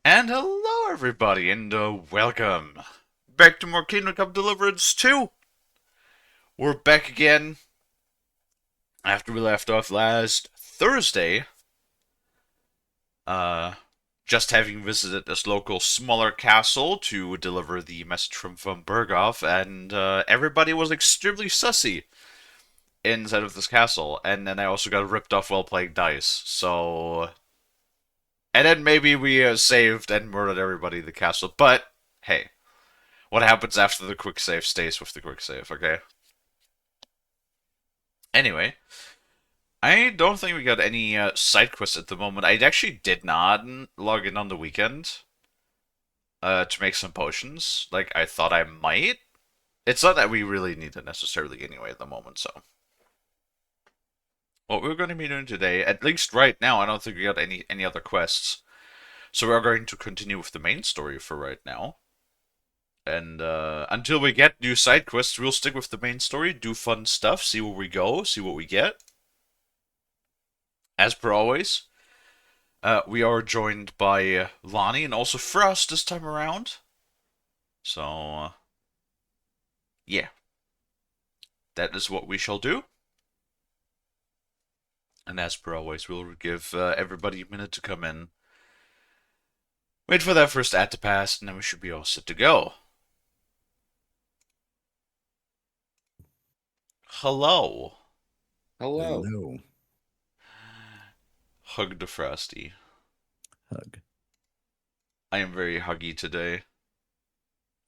And hello, everybody, and welcome back to more Kingdom Come Deliverance 2. We're back again after we left off last Thursday. Uh, just having visited this local smaller castle to deliver the message from Von Berghoff, and everybody was extremely sussy inside of this castle. And then I also got ripped off while playing dice. So, and then maybe we saved and murdered everybody in the castle. But hey. What happens after the quick save stays with the quick save, okay? Anyway, I don't think we got any side quests at the moment. I actually did not log in on the weekend to make some potions. Like, I thought I might. It's not that we really need it necessarily anyway at the moment, so. What we're going to be doing today, at least right now, I don't think we got any other quests. So we're going to continue with the main story for right now. And until we get new side quests, we'll stick with the main story, do fun stuff, see where we go, see what we get. As per always, we are joined by Lonnie and also Frost this time around. So, yeah. That is what we shall do. And as per always, we'll give everybody a minute to come in. Wait for that first ad to pass, and then we should be all set to go. Hello. Hello. Hello. Hug the Frosty. Hug. I am very huggy today.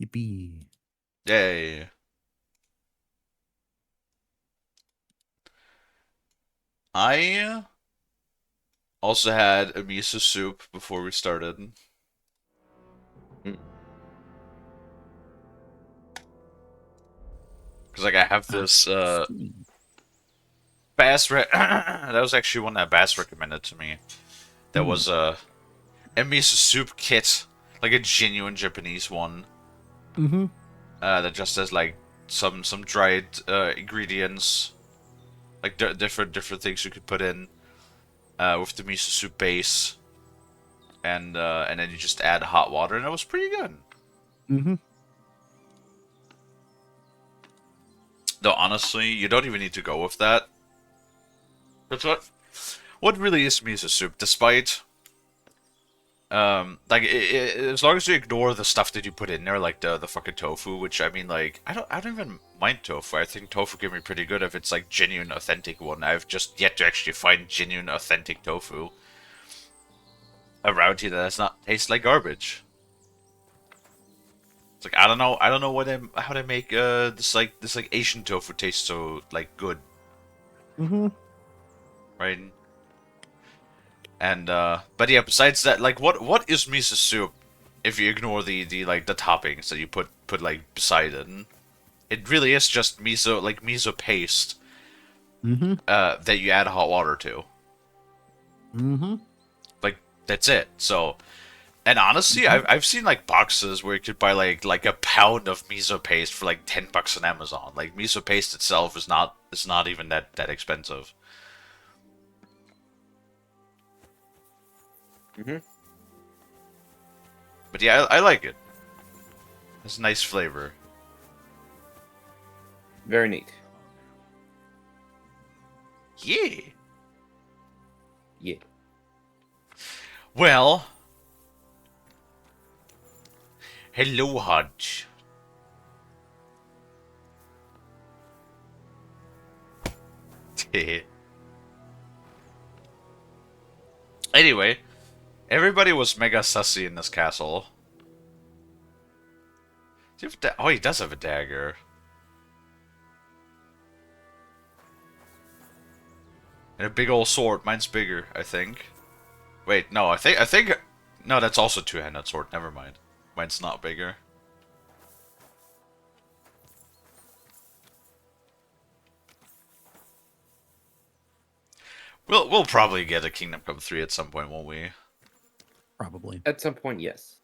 Yippee. Yay. I also had a miso soup before we started. Because, like, I have this Bass that was actually one that Bass recommended to me. That was a miso soup kit, like a genuine Japanese one. That just has like some dried ingredients, like different things you could put in with the miso soup base, and then you just add hot water, and it was pretty good. Though honestly, you don't even need to go with that. That's what really is miso soup, despite like as long as you ignore the stuff that you put in there, like the fucking tofu, which I mean, like I don't even mind tofu. I think tofu can be pretty good if it's like genuine, authentic one. I've just yet to actually find genuine, authentic tofu around here that does not taste like garbage. It's like I don't know how they make this Asian tofu taste so like good. Right? And but yeah, besides that, like what is miso soup if you ignore the like the toppings that you put like beside it? It really is just miso paste that you add hot water to. Like that's it. So, and honestly, I've seen like boxes where you could buy like a pound of miso paste for like $10 on Amazon. Like miso paste itself is not even that expensive. But yeah, I like it. It's a nice flavor. Very neat. Yeah. Yeah. Well, hello, Hodge. Anyway, everybody was mega sussy in this castle. Do you have oh, he does have a dagger. And a big old sword. Mine's bigger, I think. Wait, no, I think no, that's also two-handed sword. Never mind. Mine's not bigger. We'll probably get a Kingdom Come 3 at some point, won't we? Probably. At some point, yes.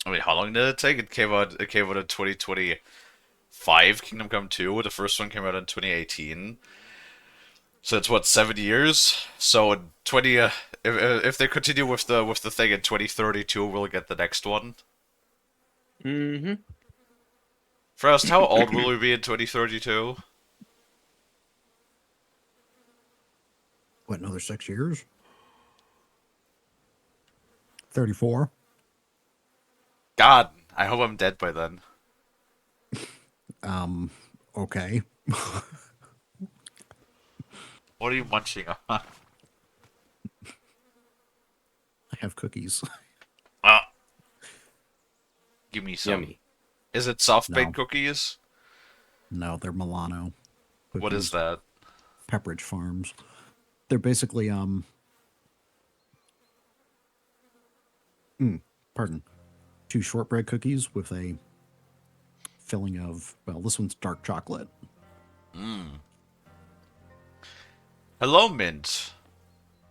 I mean, how long did it take? It came out in 2025, Kingdom Come 2. The first one came out in 2018. So it's what, 7 years? So in If they continue with the thing in 2032, we'll get the next one. Mm-hmm. First, how old will we be in 2032? What, another 6 years? 34. God, I hope I'm dead by then. Okay. What are you munching on? I have cookies. Ah, give me some. Yummy. Is it soft No. baked cookies? No, they're Milano cookies. What is that? Pepperidge Farms. They're basically pardon, 2 shortbread cookies with a filling of, well, this one's dark chocolate. Hello, Mint.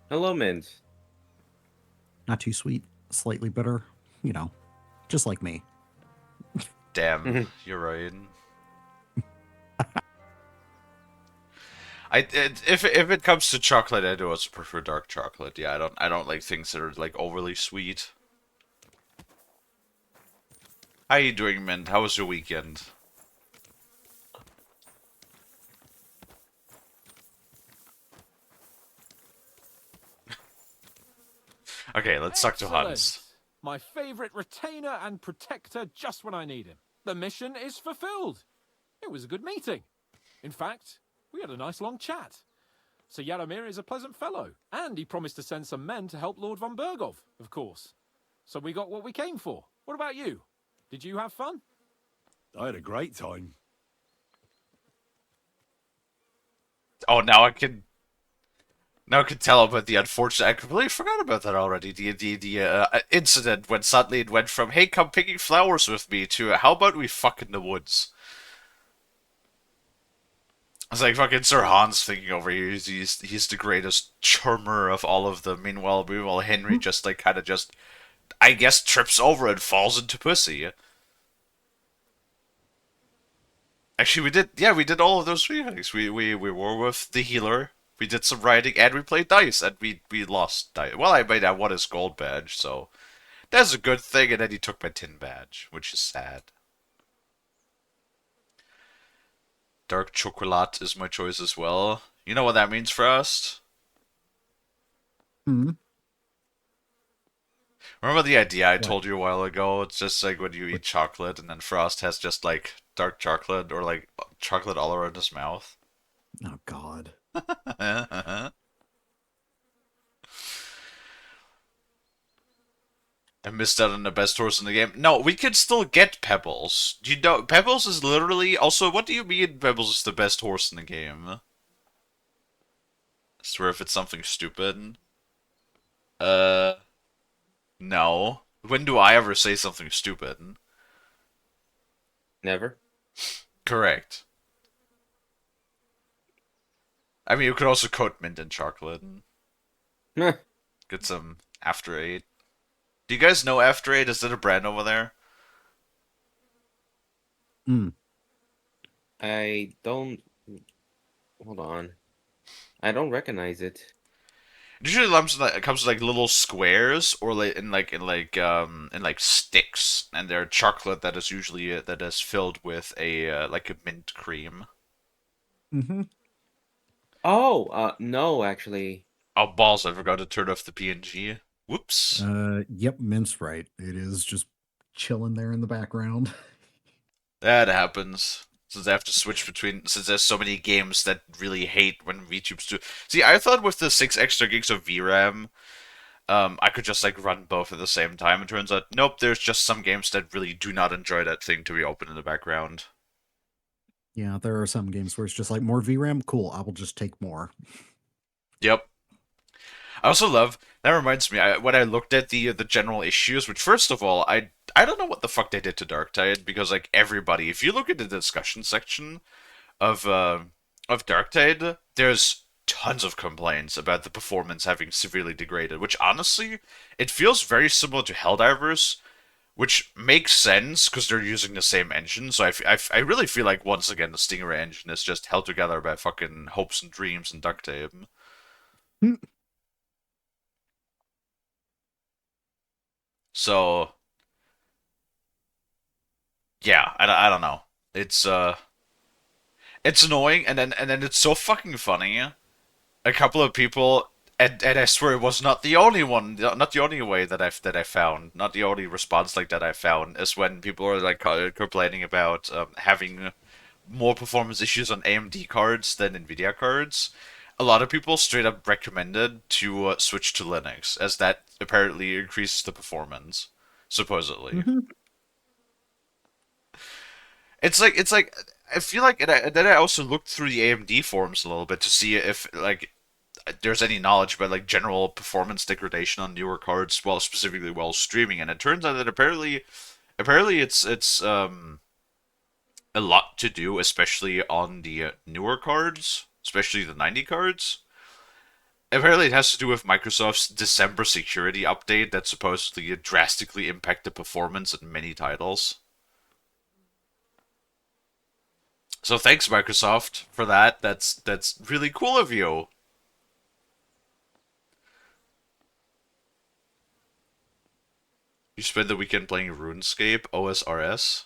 Hello, Mint. Not too sweet, slightly bitter, just like me. Damn, you're right. If it comes to chocolate, I do also prefer dark chocolate. Yeah, I don't like things that are like overly sweet. How you doing, Mint? How was your weekend? Okay, let's talk to Hans. Excellent. My favorite retainer and protector just when I need him. The mission is fulfilled. It was a good meeting. In fact, we had a nice long chat. Sir Yaromir is a pleasant fellow, and he promised to send some men to help Lord von Bergov, of course. So we got what we came for. What about you? Did you have fun? I had a great time. Oh, now I can tell about the unfortunate. I completely forgot about that already. The incident when suddenly it went from "Hey, come picking flowers with me" to "How about we fuck in the woods." It's like fucking Sir Hans thinking over here. He's the greatest charmer of all of them. Meanwhile, Henry just like kind of just, I guess, trips over and falls into pussy. Actually, we did all of those 3 things. We were with the healer. We did some riding, and we played dice, and we lost dice. Well, I made that won his gold badge, so that's a good thing. And then he took my tin badge, which is sad. Dark chocolate is my choice as well. You know what that means for us? Hmm. Remember the idea I What? told you a while ago? It's just like when you eat chocolate, and then Frost has just like dark chocolate or like chocolate all around his mouth. Oh, God. I missed out on the best horse in the game. No, we can still get Pebbles. You know, Pebbles is literally... Also, what do you mean Pebbles is the best horse in the game? I swear if it's something stupid. No. When do I ever say something stupid? Never. Correct. I mean, you could also coat mint in chocolate. Meh. Get some After Eight. Do you guys know After Eight? Is it a brand over there? I don't. Hold on. I don't recognize it. It usually comes with like little squares or like in like sticks, and they're chocolate that is usually that is filled with a like a mint cream. Mm-hmm. Oh, no, actually. Oh balls! I forgot to turn off the PNG. Whoops. Yep, Mint's right. It is just chilling there in the background. That happens. Since I have to switch between, since there's so many games that really hate when VTubes do. See, I thought with the 6 extra gigs of VRAM, I could just like run both at the same time. It turns out, nope. There's just some games that really do not enjoy that thing to be open in the background. Yeah, there are some games where it's just like, more VRAM? Cool, I will just take more. Yep. I also love. That reminds me. When I looked at the general issues, which first of all, I don't know what the fuck they did to Darktide, because like everybody, if you look at the discussion section of Darktide, there's tons of complaints about the performance having severely degraded. Which honestly, it feels very similar to Helldivers, which makes sense because they're using the same engine. So I really feel like once again the Stingray engine is just held together by fucking hopes and dreams and duct tape. So yeah, I don't know. It's annoying, and then it's so fucking funny. A couple of people, and I swear it was not the only one, not the only way that I found, not the only response like that I found, is when people are like complaining about having more performance issues on AMD cards than Nvidia cards. A lot of people straight up recommended to switch to Linux, as that apparently increases the performance, supposedly. Hmm. It's like I feel like, and then I also looked through the AMD forums a little bit to see if like there's any knowledge about like general performance degradation on newer cards, well, specifically while streaming, and it turns out that apparently it's a lot to do, especially on the newer cards, especially the 90 cards. Apparently, it has to do with Microsoft's December security update that supposedly drastically impacted performance in many titles. So thanks, Microsoft, for that. That's really cool of you. You spent the weekend playing RuneScape OSRS.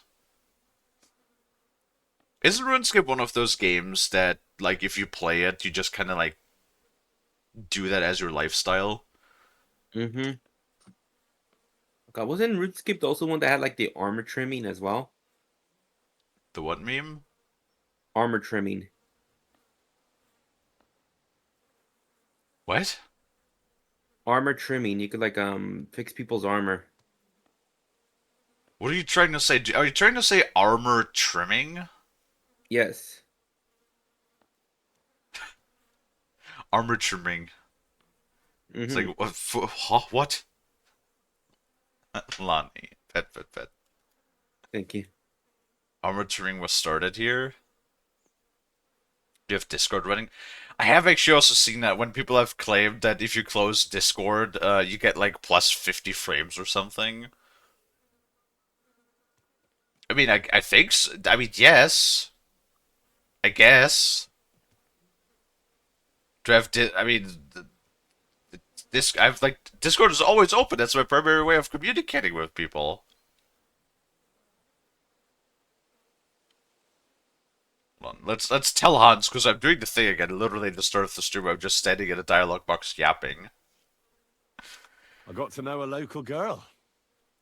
Isn't RuneScape one of those games that, like, if you play it, you just kind of like do that as your lifestyle? Mm-hmm. God, wasn't RuneScape also one that had like the armor trimming as well? The what meme? Armor trimming. What? Armor trimming. You could like fix people's armor. What are you trying to say? Are you trying to say armor trimming? Yes. Armor trimming. It's Mm-hmm. like what? Huh? What? Lonnie, pet. Thank you. Armor trimming was started here. Do you have Discord running? I have actually also seen that when people have claimed that if you close Discord, you get like plus 50 frames or something. I mean, I think so. I mean, yes. I guess. Do I have? I mean, this. I've like Discord is always open. That's my primary way of communicating with people. Hold on, let's tell Hans because I'm doing the thing again. Literally, at the start of the stream, I'm just standing in a dialogue box yapping. I got to know a local girl.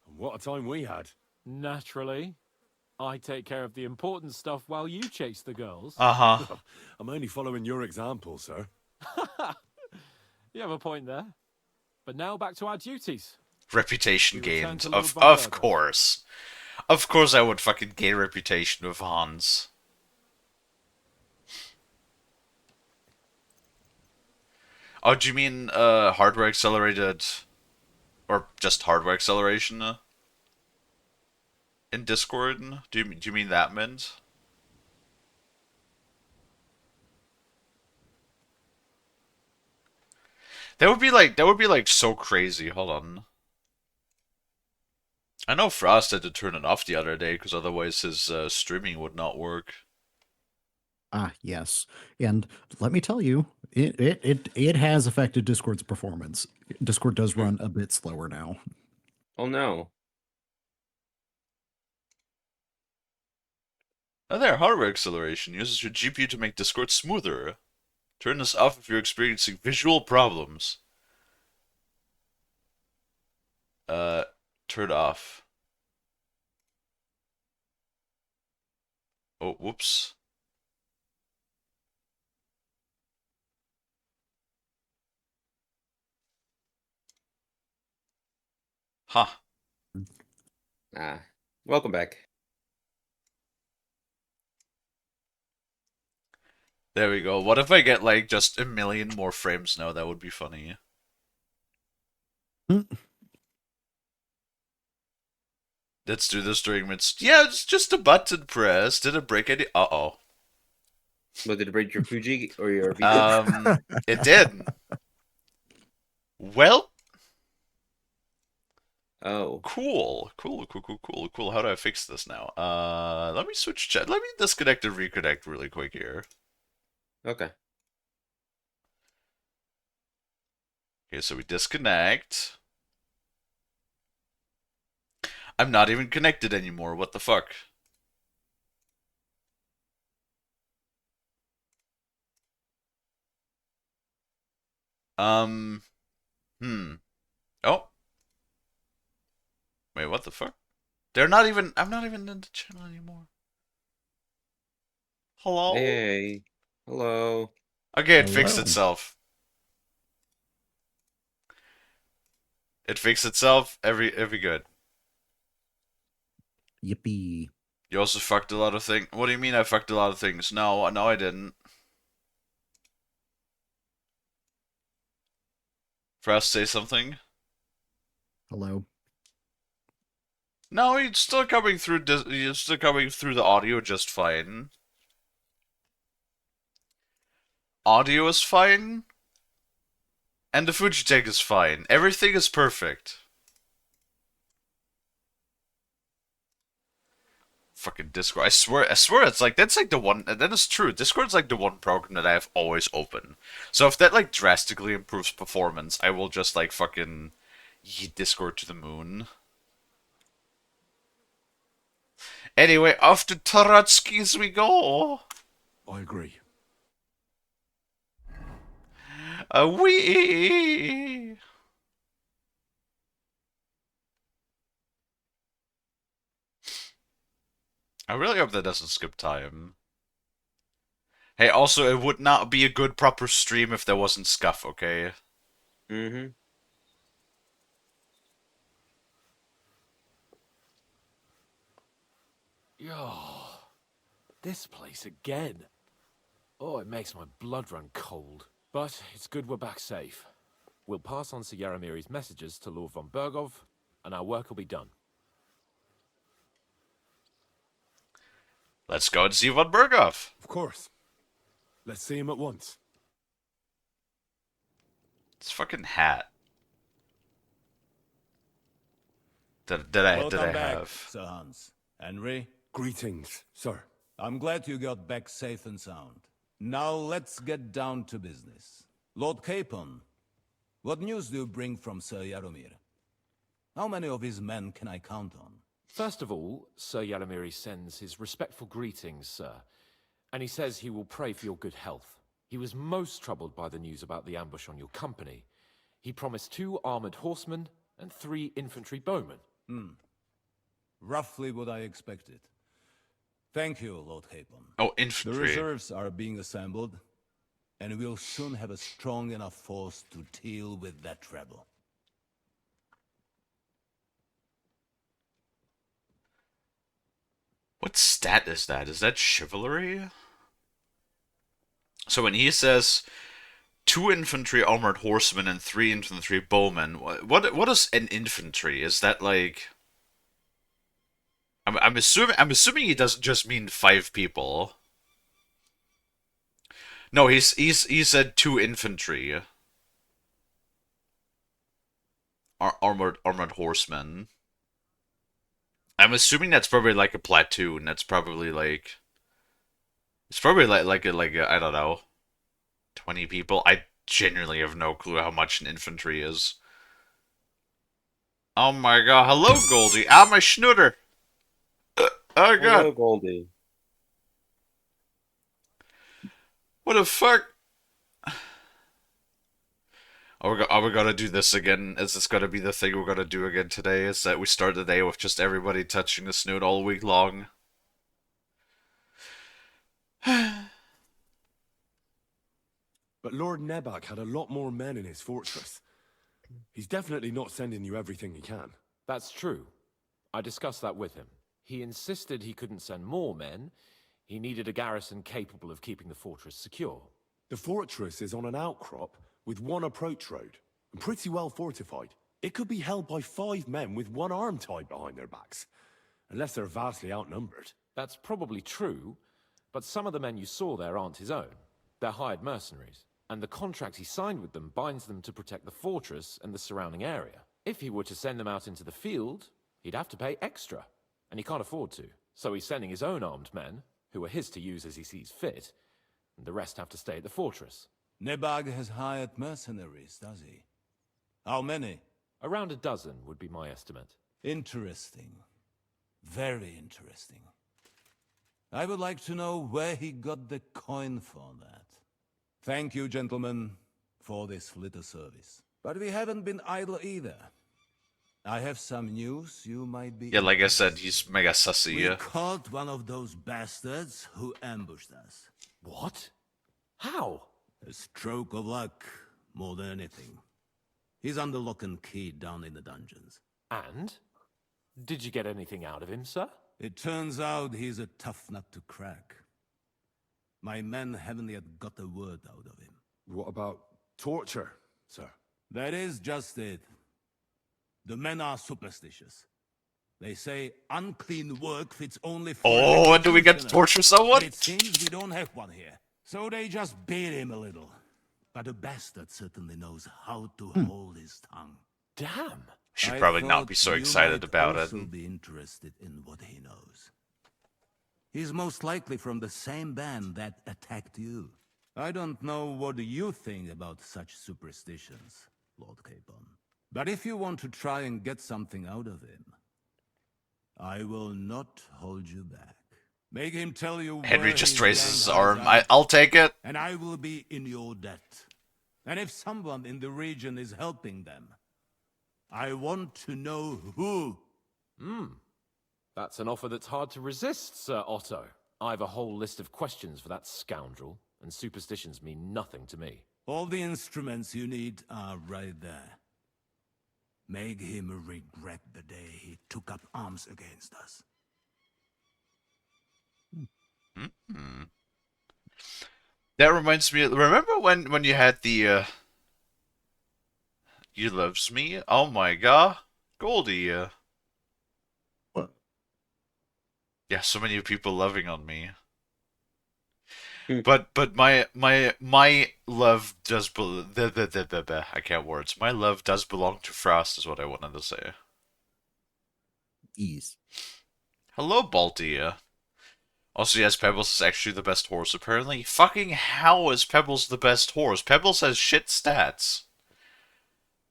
And what a time we had. Naturally. I take care of the important stuff while you chase the girls. Uh huh. I'm only following your example, sir. You have a point there. But now back to our duties. Reputation We return gained. to Lord Of Von course. Of course, I would fucking gain reputation with Hans. Oh, do you mean hardware accelerated, or just hardware acceleration in Discord? Do you mean that meant? That would be like so crazy. Hold on. I know Frost had to turn it off the other day because otherwise his streaming would not work. Ah, yes. And let me tell you, it has affected Discord's performance. Discord does Hmm. run a bit slower now. Oh no. Oh, there, hardware acceleration uses your GPU to make Discord smoother. Turn this off if you're experiencing visual problems. Uh, turn off. Oh, whoops. Huh. Ah. Welcome back. There we go. What if I get like just a million more frames now? That would be funny. Hmm. Let's do this during mid. Yeah, it's just a button press. Did it break any? Uh-oh. But did it break your Fuji or your Vita? It did. Well, Oh. cool. How do I fix this now? Let me switch chat. Let me disconnect and reconnect really quick here. Okay. Okay, so we disconnect. I'm not even connected anymore. What the fuck? Um. Oh. Wait, what the fuck? They're not even. I'm not even in the channel anymore. Hello? Hey. Hello. Okay, it fixed Hello. itself. It fixed itself. Every good. Yippee. You also fucked a lot of things. What do you mean I fucked a lot of things? No, I didn't. Press say something. Hello. No, it's still coming through. It's still coming through the audio just fine. Audio is fine, and the Fujitech is fine. Everything is perfect. Fucking Discord. I swear it's like that's like the one that is true. Discord's like the one program that I have always open. So if that like drastically improves performance, I will just like fucking yeet Discord to the moon. Anyway, off to Taratsky's we go. I agree. We. I really hope that doesn't skip time. Hey, also, it would not be a good proper stream if there wasn't scuff, okay? Mm-hmm. Oh, this place again. Oh, it makes my blood run cold. But it's good we're back safe. We'll pass on Sir Yaromir's messages to Lord von Bergov, and our work will be done. Let's go and see Von Berghoff. Of course. Let's see him at once. This fucking hat. That I Welcome back, have. Sir Hans. Henry, Greetings, sir. I'm glad you got back safe and sound. Now let's get down to business. Lord Capon, what news do you bring from Sir Yaromir? How many of his men can I count on? First of all, Sir Yaromir sends his respectful greetings, sir. And he says he will pray for your good health. He was most troubled by the news about the ambush on your company. He promised 2 armored horsemen and 3 infantry bowmen. Roughly what I expected. Thank you, Lord Capon. Oh, The infantry. reserves are being assembled, and we'll soon have a strong enough force to deal with that rebel. What stat is that? Is that chivalry? So when he says 2 infantry armored horsemen and 3 infantry bowmen, what is an infantry? Is that like? I'm assuming he doesn't just mean 5 people. No, he said 2 infantry. Armored horsemen. I'm assuming that's probably like a platoon. That's probably like it's probably like a I don't know, 20 people. I genuinely have no clue how much an infantry is. Oh my god! Hello, Goldie. Ah, my schnutter. Oh god! Hello, Goldie. What the fuck? Are we gonna do this again? Is this gonna be the thing we're gonna do again today? Is that we start the day with just everybody touching the snoot all week long? But Lord Nebak had a lot more men in his fortress. He's definitely not sending you everything he can. That's true. I discussed that with him. He insisted he couldn't send more men. He needed a garrison capable of keeping the fortress secure. The fortress is on an outcrop with 1 approach road, and pretty well fortified. It could be held by 5 men with 1 arm tied behind their backs, unless they're vastly outnumbered. That's probably true, but some of the men you saw there aren't his own. They're hired mercenaries, and the contract he signed with them binds them to protect the fortress and the surrounding area. If he were to send them out into the field, he'd have to pay extra, and he can't afford to. So he's sending his own armed men, who are his to use as he sees fit, and the rest have to stay at the fortress. Nebag has hired mercenaries, does he? How many? Around a dozen would be my estimate. Interesting. Very interesting. I would like to know where he got the coin for that. Thank you, gentlemen, for this little service. But we haven't been idle either. I have some news you might be Yeah, like I said, interested he's mega sussy. We Yeah. caught one of those bastards who ambushed us. What? How? A stroke of luck, more than anything. He's under lock and key down in the dungeons. And? Did you get anything out of him, sir? It turns out he's a tough nut to crack. My men haven't yet got a word out of him. What about torture, sir? That is just it. The men are superstitious. They say unclean work fits only for... Oh, and do we get to torture someone? But it seems we don't have one here. So they just beat him a little. But the bastard certainly knows how to hold his tongue. Damn. Should I probably not thought be so you excited might about it. also be interested in what he knows. He's most likely from the same band that attacked you. I don't know what you think about such superstitions, Lord Capon. But if you want to try and get something out of him, I will not hold you back. Make him tell you Henry where just his raises gang his hides arm. out, I'll take it. and I will be in your debt. And if someone in the region is helping them, I want to know who. That's an offer that's hard to resist, Sir Otto. I've a whole list of questions for that scoundrel, and superstitions mean nothing to me. All the instruments you need are right there. Make him regret the day he took up arms against us. That reminds me. Remember when you had the "You loves me"? Oh my god, Goldie. What? Yeah, so many people loving on me. Hmm. But my love does I can't words. My love does belong to Frost, is what I wanted to say. Ease. Hello, Baltia. Also, yes, Pebbles is actually the best horse, apparently. Fucking how is Pebbles the best horse? Pebbles has shit stats.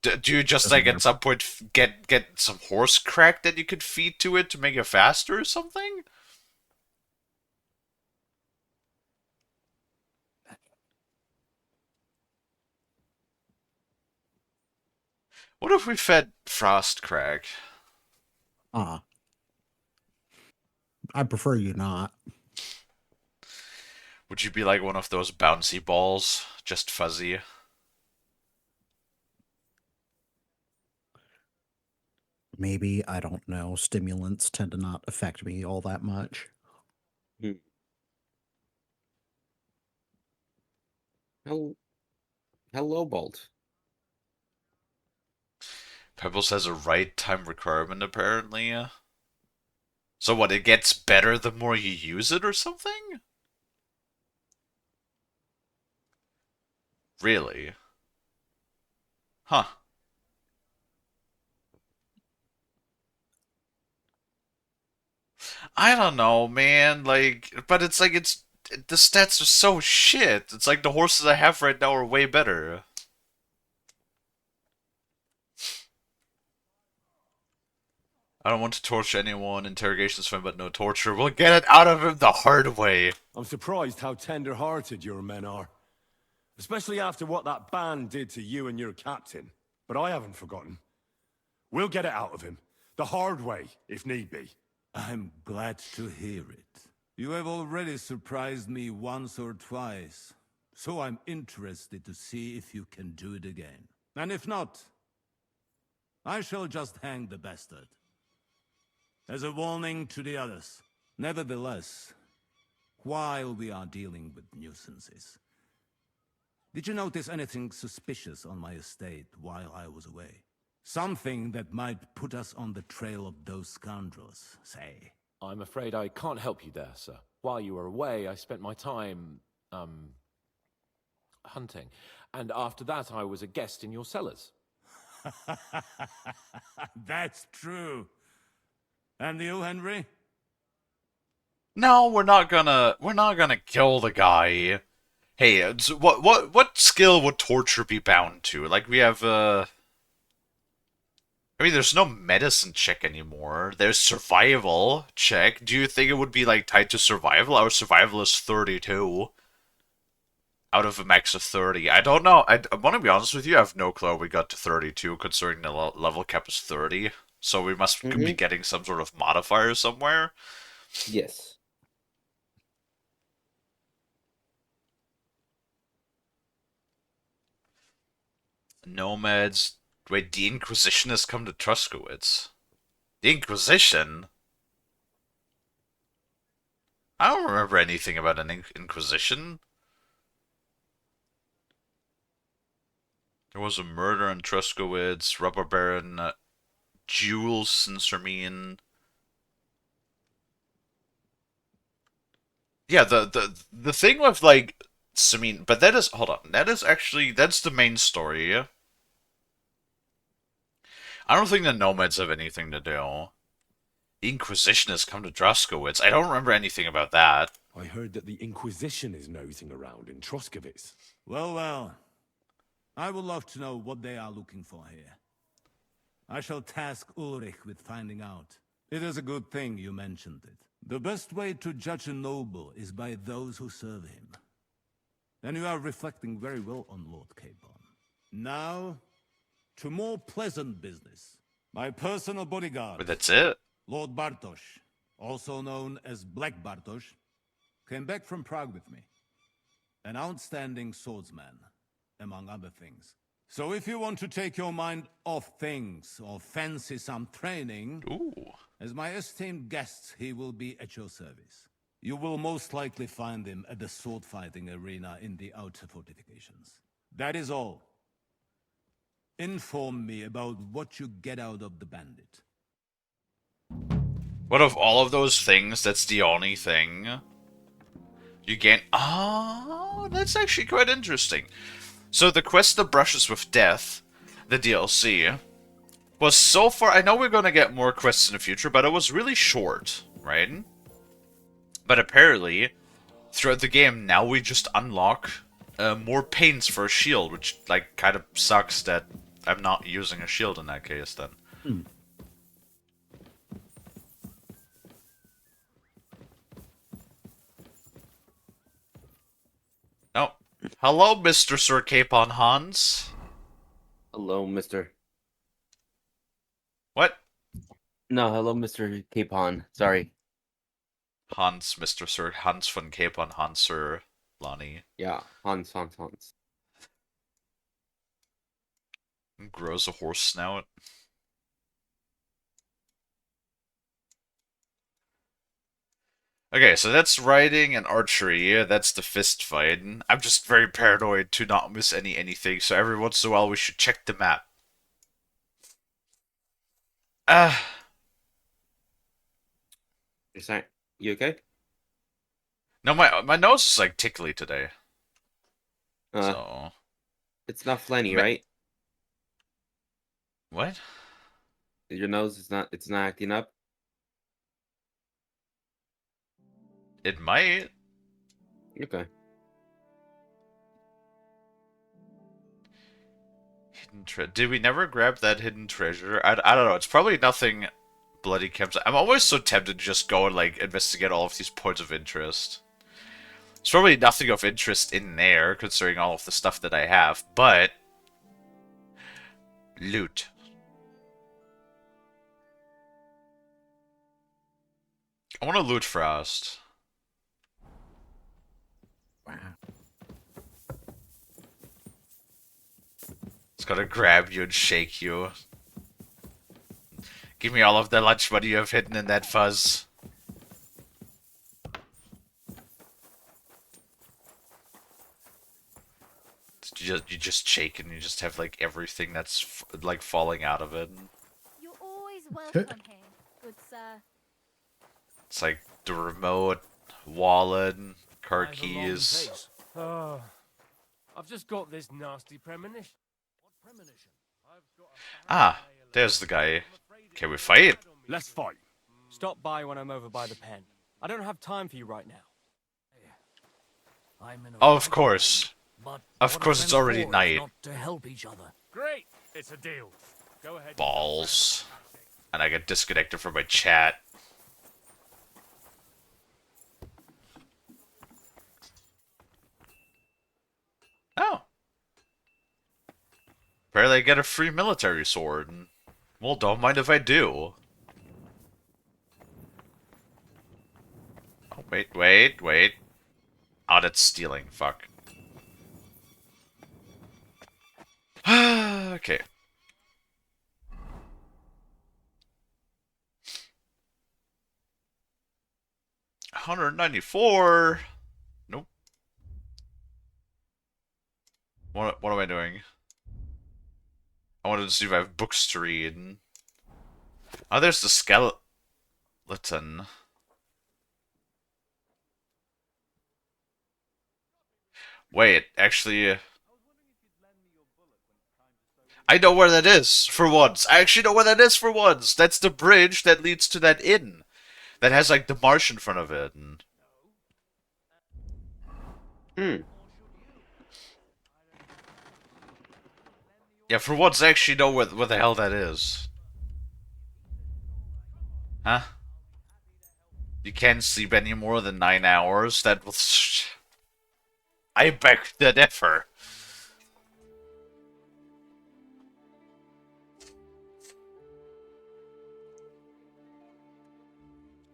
Do you just, Doesn't like, matter. at some point get some horse crack that you could feed to it to make it faster or something? What if we fed Frost crack? I prefer you not. Would you be like one of those bouncy balls, just fuzzy? Maybe, I don't know. Stimulants tend to not affect me all that much. Hello, Bolt. Pebbles has a right time requirement, apparently. So what, it gets better the more you use it or something? Really? Huh. I don't know, man. Like, but it's like the stats are so shit. It's like the horses I have right now are way better. I don't want to torture anyone. Interrogation's fine, but no torture. We'll get it out of him the hard way. I'm surprised how tender-hearted your men are. Especially after what that band did to you and your captain. But I haven't forgotten. We'll get it out of him. The hard way, if need be. I'm glad to hear it. You have already surprised me once or twice, so I'm interested to see if you can do it again. And if not, I shall just hang the bastard. As a warning to the others. Nevertheless, while we are dealing with nuisances, did you notice anything suspicious on my estate while I was away? Something that might put us on the trail of those scoundrels, say. I'm afraid I can't help you there, sir. While you were away, I spent my time, hunting. And after that, I was a guest in your cellars. That's true. And you, Henry? No, we're not gonna kill the guy. Hey, what skill would torture be bound to? Like we have I mean, there's no medicine check anymore. There's survival check. Do you think it would be like tied to survival? Our survival is 32 out of a max of 30. I don't know. I want to be honest with you. I have no clue how we got to 32, considering the level cap is 30. So we must be getting some sort of modifier somewhere. Yes. Nomads. Wait, the Inquisition has come to Truskowitz. The Inquisition? I don't remember anything about an Inquisition. There was a murder in Truskowitz, Robber Baron, Jules in Sermine. Yeah, the thing with like Sermine, but that is, hold on, that is actually, that's the main story. I don't think the Nomads have anything to do. The Inquisition has come to Truskowitz. I don't remember anything about that. I heard that the Inquisition is nosing around in Troskowitz. Well, well. I would love to know what they are looking for here. I shall task Ulrich with finding out. It is a good thing you mentioned it. The best way to judge a noble is by those who serve him. And you are reflecting very well on Lord Capon. Now, to more pleasant business. My personal bodyguard. But that's it. Lord Bartosz, also known as Black Bartosz, came back from Prague with me. An outstanding swordsman, among other things. So if you want to take your mind off things or fancy some training, as my esteemed guest, he will be at your service. You will most likely find him at the sword-fighting arena in the outer fortifications. That is all. Inform me about what you get out of the bandit. What of all of those things, that's the only thing you gain? Oh, that's actually quite interesting. So the quest that brushes with death, the DLC, was so far, I know we're going to get more quests in the future, but it was really short, right? But apparently, throughout the game, now we just unlock more paints for a shield, which, like, kind of sucks that I'm not using a shield in that case, then. Oh. Hello, Mr. Sir Capon Hans. Hello, Mr. What? No, hello, Mr. Capon. Sorry. Hans, Mr. Sir Hans von Capon, Hans Sir Lonnie. Yeah, Hans. Grows a horse snout. Okay, so that's riding and archery. That's the fist fight. I'm just very paranoid to not miss anything, so every once in a while we should check the map. You okay? No, my nose is like tickly today. So It's not Flenny, right? what? Your nose is not. It's not acting up. It might. Okay. Hidden Did we never grab that hidden treasure? I don't know. It's probably nothing bloody camps. I'm always so tempted to just go and like investigate all of these points of interest. It's probably nothing of interest in there, considering all of the stuff that I have, but loot. I want to loot Frost. Wow. It's gonna grab you and shake you. Give me all of the lunch money you have hidden in that fuzz. You just shake and you just have like everything that's like falling out of it. You're always welcome here, good sir. It's like the remote, wallet, car I have a long keys. face. Oh, I've just got this nasty premonition. What premonition? I've got a Ah, there's the guy. Can we fight? Let's fight. Stop by when I'm over by the pen. I don't have time for you right now. I'm in a Oh, of fight, course. but Of what course, are it's men already for if night. Not to help each other. Great. It's a deal. Go ahead. Balls. And I get disconnected from my chat. Oh. Apparently I get a free military sword. Well, don't mind if I do. Oh, wait. Oh, that's stealing. Fuck. Okay. $194. Nope. What am I doing? I wanted to see if I have books to read. Oh, there's the skeleton. Wait, actually... I know where that is, for once. I actually know where that is for once. That's the bridge that leads to that inn. That has, like, the marsh in front of it. Yeah, for once I actually know where the hell that is. Huh? You can't sleep any more than 9 hours? That was... I beg to differ.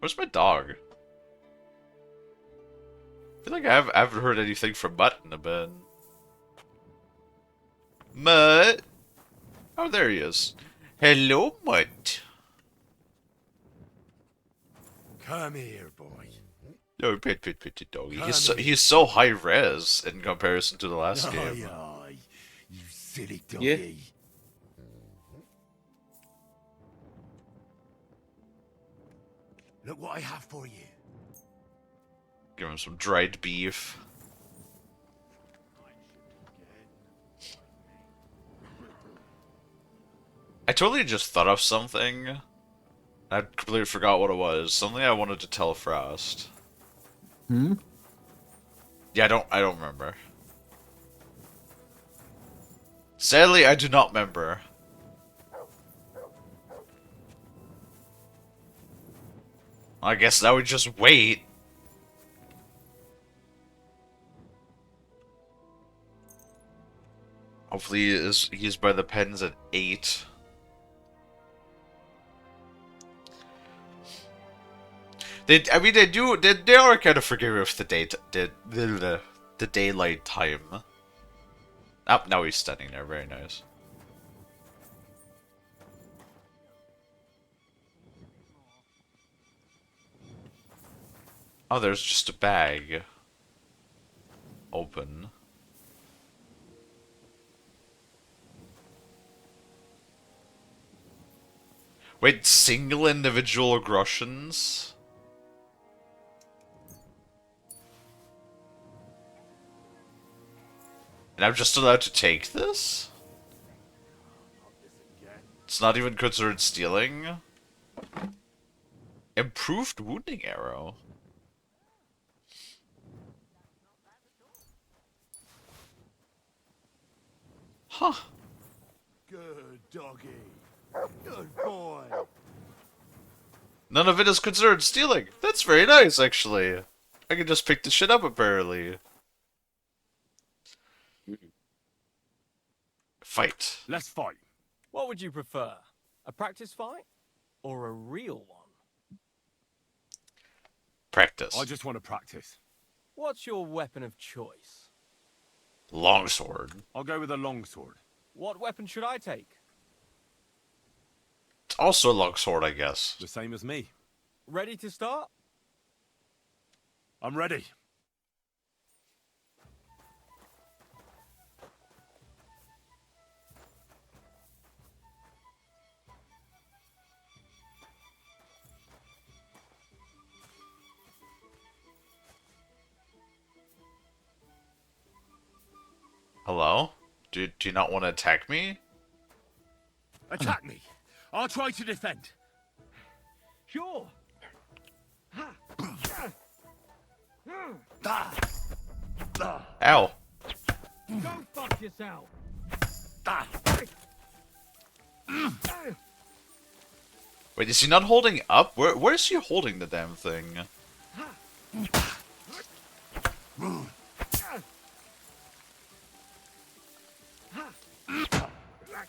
Where's my dog? I feel like I haven't heard anything from Mutt in a bit. Mutt? Oh, there he is. Hello, Mutt. Come here, boy. No, pet doggy. He's so high res in comparison to the last game. Aye, you silly doggy. Yeah. Look what I have for you. Give him some dried beef. I totally just thought of something. I completely forgot what it was. Something I wanted to tell Frost. Hmm? Yeah, I don't remember. Sadly, I do not remember. I guess now we just wait. Hopefully he's by the pens at 8. They are kind of forgiving with the daylight time. Oh, now he's standing there. Very nice. Oh, there's just a bag. Open. Wait, single individual aggressions? And I'm just allowed to take this? It's not even considered stealing? Improved wounding arrow. Huh. Good doggy. Good boy. None of it is considered stealing. That's very nice, actually. I can just pick the shit up, apparently. Fight. Let's fight. What would you prefer? A practice fight? Or a real one? Practice. I just want to practice. What's your weapon of choice? Longsword. I'll go with a longsword. What weapon should I take? It's also a longsword, I guess. The same as me. Ready to start? I'm ready. Hello? Do you not want to attack me? Attack me. I'll try to defend. Sure. Ow. Go fuck yourself. Wait, is he not holding up? Where is he holding the damn thing?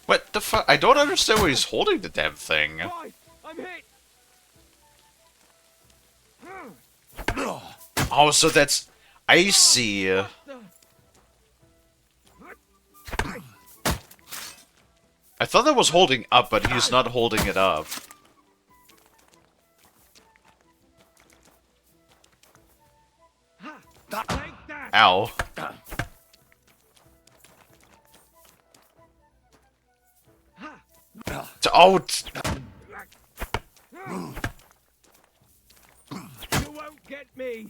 What the fuck? I don't understand where he's holding the damn thing. Right, I'm hit. Oh, so that's... I see. I thought that was holding up, but he's not holding it up. Ow. Oh! You won't get me.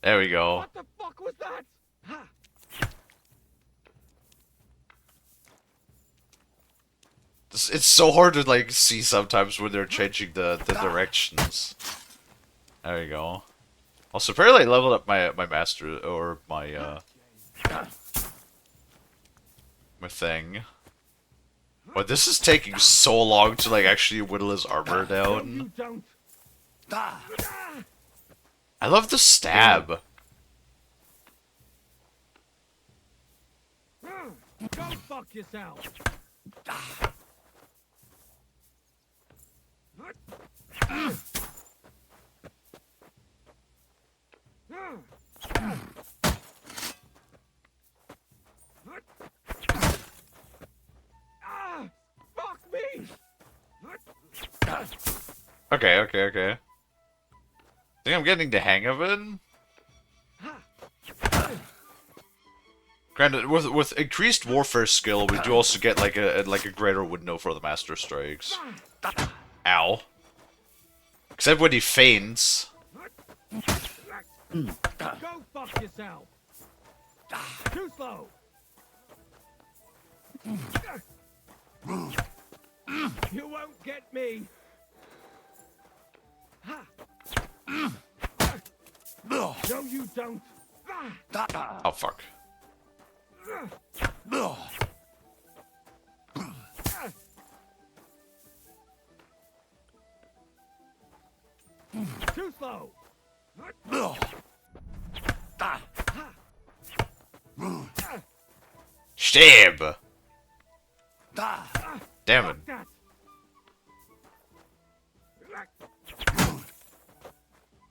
There we go. What the fuck was that? It's so hard to like see sometimes when they're changing the directions. There you go. Also, apparently I leveled up my master or my my thing. But this is taking so long to like actually whittle his armor down. Don't. I love the stab. Go fuck yourself. Fuck me. Okay. I think I'm getting the hang of it. Granted, with increased warfare skill, we do also get like a greater window for the master strikes. Ow. Except when he feigns. Go fuck yourself. Too slow. You won't get me. No, you don't. Oh fuck. Too slow. Stab! Damn it. That.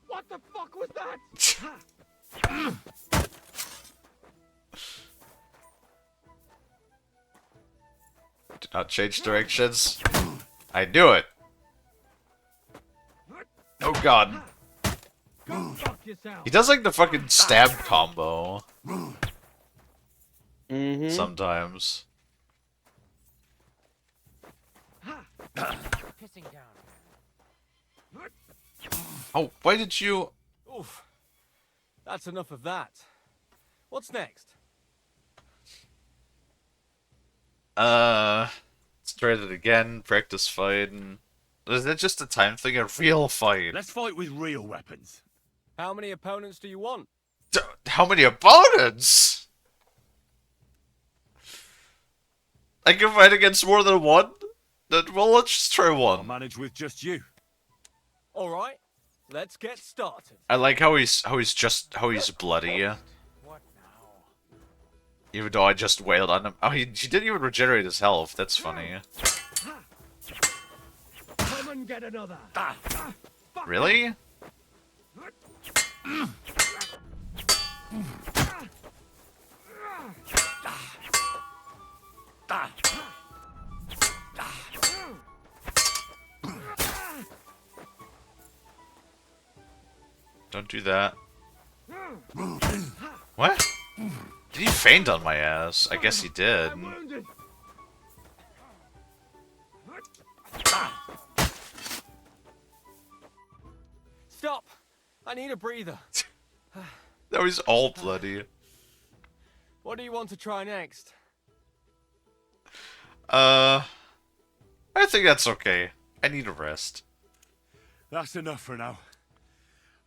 What the fuck was that? Do not change directions. I knew it. Oh god. Go fuck yourself. He does like the fucking stab combo. Sometimes. Pissing down. Oh, why did you... Oof. That's enough of that. What's next? Let's try it again, practice fighting. Is that just a time thing? A real fight? Let's fight with real weapons. How many opponents do you want? How many opponents? I can fight against more than one? Then, well, let's just try I'll one. manage with just you. All right, let's get started. I like how he's bloody. What now? Even though I just wailed on him. Oh, he didn't even regenerate his health. That's funny. Come and get another. Really? Don't do that. What? Did he faint on my ass? I guess he did. I'm wounded. Stop! I need a breather. Now he's all bloody. What do you want to try next? I think that's okay. I need a rest. That's enough for now.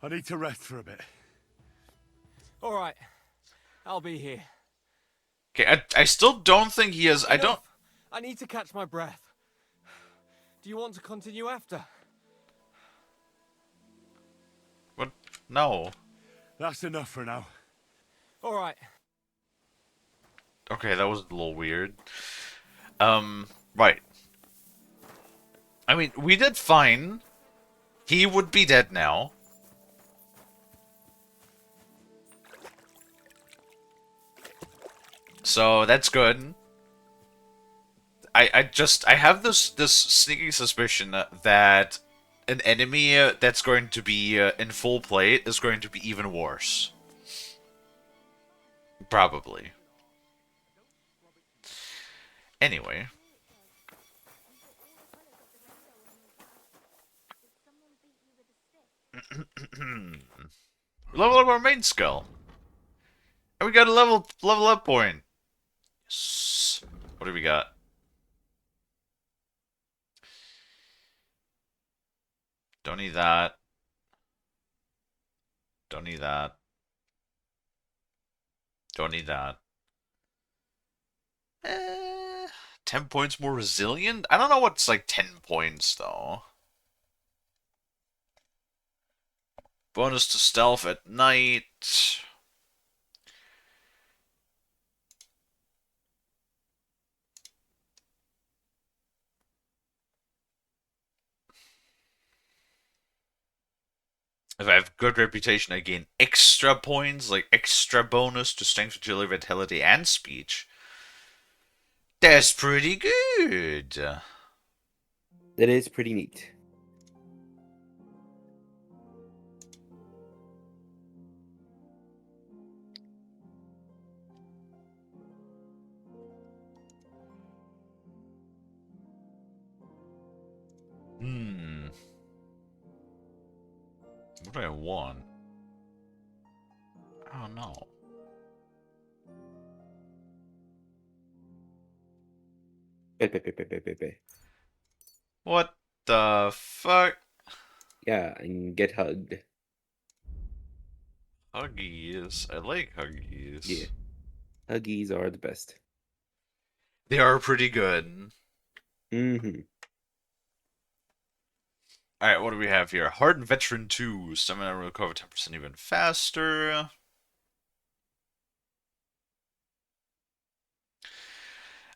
I need to rest for a bit. All right, I'll be here. Okay, I still don't think he has. I don't. Enough. I need to catch my breath. Do you want to continue after? What? No. That's enough for now. All right. Okay, that was a little weird. Right. I mean, we did fine. He would be dead now. So that's good. I have this sneaking suspicion that an enemy that's going to be in full play is going to be even worse. Probably. Anyway. Level up our main skill. And we got a level up point. Yes. What do we got? Don't need that. Don't need that. Don't need that. 10 points more resilient? I don't know what's like 10 points though. Bonus to stealth at night. If I have good reputation, I gain extra points, like extra bonus to strength, agility, vitality, and speech. That's pretty good. That is pretty neat. What do I want? I don't know. What the fuck? Yeah, and get hugged. Huggies. I like Huggies. Yeah. Huggies are the best. They are pretty good. Mm-hmm. Alright, what do we have here? Hardened Veteran 2. Stamina will recover 10% even faster.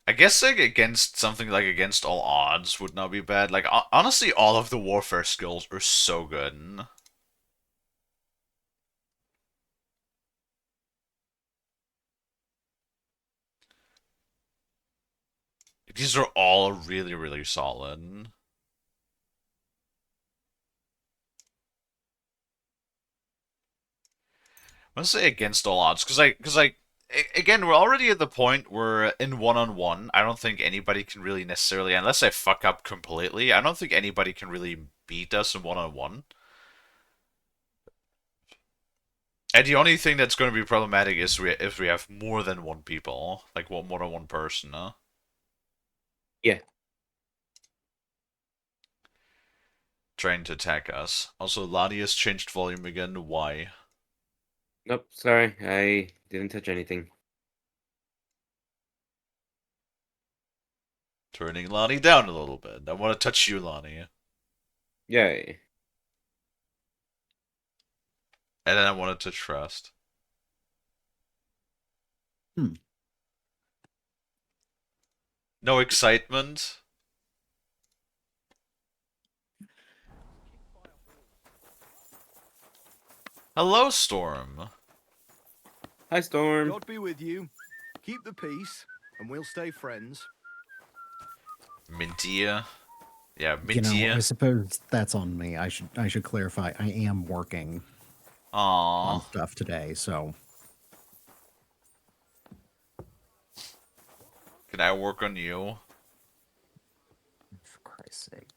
I guess like against something like against all odds would not be bad. Like honestly, all of the warfare skills are so good. These are all really, really solid. I'm gonna say against all odds, again, we're already at the point where in one-on-one, I don't think anybody can really necessarily, unless I fuck up completely, I don't think anybody can really beat us in one-on-one. And the only thing that's going to be problematic is if we have more than one people, like more than one person, huh? Yeah. Trying to attack us. Also, Lani has changed volume again. Why? Nope, sorry. I didn't touch anything. Turning Lani down a little bit. I want to touch you, Lani. Yay. And then I want to touch Frost. No excitement. Hello, Storm. Hi, Storm. God be with you. Keep the peace, and we'll stay friends. Mintia. Yeah, You know, Mintia. I suppose that's on me. I should clarify. I am working on Aww. stuff today, so Can I work on you? for Christ's sake.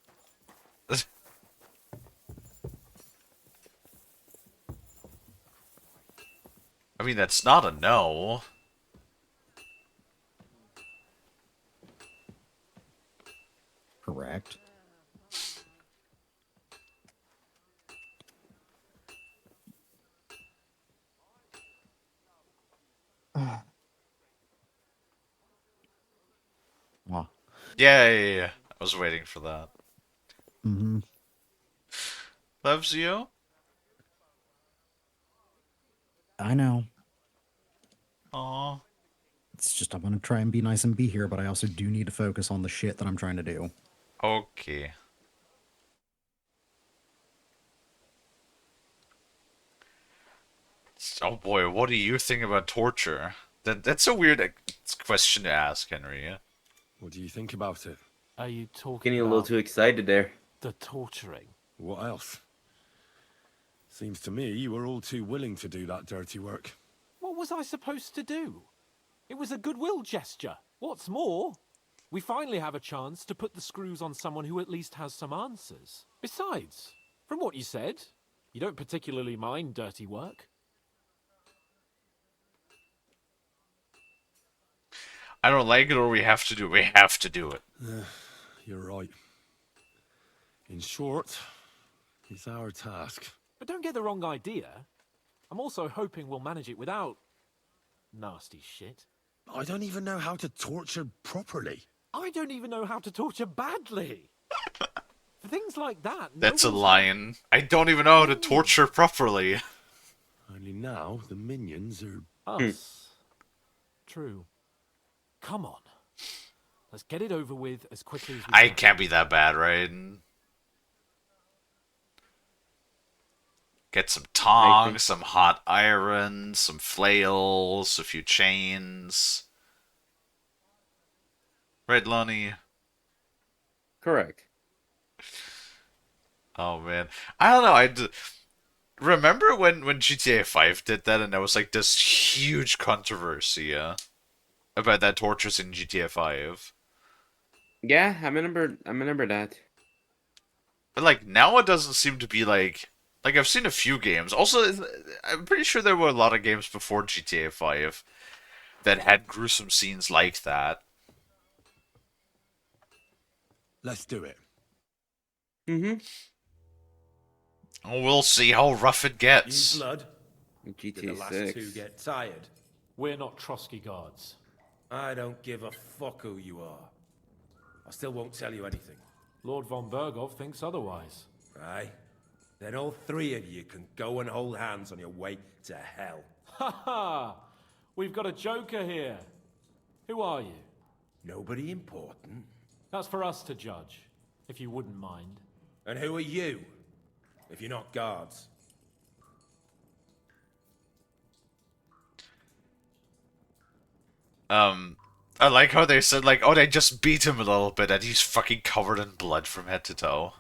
I mean, that's not a no. Correct. Yeah. I was waiting for that. Hmm. Loves you? I know. Aw. It's just I'm gonna try and be nice and be here, but I also do need to focus on the shit that I'm trying to do. Okay. Oh boy, what do you think about torture? That's a weird question to ask, Henry. What do you think about it? Are you talking Getting a little about too excited there. the torturing? What else? Seems to me you were all too willing to do that dirty work. What was I supposed to do? It was a goodwill gesture. What's more, we finally have a chance to put the screws on someone who at least has some answers. Besides, from what you said, you don't particularly mind dirty work. I don't like it, or we have to do it. We have to do it. You're right. In short, it's our task. But don't get the wrong idea. I'm also hoping we'll manage it without nasty shit. I don't even know how to torture properly. I don't even know how to torture badly. For things like that, That's a nobles- lion. I don't even know how to torture properly. Only now the minions are... Us. True. Come on. Let's get it over with as quickly as we I can. can't be that bad, right? Get some tongs, some hot iron, some flails, a few chains. Right, Lonnie? Correct. Oh man, I don't know. Remember when GTA 5 did that, and there was like this huge controversy about that tortures in GTA 5. Yeah, I remember that. But like now, it doesn't seem to be like I've seen a few games. Also, I'm pretty sure there were a lot of games before GTA 5 that had gruesome scenes like that. Let's do it. Mm-hmm. We'll see how rough it gets. You blood? Did the GTA last 6. two get tired? We're not Trotsky guards. I don't give a fuck who you are. I still won't tell you anything. Lord von Bergov thinks otherwise. Aye? Then all three of you can go and hold hands on your way to hell. Ha ha! We've got a joker here. Who are you? Nobody important. That's for us to judge, if you wouldn't mind. And who are you? If you're not guards. I like how they said like, oh, they just beat him a little bit, and he's fucking covered in blood from head to toe.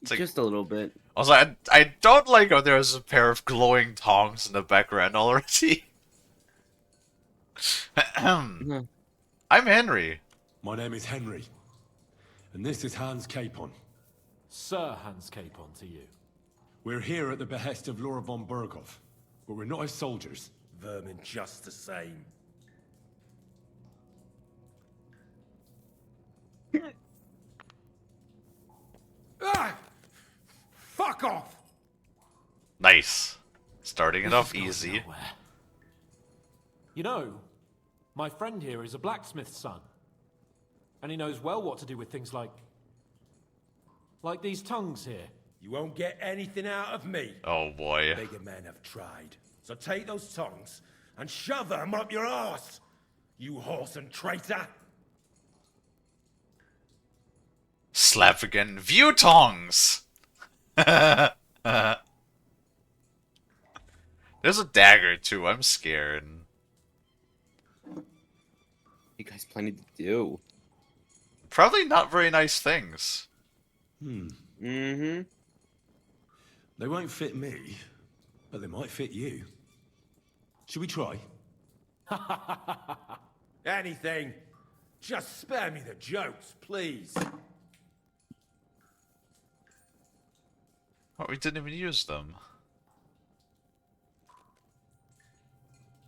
It's like, Just a little bit. I was like, I don't like how there's a pair of glowing tongs in the background already. I'm Henry. My name is Henry. And this is Hans Capon. Sir Hans Capon to you. We're here at the behest of Laura von Bergov, but we're not his soldiers. Vermin just the same. Ah! Fuck off! Nice. Starting it off easy. Nowhere. You know, my friend here is a blacksmith's son. And he knows well what to do with things like these tongues here. You won't get anything out of me. Oh boy. Bigger men have tried. So take those tongs and shove them up your arse, you horse and traitor. Slap again. View tongs! There's a dagger too, I'm scared. You guys planning to do? Probably not very nice things. Mm-hmm. They won't fit me, but they might fit you. Should we try? Anything. Just spare me the jokes, please. Well, we didn't even use them.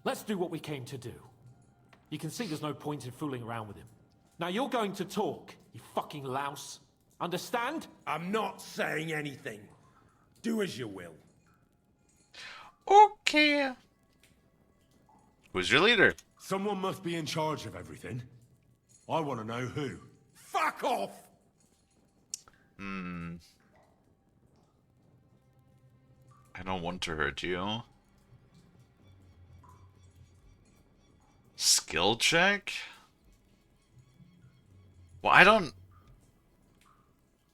Let's do what we came to do. You can see there's no point in fooling around with him. Now you're going to talk, you fucking louse. Understand? I'm not saying anything. Do as you will. Okay. Who's your leader? Someone must be in charge of everything. I want to know who. Fuck off! I don't want to hurt you. Skill check? Well, I don't...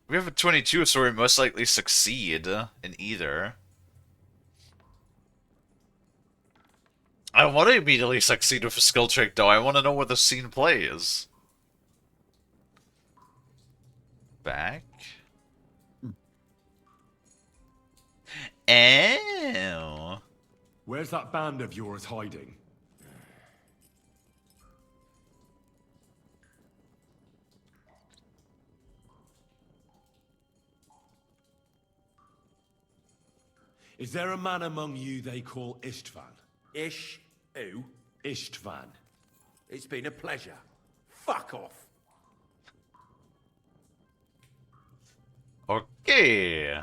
We have a 22, so we most likely succeed in either. I don't want to immediately succeed with a skill check, though. I want to know where the scene plays. Back. Ew. Where's that band of yours hiding? Is there a man among you they call Istvan? Ish, who? Istvan. It's been a pleasure. Fuck off. Okay.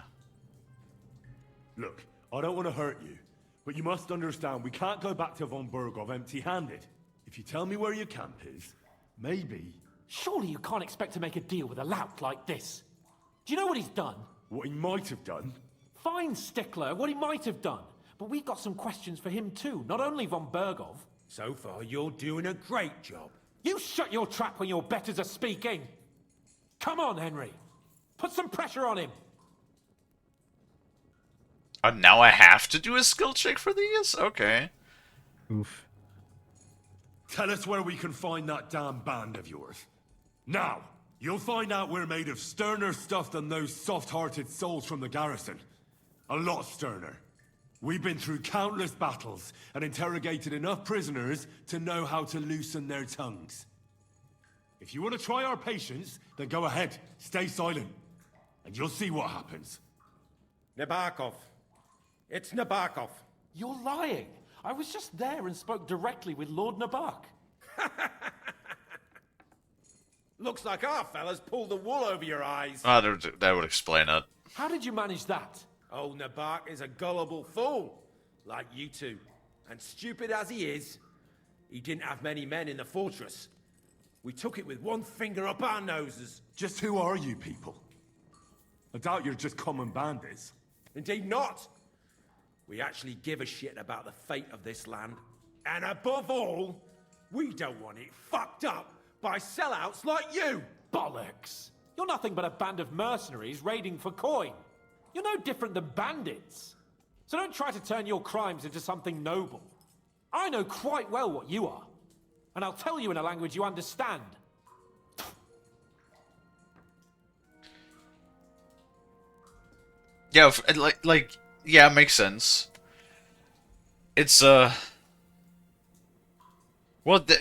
Look, I don't want to hurt you, but you must understand we can't go back to von Bergov empty-handed. If you tell me where your camp is, maybe... Surely you can't expect to make a deal with a lout like this. Do you know what he's done? What he might have done? Fine, Stickler, what he might have done. But we've got some questions for him too, not only von Bergov. So far, you're doing a great job. You shut your trap when your betters are speaking. Come on, Henry. Put some pressure on him. Now I have to do a skill check for these? Okay. Oof. Tell us where we can find that damn band of yours. Now, you'll find out we're made of sterner stuff than those soft-hearted souls from the garrison. A lot sterner. We've been through countless battles and interrogated enough prisoners to know how to loosen their tongues. If you want to try our patience, then go ahead, stay silent, and you'll see what happens. Nabokov. It's Nabokov. You're lying. I was just there and spoke directly with Lord Nabok. Looks like our fellas pulled the wool over your eyes. That would explain it. How did you manage that? Old Nabok is a gullible fool, like you two. And stupid as he is, he didn't have many men in the fortress. We took it with one finger up our noses. Just who are you people? I doubt you're just common bandits. Indeed not. We actually give a shit about the fate of this land. And above all, we don't want it fucked up by sellouts like you. Bollocks. You're nothing but a band of mercenaries raiding for coin. You're no different than bandits. So don't try to turn your crimes into something noble. I know quite well what you are. And I'll tell you in a language you understand. Yeah, yeah, it makes sense. It's, well,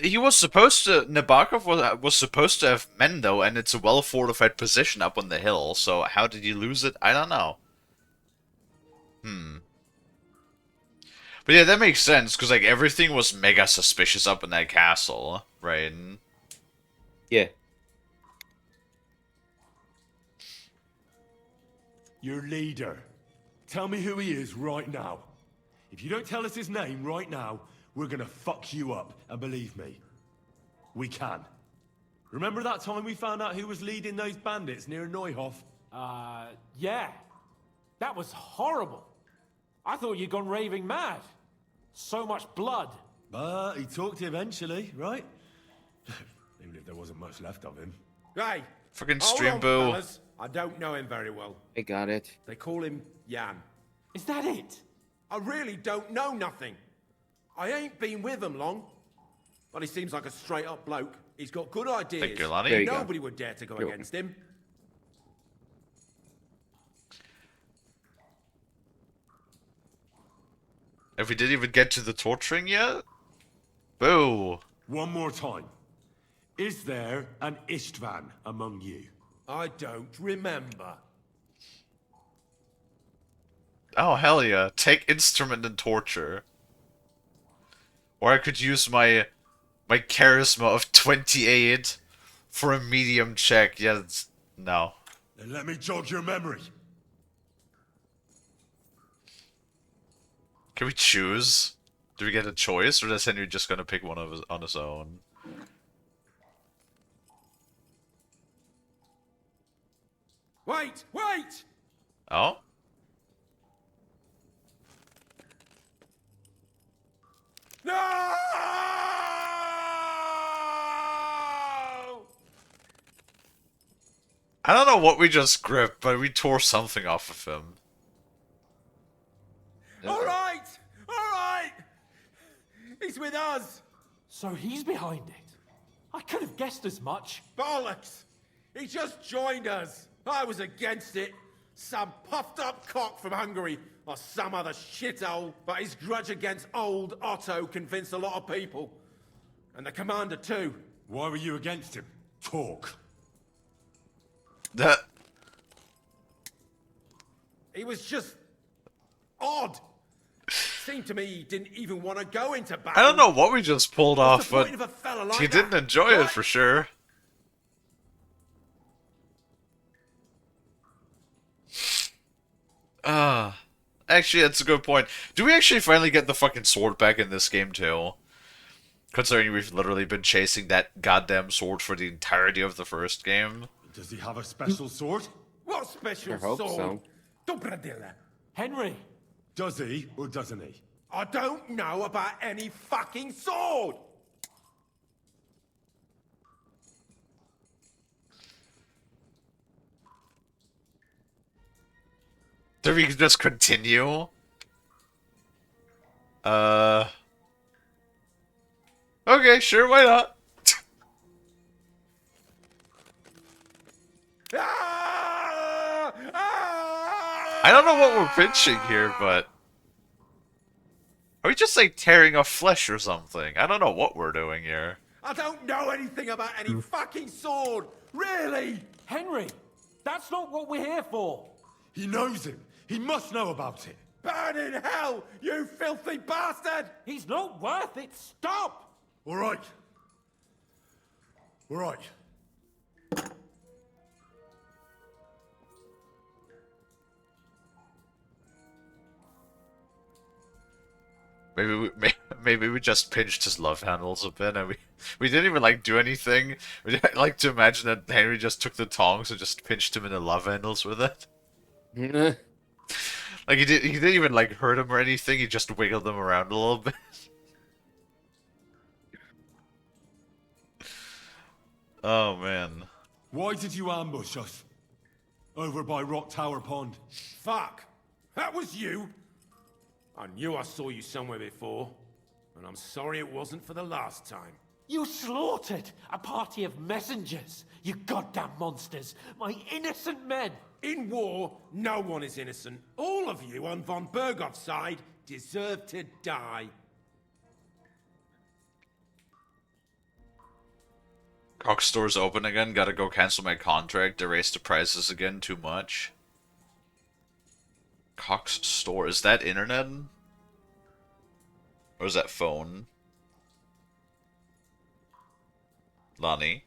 he was supposed to... Nabokov was supposed to have men, though, and it's a well-fortified position up on the hill, so how did he lose it? I don't know. But yeah, that makes sense, because, like, everything was mega suspicious up in that castle, right? Yeah. Your leader. Tell me who he is right now. If you don't tell us his name right now, we're gonna fuck you up, and believe me, we can. Remember that time we found out who was leading those bandits near Neuhof? Yeah. That was horrible. I thought you'd gone raving mad. So much blood. But he talked eventually, right? Even if there wasn't much left of him. Hey, Fucking hold stream on, boo. fellas. I don't know him very well. I got it. They call him Jan. Is that it? I really don't know nothing. I ain't been with him long. But he seems like a straight-up bloke. He's got good ideas. Thank you, Lonnie. There you go. Nobody would dare to go You're against him. If we didn't even get to the torturing yet? Boo. One more time. Is there an Istvan among you? I don't remember. Oh, hell yeah. Take instrument and torture. Or I could use my charisma of 28 for a medium check. Yeah, no. Then let me jog your memory. Can we choose? Do we get a choice, or is Henry just gonna pick one of his on his own? Wait! Wait! Oh? No! I don't know what we just gripped, but we tore something off of him. All right! All right! He's with us! So he's behind it. I could have guessed as much. Bollocks! He just joined us. I was against it. Some puffed up cock from Hungary or some other shithole, but his grudge against old Otto convinced a lot of people. And the commander too. Why were you against him? Talk. That. He was just odd. Seemed to me he didn't even want to go into battle. I don't know what we just pulled What's off, the but point of a fella like he didn't that? enjoy it Right? for sure. Actually, that's a good point. Do we actually finally get the fucking sword back in this game too? Considering we've literally been chasing that goddamn sword for the entirety of the first game. Does he have a special sword? What special I hope sword? so. Dobrodilla. Henry! Does he or doesn't he? I don't know about any fucking sword! Do we just continue? Okay, sure, why not? Ah! Ah! I don't know what we're pinching here, but... Are we just, like, tearing off flesh or something? I don't know what we're doing here. I don't know anything about any fucking sword! Really! Henry! That's not what we're here for! He knows him. He must know about it. Burn in hell, you filthy bastard! He's not worth it! Stop! All right. All right. Maybe we just pinched his love handles a bit, and we didn't even like do anything. I like to imagine that Henry just took the tongs and just pinched him in the love handles with it. Like he didn't even like hurt him or anything. He just wiggled them around a little bit. Oh man. Why did you ambush us? Over by Rock Tower Pond. Fuck! That was you? I knew I saw you somewhere before, and I'm sorry it wasn't for the last time. You slaughtered a party of messengers! You goddamn monsters! My innocent men! In war, no one is innocent. All of you on von Bergov's side deserve to die. Cox store's open again. Gotta go cancel my contract. They raised the prices again too much. Cox store. Is that internet? Or is that phone? Lonnie?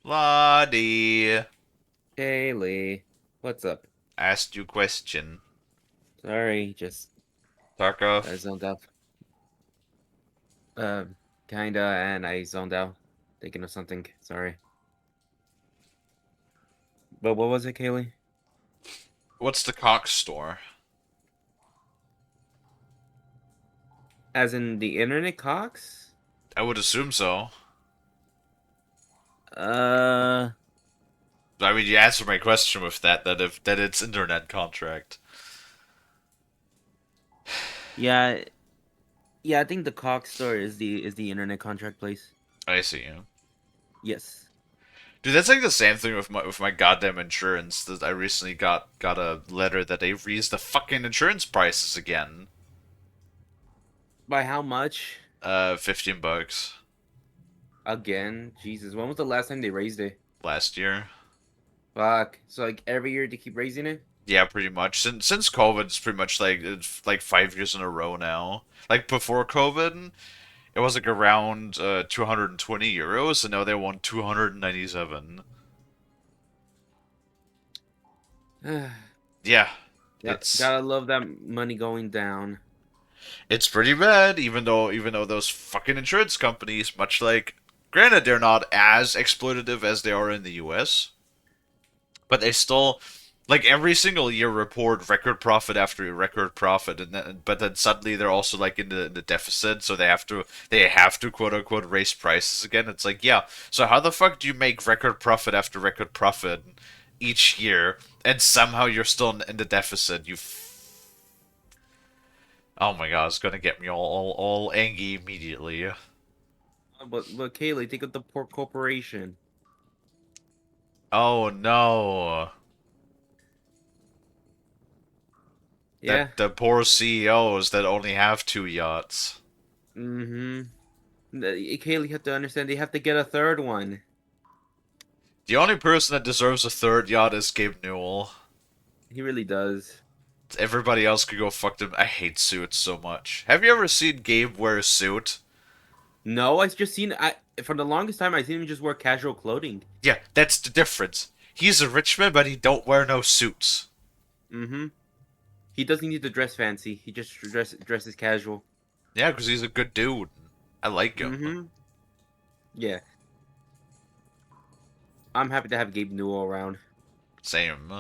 Lottie! Kalie, what's up? Asked you question. Sorry, just Tarkov? I zoned out. Kinda, and I zoned out. Thinking of something. Sorry. But what was it, Kalie? What's the Cox store? As in the internet Cox? I would assume so. Uh, I mean, you answered my question with that it's internet contract. yeah, yeah. I think the Cox store is the internet contract place. I see you. Yes. Dude, that's like the same thing with my goddamn insurance. That I recently got a letter that they raised the fucking insurance prices again. By how much? $15 Again? Jesus, when was the last time they raised it? last year. Fuck. So like every year they keep raising it? Yeah, pretty much. Since COVID, it's pretty much like it's like 5 years in a row now. Like before COVID, it was like around 220 euros, and now they want 297. Yeah, it's Gotta love that money going down. it's pretty bad. Even though those fucking insurance companies, much like Granted, they're not as exploitative as they are in the US, but they still, like, every single year report record profit after record profit, but then suddenly they're also like in the deficit, so they have to quote unquote raise prices again. It's like, yeah, so how the fuck do you make record profit after record profit each year, and somehow you're still in the deficit? Oh my god, it's gonna get me all angry immediately. But Kaylee, think of the poor corporation. Oh no. Yeah. The poor CEOs that only have 2 yachts. Mm-hmm. Kaylee, you have to understand they have to get a third one. The only person that deserves a 3rd yacht is Gabe Newell. He really does. Everybody else could go fuck them. I hate suits so much. Have you ever seen Gabe wear a suit? No, I've just seen. For the longest time, I seen him just wear casual clothing. Yeah, that's the difference. He's a rich man, but he don't wear no suits. Mm-hmm. He doesn't need to dress fancy. He just dresses casual. Yeah, because he's a good dude. I like him. Mm-hmm. Yeah. I'm happy to have Gabe Newell around. Same.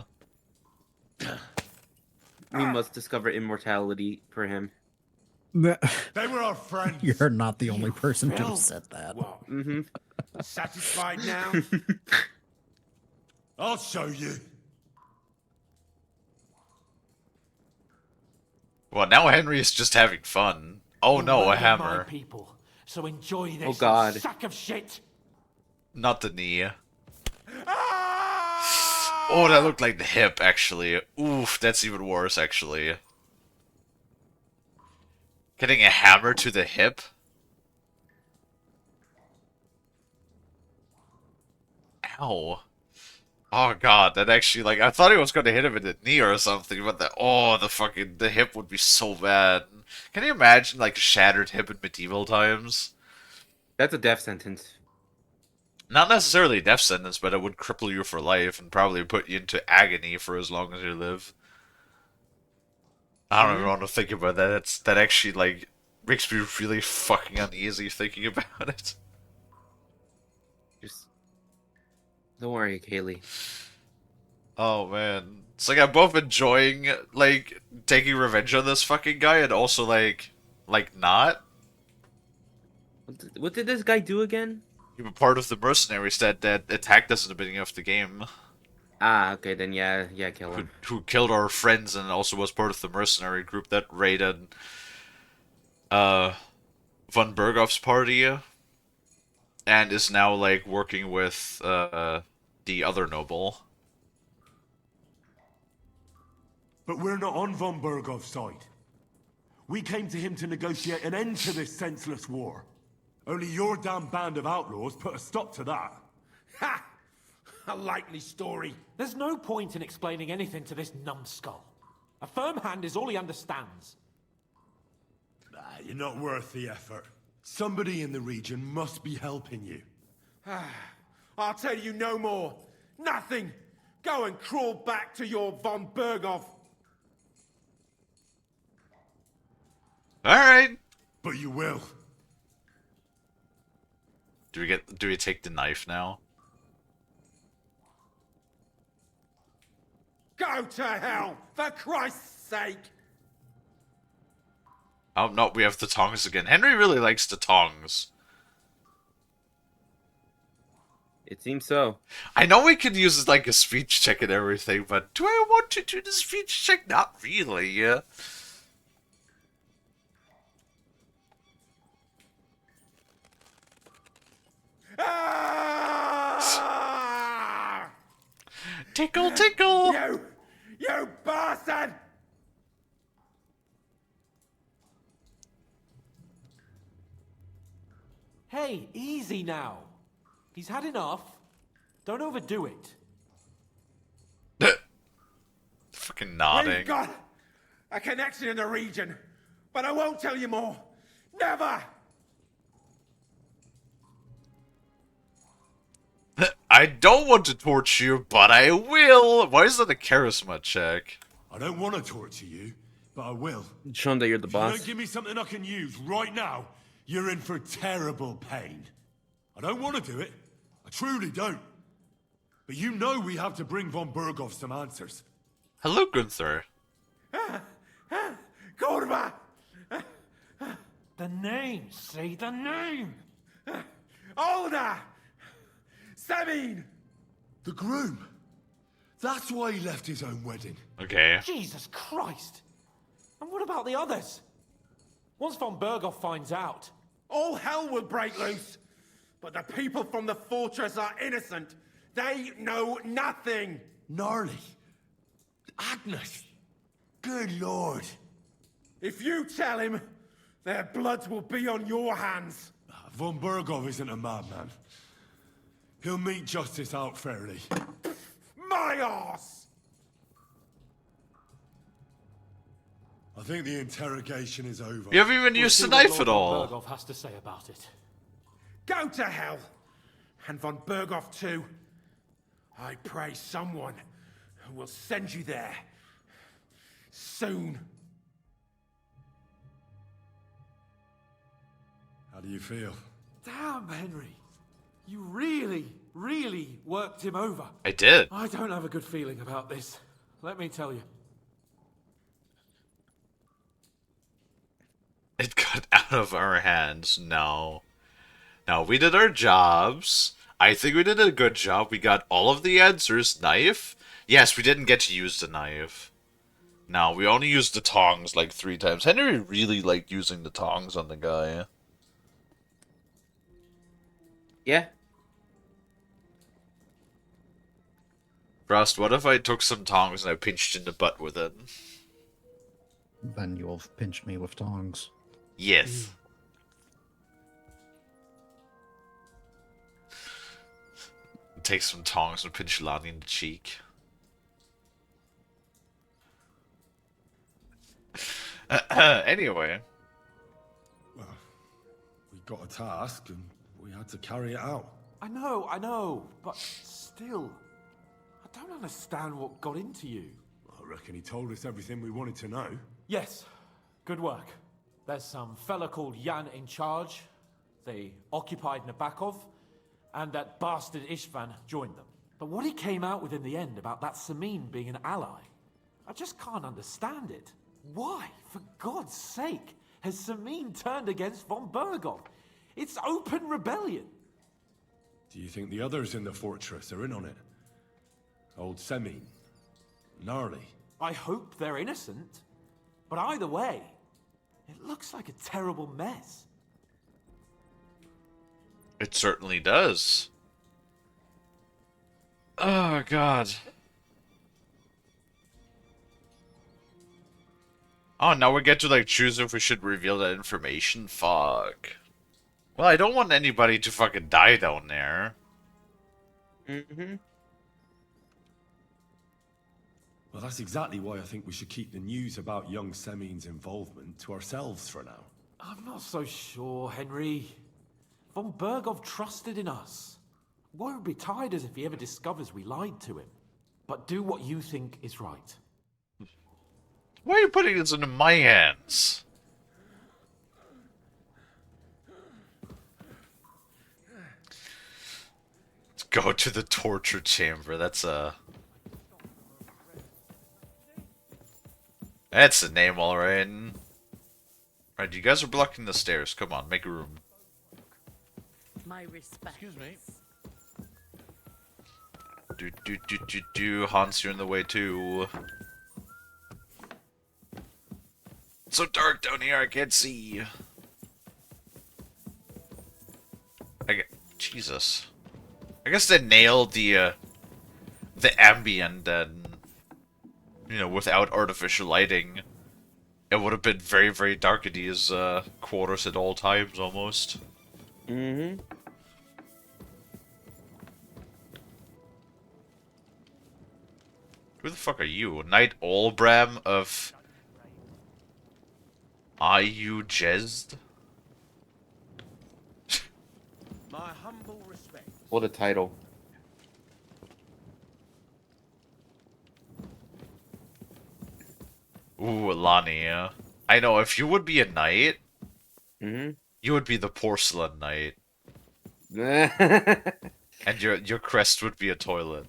We must discover immortality for him. They were our friends. You're not the only person to have said that. Well, Mm-hmm. satisfied now? I'll show you. Well, now Henry's just having fun. Oh no, a Well, they're my hammer. people, so enjoy this, Oh, God. you sack of shit. Not the knee. Oh, that looked like the hip, actually. Oof, that's even worse, actually. Getting a hammer to the hip? Ow. Oh god, that actually, like, I thought he was gonna hit him in the knee or something, but the hip would be so bad. Can you imagine, like, a shattered hip in medieval times? That's a death sentence. Not necessarily a death sentence, but it would cripple you for life and probably put you into agony for as long as you live. I don't even want to think about that. That actually, like, makes me really fucking uneasy thinking about it. Just don't worry, Kaylee. Oh man. It's like I'm both enjoying, like, taking revenge on this fucking guy and also, like not. What did this guy do again? You were part of the mercenaries that attacked us in the beginning of the game. Ah, okay, then yeah, kill Who, him. who killed our friends and also was part of the mercenary group that raided von Bergoff's party and is now like working with the other noble. But we're not on von Bergov's side. We came to him to negotiate an end to this senseless war. Only your damn band of outlaws put a stop to that. Ha! A likely story. There's no point in explaining anything to this numbskull. A firm hand is all he understands. You're not worth the effort. Somebody in the region must be helping you. I'll tell you no more. Nothing. Go and crawl back to your von Berghoff. Alright. But you will. Do we take the knife now? Go to hell, for Christ's sake! Oh no, we have the tongs again. Henry really likes the tongs. It seems so. I know we could use like a speech check and everything, but do I want to do the speech check? Not really. Ah! Tickle, tickle! You bastard! Hey, easy now. He's had enough. Don't overdo it. Fucking nodding. We've got a connection in the region, but I won't tell you more. Never! I don't want to torture you, but I will. Why is that a charisma check? I don't want to torture you, but I will. Show him that you're the If you boss. don't give me something I can use right now, you're in for terrible pain. I don't want to do it. I truly don't. But you know we have to bring von Berghoff some answers. Hello, Gunther. Kurva! The name, say the name! Older! Sabine! The groom. That's why he left his own wedding. Okay. Jesus Christ! And what about the others? Once von Berghoff finds out... All hell will break loose. But the people from the fortress are innocent. They know nothing. Gnarly. Agnes. Good lord. If you tell him, their blood will be on your hands. Von Berghoff isn't a madman. He'll meet justice out fairly. My arse! I think the interrogation is over. You haven't even used the knife at all. Berghoff has to say about it. Go to hell! And von Berghoff too. I pray someone will send you there. Soon. How do you feel? Damn, Henry. You really worked him over. I did. I don't have a good feeling about this. Let me tell you. It got out of our hands. No. No, we did our jobs. I think we did a good job. We got all of the answers. Knife? Yes, we didn't get to use the knife. No, we only used the tongs like 3 times. Henry really liked using the tongs on the guy. Yeah. Frost, what if I took some tongs and I pinched in the butt with it? Then you'll have pinched me with tongs. Yes. Take some tongs and pinch Lonnie in the cheek. Anyway. Well, we got a task and we had to carry it out. I know, but still, I don't understand what got into you. I reckon he told us everything we wanted to know. Yes, good work. There's some fella called Jan in charge. They occupied Nabokov, and that bastard Istvan joined them. But what he came out with in the end about that Samin being an ally, I just can't understand it. Why, for God's sake, has Samin turned against von Berghoff? It's open rebellion. Do you think the others in the fortress are in on it? Old Semin? Gnarly? I hope they're innocent. But either way, it looks like a terrible mess. It certainly does. Oh, God. Oh, now we get to, like, choose if we should reveal that information? Fuck. Well, I don't want anybody to fucking die down there. Mm-hmm. Well, that's exactly why I think we should keep the news about young Semin's involvement to ourselves for now. I'm not so sure, Henry. Von Berghoff trusted in us. Won't be tired as if he ever discovers we lied to him. But do what you think is right. Why are you putting this into my hands? Let's go to the torture chamber. That's the name, alright. Right, you guys are blocking the stairs. Come on, make room. My respect. Excuse me. Hans, you're in the way too. It's so dark down here, I can't see. Jesus. I guess they nailed the ambient and, you know, without artificial lighting, it would have been very, very dark in these quarters at all times, almost. Mm-hmm. Who the fuck are you? Knight Olbram of Ayu Jezd? My humble respect. What a title. Ooh, Lonnie. I know, if you would be a knight, Mm-hmm. you would be the porcelain knight. And your crest would be a toilet.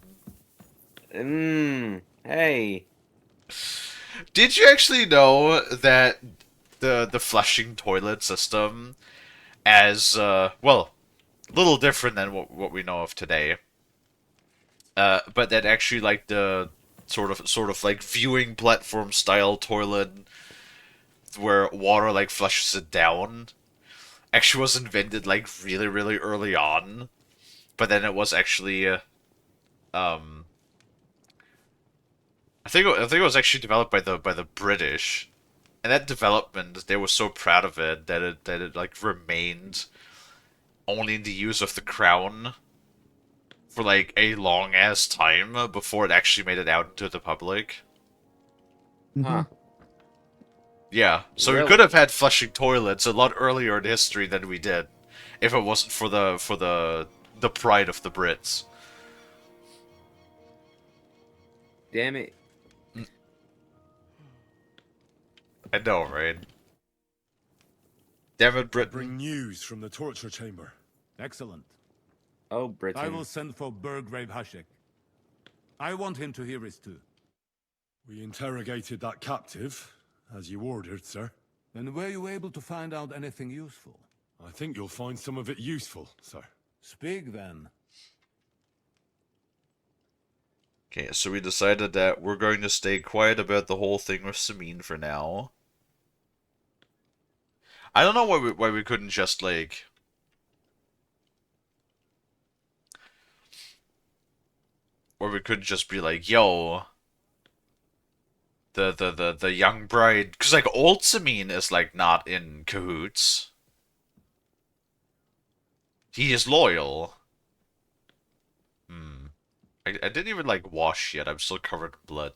Hey. Did you actually know that the flushing toilet system, as well, a little different than what we know of today, but that actually like the sort of like viewing platform style toilet where water like flushes it down actually was invented like really early on, but then it was actually I think it was actually developed by the British. And that development, they were so proud of it that it like remained only in the use of the crown for like a long ass time before it actually made it out into the public. Huh. Yeah, so we Really? could have had flushing toilets a lot earlier in history than we did, if it wasn't for the pride of the Brits. Damn it. I know, right? Damn it, Bring Britain. news from the torture chamber. Excellent. Oh, Britain. I will send for Burgrave Hashek. I want him to hear it too. We interrogated that captive, as you ordered, sir. And were you able to find out anything useful? I think you'll find some of it useful, sir. Speak then. Okay, so we decided that we're going to stay quiet about the whole thing with Samin for now. I don't know why we couldn't just like or we could just be like, yo, the young bride, because like old Samin is like not in cahoots. He is loyal. I didn't even like wash yet. I'm still covered in blood.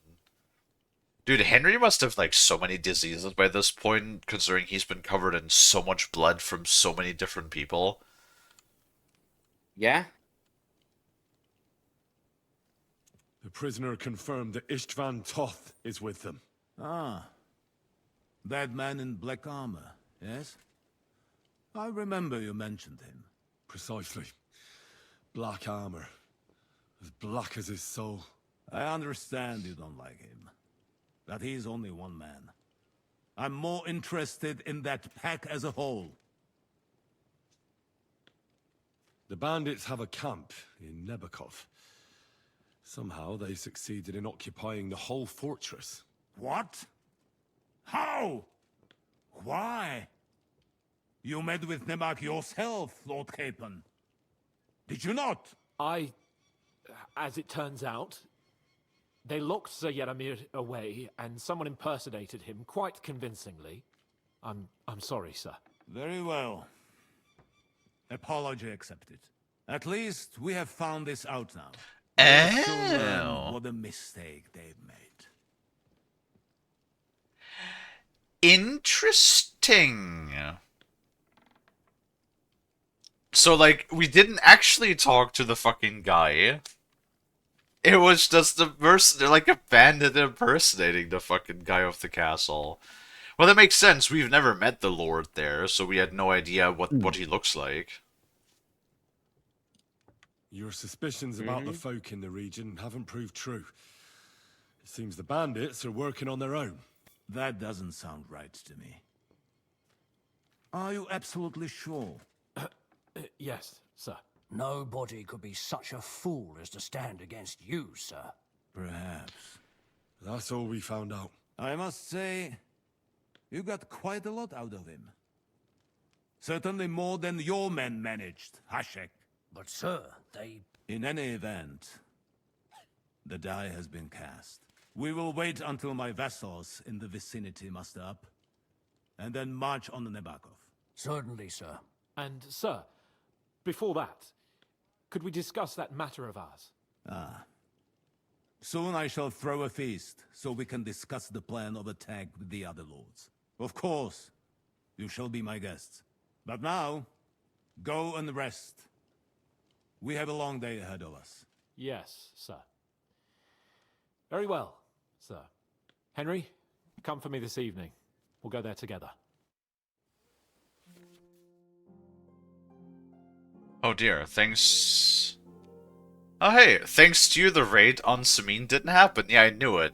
Dude, Henry must have like so many diseases by this point, considering he's been covered in so much blood from so many different people. Yeah? The prisoner confirmed that Istvan Toth is with them. Ah. That man in black armor, yes? I remember you mentioned him. Precisely. Black armor. As black as his soul. I understand you don't like him. That he's only one man. I'm more interested in that pack as a whole. The bandits have a camp in Nebakov. Somehow they succeeded in occupying the whole fortress. What? How? Why? You met with Nemak yourself, Lord Capon. Did you not? As it turns out, they locked Sir Yaramir away, and someone impersonated him quite convincingly. I'm sorry, sir. Very well. Apology accepted. At least we have found this out now. Let's go learn what a mistake they've made. Interesting. So, like, we didn't actually talk to the fucking guy. It was just the person, like a bandit impersonating the fucking guy of the castle. Well, that makes sense. We've never met the Lord there, so we had no idea what he looks like. Your suspicions about the folk in the region haven't proved true. It seems the bandits are working on their own. That doesn't sound right to me. Are you absolutely sure? Yes, sir. Nobody could be such a fool as to stand against you, sir. Perhaps. That's all we found out. I must say, you got quite a lot out of him. Certainly more than your men managed, Hashek. But, sir, they... In any event, the die has been cast. We will wait until my vassals in the vicinity muster up, and then march on the Nebakov. Certainly, sir. And, sir, before that, could we discuss that matter of ours? Ah. Soon I shall throw a feast, so we can discuss the plan of attack with the other lords. Of course, you shall be my guests. But now, go and rest. We have a long day ahead of us. Yes, sir. Very well, sir. Henry, come for me this evening. We'll go there together. Oh dear, thanks... Oh hey, thanks to you the raid on Samin didn't happen. Yeah, I knew it.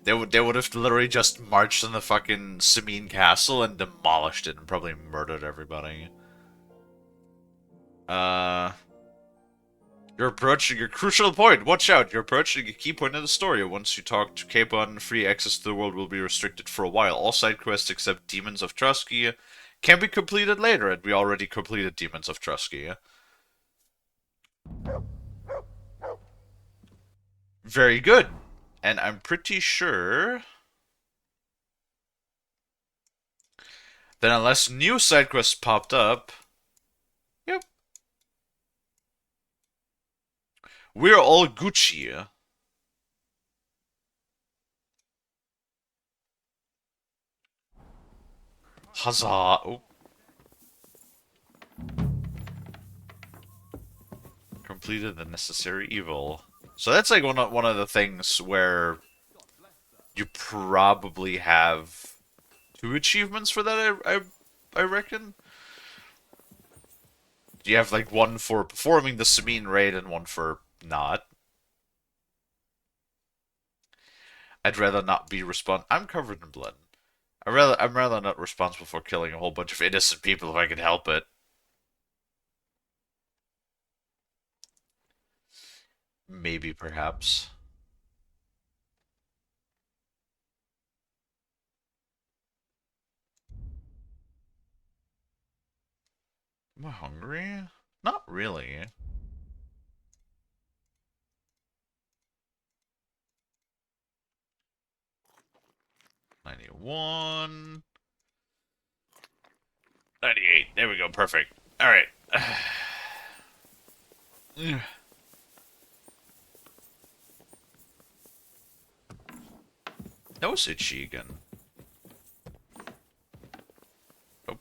They would have literally just marched on the fucking Samin castle and demolished it and probably murdered everybody. You're approaching a crucial point. Watch out, you're approaching a key point in the story. Once you talk to Capon, free access to the world will be restricted for a while. All side quests except Demons of Trusky can be completed later, and we already completed Demons of Trusky. Very good. And I'm pretty sure that unless new side quests popped up, yep, we're all Gucci. Huzzah! Oh. Completed the necessary evil. So that's like one of the things where you probably have 2 achievements for that. I reckon. You have like one for performing the Samin raid and one for not. I'd rather not be I'm covered in blood. I'm rather not responsible for killing a whole bunch of innocent people if I can help it. Maybe, perhaps. Am I hungry? Not really. $91. 98. There we go. Perfect. Alright. Nose itchy again. Oh.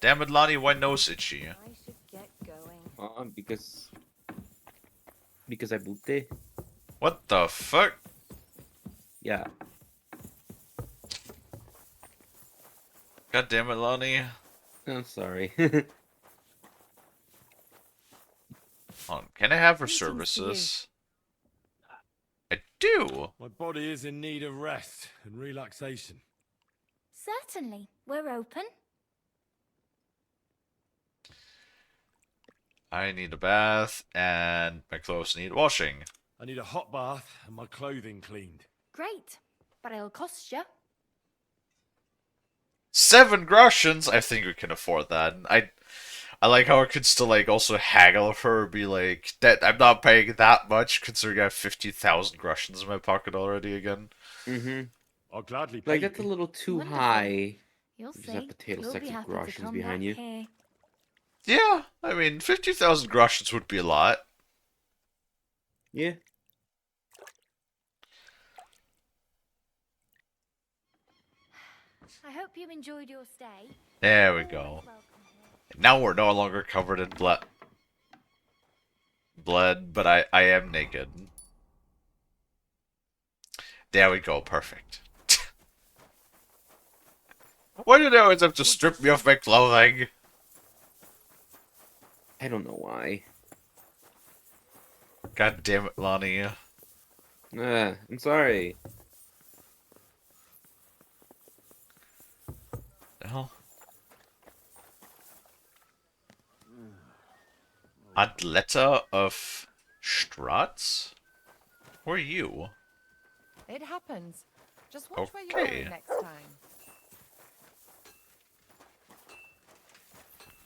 Damn it, Lonnie, why nose itchy? I should get going. Because I booted. What the fuck? Yeah. God damn it, Lonnie. I'm sorry. Can I have her services? I do. My body is in need of rest and relaxation. Certainly. We're open. I need a bath, and my clothes need washing. I need a hot bath and my clothing cleaned. Great. But it'll cost you. 7 groshens? I think we can afford that. I like how I could still like also haggle with her, be like, that I'm not paying that much considering I have 50,000 groshens in my pocket already again. Mm-hmm. I'll gladly pay. Like that's a little too Wonderful. high. You'll Just see. have potato We'll sacks be of happy to groshens come behind back you. here. Yeah, I mean, 50,000 groshens would be a lot. Yeah. I hope you enjoyed your stay. There we go. Now we're no longer covered in blood. But I am naked. There we go, perfect. Why do they always have to strip me of my clothing? I don't know why. God damn it, Lonnie. I'm sorry. The hell? Atleta of Strats? Who are you? It happens. Just watch where you're Okay. going next time.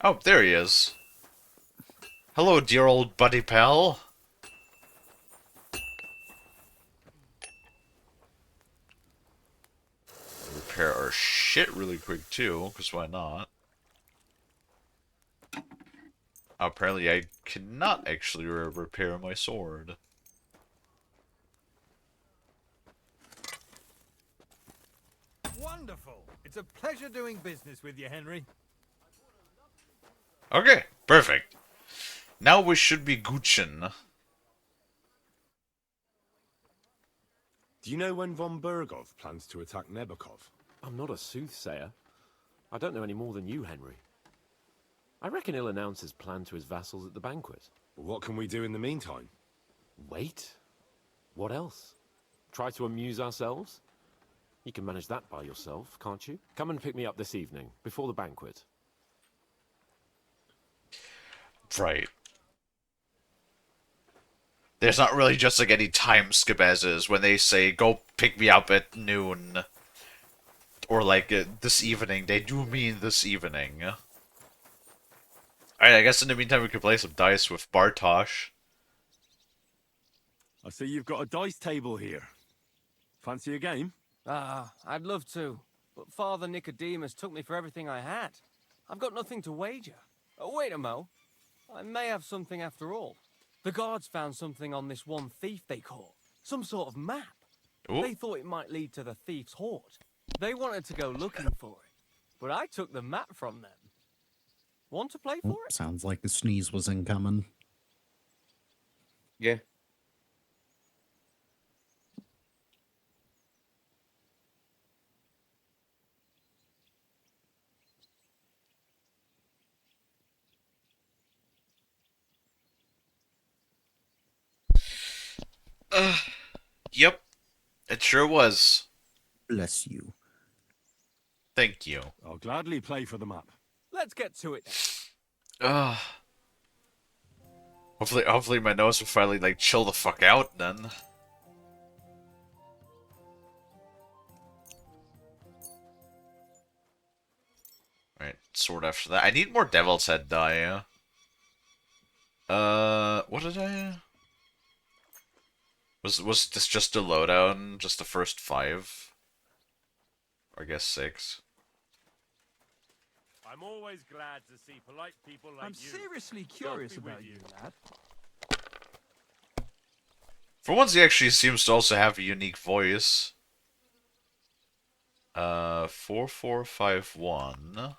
Oh, there he is. Hello, dear old buddy pal. Repair our shit really quick too, because why not? Apparently I cannot actually repair my sword. Wonderful. It's a pleasure doing business with you, Henry. Okay, perfect. Now we should be Gucci. Do you know when von Bergov plans to attack Nebokov? I'm not a soothsayer. I don't know any more than you, Henry. I reckon he'll announce his plan to his vassals at the banquet. What can we do in the meantime? Wait. What else? Try to amuse ourselves? You can manage that by yourself, can't you? Come and pick me up this evening, before the banquet. Right. There's not really just like any time skip as is when they say, go pick me up at noon. Or like this evening. They do mean this evening. Alright, I guess in the meantime we can play some dice with Bartosz. I see you've got a dice table here. Fancy a game? I'd love to, but Father Nicodemus took me for everything I had. I've got nothing to wager. Oh, wait a mo. I may have something after all. The guards found something on this one thief they caught. Some sort of map. Ooh. They thought it might lead to the thief's hoard. They wanted to go looking for it, but I took the map from them. Want to play for it? Sounds like the sneeze was incoming. Yeah. Yep. It sure was. Bless you. Thank you. I'll gladly play for the map. Let's get to it then. Hopefully my nose will finally like chill the fuck out then. Right, sword after that. I need more Devil's Head die. What did I? Was this just a lowdown? Just the first 5? Or I guess 6. I'm always glad to see polite people like I'm you. seriously curious about you, lad. For once, he actually seems to also have a unique voice. 4451.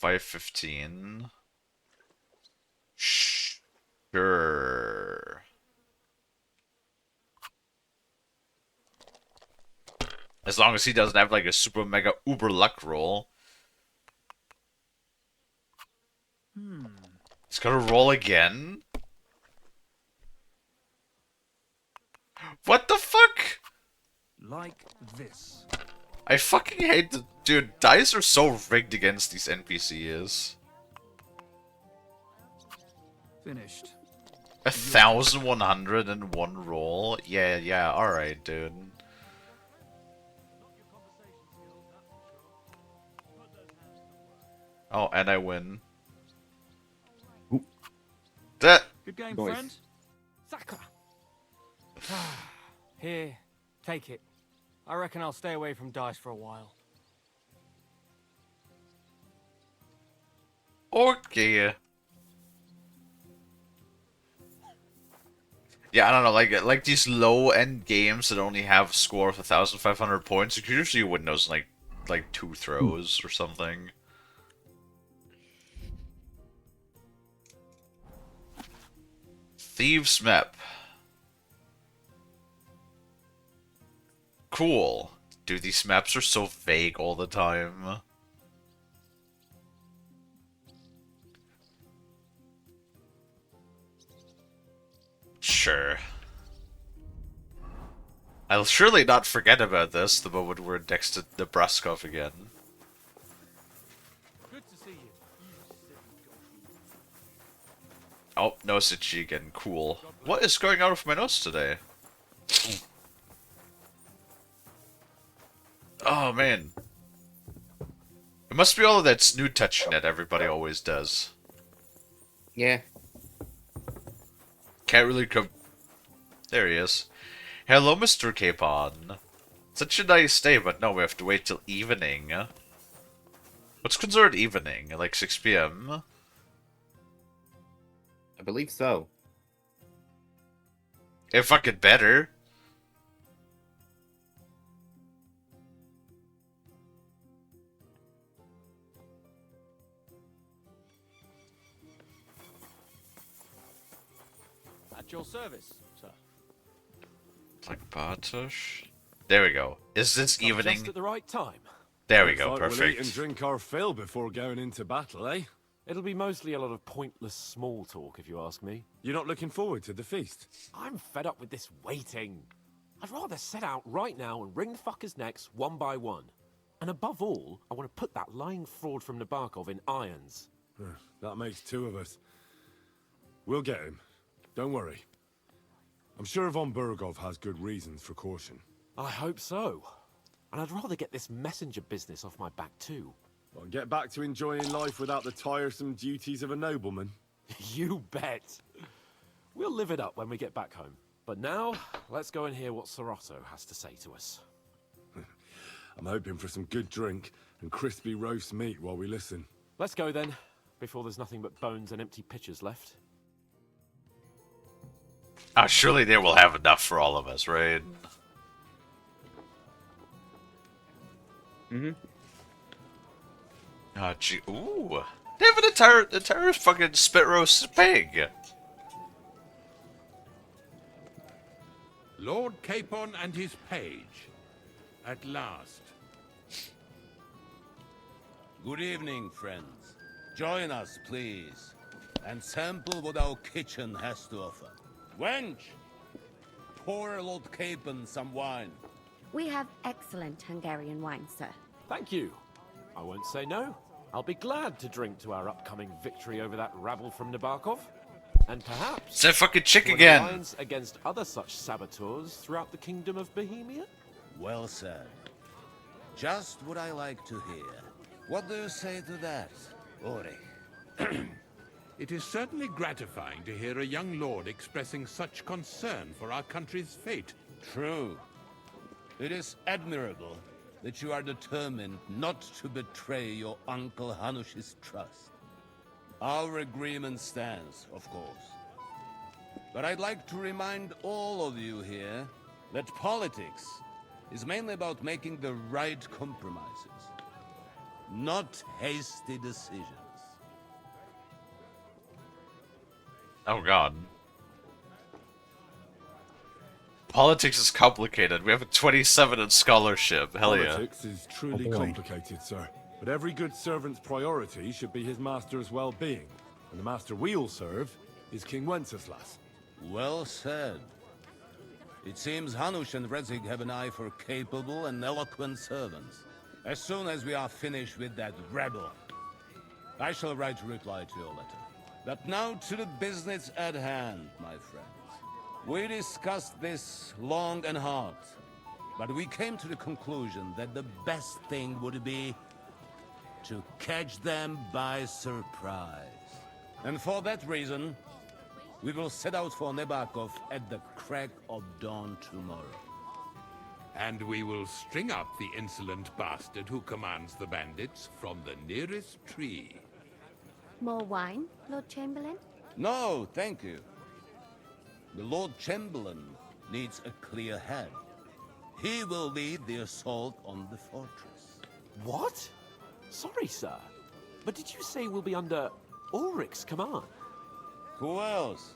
$5.15. Sure. As long as he doesn't have like a super mega uber luck roll. He's gonna roll again? What the fuck? Like this. I fucking hate the... Dude, dice are so rigged against these NPCs. Finished. 1,101 roll? Yeah, alright, dude. Oh, and I win. Ooh. That... Good game, Nice. friend. Saka. Here, take it. I reckon I'll stay away from dice for a while. Okay. Yeah, I don't know, like these low-end games that only have a score of 1,500 points, you could usually win those in like 2 throws or something. Thieves map. Cool. Dude, these maps are so vague all the time. Sure. I'll surely not forget about this the moment we're next to Nebraskov again. Good to see you. Oh, no Sitchi again. Cool. What is going on with my notes today? Oh, man. It must be all of that snoot touching that everybody always does. Yeah. Can't really come... There he is. Hello, Mr. Capon. Such a nice day, but no, we have to wait till evening. What's considered evening? Like 6 p.m.? I believe so. It fucking better. At your service, sir. Like Bartosz. There we go. Is this Come evening? just at the right time. There we Looks go. like We'll eat and Perfect. drink our fill before going into battle, eh? It'll be mostly a lot of pointless small talk, if you ask me. You're not looking forward to the feast? I'm fed up with this waiting. I'd rather set out right now and wring the fuckers' necks one by one. And above all, I want to put that lying fraud from Nabokov in irons. That makes 2 of us. We'll get him. Don't worry. I'm sure Von Burgov has good reasons for caution. I hope so. And I'd rather get this messenger business off my back too. Well, get back to enjoying life without the tiresome duties of a nobleman. You bet. We'll live it up when we get back home. But now, let's go and hear what Serato has to say to us. I'm hoping for some good drink and crispy roast meat while we listen. Let's go then, before there's nothing but bones and empty pitchers left. Surely they will have enough for all of us, right? Mm-hmm. Gee, ooh. They have an entire fucking spit roast pig. Lord Capon and his page. At last. Good evening, friends. Join us, please, and sample what our kitchen has to offer. Wench, pour Lord Capon some wine. We have excellent Hungarian wine, sir. Thank you. I won't say no. I'll be glad to drink to our upcoming victory over that rabble from Nabokov. And perhaps... It's that fucking chick to an again. alliance against other such saboteurs throughout the kingdom of Bohemia? Well said. Just what I like to hear. What do you say to that, Ori? It is certainly gratifying to hear a young lord expressing such concern for our country's fate. True. It is admirable that you are determined not to betray your Uncle Hanush's trust. Our agreement stands, of course. But I'd like to remind all of you here that politics is mainly about making the right compromises, not hasty decisions. Oh god. Politics is complicated. We have a 27 in scholarship. Hell yeah. Politics is truly Oh, boy. complicated, sir. But every good servant's priority should be his master's well-being. And the master we'll serve is King Wenceslas. Well said. It seems Hanush and Rezig have an eye for capable and eloquent servants. As soon as we are finished with that rebel, I shall write a reply to your letter. But now to the business at hand, my friends. We discussed this long and hard, but we came to the conclusion that the best thing would be to catch them by surprise. And for that reason, we will set out for Nebakov at the crack of dawn tomorrow. And we will string up the insolent bastard who commands the bandits from the nearest tree. More wine, Lord Chamberlain? No, thank you. The Lord Chamberlain needs a clear head. He will lead the assault on the fortress. What? Sorry, sir. But did you say we'll be under Ulrich's command? Who else?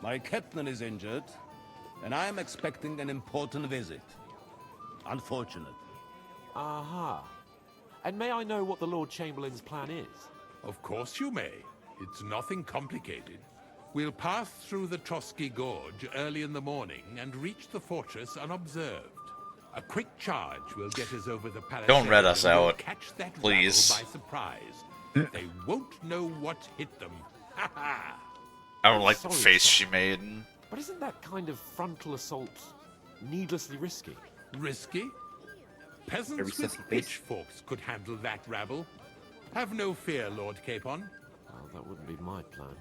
My captain is injured, and I am expecting an important visit. Unfortunate. Aha. And may I know what the Lord Chamberlain's plan is? Of course you may. It's nothing complicated. We'll pass through the Trotsky Gorge early in the morning and reach the fortress unobserved. A quick charge will get us over the palisade. Don't rat us and we'll out, catch that please. rabble by surprise. They won't know what hit them. Ha ha! I don't like the Sorry, face sir. she made. But isn't that kind of frontal assault needlessly risky? Risky? Every Peasants with sassy face. pitchforks could handle that rabble. Have no fear, Lord Capon. Well, that wouldn't be my plan.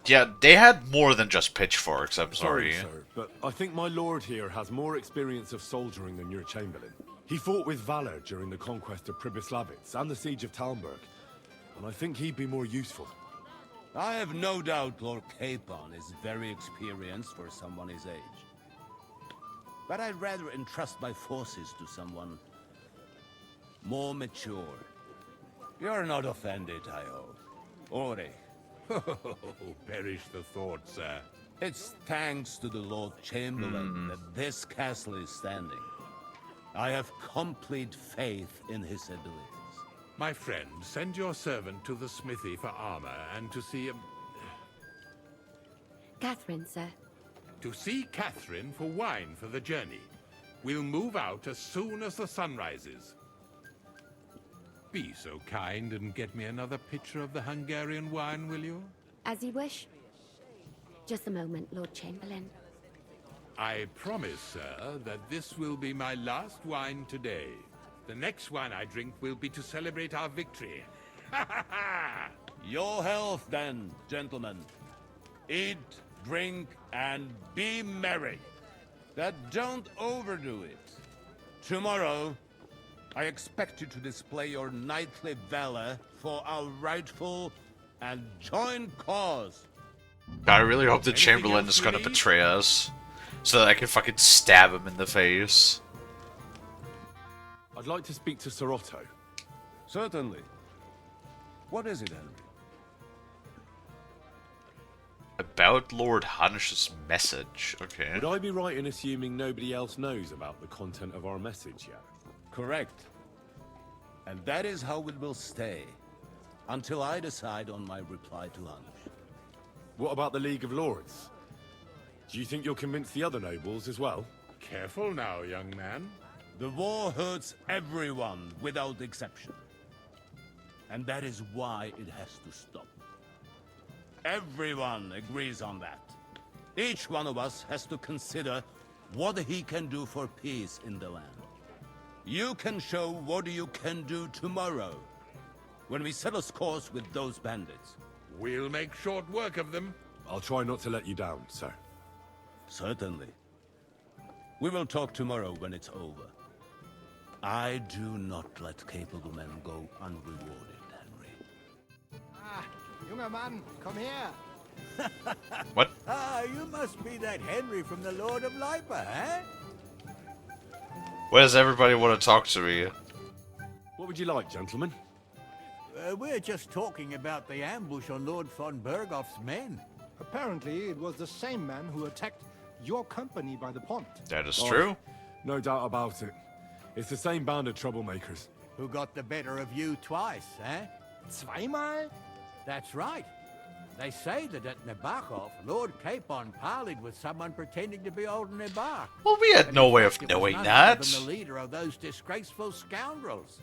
Yeah, they had more than just pitchforks, I'm sorry. Sir, but I think my lord here has more experience of soldiering than your chamberlain. He fought with valor during the conquest of Pribyslavitz and the siege of Talmberg, and I think he'd be more useful. I have no doubt Lord Capon is very experienced for someone his age. But I'd rather entrust my forces to someone more mature. You're not offended, I hope. Ori. Oh, perish the thought, sir. It's thanks to the Lord Chamberlain that this castle is standing. I have complete faith in his abilities. My friend, send your servant to the smithy for armor and to see... Catherine, sir. To see Catherine for wine for the journey. We'll move out as soon as the sun rises. Be so kind and get me another pitcher of the Hungarian wine, will you? As you wish. Just a moment, Lord Chamberlain. I promise, sir, that this will be my last wine today. The next wine I drink will be to celebrate our victory. Your health, then, gentlemen. Eat, drink, and be merry. But don't overdo it. Tomorrow, I expect you to display your knightly valor for our rightful and joint cause. I really hope the Anything Chamberlain else is gonna you need? betray us, so that I can fucking stab him in the face. I'd like to speak to Sir Otto. Certainly. What is it, Henry? About Lord Hanish's message. Okay. Would I be right in assuming nobody else knows about the content of our message yet? Correct. And that is how it will stay, until I decide on my reply to Hanish. What about the League of Lords? Do you think you'll convince the other nobles as well? Careful now, young man. The war hurts everyone without exception. And that is why it has to stop. Everyone agrees on that. Each one of us has to consider what he can do for peace in the land. You can show what you can do tomorrow, when we settle scores with those bandits. We'll make short work of them. I'll try not to let you down, sir. Certainly. We will talk tomorrow when it's over. I do not let capable men go unrewarded, Henry. Ah, junger Mann, komm her. What? Ah, you must be that Henry from the Lord of Lipa, eh? Why does everybody want to talk to me? What would you like, gentlemen? We're just talking about the ambush on Lord von Bergoff's men. Apparently, it was the same man who attacked your company by the pond. That is true. No doubt about it. It's the same band of troublemakers. Who got the better of you twice, eh? Zweimal? That's right. They say that at Nabokov, Lord Capon parleyed with someone pretending to be old Nabar. Well, we had no way of knowing that. Than the leader of those disgraceful scoundrels.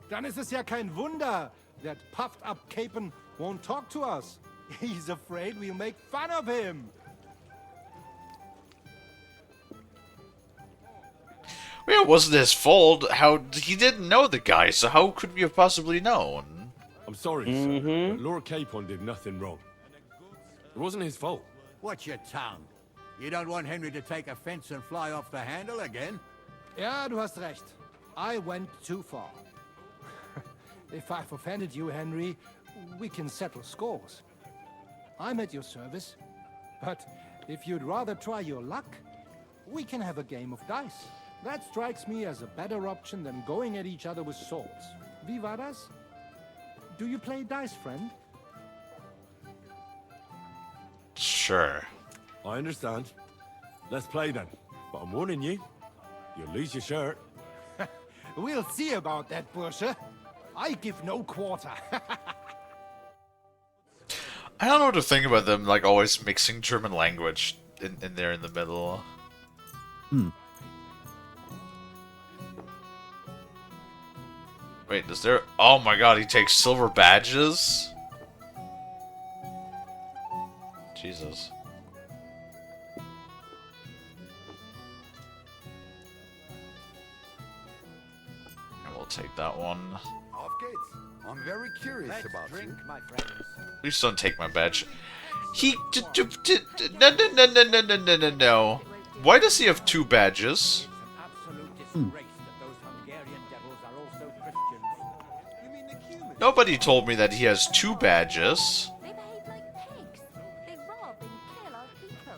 Dann ist es ja kein Wunder that puffed-up Capon won't talk to us. He's afraid we'll make fun of him. Well, it wasn't his fault. How he didn't know the guy, so how could we have possibly known? I'm sorry, sir, but Lord Capon did nothing wrong. It wasn't his fault. Watch your tongue. You don't want Henry to take offense and fly off the handle again? Ja, du hast recht. I went too far. If I've offended you, Henry, we can settle scores. I'm at your service. But if you'd rather try your luck, we can have a game of dice. That strikes me as a better option than going at each other with swords. Wie war das? Do you play dice, friend? Sure. I understand. Let's play then. But I'm warning you, you'll lose your shirt. We'll see about that, Bursche. I give no quarter. I don't know what to think about them, like, always mixing German language in there in the middle. Wait, is there... Oh my god, he takes silver badges? Jesus. And we'll take that one. Off gates. I'm very curious about drink, you. my friends. Please don't take my badge. He... No. Why does he have 2 badges? Nobody told me that he has 2 badges. They behave like pigs. They rob and kill our people.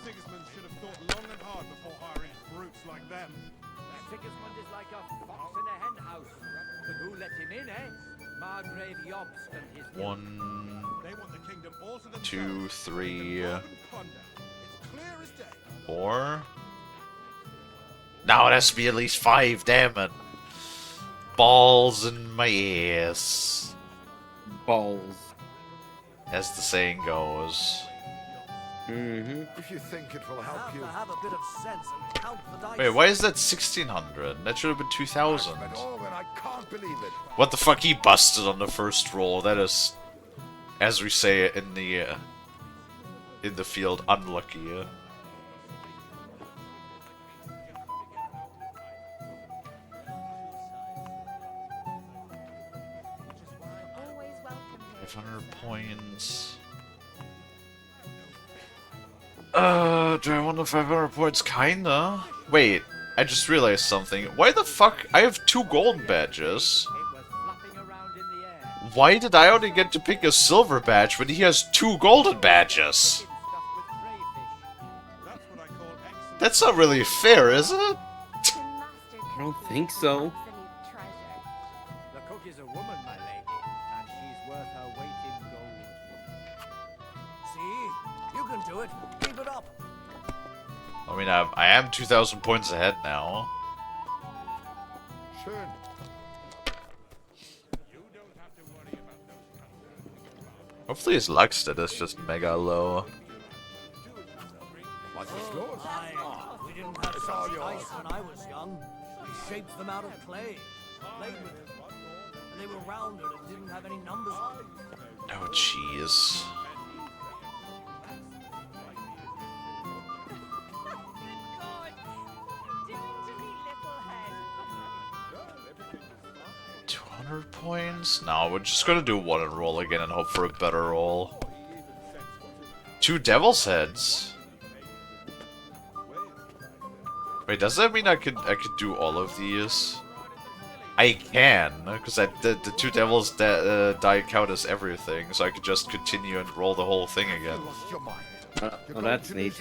Sigismund should have thought long and hard before hiring brutes like them. Sigismund is like a fox in a hen house. But who let him in, eh? Margrave Jobst and his 1, 2, 3, 4. Now it has to be at least 5, damn it. Balls in my ass. Balls. As the saying goes. If you think it will help you. Have a bit of sense and count the dice. Wait, why is that 1600? That should have been 2000. Oh, and I can't believe it. What the fuck? He busted on the first roll. That is, as we say in the field, unlucky. Always welcome here. 500 points. Do I want the 500 points? Kinda. Wait, I just realized something. Why the fuck? I have 2 golden badges. Why did I only get to pick a silver badge when he has 2 golden badges? That's not really fair, is it? I don't think so. The cook is a woman, my lady, and she's worth her weight in gold. See? You can do it. Keep it up. I mean, I am 2,000 points ahead now. Schön. Hopefully his luck stat is just mega low. What's this yours? We didn't have such ice when I was young. We shaped them out of clay, played with them. And they were rounder and didn't have any numbers on them. Oh, jeez. Points? No, we're just gonna do 1 and roll again and hope for a better roll. 2 devil's heads. Wait, does that mean I could do all of these? I can, because the 2 devil's die count as everything, so I could just continue and roll the whole thing again. Oh, that's neat.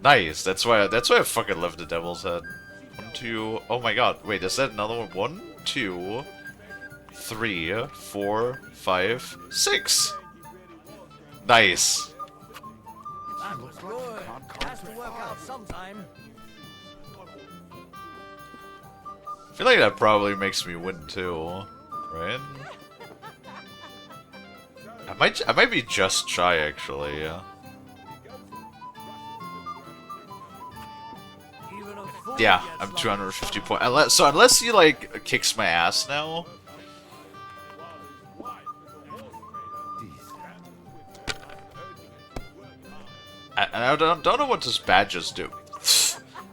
Nice. That's why I fucking love the devil's head. 1, 2. Oh my god. Wait, is that another one? 1, 2, 3, 4, 5, 6. Nice. That was good. Has to work out sometime. I feel like that probably makes me win too, right? I might be just shy actually. Yeah. Yeah, I'm 250 points. So unless he like kicks my ass now. I don't know what his badges do.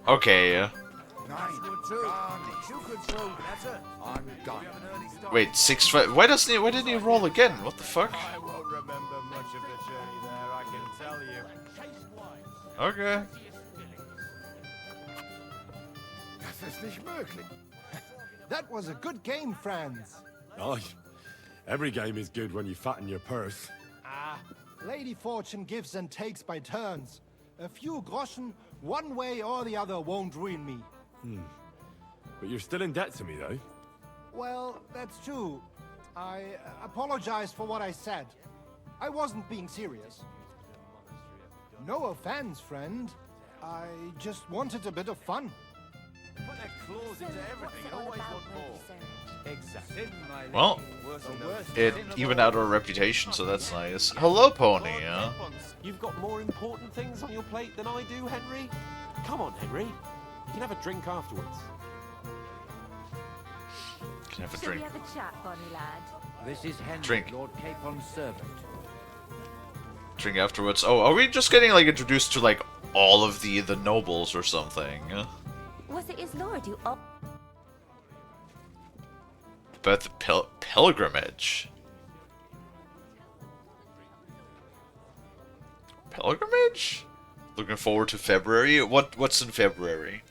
Okay. Wait, 6 5. Why didn't he roll again? What the fuck? I won't remember much of the journey there, I can tell you. Okay. Das ist nicht möglich. That was a good game, friends. Oh, every game is good when you fatten your purse. Lady Fortune gives and takes by turns. A few groschen, one way or the other, won't ruin me. But you're still in debt to me, though. Well, that's true. I apologize for what I said. I wasn't being serious. No offense, friend. I just wanted a bit of fun. Put their claws into everything and always want more. Exactly. Well, it evened out our reputation, so that's nice. Hello, Pony. Yeah. You've got more important things on your plate than I do, Henry. Come on, Henry. You can have a drink afterwards. Can have a Shall drink. we have a chat, Bonnie lad? This is Henry, Drink. Lord Capon's servant. Drink afterwards. Oh, are we just getting like introduced to like all of the nobles or something? Was it his lord who About the pilgrimage. Pilgrimage? Looking forward to February. What's in February?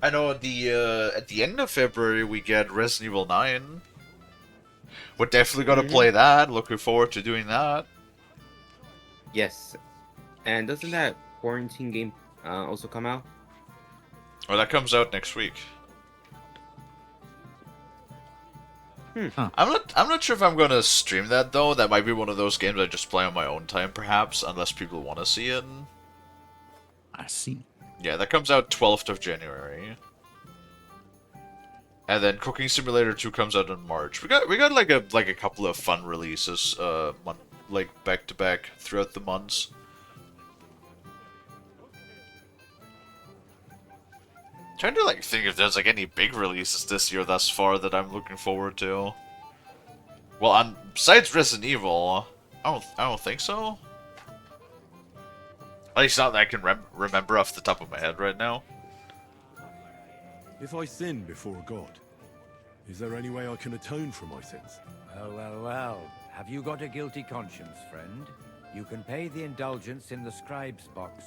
I know at the end of February we get Resident Evil 9. We're definitely gonna play that. Looking forward to doing that. Yes. And doesn't that quarantine game also come out? Oh, that comes out next week. I'm not sure if I'm gonna stream that though. That might be one of those games I just play on my own time, perhaps, unless people want to see it. I see. Yeah, that comes out 12th of January. And then Cooking Simulator 2 comes out in March. We got like a couple of fun releases like back to back throughout the months. Trying to like think if there's like any big releases this year thus far that I'm looking forward to. Well, besides Resident Evil, I don't think so. At least not that I can remember off the top of my head right now. If I sin before God, is there any way I can atone for my sins? Well, well, well. Have you got a guilty conscience, friend? You can pay the indulgence in the scribe's box.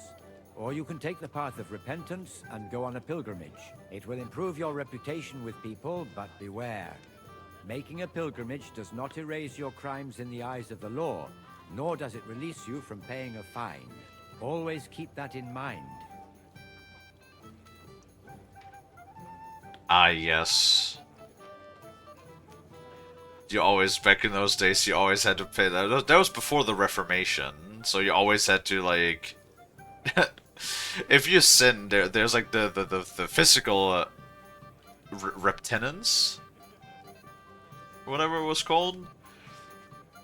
Or you can take the path of repentance and go on a pilgrimage. It will improve your reputation with people, but beware. Making a pilgrimage does not erase your crimes in the eyes of the law, nor does it release you from paying a fine. Always keep that in mind. Ah, yes. You always, back in those days, you always had to pay that. That was before the Reformation, so you always had to, like... if you sin, there's like the physical repentance, whatever it was called.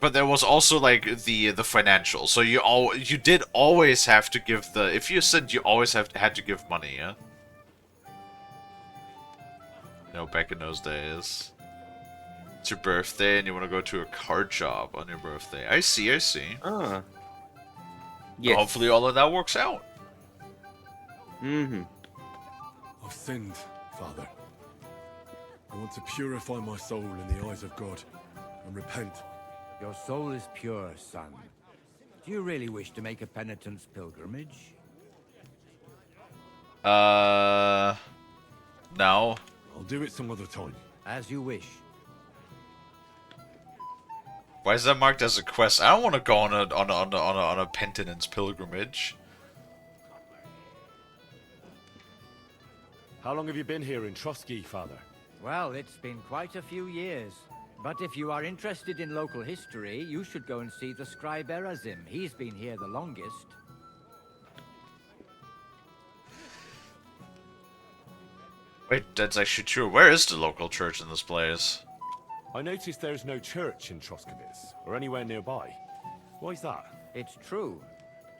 But there was also like the financial. So you did always have to give if you sinned, you always had to give money. Yeah. You know, back in those days. It's your birthday and you want to go to a card shop on your birthday. I see. Yes. Hopefully all of that works out. Mm-hmm. I've sinned, Father. I want to purify my soul in the eyes of God and repent. Your soul is pure, son. Do you really wish to make a penitence pilgrimage? No. I'll do it some other time. As you wish. Why is that marked as a quest? I don't want to go on a penitence pilgrimage. How long have you been here in Trotsky, Father? Well, it's been quite a few years. But if you are interested in local history, you should go and see the scribe Erazim. He's been here the longest. Wait, that's actually true. Where is the local church in this place? I noticed there's no church in Troskovice, or anywhere nearby. Why is that? It's true.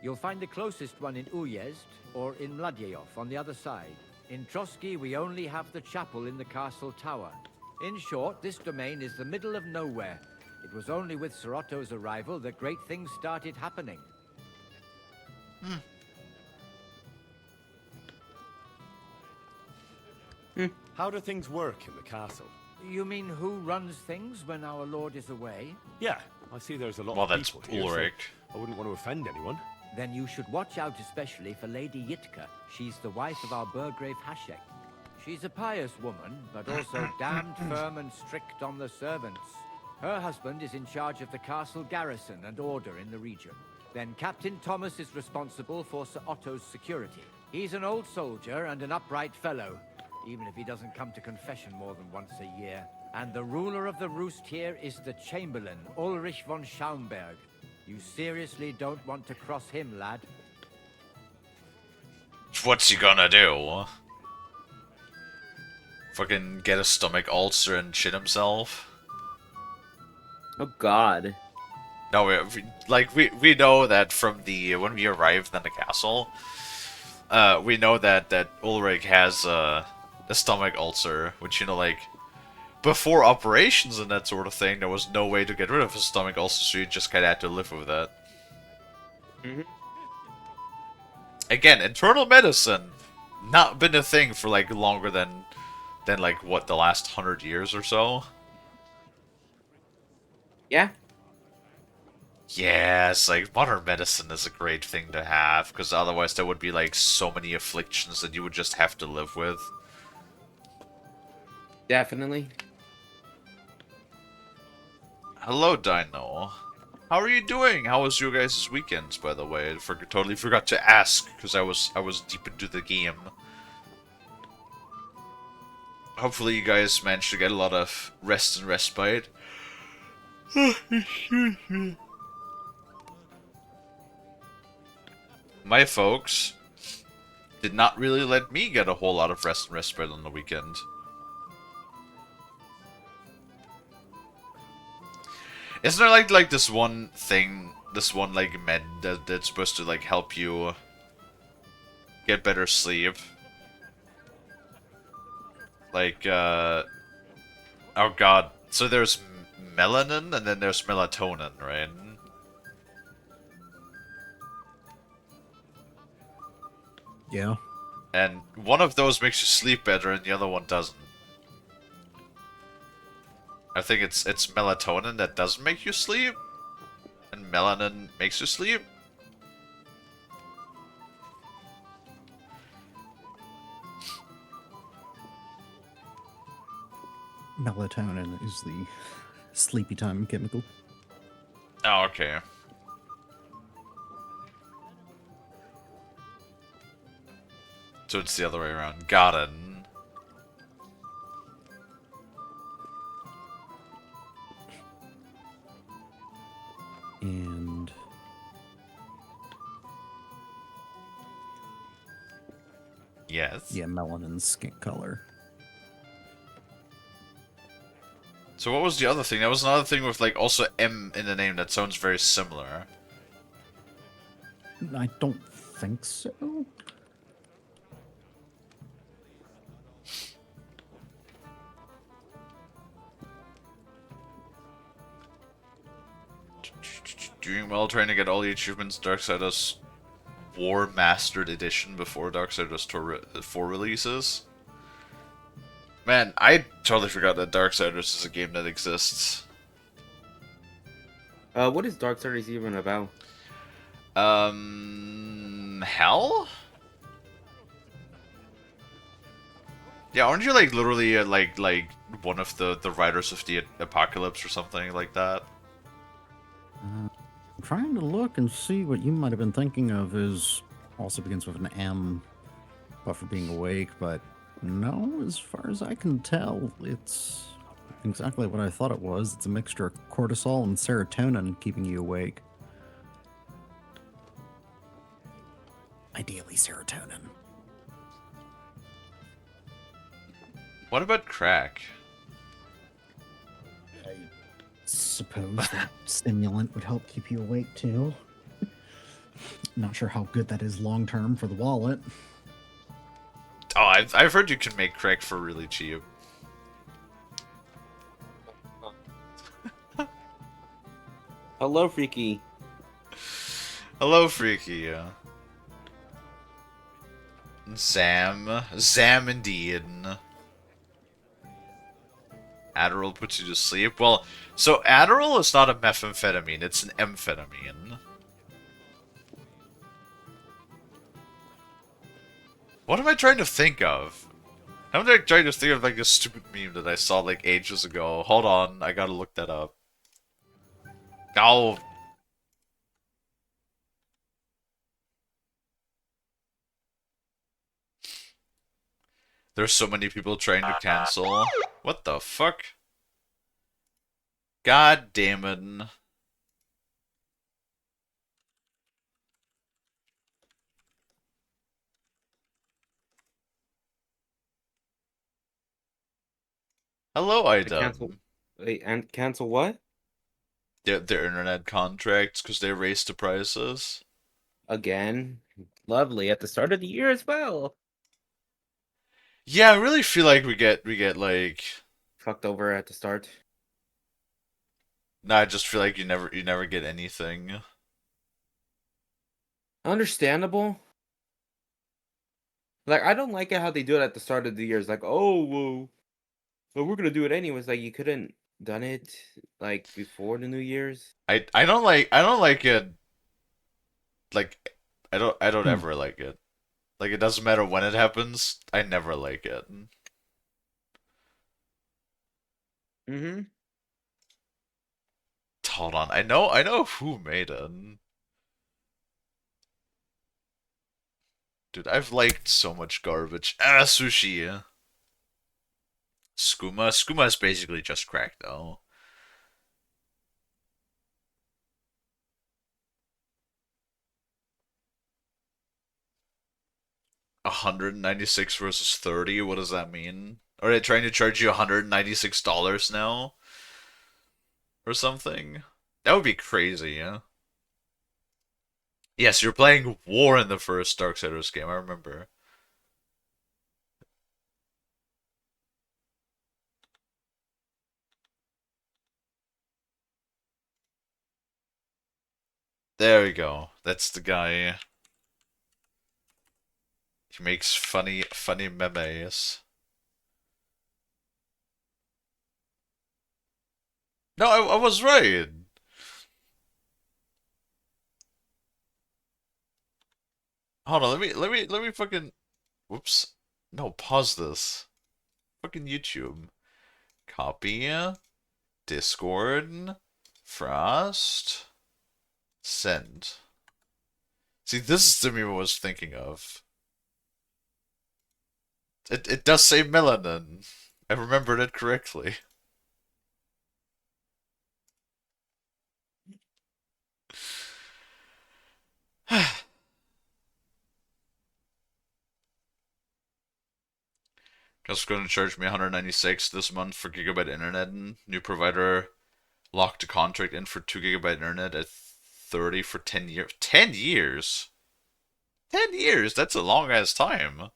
You'll find the closest one in Uyezd, or in Mladyeyov on the other side. In Trotsky, we only have the chapel in the castle tower. In short, this domain is the middle of nowhere. It was only with Sir Otto's arrival that great things started happening. How do things work in the castle? You mean who runs things when our lord is away? Yeah, I see there's a lot Well, of that's people here, Ulrich. so I wouldn't want to offend anyone. Then you should watch out especially for Lady Yitka. She's the wife of our Burgrave Hashek. She's a pious woman, but also damned firm and strict on the servants. Her husband is in charge of the castle garrison and order in the region. Then Captain Thomas is responsible for Sir Otto's security. He's an old soldier and an upright fellow, even if he doesn't come to confession more than once a year. And the ruler of the roost here is the Chamberlain, Ulrich von Schaumburg. You seriously don't want to cross him, lad? What's he gonna do? Fucking get a stomach ulcer and shit himself? Oh God. No, we know that from when we arrived in the castle, we know that Ulrich has a stomach ulcer, which, you know, like, before operations and that sort of thing, there was no way to get rid of his stomach ulcer, so you just kinda had to live with that. Again, internal medicine, not been a thing for, like, longer than like, what, the last 100 years or so? Yeah. Yes, like, modern medicine is a great thing to have, because otherwise there would be, like, so many afflictions that you would just have to live with. Definitely. Hello, Dino. How are you doing? How was your guys' weekends, by the way? I totally forgot to ask, because I was deep into the game. hopefully you guys managed to get a lot of rest and respite. My folks did not really let me get a whole lot of rest and respite on the weekend. Isn't there like this one thing, this one like med that's supposed to like help you get better sleep? Like oh god. So there's melanin and then there's melatonin, right? Yeah. And one of those makes you sleep better and the other one doesn't. I think it's melatonin that doesn't make you sleep, and melanin makes you sleep. Melatonin is the sleepy time chemical. Oh, okay. So it's the other way around. Got it. And yes. Yeah, melanin skin color. So what was the other thing? That was another thing with like also M in the name that sounds very similar. I don't think so. Doing well trying to get all the achievements Darksiders War Mastered Edition before Darksiders 4 releases. Man, I totally forgot that Darksiders is a game that exists. What is Darksiders even about? Hell? Yeah, aren't you like literally like one of the riders of the apocalypse or something like that? I'm trying to look and see what you might have been thinking of is also begins with an M, but for being awake, but no, as far as I can tell, it's exactly what I thought it was. It's a mixture of cortisol and serotonin keeping you awake. Ideally serotonin. What about crack? I suppose that stimulant would help keep you awake too. Not sure how good that is long term for the wallet. Oh, I've heard you can make crack for really cheap. Hello, Freaky. Hello, Freaky. Zam indeed. Adderall puts you to sleep. Well, so Adderall is not a methamphetamine, it's an amphetamine. What am I trying to think of? I'm like trying to think of like a stupid meme that I saw like ages ago. Hold on, I gotta look that up. Oh. There's so many people trying to cancel. What the fuck? God damn it. Hello, Cancel. item. Wait, and cancel what? Their internet contracts because they raised the prices. Again? Lovely. At the start of the year as well. Yeah, I really feel like we get like fucked over at the start. No, I just feel like you never get anything. Understandable. Like, I don't like it how they do it at the start of the year. It's like, oh, well, we're gonna do it anyways. Like, you couldn't done it like before the New Year's. I don't like it. Like, I don't ever like it. Like, it doesn't matter when it happens. I never like it. Mm-hmm. Hold on, I know who made it. Dude, I've liked so much garbage. Sushi. Skooma. Skooma is basically just crack, though. $196 versus 30. What does that mean? Are they trying to charge you $196 now? Or something? That would be crazy, yeah? Yes, you're playing War in the first Darksiders game, I remember. There we go. That's the guy. He makes funny memes. No, I was right. Hold on, let me fucking. Whoops. No, pause this. Fucking YouTube. Copy. Discord. Frost. Send. See, this is the meme I was thinking of. It does say melanin. I remembered it correctly. Guess going to charge me 196 this month for gigabyte internet. New provider locked a contract in for 2 gigabyte internet at 30 for 10 years. 10 years? 10 years? That's a long ass time.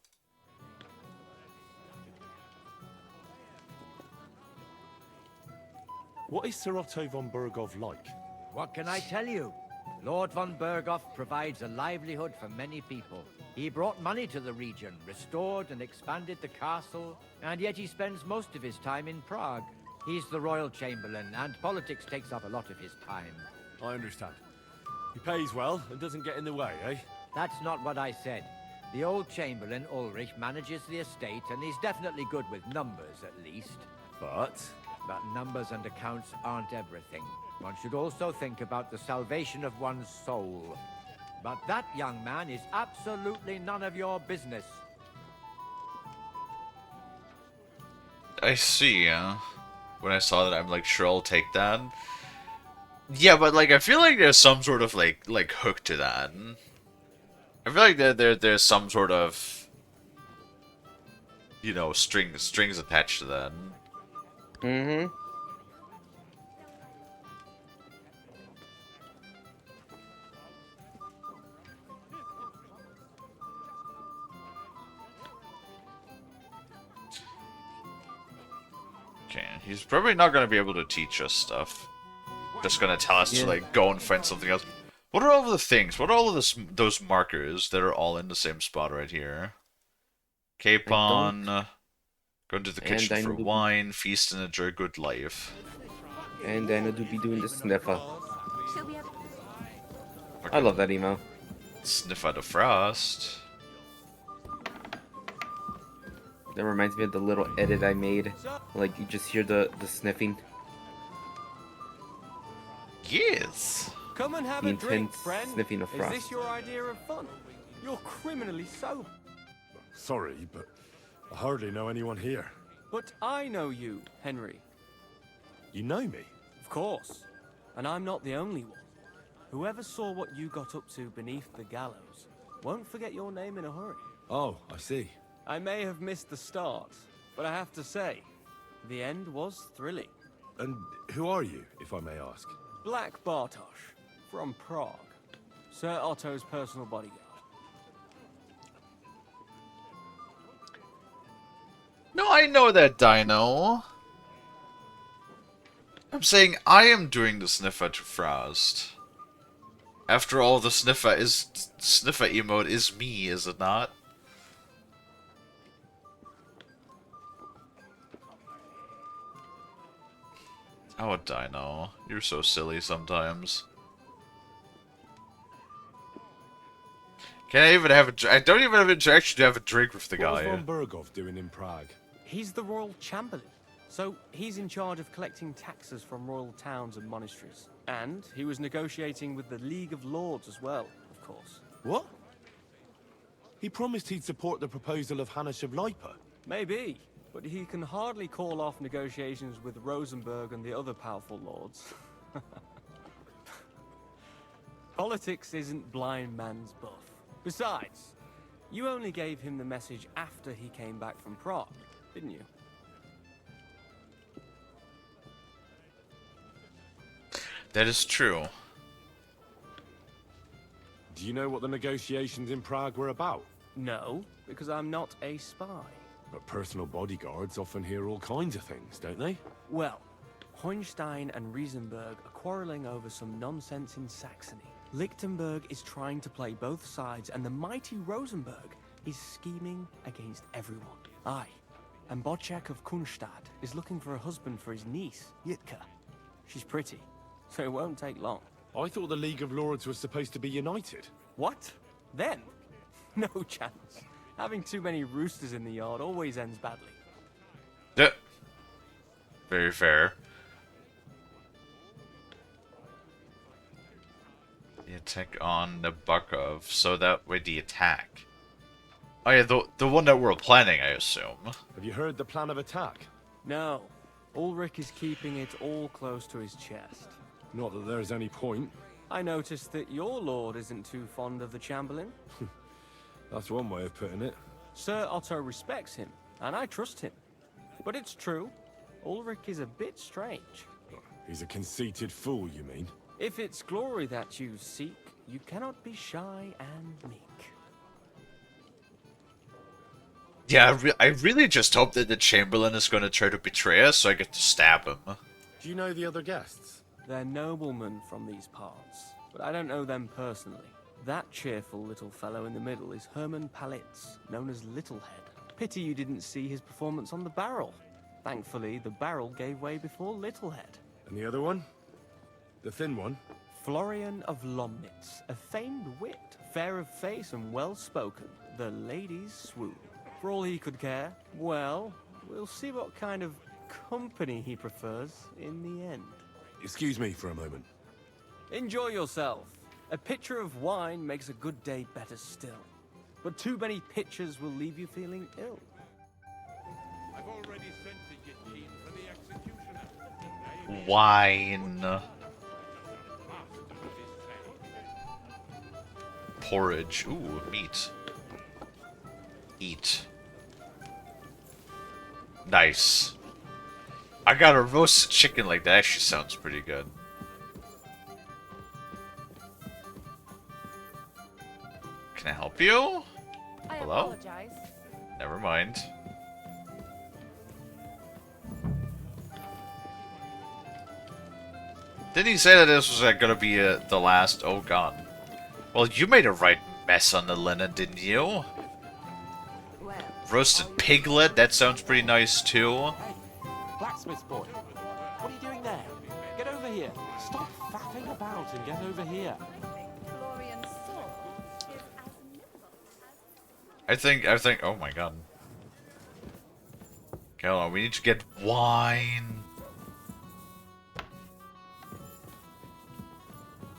What is Sir Otto von Berghoff like? What can I tell you? Lord von Berghoff provides a livelihood for many people. He brought money to the region, restored and expanded the castle, and yet he spends most of his time in Prague. He's the royal chamberlain, and politics takes up a lot of his time. I understand. He pays well and doesn't get in the way, eh? That's not what I said. The old chamberlain, Ulrich, manages the estate, and he's definitely good with numbers, at least. But numbers and accounts aren't everything. One should also think about the salvation of one's soul. But that young man is absolutely none of your business. I see, when I saw that, I'm like, sure, I'll take that. Yeah, but like, I feel like there's some sort of like hook to that. I feel like there's some sort of, you know, strings attached to that. Mm-hmm. Okay, he's probably not going to be able to teach us stuff. Just going to tell us to like go and find something else. What are all the things? What are all of those markers that are all in the same spot right here? Capon, go into the kitchen for wine, feast and enjoy good life. And Dana do be doing the sniffer. I love that email. Sniff out the frost. That reminds me of the little edit I made. Like, you just hear the sniffing. Yes. Come and have The a drink, intense friend. sniffing of frost. Is this your idea of fun? You're criminally sober. Sorry, but I hardly know anyone here. But I know you, Henry. You know me? Of course. And I'm not the only one. Whoever saw what you got up to beneath the gallows won't forget your name in a hurry. Oh, I see. I may have missed the start, but I have to say, the end was thrilling. And who are you, if I may ask? Black Bartosz, from Prague. Sir Otto's personal bodyguard. No, I know that, Dino. I'm saying I am doing the sniffer to Frost. After all, the sniffer emote is me, is it not? Oh, Dino, you're so silly sometimes. Can I even have I don't even have interaction to have a drink with the guy. What's von Berghoff doing in Prague? He's the royal chamberlain, so he's in charge of collecting taxes from royal towns and monasteries. And he was negotiating with the League of Lords as well, of course. What? He promised he'd support the proposal of Hannes of Lipa. Maybe, but he can hardly call off negotiations with Rosenberg and the other powerful lords. Politics isn't blind man's buff. Besides, you only gave him the message after he came back from Prague, didn't you? That is true. Do you know what the negotiations in Prague were about? No, because I'm not a spy. But personal bodyguards often hear all kinds of things, don't they? Well, Hohenstein and Riesenberg are quarreling over some nonsense in Saxony. Lichtenberg is trying to play both sides, and the mighty Rosenberg is scheming against everyone. Aye, and Bocek of Kunstadt is looking for a husband for his niece, Yitka. She's pretty, so it won't take long. I thought the League of Lords was supposed to be united. What? Then? No chance. Having too many roosters in the yard always ends badly. Yeah. Very fair. The attack on Nabokov, so that way the attack. Oh yeah, the one that we're planning, I assume. Have you heard the plan of attack? No. Ulrich is keeping it all close to his chest. Not that there's any point. I noticed that your lord isn't too fond of the Chamberlain. That's one way of putting it. Sir Otto respects him, and I trust him. But it's true, Ulrich is a bit strange. He's a conceited fool, you mean? If it's glory that you seek, you cannot be shy and meek. Yeah, I really just hope that the Chamberlain is going to try to betray us so I get to stab him. Do you know the other guests? They're noblemen from these parts, but I don't know them personally. That cheerful little fellow in the middle is Hermann Palitz, known as Littlehead. Pity you didn't see his performance on the barrel. Thankfully, the barrel gave way before Littlehead. And the other one? The thin one? Florian of Lomnitz, a famed wit, fair of face and well-spoken. The ladies swoon. For all he could care, well, we'll see what kind of company he prefers in the end. Excuse me for a moment. Enjoy yourself. A pitcher of wine makes a good day better still. But too many pitchers will leave you feeling ill. I've already sent the guillotine for the executioner. Wine. Porridge. Ooh, meat. Eat. Nice. I got a roasted chicken like that. Actually sounds pretty good. Can I help you? I Hello? apologize. Never mind. Didn't he say that this was gonna be the last? Oh god. Well, you made a right mess on the linen, didn't you? Roasted piglet, that sounds pretty nice too. Blacksmith's boy, what are you doing there? Get over here. Stop faffing about and get over here. Florian's sword is as nimble I think, oh my god. Okay, hold on, we need to get wine.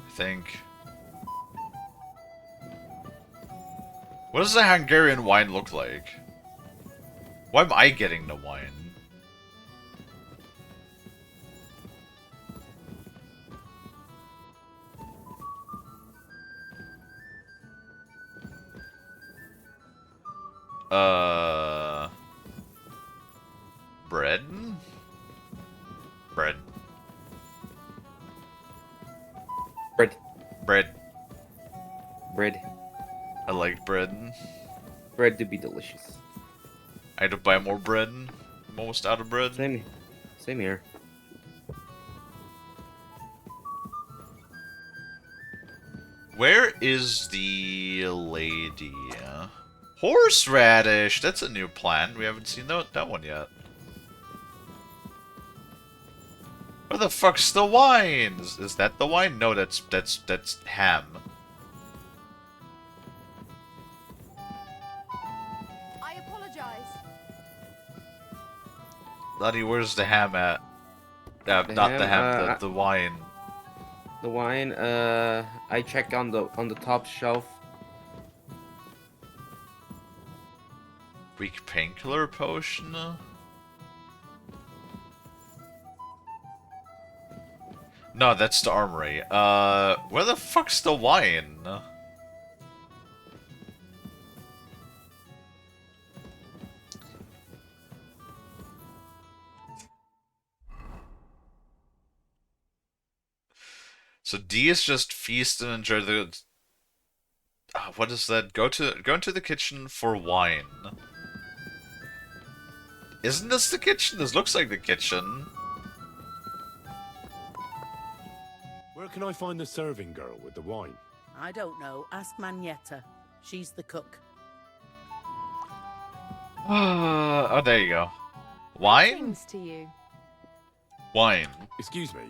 I think. What does the Hungarian wine look like? Why am I getting the wine? Bread? Bread. Bread. Bread. Bread. I like bread. Bread to be delicious. I had to buy more bread. I'm almost out of bread. Same here. Where is the lady? Horseradish! That's a new plant. We haven't seen that one yet. Where the fuck's the wine? Is that the wine? No, that's ham. I apologize. Lottie, where's the ham at? Not the ham, the wine. The wine, I checked on the top shelf. Weak painkiller potion? No, that's the armory. Where the fuck's the wine? So D is just feast and enjoy the... what is that? Go into the kitchen for wine. Isn't this the kitchen? This looks like the kitchen. Where can I find the serving girl with the wine? I don't know. Ask Magnetta. She's the cook. Oh, there you go. Wine? Greetings to you. Wine. Excuse me,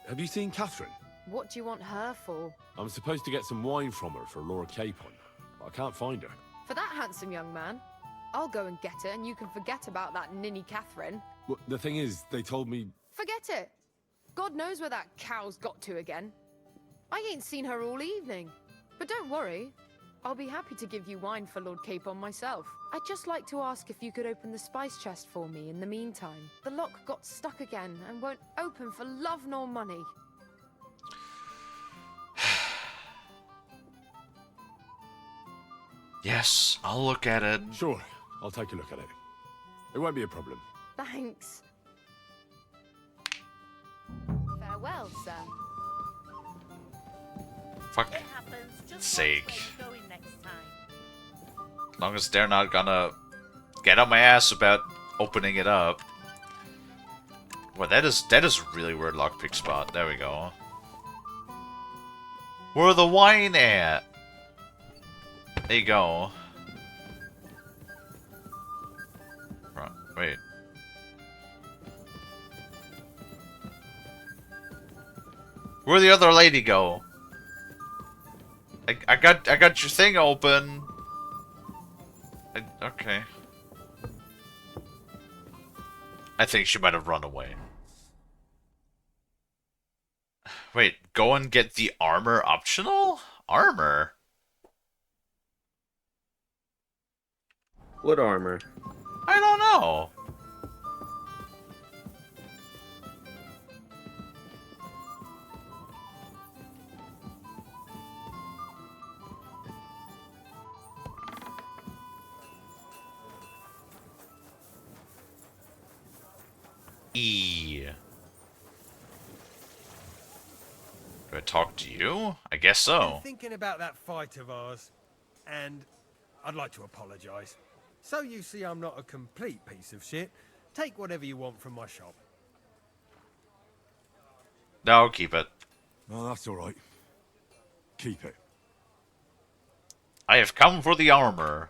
have you seen Catherine? What do you want her for? I'm supposed to get some wine from her for Lord Capon, but I can't find her. For that handsome young man? I'll go and get it, and you can forget about that ninny Catherine. Well, the thing is, they told me... Forget it. God knows where that cow's got to again. I ain't seen her all evening. But don't worry. I'll be happy to give you wine for Lord Capon myself. I'd just like to ask if you could open the spice chest for me in the meantime. The lock got stuck again and won't open for love nor money. Yes, I'll look at it. Sure, I'll take a look at it. It won't be a problem. Thanks. Farewell, sir. Fuck It happens. Just sake. watch where you're going next time. As long as they're not gonna get on my ass about opening it up. Well, that is a really weird lockpick spot. There we go. Where the wine at? There you go. Right, wait. Where'd the other lady go? I got your thing open. Okay. I think she might have run away. Wait, go and get the armor optional? Armor? What armor? I don't know. E. Do I talk to you? I guess so. Been thinking about that fight of ours, and I'd like to apologise. So you see I'm not a complete piece of shit. Take whatever you want from my shop. No, keep it. No, that's all right. Keep it. I have come for the armor.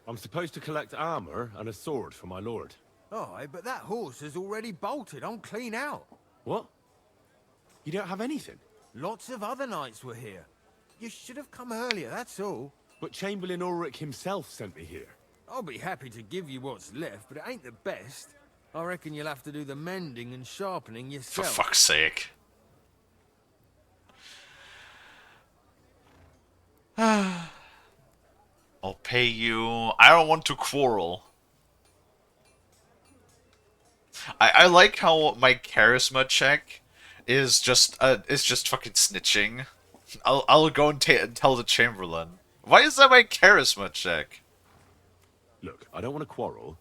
I'm supposed to collect armor and a sword for my lord. Aye, but that horse is already bolted. I'm clean out. What? You don't have anything? Lots of other knights were here. You should have come earlier, that's all. But Chamberlain Ulrich himself sent me here. I'll be happy to give you what's left, but it ain't the best. I reckon you'll have to do the mending and sharpening For yourself. fuck's sake. I'll pay you. I don't want to quarrel. I like how my charisma check is just fucking snitching. I'll go and tell the Chamberlain. Why is that my charisma check? Look, I don't want to quarrel,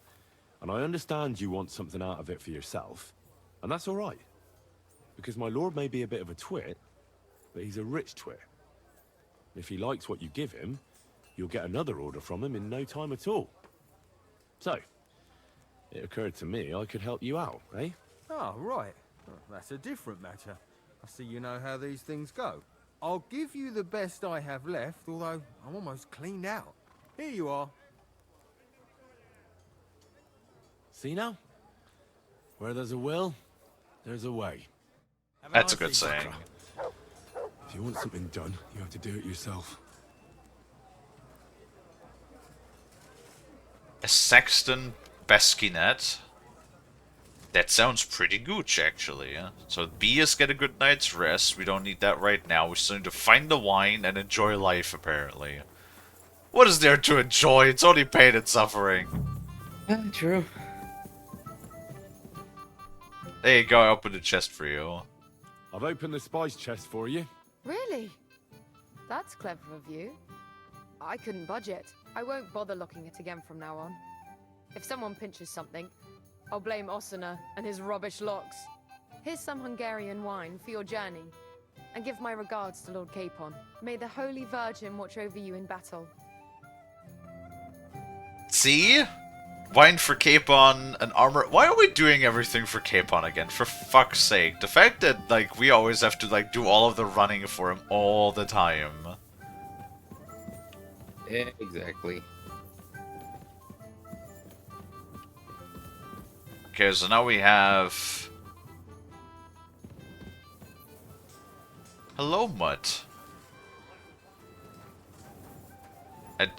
and I understand you want something out of it for yourself, and that's all right. Because my lord may be a bit of a twit, but he's a rich twit. If he likes what you give him, you'll get another order from him in no time at all. So, it occurred to me I could help you out, eh? Oh, right. Well, that's a different matter. I see you know how these things go. I'll give you the best I have left, although I'm almost cleaned out. Here you are. See now? Where there's a will, there's a way. That's a good saying. If you want something done, you have to do it yourself. A Sexton Beskinet? That sounds pretty gooch, actually. So Bees get a good night's rest. We don't need that right now. We still need to find the wine and enjoy life, apparently. What is there to enjoy? It's only pain and suffering. True. There you go, I opened a chest for you. I've opened the spice chest for you. Really? That's clever of you. I couldn't budget. I won't bother locking it again from now on. If someone pinches something, I'll blame Osuna and his rubbish locks. Here's some Hungarian wine for your journey. And give my regards to Lord Capon. May the Holy Virgin watch over you in battle. See? Wine for Capon and armor. Why are we doing everything for Capon again? For fuck's sake. The fact that, like, we always have to, like, do all of the running for him all the time. Yeah, exactly. Okay, so now we have... Hello, Mutt.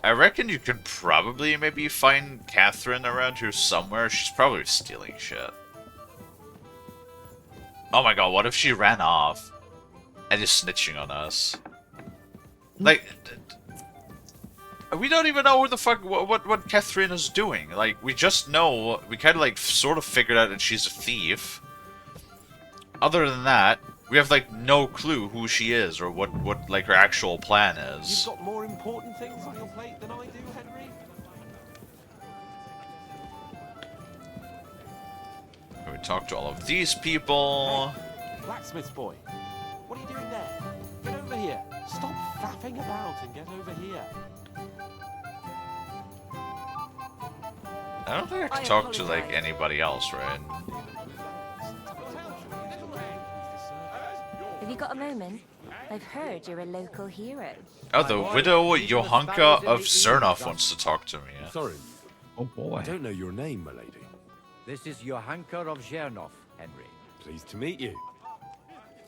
I reckon you can probably maybe find Catherine around here somewhere. She's probably stealing shit. Oh my god, what if she ran off and is snitching on us? Like, we don't even know what the fuck, what Catherine is doing. Like, we just know, we kind of like sort of figured out that she's a thief. Other than that, we have like no clue who she is or what like her actual plan is. You've got more important things on your plate than I do, Henry. We talk to all of these people. Hey, blacksmith's boy, what are you doing there? Get over here. Stop faffing about and get over here. I don't think I can talk to like anybody else, right? Have you got a moment? I've heard you're a local hero. Oh, the widow Johanka of Zernov wants to talk to me. Sorry. Oh boy. I don't know your name, my lady. This is Johanka of Zernov, Henry. Pleased to meet you.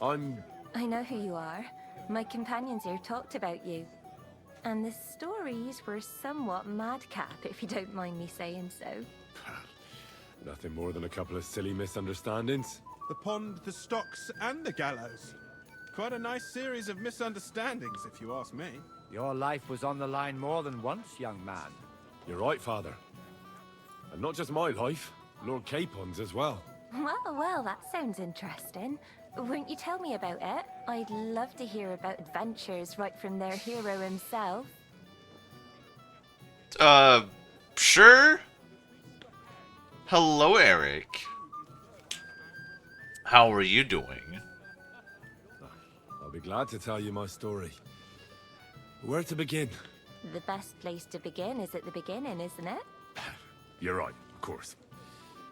I'm... I know who you are. My companions here talked about you. And the stories were somewhat madcap, if you don't mind me saying so. Nothing more than a couple of silly misunderstandings. The pond, the stocks, and the gallows. Quite a nice series of misunderstandings, if you ask me. Your life was on the line more than once, young man. You're right, Father. And not just my life, Lord Capon's as well. Well, that sounds interesting. Won't you tell me about it? I'd love to hear about adventures right from their hero himself. Sure? Hello, Eric. How are you doing? I'll be glad to tell you my story. Where to begin? The best place to begin is at the beginning, isn't it? You're right, of course.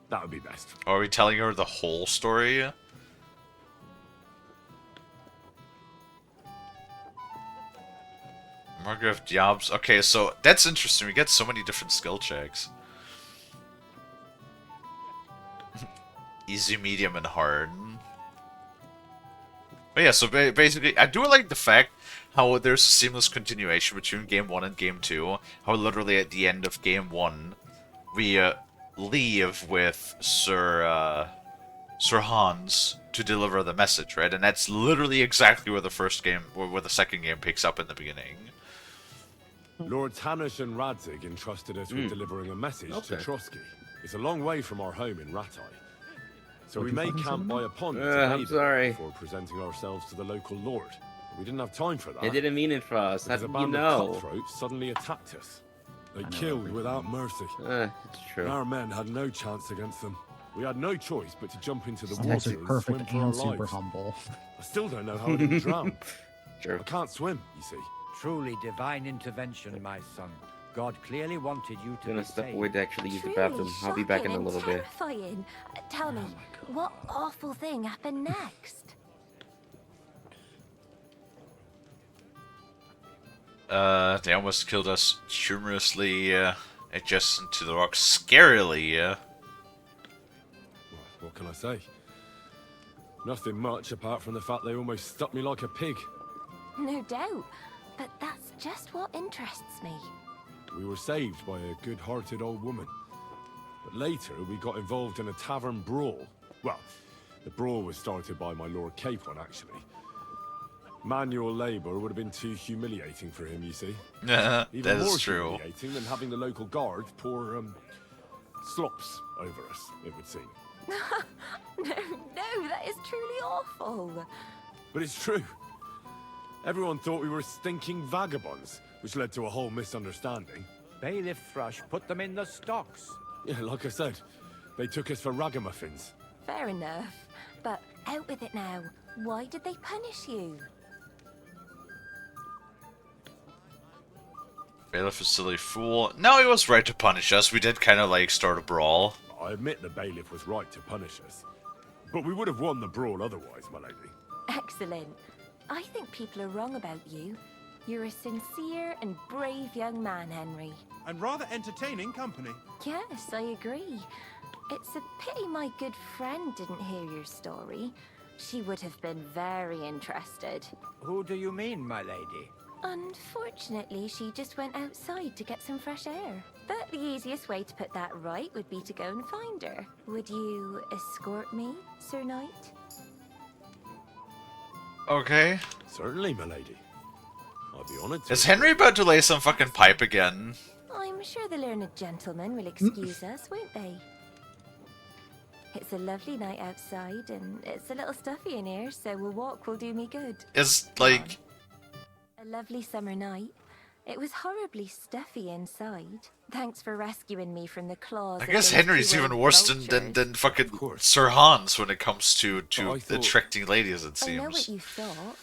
That would be best. Are we telling her the whole story? Margrave Diabs. Okay, so that's interesting. We get so many different skill checks. Easy, medium, and hard. But yeah, so basically, I do like the fact how there's a seamless continuation between Game 1 and Game 2. How literally at the end of Game 1, we leave with Sir Hans to deliver the message, right? And that's literally exactly where the first game, where the second game picks up in the beginning. Lord Tanish and Radzig entrusted us with delivering a message to Trotsky. It's a long way from our home in Ratai. So we made camp by a pond before presenting ourselves to the local lord. We didn't have time for that. They didn't mean it for us. How Because a did band you of know? cutthroats suddenly attacked us. They killed without mercy. It's true. Our men had no chance against them. We had no choice but to jump into the Someone water so and perfect swim for our and super lives. humble. I still don't know how I didn't drown. Sure. I can't swim, you see. Truly divine intervention, my son. God clearly wanted you to I'm gonna be step saved. away to actually use the Truly bathroom. I'll be back in a shocking little and bit. terrifying. Tell me, what awful thing happened next? They almost killed us humorously, adjacent to the rock. Scarily, What can I say? Nothing much apart from the fact they almost stuck me like a pig. No doubt, but that's just what interests me. We were saved by a good-hearted old woman. But later, we got involved in a tavern brawl. Well, the brawl was started by my Lord Capon, actually. Manual labor would have been too humiliating for him, you see. that Even is more true. humiliating than having the local guard pour, slops over us, it would seem. No, that is truly awful. But it's true. Everyone thought we were stinking vagabonds, which led to a whole misunderstanding. Bailiff Thrush put them in the stocks. Yeah, like I said, they took us for ragamuffins. Fair enough. But out with it now. Why did they punish you? Bailiff is a silly fool. No, he was right to punish us. We did kind of like start a brawl. I admit the bailiff was right to punish us. But we would have won the brawl otherwise, my lady. Excellent. I think people are wrong about you. You're a sincere and brave young man, Henry. And rather entertaining company. Yes, I agree. It's a pity my good friend didn't hear your story. She would have been very interested. Who do you mean, my lady? Unfortunately, she just went outside to get some fresh air. But the easiest way to put that right would be to go and find her. Would you escort me, Sir Knight? Okay. Certainly, my lady. I'll be honored to. Is Henry about to lay some fucking pipe again? I'm sure the learned gentlemen will excuse us, won't they? It's a lovely night outside, and it's a little stuffy in here, so a walk will do me good. Is, like... A lovely summer night. It was horribly stuffy inside. Thanks for rescuing me from the claws. I of guess those Henry's two even old worse vultures. than fucking Sir Hans when it comes to thought- attracting ladies, it I know what seems. you thought.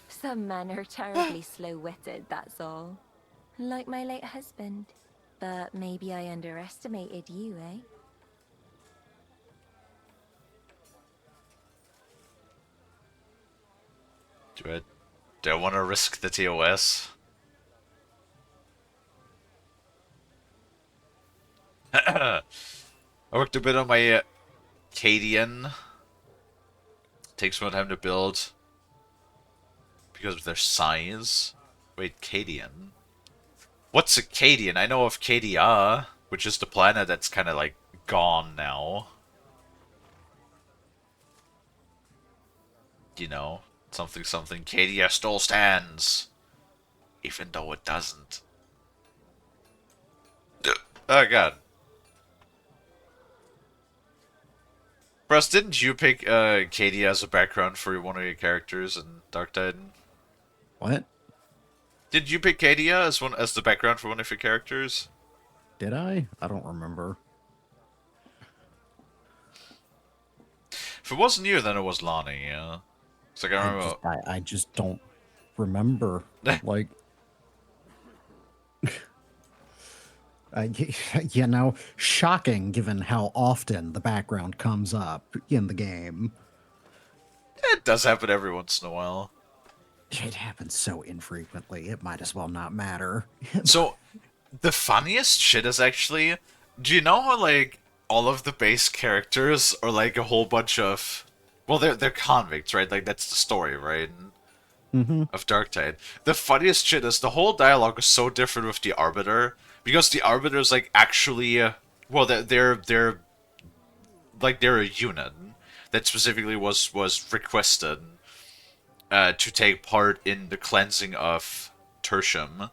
Some men are terribly slow-witted, that's all. Like my late husband. But maybe I underestimated you, eh? Do I want to risk the TOS? I worked a bit on my Cadian. Takes more time to build because of their size. Wait, Cadian? What's a Cadian? I know of Cadia, which is the planet that's kind of like gone now. You know, something something. Cadia still stands, even though it doesn't. Oh god. Russ, didn't you pick Katie as a background for one of your characters in Dark Titan? What? Did you pick Kadia as the background for one of your characters? Did I? I don't remember. If it wasn't you, then it was Lonnie, yeah. It's like I remember. I just don't remember. Like, you know, shocking given how often the background comes up in the game. It does happen every once in a while. It happens so infrequently, it might as well not matter. So, the funniest shit is actually, do you know how, like, all of the base characters are, like, a whole bunch of, well, they're convicts, right? Like, that's the story, right? Of Dark Tide. The funniest shit is the whole dialogue is so different with the Arbiter, because the Arbiter is, like, actually, well, they're a unit that specifically was requested to take part in the cleansing of Tertium.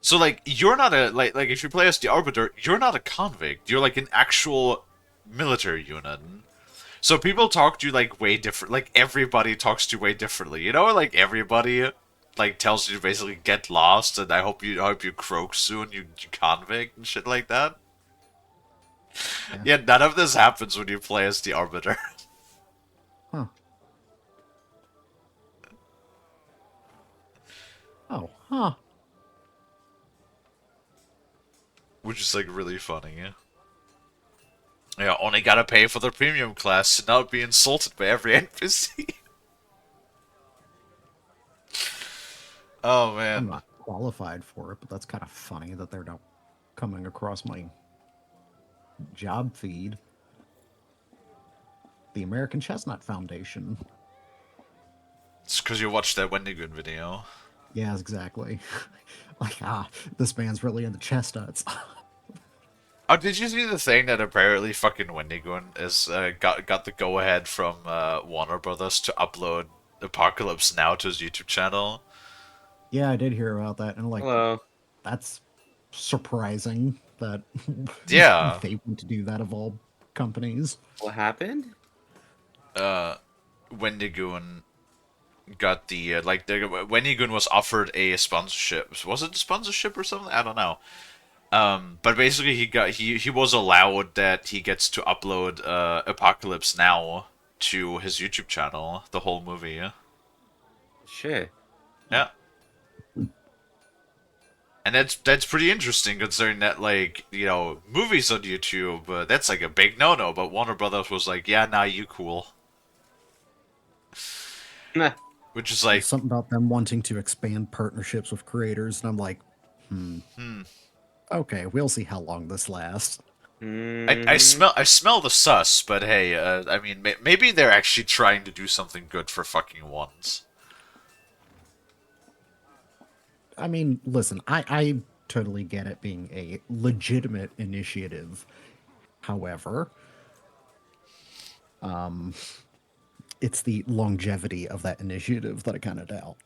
So, like, you're not a, like if you play as the Arbiter, you're not a convict. You're, like, an actual military unit. So people talk to you, like, way different. Like, everybody talks to you way differently. You know, like, everybody, like, tells you to basically get lost, and I hope you croak soon, you convict, and shit like that. Yeah, none of this happens when you play as the Arbiter. Huh. Oh, huh. Which is, like, really funny, yeah. Yeah, only gotta pay for the premium class to not be insulted by every NPC. Oh, man. I'm not qualified for it, but that's kind of funny that they're not coming across my job feed. The American Chestnut Foundation. It's because you watched that Wendigoon video. Yeah, exactly. Like, this man's really into chestnuts. Oh, did you see the thing that apparently fucking Wendigoon is got the go ahead from Warner Brothers to upload Apocalypse Now to his YouTube channel? Yeah, I did hear about that, and like, Hello. That's surprising that Yeah. they want to do that of all companies. What happened? Wendigoon got the Wendigoon was offered a sponsorship. Was it a sponsorship or something? I don't know. But basically he was allowed that he gets to upload Apocalypse Now to his YouTube channel, the whole movie. Shit. Yeah. And that's pretty interesting considering that, like, you know, movies on YouTube, that's like a big no-no, but Warner Brothers was like, yeah, nah, you cool. Which is like... There's something about them wanting to expand partnerships with creators, and I'm like, okay, we'll see how long this lasts. I smell the sus, but hey, I mean, maybe they're actually trying to do something good for fucking once. I mean, listen, I totally get it being a legitimate initiative. However, it's the longevity of that initiative that I kind of doubt.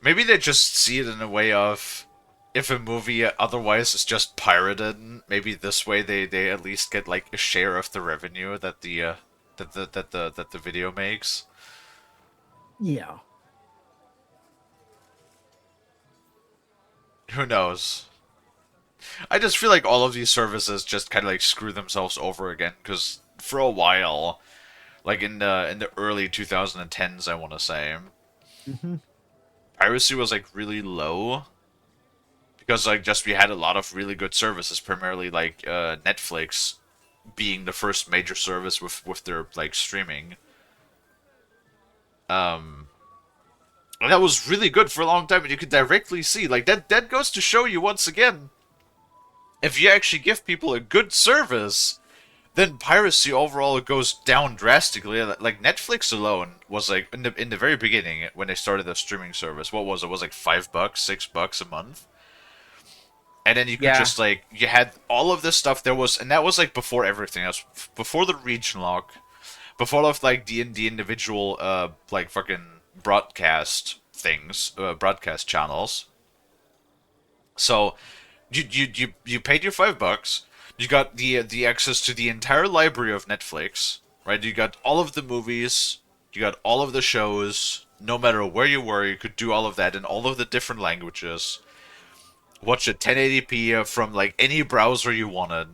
Maybe they just see it in a way of, if a movie otherwise is just pirated, maybe this way they at least get like a share of the revenue that the video makes. Yeah. Who knows? I just feel like all of these services just kind of like screw themselves over again, because for a while, like in the early 2010s, I want to say, piracy was like really low, because like just we had a lot of really good services, primarily like Netflix being the first major service with their like streaming. And that was really good for a long time, and you could directly see, like, that goes to show you once again, if you actually give people a good service, then piracy overall goes down drastically. Like, Netflix alone was like, in the very beginning, when they started the streaming service, what was it? It was like $5, $6 a month. And then you could just, like, you had all of this stuff. And that was like before everything else, before the region lock, before of like the individual like fucking broadcast things, broadcast channels. So you paid your $5. You got the access to the entire library of Netflix, right? You got all of the movies, you got all of the shows. No matter where you were, you could do all of that in all of the different languages. Watch it 1080p from like any browser you wanted.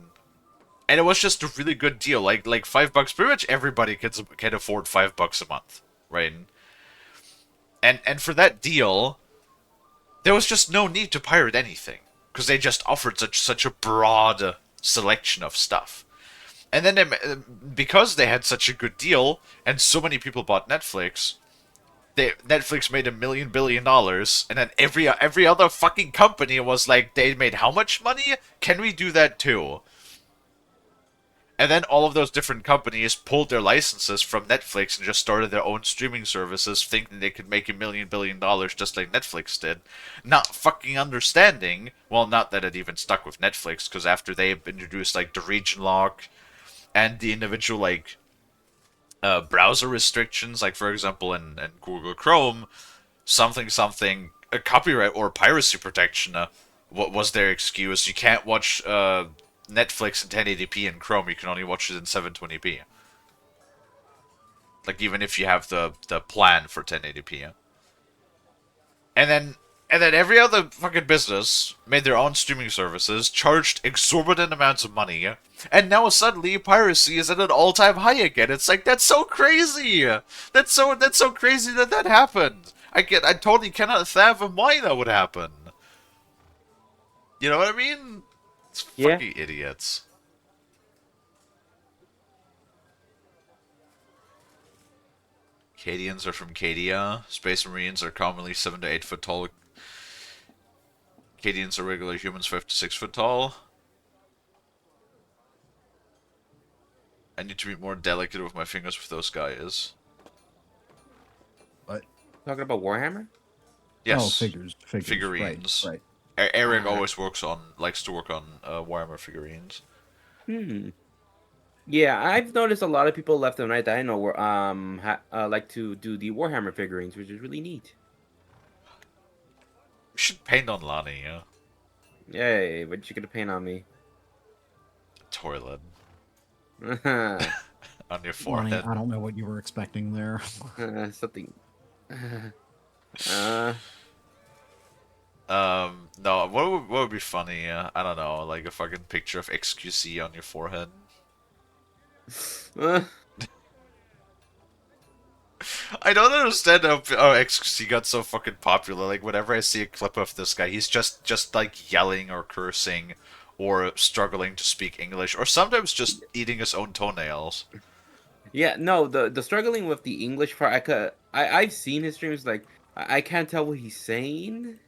And it was just a really good deal. Like $5, pretty much everybody can afford $5 a month, right? And for that deal, there was just no need to pirate anything, because they just offered such a broad selection of stuff. And then because they had such a good deal, and so many people bought Netflix, Netflix made $1 billion, and then every other fucking company was like, they made how much money? Can we do that too? And then all of those different companies pulled their licenses from Netflix and just started their own streaming services, thinking they could make $1 billion just like Netflix did. Not fucking understanding, well, not that it even stuck with Netflix, because after they introduced like the region lock and the individual like browser restrictions, like for example in Google Chrome, something a copyright or piracy protection, what was their excuse? You can't watch Netflix in 1080p in Chrome, you can only watch it in 720p. Like, even if you have the plan for 1080p. And then every other fucking business made their own streaming services, charged exorbitant amounts of money, and now suddenly piracy is at an all-time high again. It's like, that's so crazy! That's so crazy that happened! I totally cannot fathom why that would happen. You know what I mean? It's fucking idiots. Cadians are from Cadia. Space Marines are commonly 7 to 8 foot tall. Cadians are regular humans 5 to 6 foot tall. I need to be more delicate with my fingers with those guys. What? Talking about Warhammer? Oh, Yes. Figurines. Right. Eric always likes to work on Warhammer figurines. Yeah, I've noticed a lot of people left and right that I know were like to do the Warhammer figurines, which is really neat. We should paint on Lonnie, yeah. Yay, what you gonna paint on me? Toilet. On your Lonnie, forehead. I don't know what you were expecting there. Something. No, what would be funny? I don't know, like a fucking picture of XQC on your forehead. I don't understand how XQC got so fucking popular. Like, whenever I see a clip of this guy, he's just like yelling or cursing or struggling to speak English or sometimes just eating his own toenails. Yeah, no, the struggling with the English part, I've seen his streams, like, I can't tell what he's saying.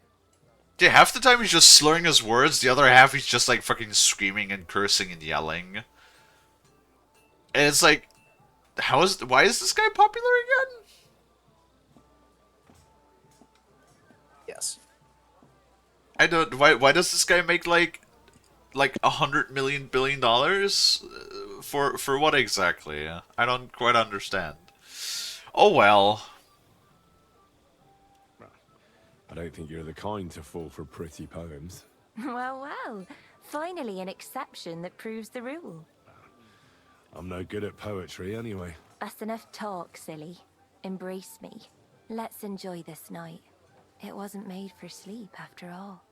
Yeah, half the time he's just slurring his words, the other half he's just like fucking screaming and cursing and yelling. And it's like, why is this guy popular again? Yes. I don't, why does this guy make like $100 billion for what exactly? I don't quite understand. Oh well. I don't think you're the kind to fall for pretty poems. Well, well. Finally an exception that proves the rule. I'm no good at poetry anyway. That's enough talk, silly. Embrace me. Let's enjoy this night. It wasn't made for sleep after all.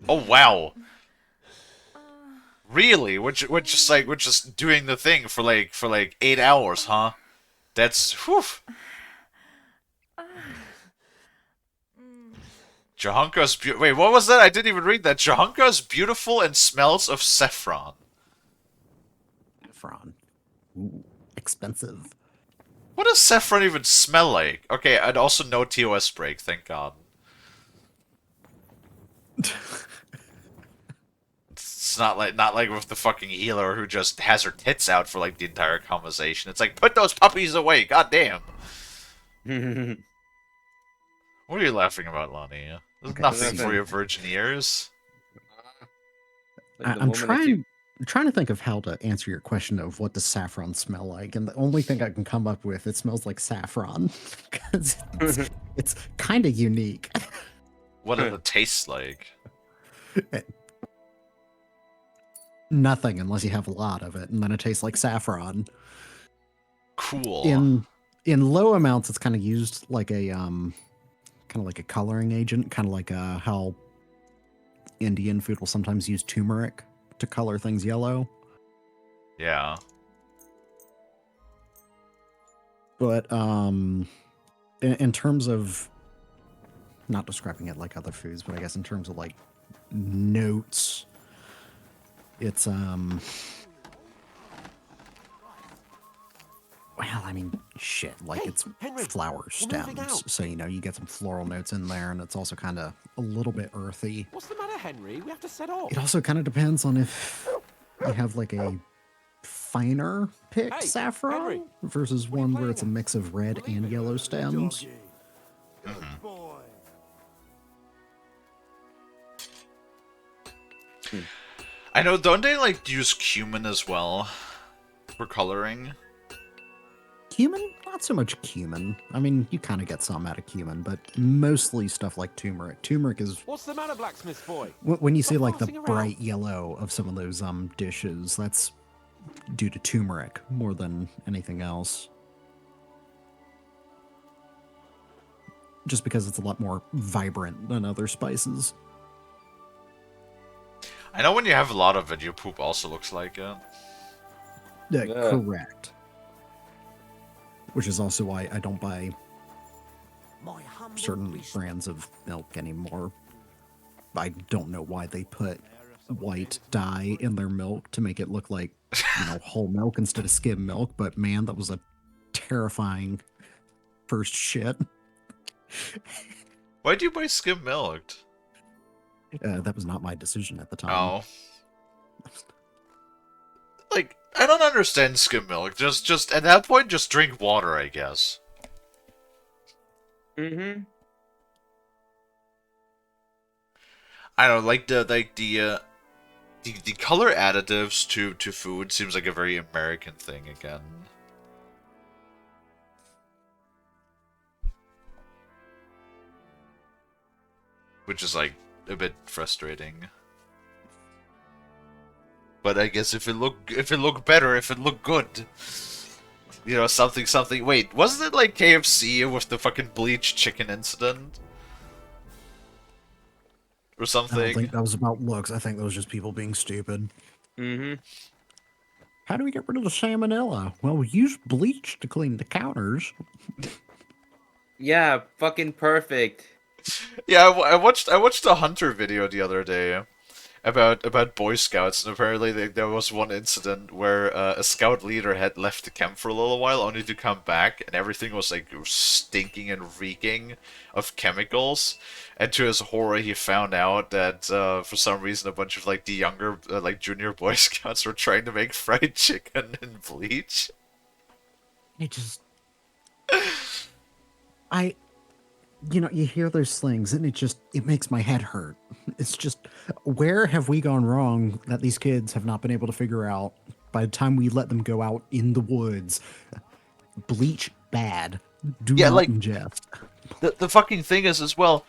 Oh wow. Really? We're just doing the thing for like 8 hours, huh? That's whew. Jahunka's wait, what was that? I didn't even read that. Jahunka's beautiful and smells of saffron. Saffron. Ooh, expensive. What does saffron even smell like? Okay, and also no TOS break, thank God. It's not like with the fucking healer who just has her tits out for like the entire conversation. It's like, put those puppies away, goddamn. What are you laughing about, Lonnie? There's Okay, nothing so- for your virgin ears. I'm trying to think of how to answer your question of what does saffron smell like, and the only thing I can come up with, it smells like saffron, because it's kind of unique. What does it taste like? Nothing unless you have a lot of it, and then it tastes like saffron. Cool. In low amounts, it's kind of used like a kind of like a coloring agent, kind of like how Indian food will sometimes use turmeric to color things yellow. Yeah. But in terms of not describing it like other foods, but I guess in terms of like notes, it's well, I mean, shit, like it's flower stems, so you know you get some floral notes in there, and it's also kind of a little bit earthy. What's the matter, Henry? We have to set off. It also kind of depends on if you have like a finer picked Hey, saffron Henry, versus one where it's a mix of red and yellow stems. I know, don't they like use cumin as well for coloring? Cumin? Not so much cumin. I mean, you kind of get some out of cumin, but mostly stuff like turmeric. Turmeric is What's the matter, blacksmith boy? when you see like the fussing around. bright yellow of some of those dishes, that's due to turmeric more than anything else. Just because it's a lot more vibrant than other spices. I know when you have a lot of it, your poop also looks like it. Yeah, correct. Which is also why I don't buy certain brands of milk anymore. I don't know why they put white dye in their milk to make it look like, you know, whole milk instead of skim milk, but man, that was a terrifying first shit. Why do you buy skim milk? That was not my decision at the time. Oh. Like, I don't understand skim milk. Just at that point, just drink water, I guess. Mm-hmm. I don't know, like the color additives to food seems like a very American thing again. Which is like a bit frustrating. But I guess if it look better, if it look good, you know, something. Wait, wasn't it like KFC with the fucking bleached chicken incident? Or I something? don't think that was about looks. I think that was just people being stupid. Mm-hmm. How do we get rid of the salmonella? Well, we use bleach to clean the counters. Yeah, fucking perfect. Yeah, I watched a Hunter video the other day about Boy Scouts, and apparently there was one incident where a scout leader had left the camp for a little while, only to come back, and everything was like stinking and reeking of chemicals. And to his horror, he found out that for some reason a bunch of like the younger, like junior Boy Scouts were trying to make fried chicken in bleach. It just, you hear those things, and it makes my head hurt. It's just, where have we gone wrong that these kids have not been able to figure out by the time we let them go out in the woods? Bleach, bad. Do Yeah, not like, ingest. The fucking thing is as well,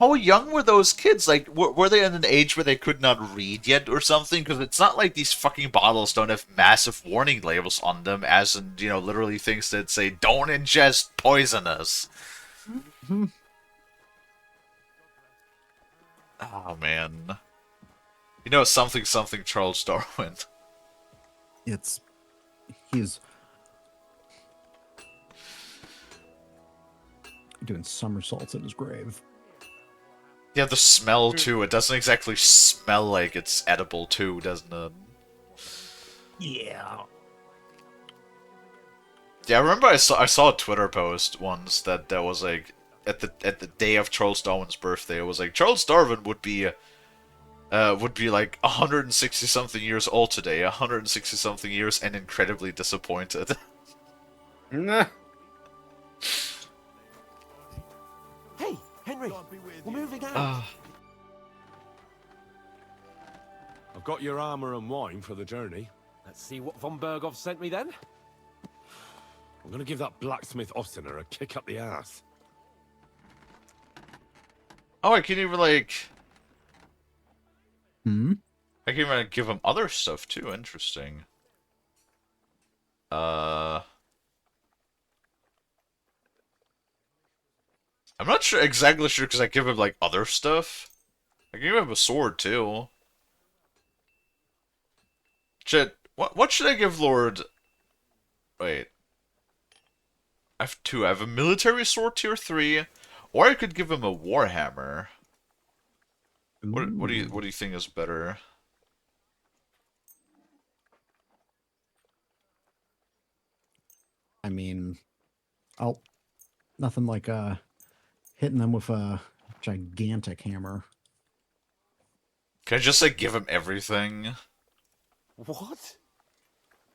how young were those kids? Like, were they in an age where they could not read yet or something? Because it's not like these fucking bottles don't have massive warning labels on them, as in, you know, literally things that say, don't ingest poisonous. Mm-hmm. Oh, man. You know, something Charles Darwin. He's doing somersaults in his grave. Yeah, the smell, too. It doesn't exactly smell like it's edible, too, doesn't it? Yeah. Yeah, I remember I saw a Twitter post once that was like, at the day of Charles Darwin's birthday, it was like, Charles Darwin would be like 160 something years old today, 160 something years, and incredibly disappointed. Nah. Hey, Henry, we're moving out. I've got your armor and wine for the journey. Let's see what von Berghoff sent me then. I'm gonna give that blacksmith Ostener a kick up the ass. Oh, I can even like... Hmm? I can even give him other stuff too, interesting. I'm not exactly sure because I give him like other stuff. I can give him a sword too. What should I give Lord... Wait. I have two. I have a military sword tier 3, or I could give him a warhammer. What do you think is better? I mean, nothing like hitting them with a gigantic hammer. Can I just like give him everything? What?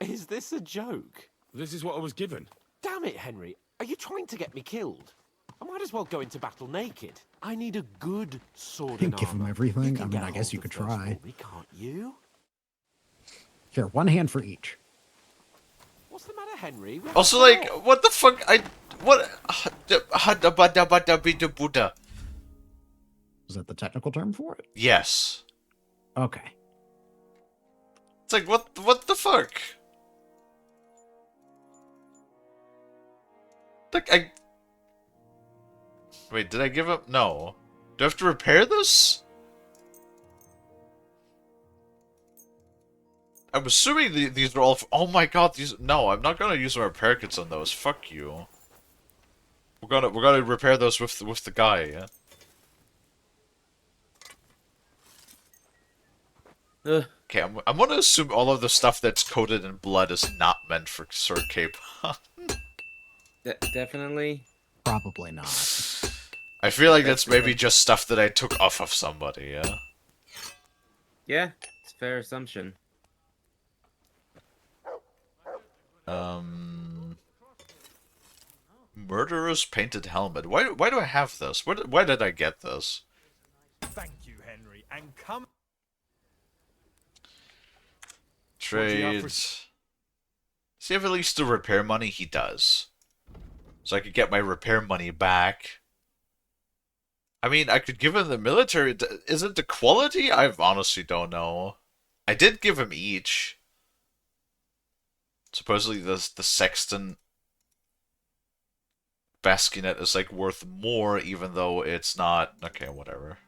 Is this a joke? This is what I was given. Damn it, Henry. Are you trying to get me killed? I might as well go into battle naked. I need a good sword and Give him armor. everything. I can mean, get I guess you hold could of those try. for me, can't you? Here, one hand for each. What's the matter, Henry? We Also, haven't like, fought. what the fuck? Buddha. Is that the technical term for it? Yes. Okay. It's like, what the fuck? Like, Wait, did I give up? No. Do I have to repair this? I'm assuming these are all... Oh my god, these... No, I'm not gonna use my repair kits on those. Fuck you. We're gonna repair those with the guy, yeah? Okay, I'm gonna assume all of the stuff that's coated in blood is not meant for Sir Capon. Definitely. Probably not. I feel like that's maybe just stuff that I took off of somebody, yeah? Yeah, it's a fair assumption. Murderer's painted helmet. Why do I have this? Why did I get this? Thank you, Henry, and come... Trades. Does he have at least the repair money? He does. So I could get my repair money back. I mean, I could give him the military... Is it the quality? I honestly don't know. I did give him each. Supposedly the Sexton Basquinet is like worth more, even though it's not. Okay, whatever.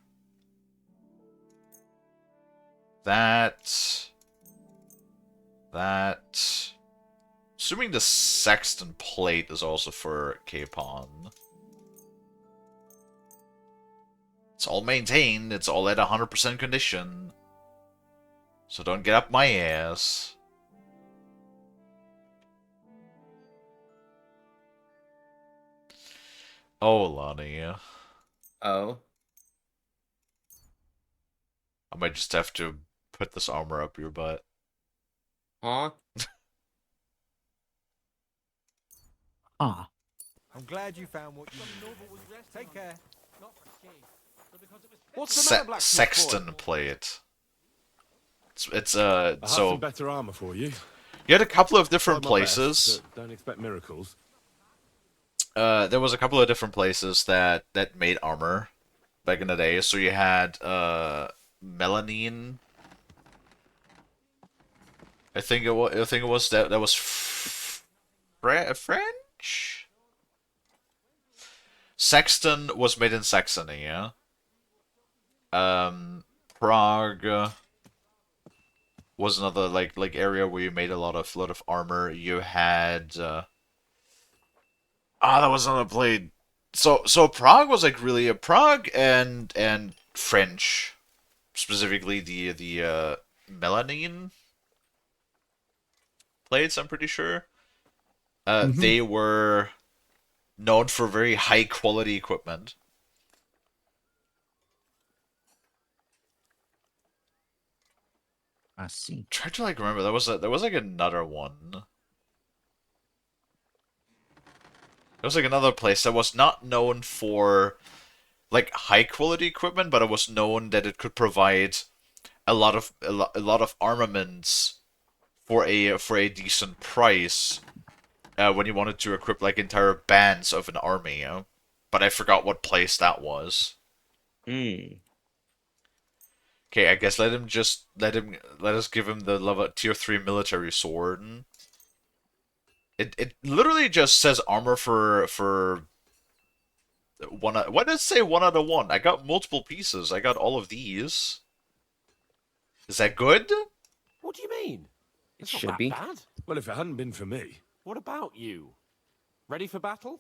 That. Assuming the Sexton plate is also for Capon. It's all maintained. It's all at 100% condition. So don't get up my ass. Oh, Lonnie. Oh. I might just have to put this armor up your butt. Huh? Ah. I'm glad you found what you needed. Take care. What's the matter, blacksmith Sexton boy? plate. It's I have so some better armor for you. you had a couple of different Tried my best, places. but don't expect miracles. There was a couple of different places that made armor back in the day. So you had melanine. I think it was that was French. Sexton was made in Saxony, yeah. Prague was another like area where you made a lot of armor. You had that was another blade. So Prague was like really a Prague and French, specifically the melanine plates. I'm pretty sure. They were known for very high quality equipment. I see. Try to like remember there was like another one. There was like another place that was not known for like high quality equipment, but it was known that it could provide a lot of armaments for a decent price when you wanted to equip like entire bands of an army. You know? But I forgot what place that was. Hmm. Okay, I guess let us give him the level tier 3 military sword. It literally just says armor for one. Why does it say 1 out of 1? I got multiple pieces. I got all of these. Is that good? What do you mean? It It's should not be. that bad. Well, if it hadn't been for me. What about you? Ready for battle?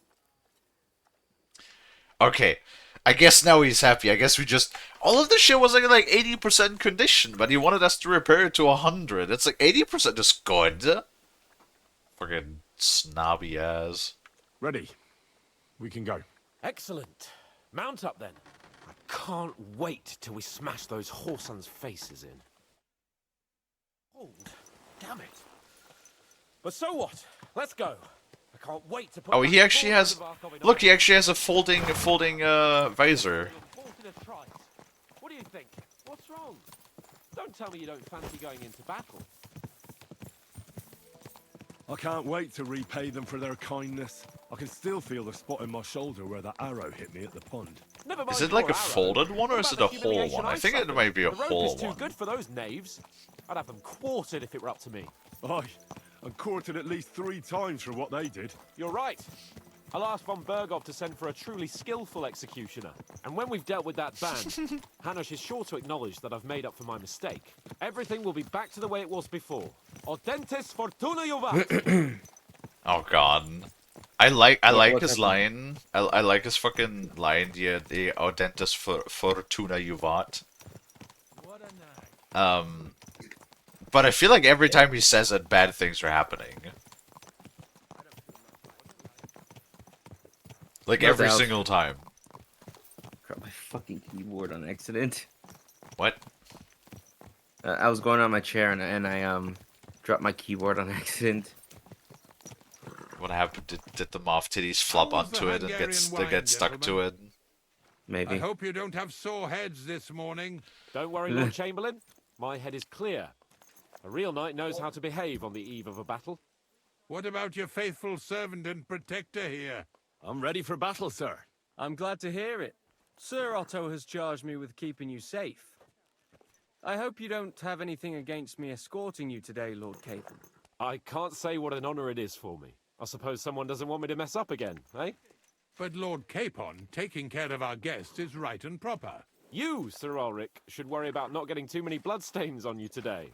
Okay. I guess now he's happy. I guess we just... All of this shit was like 80% condition, but he wanted us to repair it to 100. It's like 80% is good. Fucking snobby ass. Ready. We can go. Excellent. Mount up then. I can't wait till we smash those whoresons' faces in. Oh, damn it. But so what? Let's go. I can't wait to put Oh, he actually has... Look, he actually has a folding visor. What do you think? What's wrong? Don't tell me you don't fancy going into battle. I can't wait to repay them for their kindness. I can still feel the spot in my shoulder where that arrow hit me at the pond. Never mind Is it like your a arrow. folded one or What is it about a the whole humiliation one? I I think it suffered? might be a the rope whole is too one. good for those knaves. I'd have them quartered if it were up to me. Aye, and quartered at least 3 times for what they did. You're right. I'll ask von Bergov to send for a truly skillful executioner. And when we've dealt with that band, Hanush is sure to acknowledge that I've made up for my mistake. Everything will be back to the way it was before. Audentes fortuna juvat! Oh god. I like what's his happening? line. I like his fucking line, the Audentus Fortuna Juvat. But I feel like every time he says it, bad things are happening. Like No every doubt. single time. Dropped my fucking keyboard on accident. What? I was going on my chair and I dropped my keyboard on accident. What happened? Did the moth titties flop How was the onto it and Hungarian get wine, stuck to it? gentlemen? Maybe. I hope you don't have sore heads this morning. Don't worry, Lord Chamberlain. My head is clear. A real knight knows how to behave on the eve of a battle. What about your faithful servant and protector here? I'm ready for battle, sir. I'm glad to hear it. Sir Otto has charged me with keeping you safe. I hope you don't have anything against me escorting you today, Lord Capon. I can't say what an honor it is for me. I suppose someone doesn't want me to mess up again, eh? But Lord Capon, taking care of our guests is right and proper. You, Sir Ulrich, should worry about not getting too many bloodstains on you today.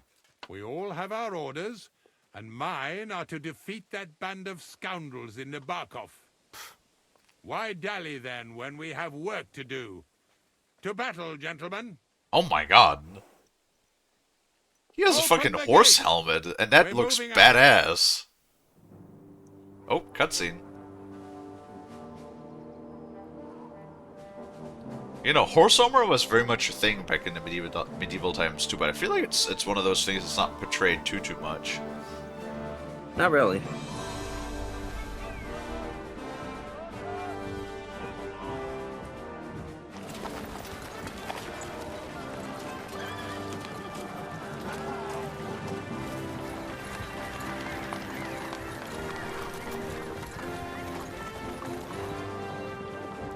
We all have our orders, and mine are to defeat that band of scoundrels in Nabokov. Why dally then when we have work to do? To battle, gentlemen. Oh my god. He has a fucking horse helmet, and that looks badass. Oh, cutscene. You know, horse armor was very much a thing back in the medieval times too, but I feel like it's one of those things that's not portrayed too much. Not really.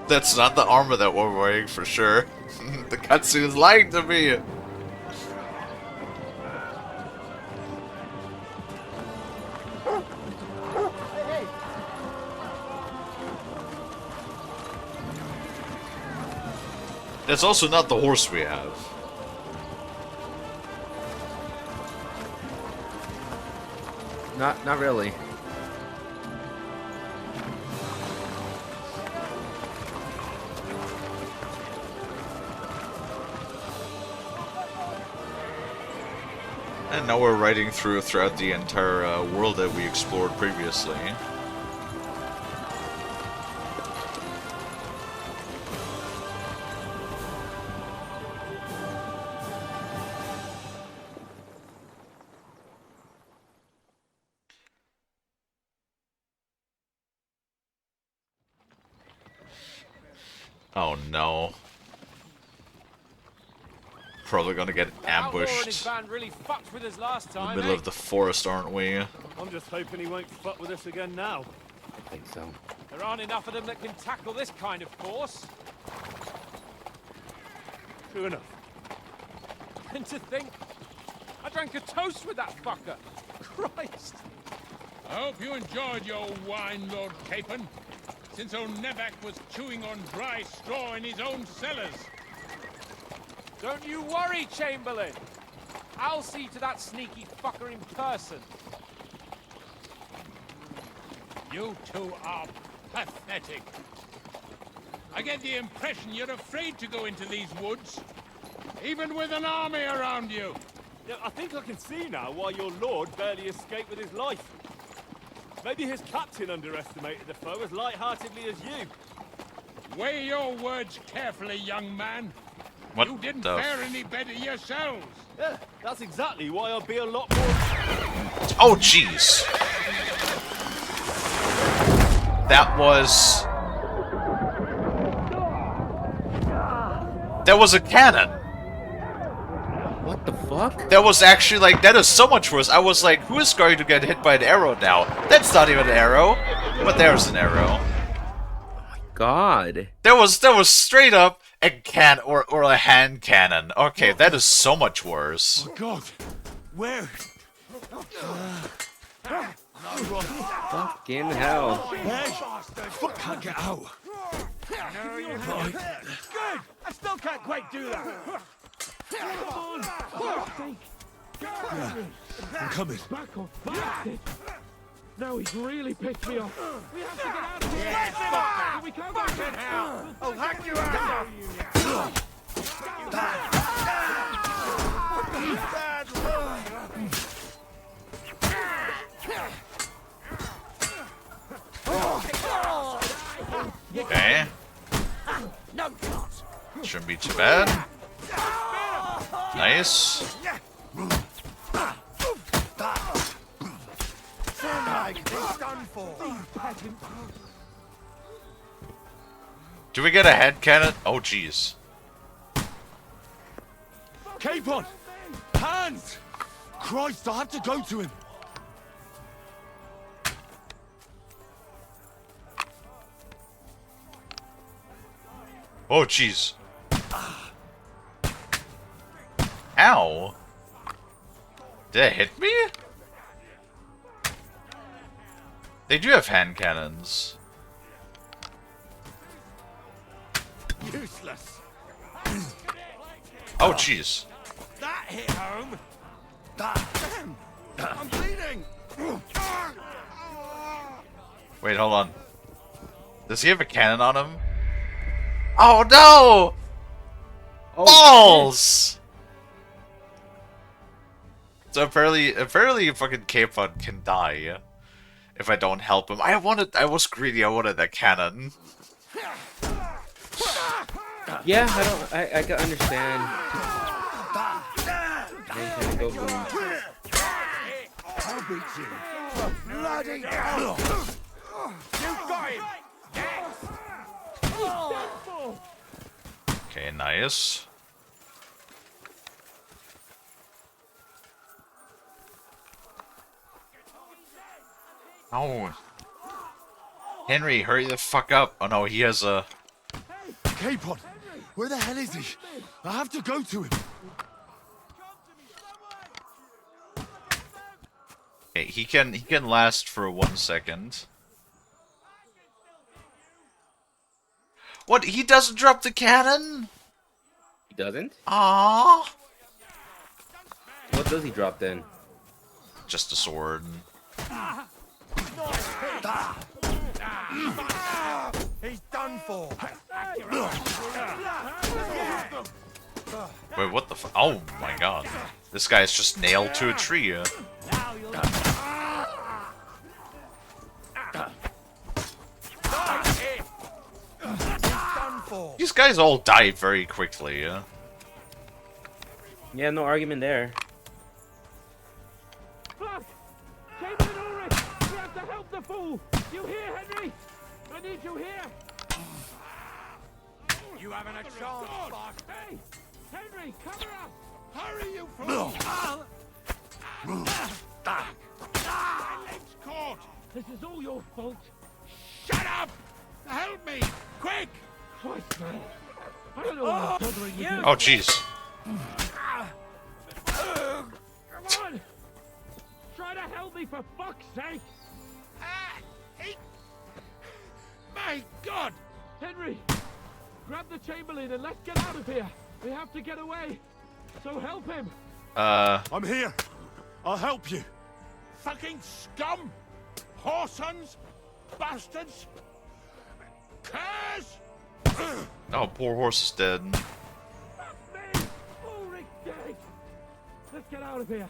That's not the armor that we're wearing for sure. The cutscene is lying to me. That's also not the horse we have. Not really. And now we're riding throughout the entire world that we explored previously. Oh no. Probably gonna get ambushed Really fucked with us last in the time, middle of the forest, aren't we? I'm just hoping he won't fuck with us again now. I think so. There aren't enough of them that can tackle this kind of force. True enough. And to think, I drank a toast with that fucker. Christ. I hope you enjoyed your wine, Lord Capon, since old Nebak was chewing on dry straw in his own cellars. Don't you worry, Chamberlain. I'll see to that sneaky fucker in person. You two are pathetic. I get the impression you're afraid to go into these woods, even with an army around you. Yeah, I think I can see now why your lord barely escaped with his life. Maybe his captain underestimated the foe as light-heartedly as you. Weigh your words carefully, young man. What you didn't the fare any better yourselves. Yeah, that's exactly why I'll be a lot more... Oh, jeez. That was a cannon. What the fuck? That was actually like, that is so much worse. I was like, who is going to get hit by an arrow now? That's not even an arrow. But there's an arrow. God. That was straight up a or a hand cannon. Okay, that is so much worse. Oh God. Where? Fucking hell. Hey! Can't get out. Right. Good! I still can't quite do that. Come on! Yeah, I'm coming. Back off, bastard! Now he's really pissed me off. We have to get out of here. Yeah, fuck that. We can't back in hell. I'll hack you out! Okay. No chance. Shouldn't be too bad. Nice. Done for. Do we get a head cannon? Oh, jeez. Capon! Hands! Christ, I have to go to him. Oh, jeez. Ow! Did it hit me? They do have hand cannons. Useless. Oh, jeez. That hit home. Damn. I'm bleeding. Wait, hold on. Does he have a cannon on him? Oh no! Oh, balls! So apparently fucking Capon can die if I don't help him. I was greedy, I wanted that cannon. Yeah, I can understand. Then go boom. I'll beat you. Bloody hell. You got him. Okay, nice. Oh. Henry, hurry the fuck up. Oh no, he has a... Capon, where the hell is he? I have to go to him. Okay, he can last for 1 second. What? He doesn't drop the cannon? He doesn't? Aww. What does he drop then? Just a sword. He's done for. Wait, what the fuck? Oh my god. This guy's just nailed to a tree. These guys all die very quickly. Yeah, no argument there. Fuck! Capon and Ulrich! We have to help the fool! You hear, Henry? I need you here! You haven't a chance, Fox. Hey! Henry, cover us! Hurry, you fool! My leg's caught! This is all your fault! Shut up! Help me! Quick! Christ, man! I don't know why I'm bothering you! Oh, jeez. Come on! Try to help me, for fuck's sake! My God! Henry! Grab the Chamberlain and let's get out of here! We have to get away! So help him! I'm here. I'll help you. Fucking scum! Whoresons! Bastards! Curs! Oh, poor horse is dead. Ulrich dead! Let's get out of here!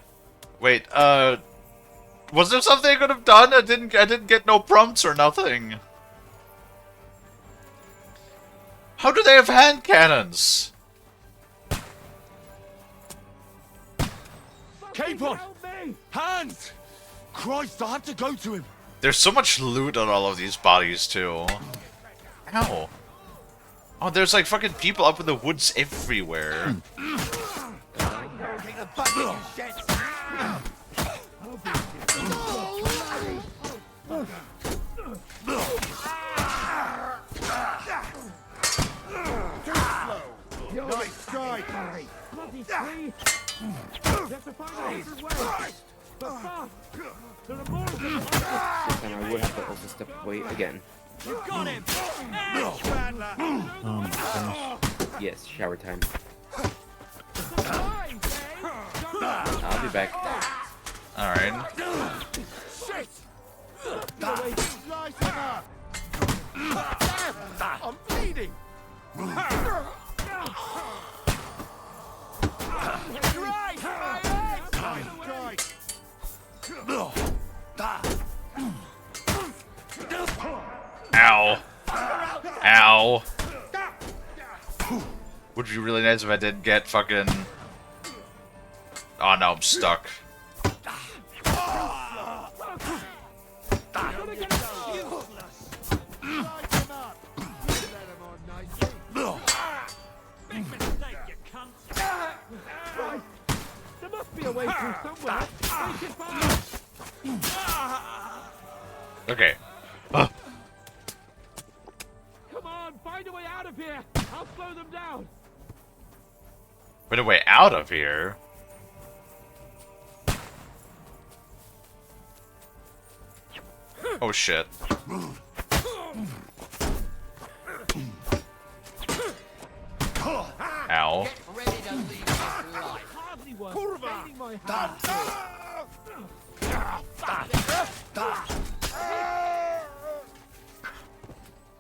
Wait, was there something I could have done? I didn't get no prompts or nothing. How do they have hand cannons? Capon! Hands! Christ, I have to go to him. There's so much loot on all of these bodies, too. Ow. Oh, there's like fucking people up in the woods everywhere. Nice strike. Bloody tree! We have to find a different way! But fast! There are more of them! And I would have to also step away again. You got him! Yes, shower time. I'll be back. Alright. Shit! I'm bleeding. Ow. Ow. Would be really nice if I didn't get fucking... Oh no, I'm stuck. There must be a way through somewhere! Make it fast! Okay. Come on, find a way out of here! I'll slow them down! Find a way out of here? Oh shit. Ow.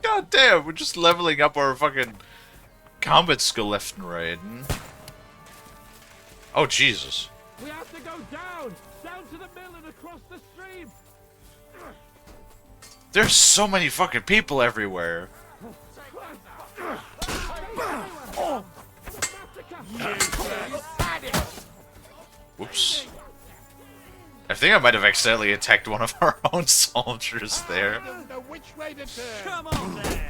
God damn, we're just leveling up our fucking combat skill left and right. Oh Jesus. We have to go down to the mill and across the stream. There's so many fucking people everywhere. Whoops. I think I might have accidentally attacked one of our own soldiers there. Come on then.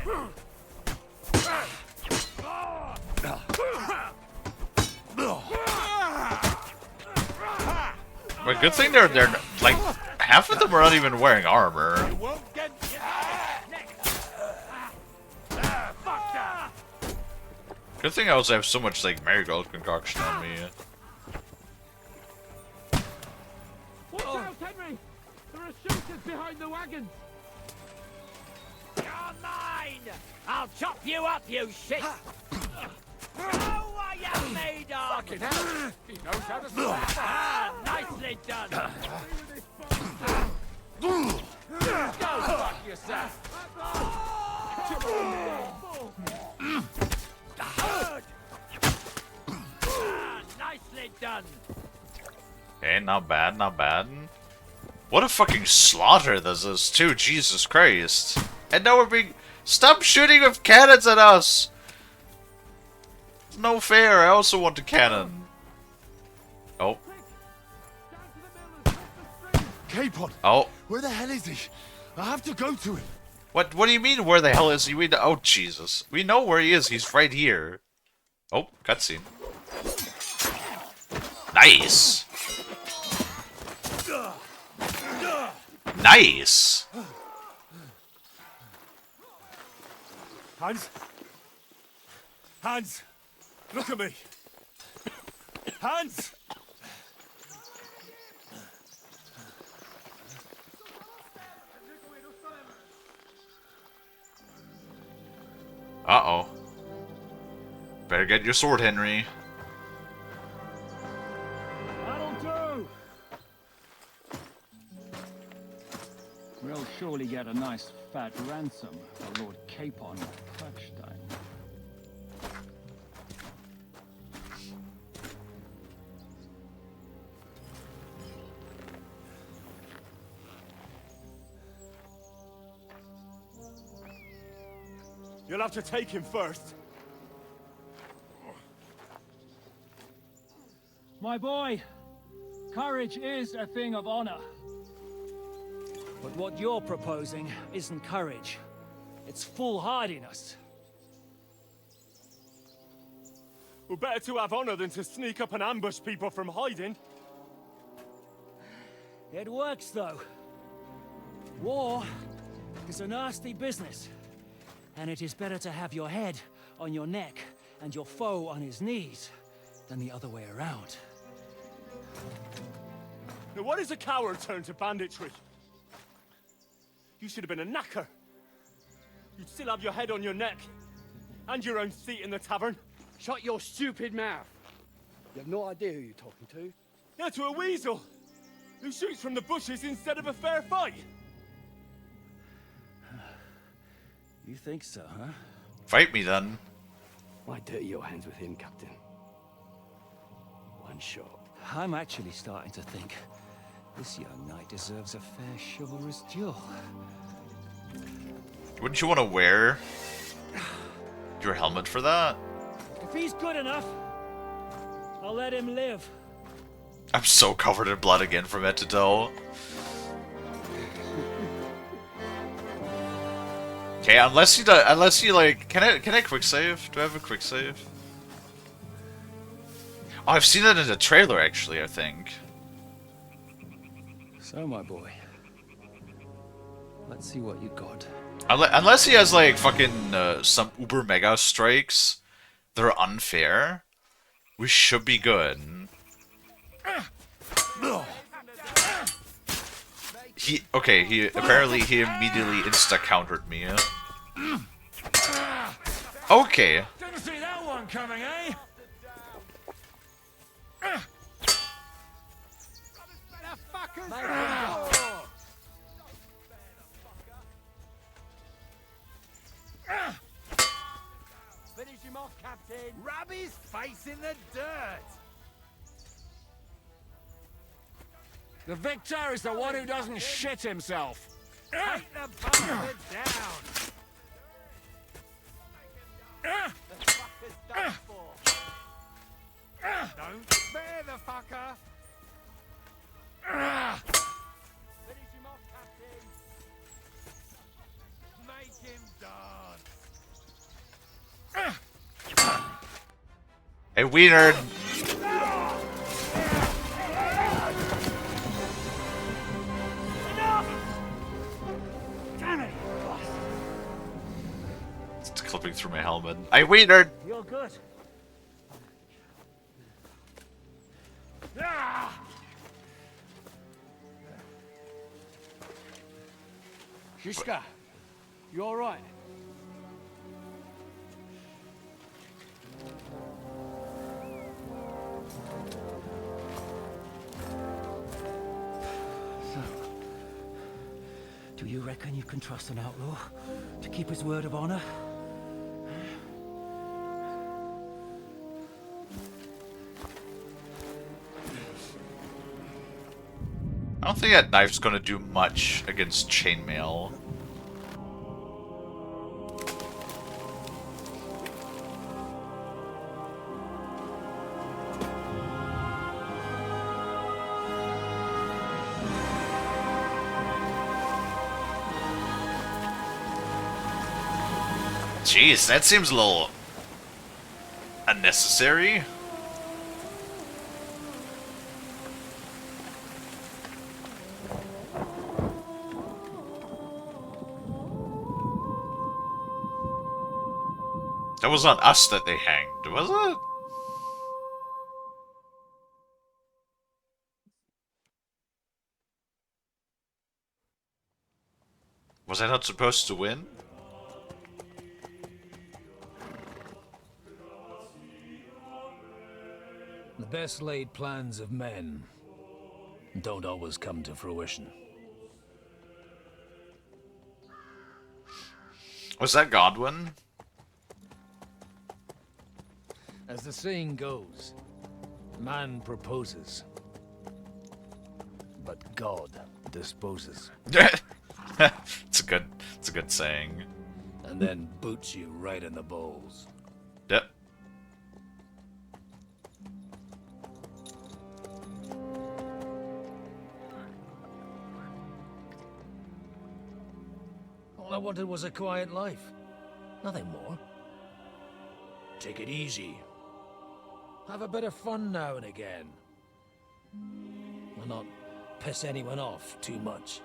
But good thing they're like half of them are not even wearing armor. Good thing I also have so much like marigold concoction on me. Watch out, Henry! There are shooters behind the wagons. You're mine! I'll chop you up, you shit! Oh, what you made of! Fucking hell! He knows how to slap. Ah, nicely done! Go fuck yourself! Nicely done! Okay, not bad, not bad. What a fucking slaughter this is too, Jesus Christ. And now we're being... Stop shooting with cannons at us! It's no fair, I also want a cannon. Oh. Capon! Oh. Where the hell is he? I have to go to him. What do you mean, where the hell is he? Oh, Jesus. We know where he is, he's right here. Oh, cutscene. Nice! Nice! Hans? Hans! Look at me! Hans! Uh-oh. Better get your sword, Henry. That'll do! We'll surely get a nice fat ransom for Lord Capon of Kirkstein. You'll have to take him first. My boy, courage is a thing of honor. But what you're proposing isn't courage. It's foolhardiness. Well, better to have honor than to sneak up and ambush people from hiding. It works, though. War is a nasty business. And it is better to have your head on your neck and your foe on his knees than the other way around. Now what is a coward turn to banditry? You should have been a knacker. You'd still have your head on your neck. And your own seat in the tavern. Shut your stupid mouth. You have no idea who you're talking to. Yeah, to a weasel. Who shoots from the bushes instead of a fair fight. You think so, huh? Fight me then. Why dirty your hands with him, Captain? One shot. I'm actually starting to think this young knight deserves a fair chivalrous duel. Wouldn't you want to wear your helmet for that? If he's good enough, I'll let him live. I'm so covered in blood again from head to toe. Okay, unless you like, can I quick save? Do I have a quick save? Oh, I've seen that in the trailer actually, I think. So, my boy, let's see what you got. Unless he has like fucking some uber mega strikes that are unfair, we should be good. He apparently he immediately insta-countered me. Okay. Didn't see that one coming, eh? Finish him off, Captain. Rub his face in the dirt. The victor is the one who doesn't shit himself. Take the bastard down. The fucker's done for. Don't spare the fucker. Finish him off, Captain. Make him dance. Hey, wiener. Damn it! It's clipping through my helmet. Hey, wiener. You're good. Shishka, you all right? So, do you reckon you can trust an outlaw to keep his word of honor? I don't think that knife's gonna do much against chainmail. Jeez, that seems a little unnecessary. That was not us that they hanged, was it? Was I not supposed to win? The best laid plans of men don't always come to fruition. Was that Godwin? As the saying goes, man proposes, but God disposes. It's a good saying. And then boots you right in the balls. Yep. All I wanted was a quiet life. Nothing more. Take it easy. Have a bit of fun now and again. And not piss anyone off too much.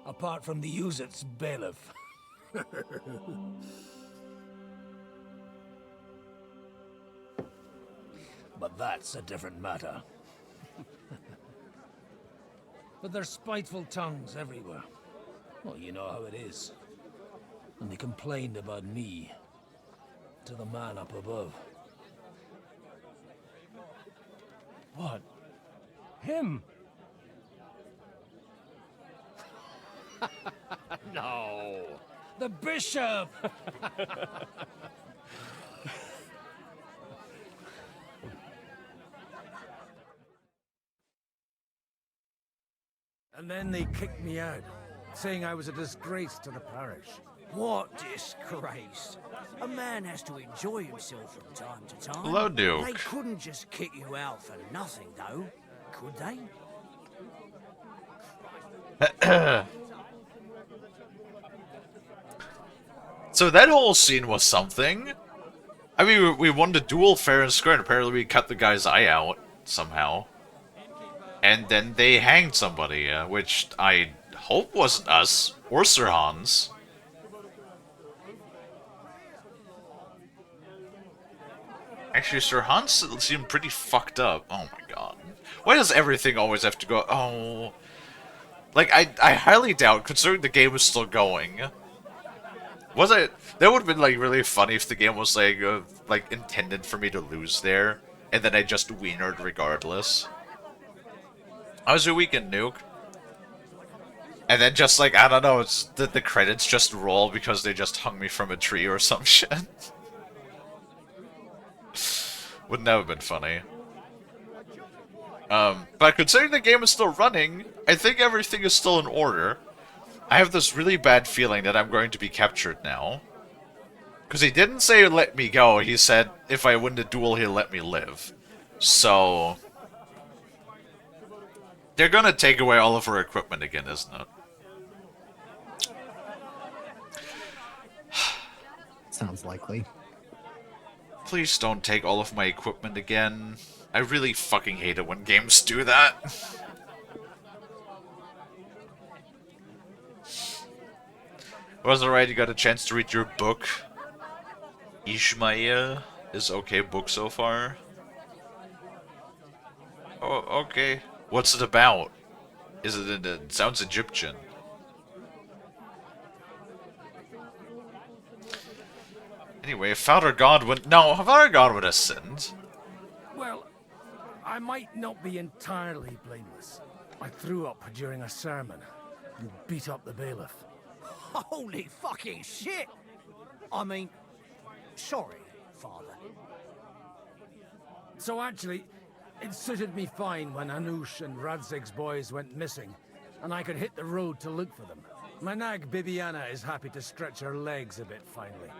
Apart from the Uzit's bailiff. But that's a different matter. But there's spiteful tongues everywhere. Well, you know how it is. And they complained about me to the man up above. What? Him? No! The bishop! And then they kicked me out, saying I was a disgrace to the parish. What disgrace? A man has to enjoy himself from time to time. Hello, Duke. They couldn't just kick you out for nothing, though, could they? So that whole scene was something. I mean, we won the duel fair and square, and apparently we cut the guy's eye out somehow. And then they hanged somebody, which I hope wasn't us, or Sir Hans. Actually, Sir Hans seemed pretty fucked up. Oh my god. Why does everything always have to go? Oh, like I highly doubt, considering the game is still going. Was it? That would have been like really funny if the game was like intended for me to lose there, and then I just wienered regardless. How's your weekend, Nuke? And then just like, I don't know, it's the credits just roll because they just hung me from a tree or some shit. Wouldn't that have been funny? But considering the game is still running, I think everything is still in order. I have this really bad feeling that I'm going to be captured now. Because he didn't say let me go, he said if I win the duel he'll let me live. So... they're gonna take away all of her equipment again, isn't it? Sounds likely. Please don't take all of my equipment again. I really fucking hate it when games do that. Was alright, you got a chance to read your book. Ishmael is okay book so far. Oh, okay. What's it about? Is it sounds Egyptian. Anyway, Father Godwin... no, Father Godwin has sinned. Well, I might not be entirely blameless. I threw up during a sermon and beat up the bailiff. Holy fucking shit! I mean, sorry, Father. So actually, it suited me fine when Anush and Radzig's boys went missing, and I could hit the road to look for them. My nag Bibiana is happy to stretch her legs a bit finally,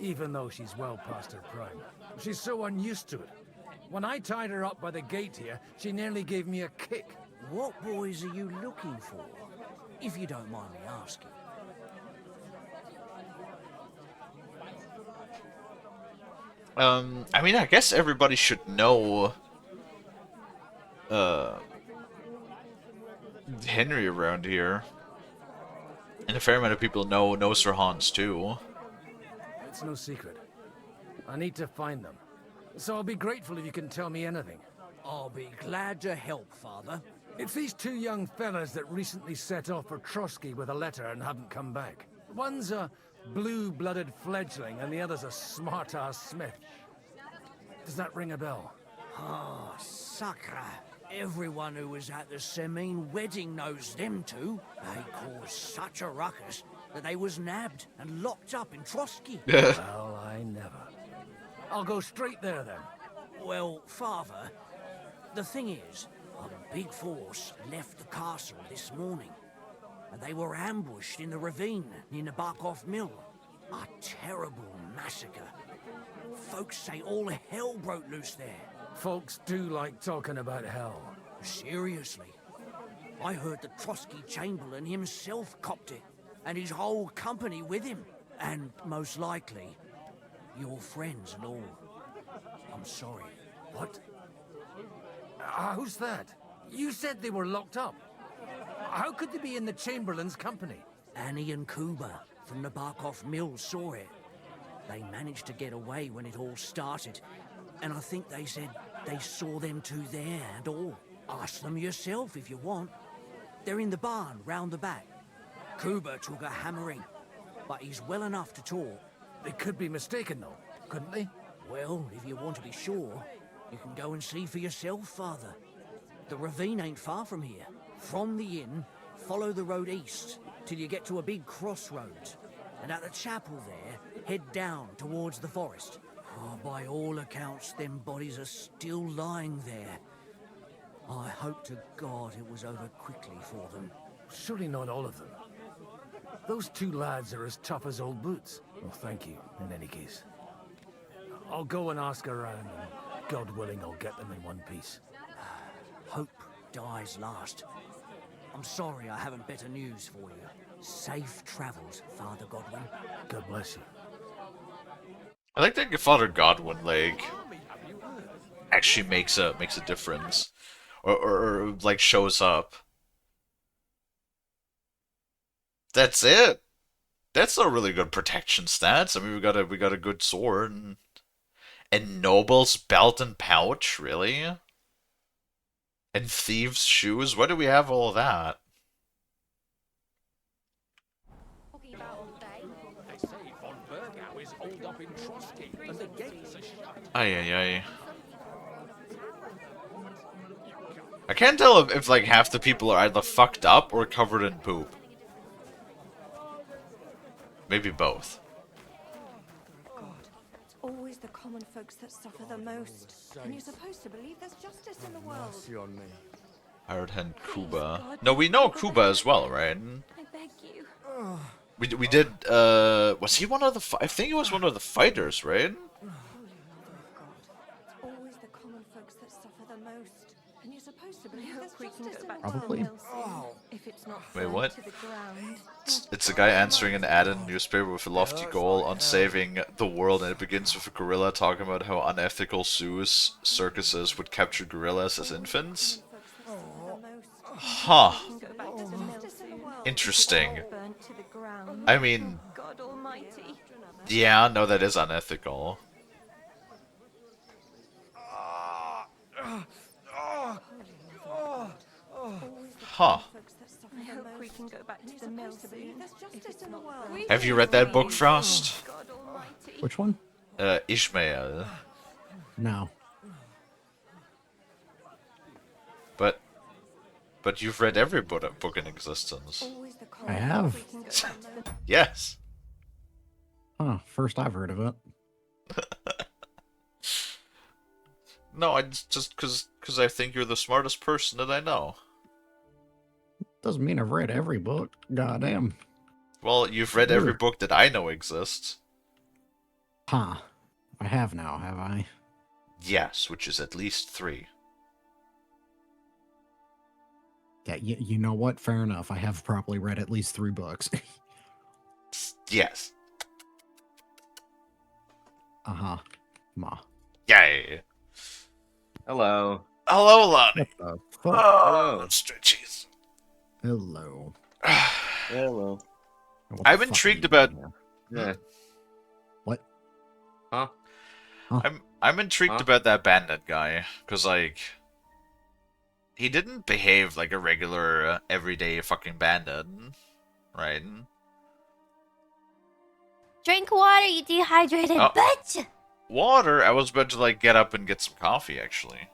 even though she's well past her prime. She's so unused to it. When I tied her up by the gate here, she nearly gave me a kick. What boys are you looking for, if you don't mind me asking? I mean, I guess everybody should know, Henry around here. And a fair amount of people know Sir Hans, too. It's no secret. I need to find them. So I'll be grateful if you can tell me anything. I'll be glad to help, Father. It's these two young fellas that recently set off for Trotsky with a letter and haven't come back. One's a blue-blooded fledgling and the other's a smart-ass smith. Does that ring a bell? Ah, Sakra. Everyone who was at the Semine wedding knows them two. They caused such a ruckus that they was nabbed and locked up in Trotsky. Well, I never. I'll go straight there, then. Well, Father, the thing is, a big force left the castle this morning, and they were ambushed in the ravine near Nabarkov Mill. A terrible massacre. Folks say all hell broke loose there. Folks do like talking about hell. Seriously. I heard the Trotsky Chamberlain himself copped it, and his whole company with him. And most likely, your friends and all. I'm sorry. What? Who's that? You said they were locked up. How could they be in the Chamberlain's company? Annie and Kuba from the Barkov Mill saw it. They managed to get away when it all started, and I think they said they saw them two there and all. Ask them yourself if you want. They're in the barn round the back. Kuba took a hammering, but he's well enough to talk. They could be mistaken, though, couldn't they? Well, if you want to be sure, you can go and see for yourself, Father. The ravine ain't far from here. From the inn, follow the road east till you get to a big crossroads. And at the chapel there, head down towards the forest. Oh, by all accounts, them bodies are still lying there. I hope to God it was over quickly for them. Surely not all of them. Those two lads are as tough as old boots. Well, thank you, in any case. I'll go and ask around, and God willing, I'll get them in one piece. Hope dies last. I'm sorry I haven't better news for you. Safe travels, Father Godwin. God bless you. I like that Father Godwin, like, actually makes a difference. Or like, shows up. That's it. That's a really good protection stats. I mean, we got a good sword. And Noble's belt and pouch, really? And thieves' shoes? Why do we have all of that? They say von Bergau is holed up in Trotsky, and the gates are shut. Ay, ay, ay. I can't tell if like half the people are either fucked up or covered in poop. Maybe both. It's always the common folks that suffer the most. And you're supposed to believe there's justice in the world. Mercy on me. Hired hand Kuba. No, we know Kuba as well, right? I beg you. We did, was he one of the, I think he was one of the fighters, right? It's always the common folks that suffer the most. And you're supposed to believe there's we can justice go in back the to world. the mill soon, if it's not Wait, burned what? to the ground. It's a guy answering an ad in a newspaper with a lofty goal on saving the world, and it begins with a gorilla talking about how unethical zoos, circuses would capture gorillas as infants. Huh. Interesting. Burnt to the ground. I mean, God Almighty. yeah, no, that is unethical. Huh. I hope we can go back to the mill soon, if it's not burned. Have you read that book, Frost? God Almighty. Which one? Ishmael. No. But you've read every book in existence. I have. Yes. Huh, first I've heard of it. No, I just because I think you're the smartest person that I know. Doesn't mean I've read every book. Goddamn. Well, you've read every book that I know exists. Huh. I have now, have I? Yes, which is at least 3. Yeah, you know what? Fair enough. I have probably read at least 3 books. Yes. Uh-huh. Ma. Yay. Hello. Hello, Lonnie. What the fuck? Oh, stretchies. Hello. Hello. I'm intrigued about. Yeah. What? Huh? I'm intrigued about that bandit guy, cause like he didn't behave like a regular, everyday fucking bandit, right? Drink water, you dehydrated Oh. bitch! Water? I was about to like get up and get some coffee, actually.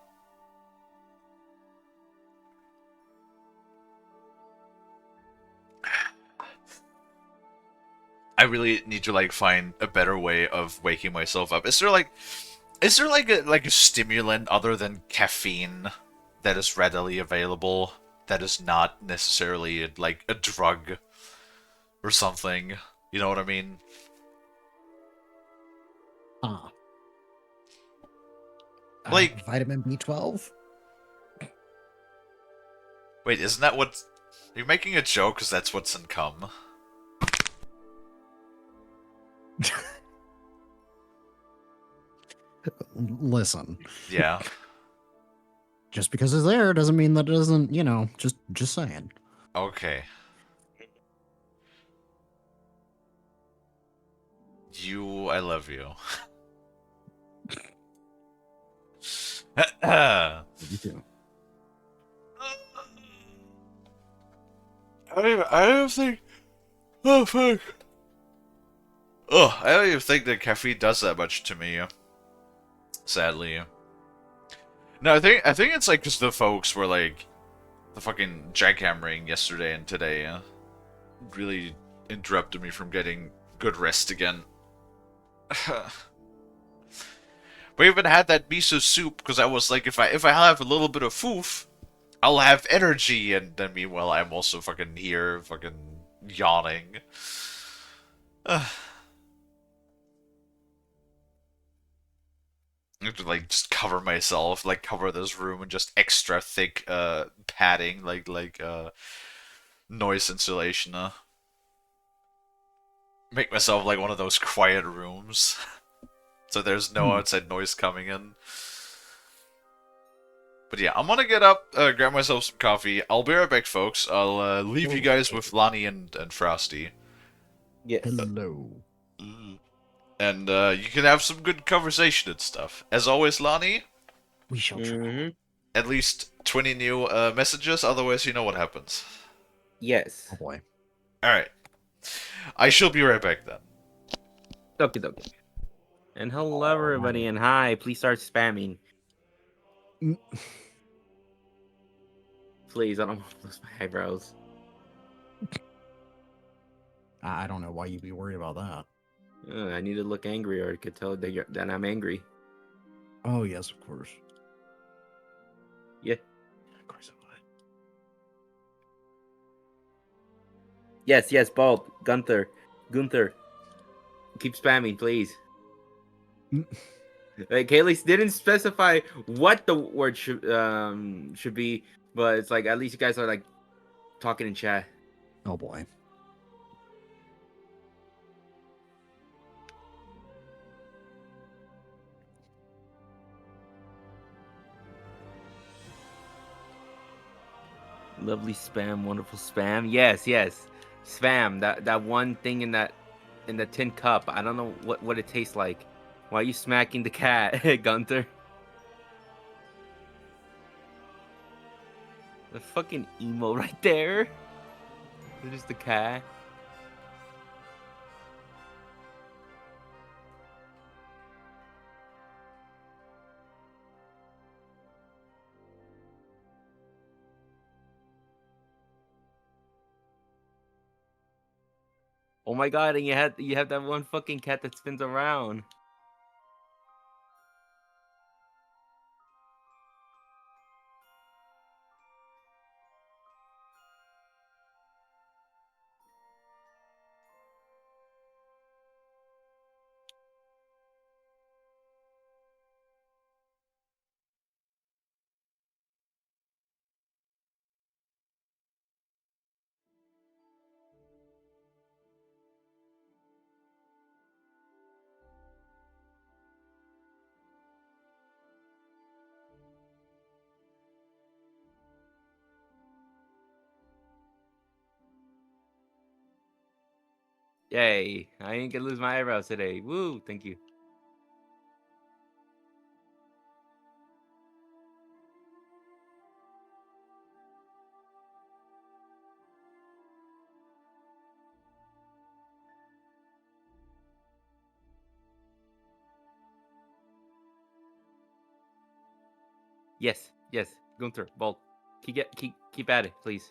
I really need to like find a better way of waking myself up. Is there like a stimulant other than caffeine that is readily available that is not necessarily like a drug or something? You know what I mean? Huh. Like vitamin B12? Wait, isn't that what you're making a joke? Because that's what's in cum. Listen. Yeah. Just because it's there doesn't mean that it doesn't, you know, just saying. Okay. I love you. You too. I don't think. Oh fuck. Oh, I don't even think that caffeine does that much to me. Sadly. No, I think it's like because the folks were like the fucking jackhammering yesterday and today really interrupted me from getting good rest again. We even had that miso soup because I was like, if I have a little bit of foof, I'll have energy, and then meanwhile I'm also fucking here, fucking yawning. I have to like just cover myself, like cover this room in just extra thick padding, like noise insulation. Make myself like one of those quiet rooms, so there's no outside noise coming in. But yeah, I'm gonna get up, grab myself some coffee. I'll be right back, folks. I'll leave you guys with Lonnie and Frosty. Yes. Hello. And you can have some good conversation and stuff. As always, Lonnie. We shall try. At least 20 new messages, otherwise you know what happens. Yes. Oh boy. Alright. I shall be right back then. Okie dokie. And hello, everybody, and hi. Please start spamming. Please, I don't want to lose my eyebrows. I don't know why you'd be worried about that. I need to look angry, or I could tell that I'm angry. Oh, yes, of course. Yeah. Of course I would. Yes, Bald. Gunther. Keep spamming, please. Like, Kalie didn't specify what the word should be, but it's like at least you guys are like talking in chat. Oh boy. Lovely spam, wonderful spam. Yes. Spam. That one thing in the tin cup. I don't know what it tastes like. Why are you smacking the cat, Gunther? The fucking emo right there. It is the cat. Oh my god, and you have that one fucking cat that spins around. Yay, I ain't gonna lose my eyebrows today. Woo, thank you. Yes, Gunther, Bolt. Keep at it, please.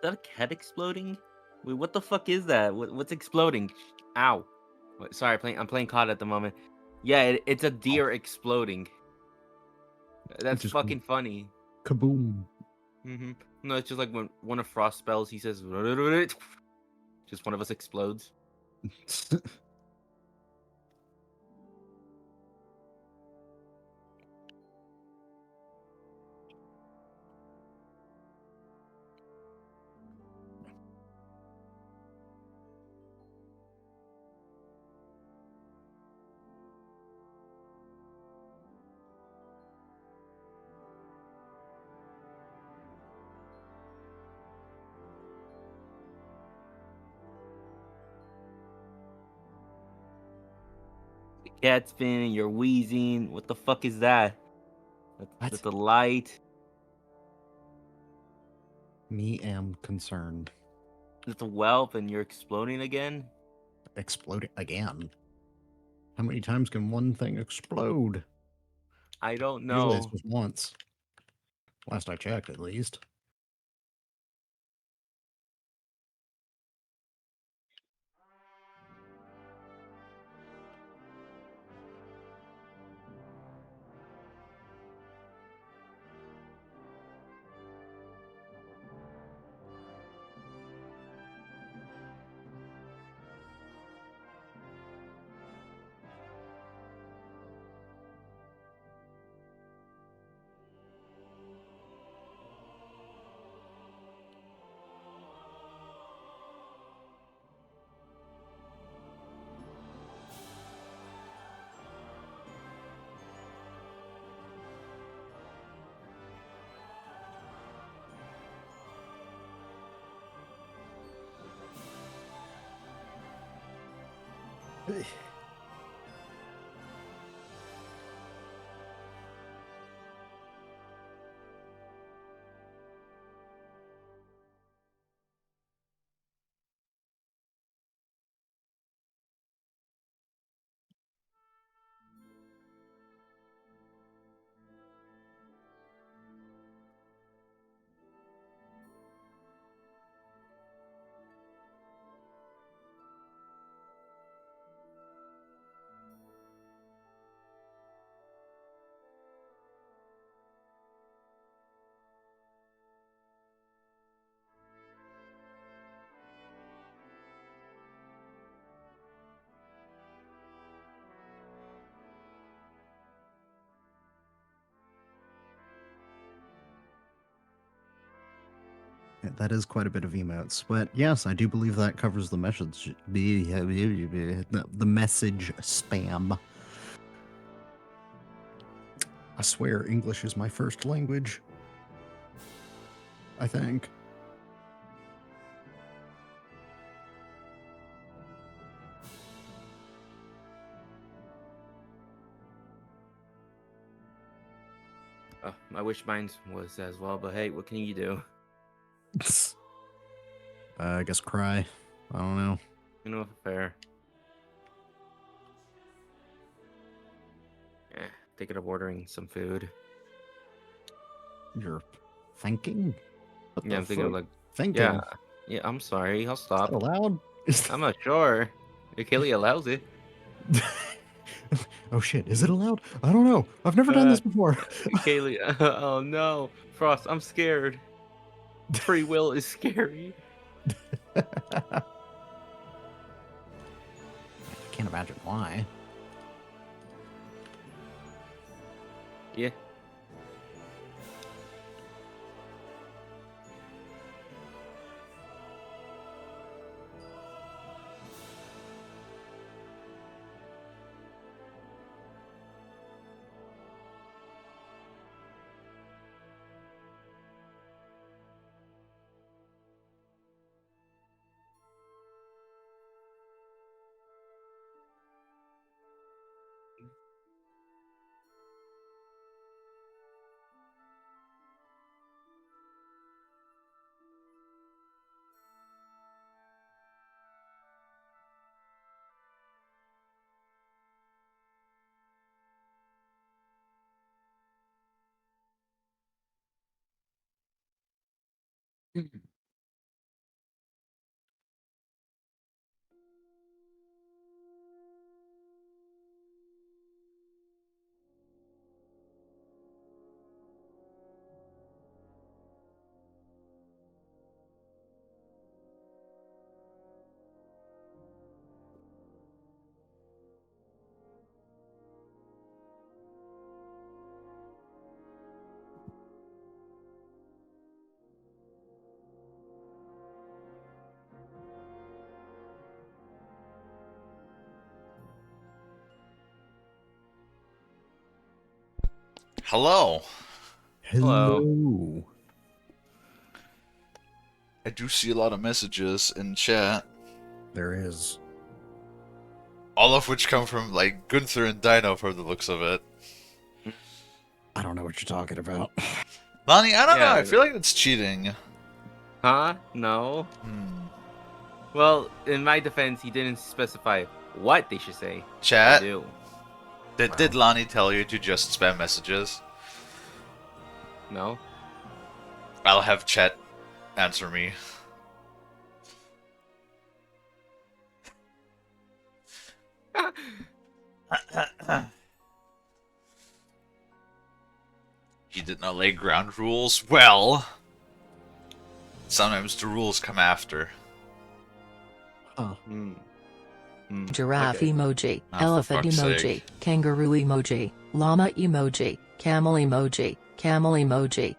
Is that a cat exploding? Wait, what the fuck is that? What's exploding? Ow. Wait, sorry, I'm playing COD at the moment. Yeah, it's a deer exploding. That's Just fucking funny. Kaboom. No, it's just like when one of Frost spells, he says, just one of us explodes. The cat's spinning, you're wheezing. What the fuck is that? That's the light. Me am concerned. It's a whelp and you're exploding again? Exploding again? How many times can one thing explode? I don't Usually it's know. just once. Last I checked, at least. Yeah, that is quite a bit of emotes, but yes, I do believe that covers the message. The message spam. I swear, English is my first language. I think. I wish mine was as well, but hey, what can you do? I guess cry. I don't know. You know, fair. Yeah, thinking of ordering some food. You're thinking? What Yeah, the I'm thinking of fuck? like Thinking? Yeah, I'm sorry. I'll stop. Is that allowed? I'm not sure. If Kalie allows it. Oh shit, is it allowed? I don't know. I've never done this before. Kalie, oh no. Frost, I'm scared. Free will is scary. I can't imagine why. Yeah. Hello. Hello. I do see a lot of messages in chat. There is. All of which come from, like, Gunther and Dino for the looks of it. I don't know what you're talking about. Lonnie, I don't know. Yeah. I feel like it's cheating. Huh? No. Well, in my defense, he didn't specify what they should say. Chat? I do. Did Lonnie tell you to just spam messages? No. I'll have chat answer me. He did not lay ground rules? Well, sometimes the rules come after. Oh. Giraffe emoji, Oh, for elephant fuck's emoji, sake. kangaroo emoji, llama emoji, camel emoji, camel emoji.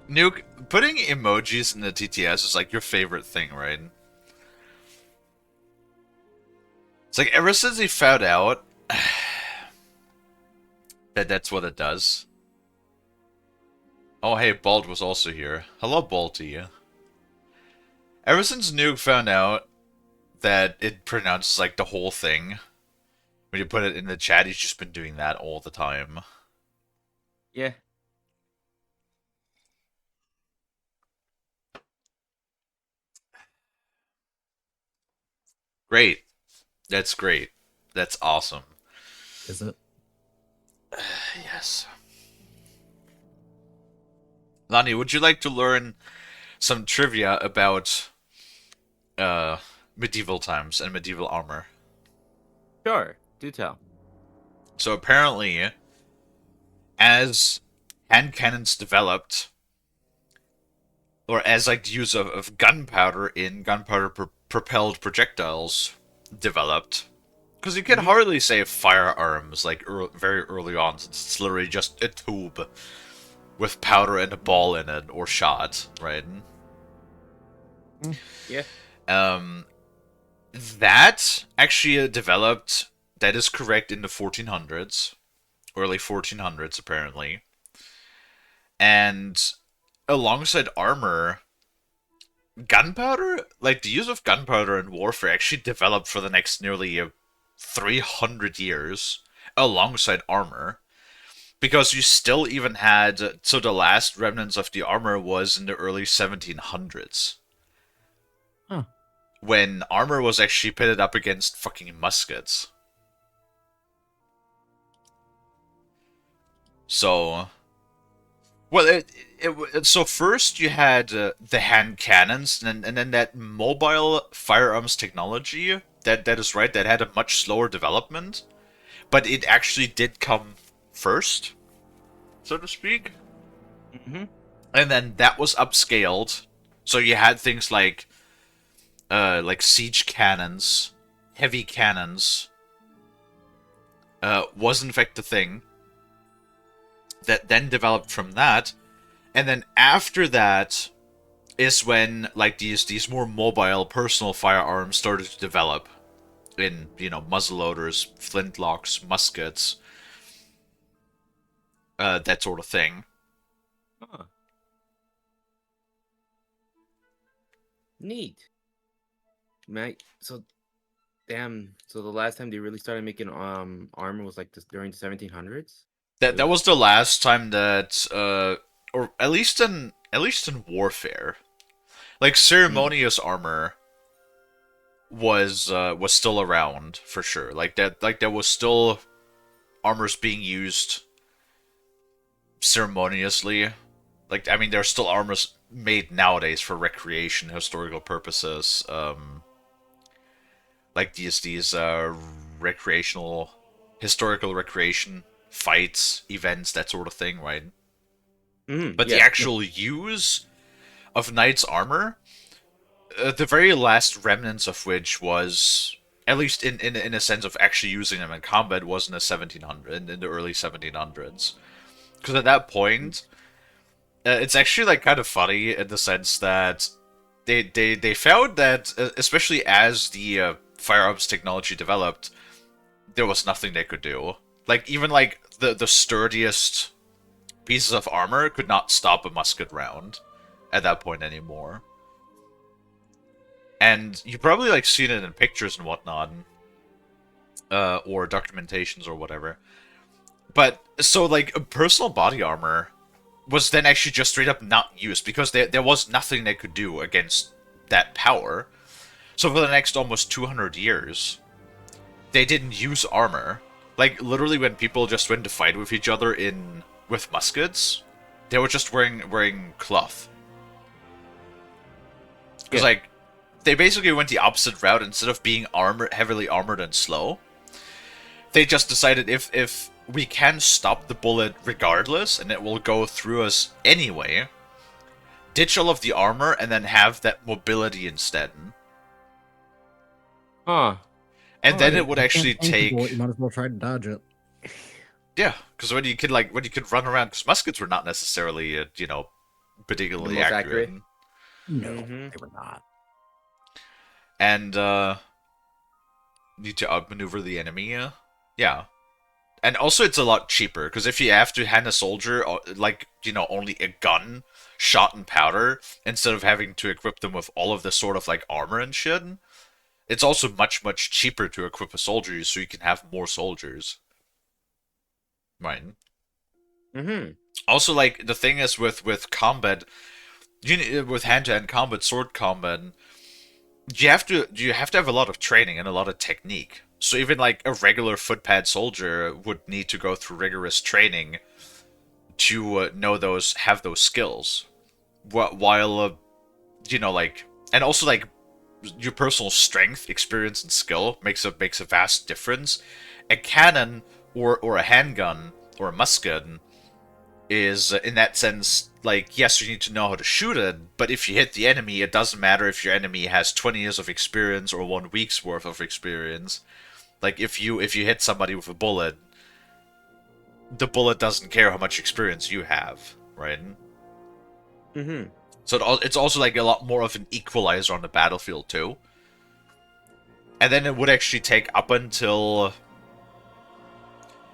Nuke, putting emojis in the TTS is like your favorite thing, right? It's like ever since he found out that that's what it does. Oh, hey, Bald was also here. Hello, Balty. Ever since Nuke found out that it pronounces like the whole thing, when you put it in the chat, he's just been doing that all the time. Yeah. Great. That's great. That's awesome. Is it? Yes. Lonnie, would you like to learn some trivia about medieval times and medieval armor? Sure. Do tell. So apparently, as hand cannons developed, or as like the use of gunpowder in gunpowder-propelled projectiles developed, because you can hardly say firearms like very early on, since it's literally just a tube with powder and a ball in it, or shot, right? Yeah. That actually developed, that is correct, in the 1400s, early 1400s apparently. And alongside armor, gunpowder, like the use of gunpowder in warfare actually developed for the next nearly 300 years alongside armor. Because you still even had, so the last remnants of the armor was in the early 1700s. Huh. When armor was actually pitted up against fucking muskets. So, well, so first you had the hand cannons, and then that mobile firearms technology, that is right, that had a much slower development, but it actually did come first, so to speak. Mm-hmm. And then that was upscaled, so you had things like siege cannons, heavy cannons, was in fact a thing that then developed from that. And then after that is when like these more mobile personal firearms started to develop in, muzzleloaders, flintlocks, muskets, that sort of thing. Huh. Neat. So so the last time they really started making armor was like this during the 1700s? That was the last time that or at least in warfare. Like ceremonious armor was still around for sure. Like there was still armors being used ceremoniously. Like, I mean, there are still armors made nowadays for recreation, historical purposes. Like these recreational, historical recreation fights, events, that sort of thing, right? But the actual use of knight's armor, the very last remnants of which was, at least in a sense of actually using them in combat, was in the early 1700s. Because at that point, it's actually like kind of funny in the sense that they found that, especially as the firearms technology developed, there was nothing they could do. Like, even like the sturdiest pieces of armor could not stop a musket round at that point anymore. And you probably like seen it in pictures and whatnot, or documentations or whatever. But so like personal body armor was then actually just straight up not used because there was nothing they could do against that power. So for the next almost 200 years, they didn't use armor. Like, literally when people just went to fight with each other with muskets, they were just wearing cloth. Because, like, they basically went the opposite route. Instead of being heavily armored and slow, they just decided if we can stop the bullet regardless, and it will go through us anyway, ditch all of the armor and then have that mobility instead. Huh. And then it would actually take... You might as well try to dodge it. Yeah, because when you could run around, because muskets were not necessarily, particularly accurate. No, they were not. And need to outmaneuver the enemy. Yeah. And also it's a lot cheaper, because if you have to hand a soldier, like, only a gun, shot and powder, instead of having to equip them with all of this sort of, like, armor and shit, it's also much, much cheaper to equip a soldier so you can have more soldiers. Right. Mm-hmm. Also, like, the thing is with combat, with hand-to-hand combat, sword combat, you have to have a lot of training and a lot of technique. So even like a regular footpad soldier would need to go through rigorous training to have those skills. While like, and also like your personal strength, experience, and skill makes a vast difference. A cannon or a handgun or a musket is, in that sense, like, yes, you need to know how to shoot it, but if you hit the enemy, it doesn't matter if your enemy has 20 years of experience or 1 week's worth of experience. Like, if you hit somebody with a bullet, the bullet doesn't care how much experience you have, right? Mm-hmm. So it's also, like, a lot more of an equalizer on the battlefield, too. And then it would actually take up until...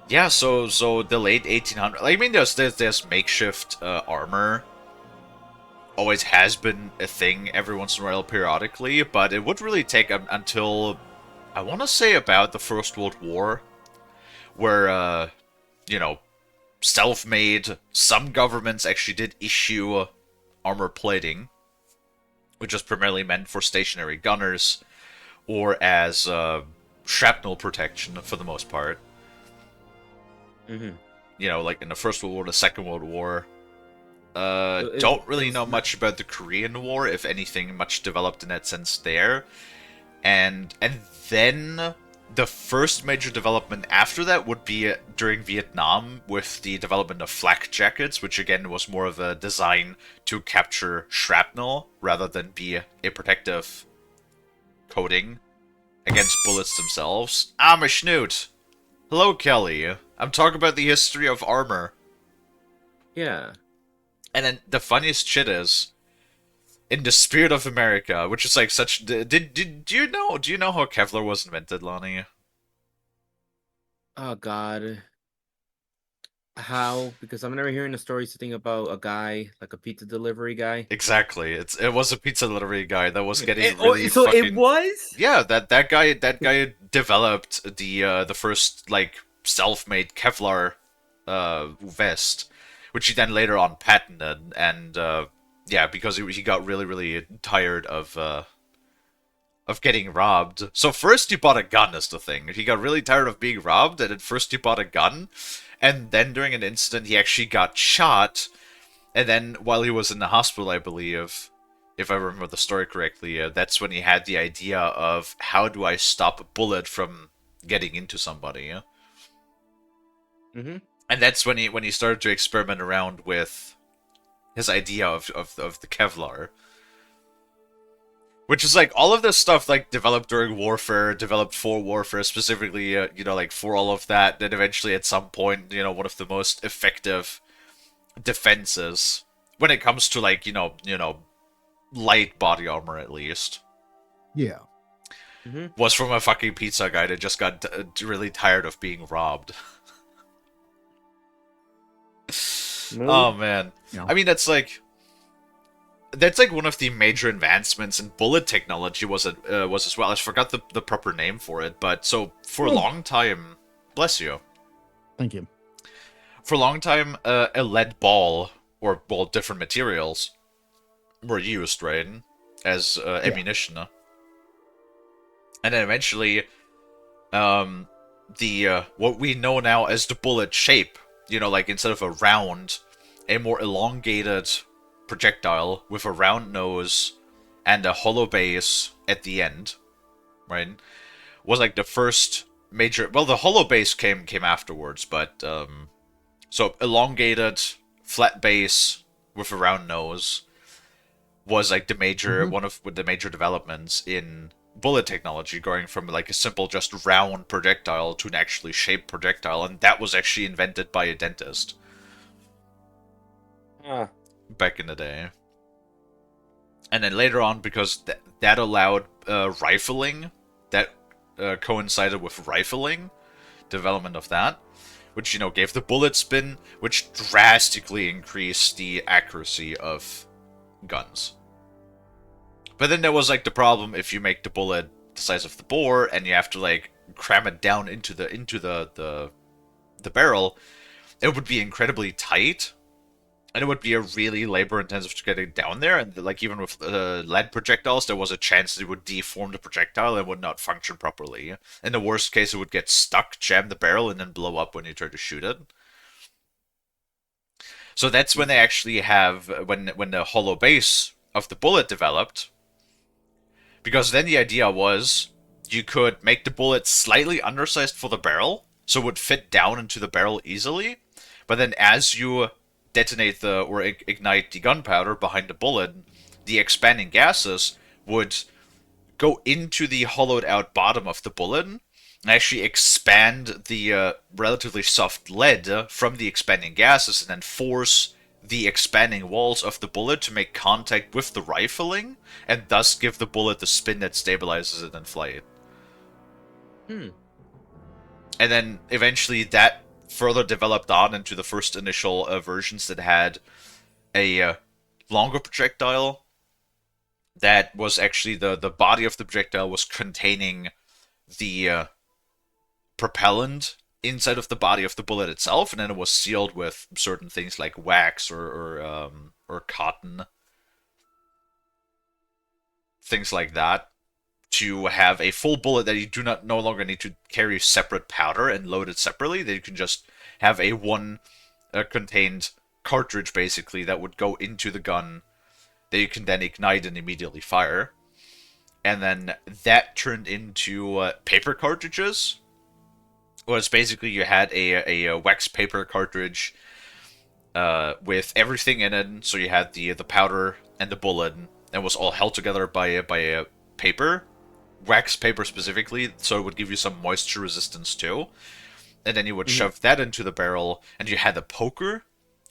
Yeah, so the late 1800s... I mean, there's makeshift armor. Always has been a thing every once in a while periodically, but it would really take until... I want to say about the First World War, where, self-made, some governments actually did issue armor plating, which is primarily meant for stationary gunners, or as shrapnel protection for the most part. Mm-hmm. Like in the First World War, the Second World War. Don't really know much about the Korean War, if anything much developed in that sense there. And then the first major development after that would be during Vietnam with the development of flak jackets, which again was more of a design to capture shrapnel rather than be a protective coating against bullets themselves. I'm a schnoot. Hello, Kelly. I'm talking about the history of armor. Yeah. And then the funniest shit is, in the spirit of America, which is like such... do you know how Kevlar was invented, Lonnie? Oh, God. How? Because I'm never hearing the stories thing about a guy, like a pizza delivery guy. Exactly. It was a pizza delivery guy that was getting really so fucking... it was? Yeah, that guy developed the first, like, self-made Kevlar vest, which he then later on patented, and yeah, because he got really, really tired of getting robbed. So first he bought a gun as the thing. He got really tired of being robbed, and at first he bought a gun, and then during an incident he actually got shot, and then while he was in the hospital, I believe, if I remember the story correctly, that's when he had the idea of, how do I stop a bullet from getting into somebody? Mm-hmm. And that's when he started to experiment around with his idea of the Kevlar. Which is like, all of this stuff like developed during warfare, developed for warfare specifically, like for all of that, then eventually at some point, one of the most effective defenses when it comes to like, light body armor at least. Yeah. Mm-hmm. Was from a fucking pizza guy that just got really tired of being robbed. Oh man. Yeah. I mean, that's like one of the major advancements in bullet technology was as well. I forgot the proper name for it, but so for a long time, bless you. Thank you. For a long time, a lead ball or different materials were used, right, as ammunition. And then eventually, the what we know now as the bullet shape, like instead of a round, a more elongated projectile with a round nose and a hollow base at the end, right, was like the first major... Well, the hollow base came afterwards, but so elongated flat base with a round nose was like the major one of the major developments in bullet technology, going from like a simple just round projectile to an actually shaped projectile, and that was actually invented by a dentist back in the day. And then later on, because that allowed rifling, that coincided with rifling, development of that, which, gave the bullet spin, which drastically increased the accuracy of guns. But then there was, like, the problem if you make the bullet the size of the bore, and you have to, like, cram it down into the barrel, it would be incredibly tight, and it would be a really labor-intensive to get it down there, and, like, even with lead projectiles, there was a chance it would deform the projectile and would not function properly. In the worst case, it would get stuck, jam the barrel, and then blow up when you try to shoot it. So that's when they actually when the hollow base of the bullet developed, because then the idea was you could make the bullet slightly undersized for the barrel, so it would fit down into the barrel easily, but then as you detonate or ignite the gunpowder behind the bullet, the expanding gases would go into the hollowed out bottom of the bullet and actually expand the relatively soft lead from the expanding gases and then force the expanding walls of the bullet to make contact with the rifling and thus give the bullet the spin that stabilizes it in flight. And then eventually that further developed on into the first initial versions that had a longer projectile that was actually the body of the projectile was containing the propellant inside of the body of the bullet itself, and then it was sealed with certain things like wax or cotton, things like that, to have a full bullet that you do not no longer need to carry separate powder and load it separately. That you can just have a one contained cartridge basically that would go into the gun that you can then ignite and immediately fire. And then that turned into paper cartridges. Was basically you had a wax paper cartridge with everything in it. So you had the powder and the bullet, and was all held together by a paper, wax paper specifically, so it would give you some moisture resistance too. And then you would shove that into the barrel, and you had a poker,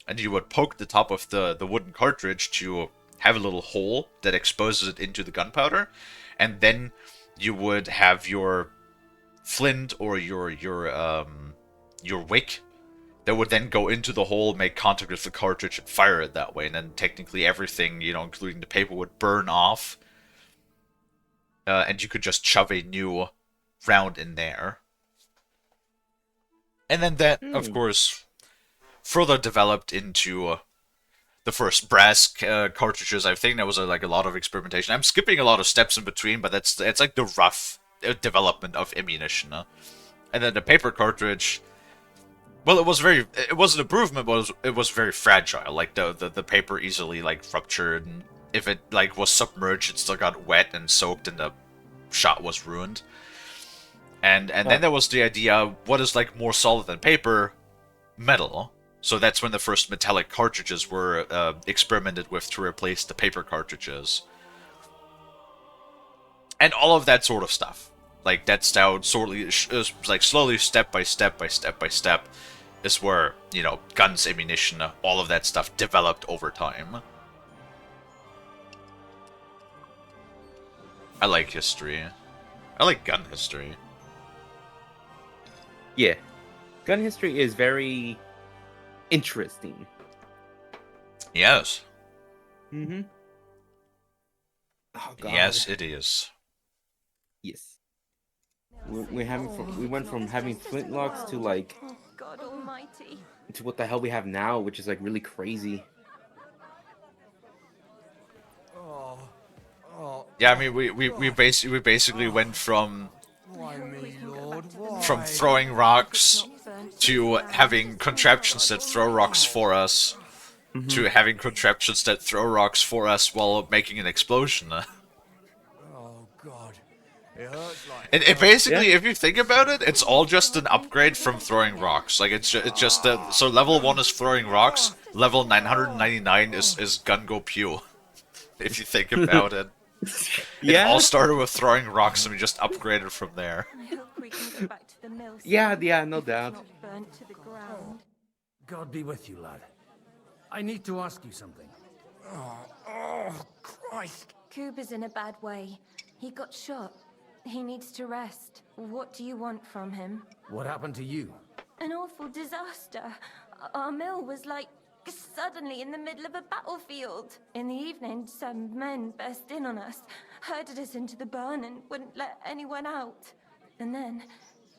and you would poke the top of the wooden cartridge to have a little hole that exposes it into the gunpowder, and then you would have your flint or your wick that would then go into the hole, make contact with the cartridge, and fire it that way. And then technically everything, including the paper, would burn off, and you could just shove a new round in there. And then that, of course, further developed into the first brass cartridges. I think there was a lot of experimentation. I'm skipping a lot of steps in between, but it's like the rough development of ammunition. And then the paper cartridge, well, it was an improvement, but it was very fragile. Like the paper easily ruptured, and if it was submerged, it still got wet and soaked, and the shot was ruined. And then there was the idea, what is more solid than paper? Metal. So that's when the first metallic cartridges were experimented with to replace the paper cartridges. And all of that sort of stuff. That's how slowly, step by step is where, guns, ammunition, all of that stuff developed over time. I like history. I like gun history. Yeah. Gun history is very interesting. Yes. Mm-hmm. Oh, God. Yes, it is. Yes. We went from having flintlocks to God Almighty. to what the hell we have now, which is really crazy. Yeah, I mean we basically went from throwing rocks to having contraptions that throw rocks for us, to having contraptions that throw rocks for us while making an explosion. Oh God, it hurts It basically, if you think about it, it's all just an upgrade from throwing rocks. It's just that. So level 1 is throwing rocks. Level 999 is gun go pew. If you think about it. Yeah. It all started with throwing rocks, and we just upgraded from there. I hope we can go back to the mill. Yeah, no doubt. Not burnt to the ground. God be with you, lad. I need to ask you something. Oh, Christ. Coob is in a bad way. He got shot. He needs to rest. What do you want from him? What happened to you? an awful disaster. Our mill was like suddenly in the middle of a battlefield. In the evening, some men burst in on us, herded us into the barn and wouldn't let anyone out. And then,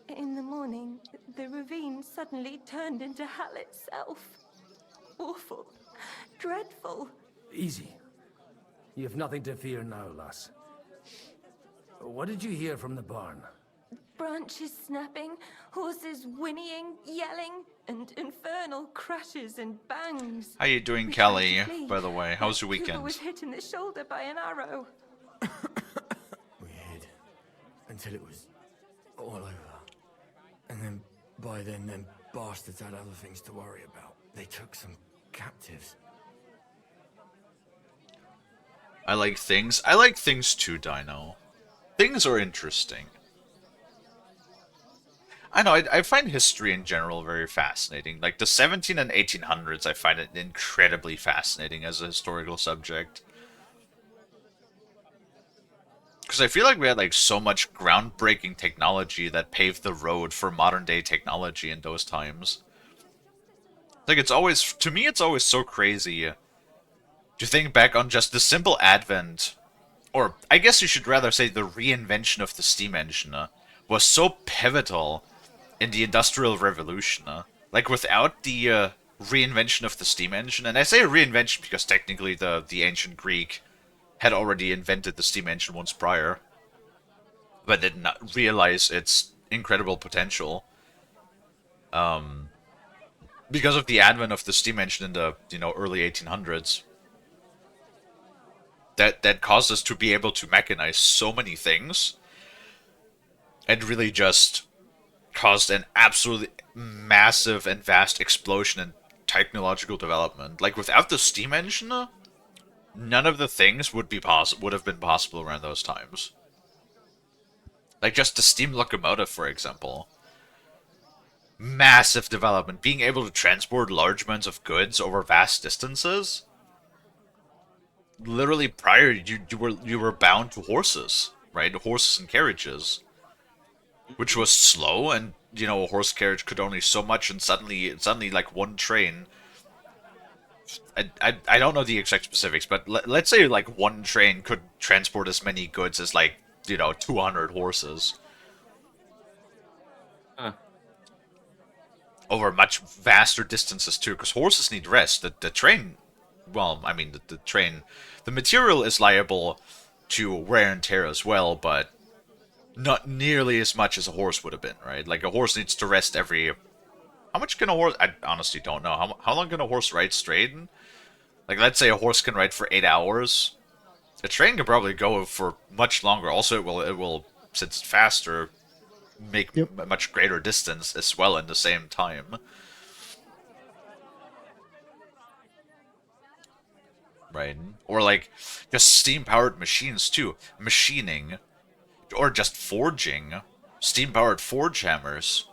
in the morning, the ravine suddenly turned into hell itself. Awful. Dreadful. Easy. You have nothing to fear now, lass. What did you hear from the barn? Branches snapping, horses whinnying, yelling, and infernal crashes and bangs. How you doing, We tried to Kalie, flee. by the way? How's your Cooper weekend? was hit in the shoulder by an arrow. We hid. Until it was all over. And then, by then, them bastards had other things to worry about. They took some captives. I like things. I like things too, Dino. Things are interesting. I know, I find history in general very fascinating. Like, the 17 and 1800s, I find it incredibly fascinating as a historical subject. Because I feel like we had, like, so much groundbreaking technology that paved the road for modern-day technology in those times. Like, it's always, to me, it's always so crazy to think back on just the simple advent, or I guess you should rather say the reinvention of the steam engine, was so pivotal in the Industrial Revolution. Like, without the reinvention of the steam engine, and I say reinvention because technically the ancient Greek had already invented the steam engine once prior, but did not realize its incredible potential. Because of the advent of the steam engine in the early 1800s, that caused us to be able to mechanize so many things, and really just caused an absolutely massive and vast explosion in technological development. Like, without the steam engine, none of the things would have been possible around those times. Like, just the steam locomotive, for example. Massive development. Being able to transport large amounts of goods over vast distances. Literally, prior, you were bound to horses, right? Horses and carriages. Which was slow, and, a horse carriage could only so much, and suddenly, like, one train... I don't know the exact specifics, but let's say, like, one train could transport as many goods as, like, 200 horses. Over much vaster distances, too, because horses need rest. The train... Well, I mean, the train... The material is liable to wear and tear as well, but not nearly as much as a horse would have been, right? Like, a horse needs to rest every... How much can a horse... I honestly don't know. How long can a horse ride straight? Like, let's say a horse can ride for 8 hours. A train can probably go for much longer. Also, it will since it's faster, make a much greater distance as well in the same time. Right? Or, like, just steam-powered machines, too. Machining. Or just forging. Steam-powered forge hammers.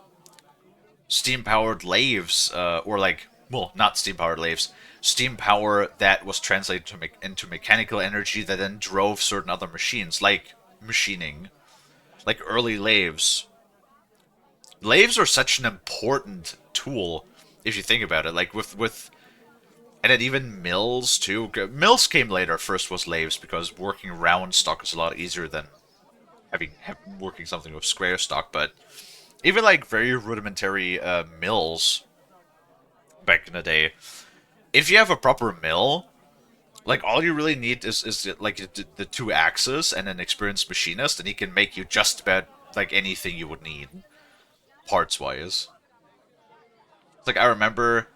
Steam-powered lathes, or, like, well, not steam-powered lathes. Steam power that was translated into mechanical energy that then drove certain other machines, like machining. Like early lathes. Lathes are such an important tool, if you think about it. Like, and then even mills, too. Mills came later. First was lathes, because working round stock is a lot easier than working something with square stock. But even, like, very rudimentary mills back in the day, if you have a proper mill, like, all you really need is like, the 2 axes and an experienced machinist, and he can make you just about, like, anything you would need, parts-wise. It's like, I remember...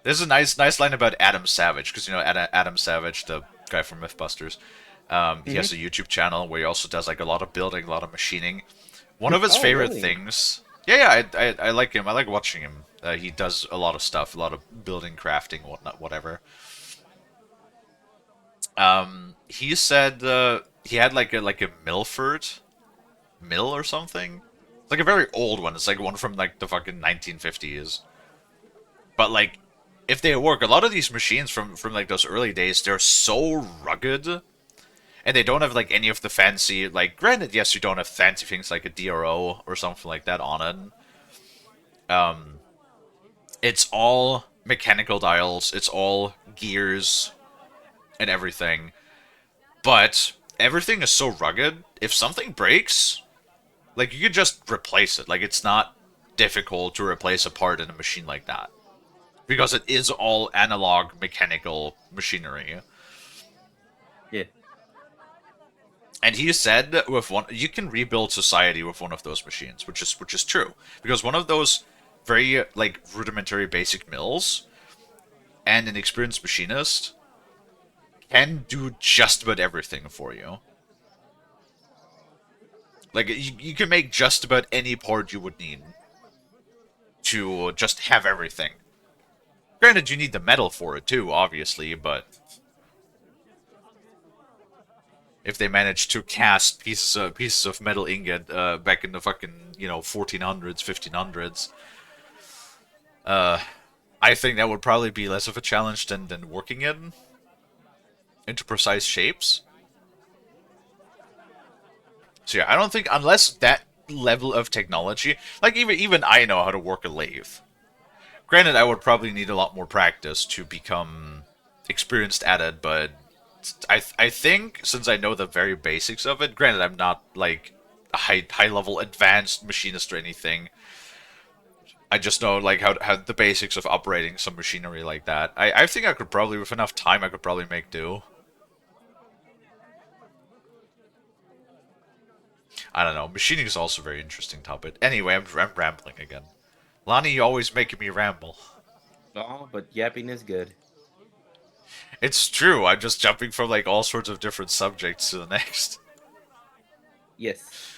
There's a nice line about Adam Savage, because, Adam Savage, the guy from Mythbusters, he has a YouTube channel where he also does, like, a lot of building, a lot of machining. One of his favorite things... Yeah, I like him. I like watching him. He does a lot of stuff, a lot of building, crafting, whatnot, whatever. He said he had like a Milford mill or something. It's like a very old one. It's like one from like the fucking 1950s. But like, if they work, a lot of these machines from like those early days, they're so rugged, and they don't have like any of the fancy, like, granted, yes, you don't have fancy things like a DRO or something like that on it. It's all mechanical dials, it's all gears and everything. But everything is so rugged, if something breaks, like, you could just replace it. Like, it's not difficult to replace a part in a machine like that. Because it is all analog mechanical machinery. Yeah. And he said that with one, you can rebuild society with one of those machines, which is true. Because one of those very, like, rudimentary basic mills and an experienced machinist can do just about everything for you. Like, you can make just about any part you would need to just have everything. Granted, you need the metal for it too, obviously, but if they managed to cast pieces of metal ingot back in the fucking, 1400s, 1500s, I think that would probably be less of a challenge than working it into precise shapes. So yeah, I don't think, unless that level of technology, like, even I know how to work a lathe. Granted, I would probably need a lot more practice to become experienced at it, but I think, since I know the very basics of it, granted, I'm not, like, a high-level advanced machinist or anything, I just know, like, how the basics of operating some machinery like that. I think I could probably, with enough time, I could probably make do. I don't know. Machining is also a very interesting topic. Anyway, I'm rambling again. Lonnie, you always making me ramble. Oh, but yapping is good. It's true. I'm just jumping from, like, all sorts of different subjects to the next. Yes.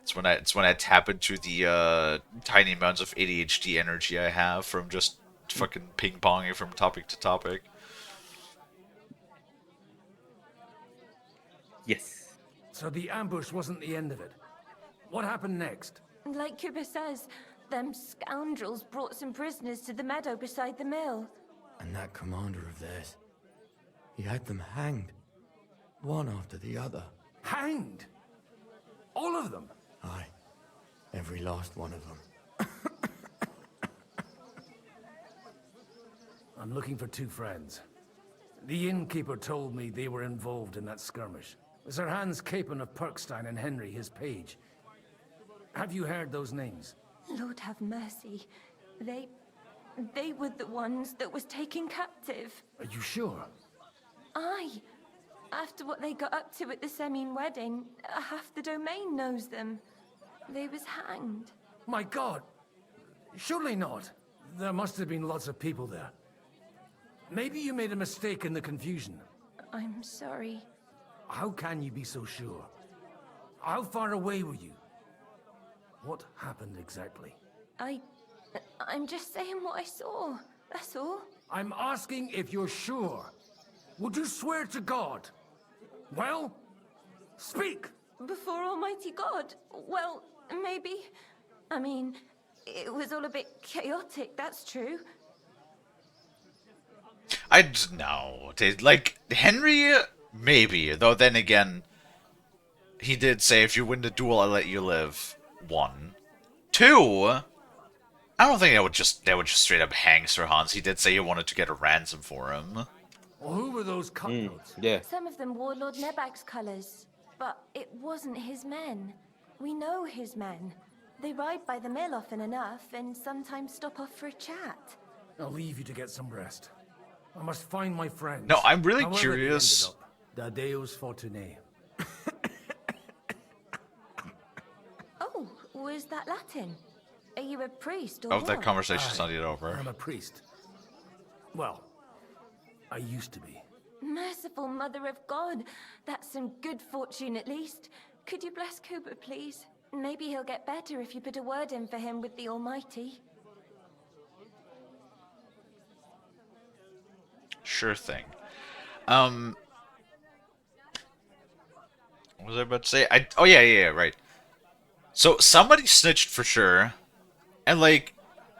It's when I tap into the tiny amounts of ADHD energy I have from just fucking ping-ponging from topic to topic. Yes. So the ambush wasn't the end of it. What happened next? Like Kuba says, them scoundrels brought some prisoners to the meadow beside the mill. And that commander of theirs, he had them hanged, one after the other. Hanged? All of them? Aye, every last one of them. I'm looking for two friends. The innkeeper told me they were involved in that skirmish. Sir Hans Capon of Perkstein and Henry, his page. Have you heard those names? Lord have mercy. They were the ones that was taken captive. Are you sure? Aye. After what they got up to at the Semine wedding, half the domain knows them. They was hanged. My God! Surely not. There must have been lots of people there. Maybe you made a mistake in the confusion. I'm sorry. How can you be so sure? How far away were you? What happened exactly? I'm just saying what I saw. That's all. I'm asking if you're sure. Would you swear to God? Well, speak! Before Almighty God? Well, maybe. I mean, it was all a bit chaotic, that's true. No. Like, Henry, maybe. Though then again, he did say, if you win the duel, I'll let you live. 1. 2, I don't think they would just straight up hang Sir Hans. He did say he wanted to get a ransom for him. Well, who were those cutthroats? Yeah. Some of them wore Lord Nebag's colours, but it wasn't his men. We know his men. They ride by the mill often enough, and sometimes stop off for a chat. I'll leave you to get some rest. I must find my friends. No, I'm really However curious. they ended up. Da Deus Fortunae. Oh, was that Latin? Are you a priest or Oh, that what? conversation's not yet over. I'm a priest. Well, I used to be. Merciful Mother of God. That's some good fortune at least. Could you bless Kuba, please? Maybe he'll get better if you put a word in for him with the Almighty. Sure thing. What was I about to say? Oh yeah, right. So somebody snitched for sure, and like,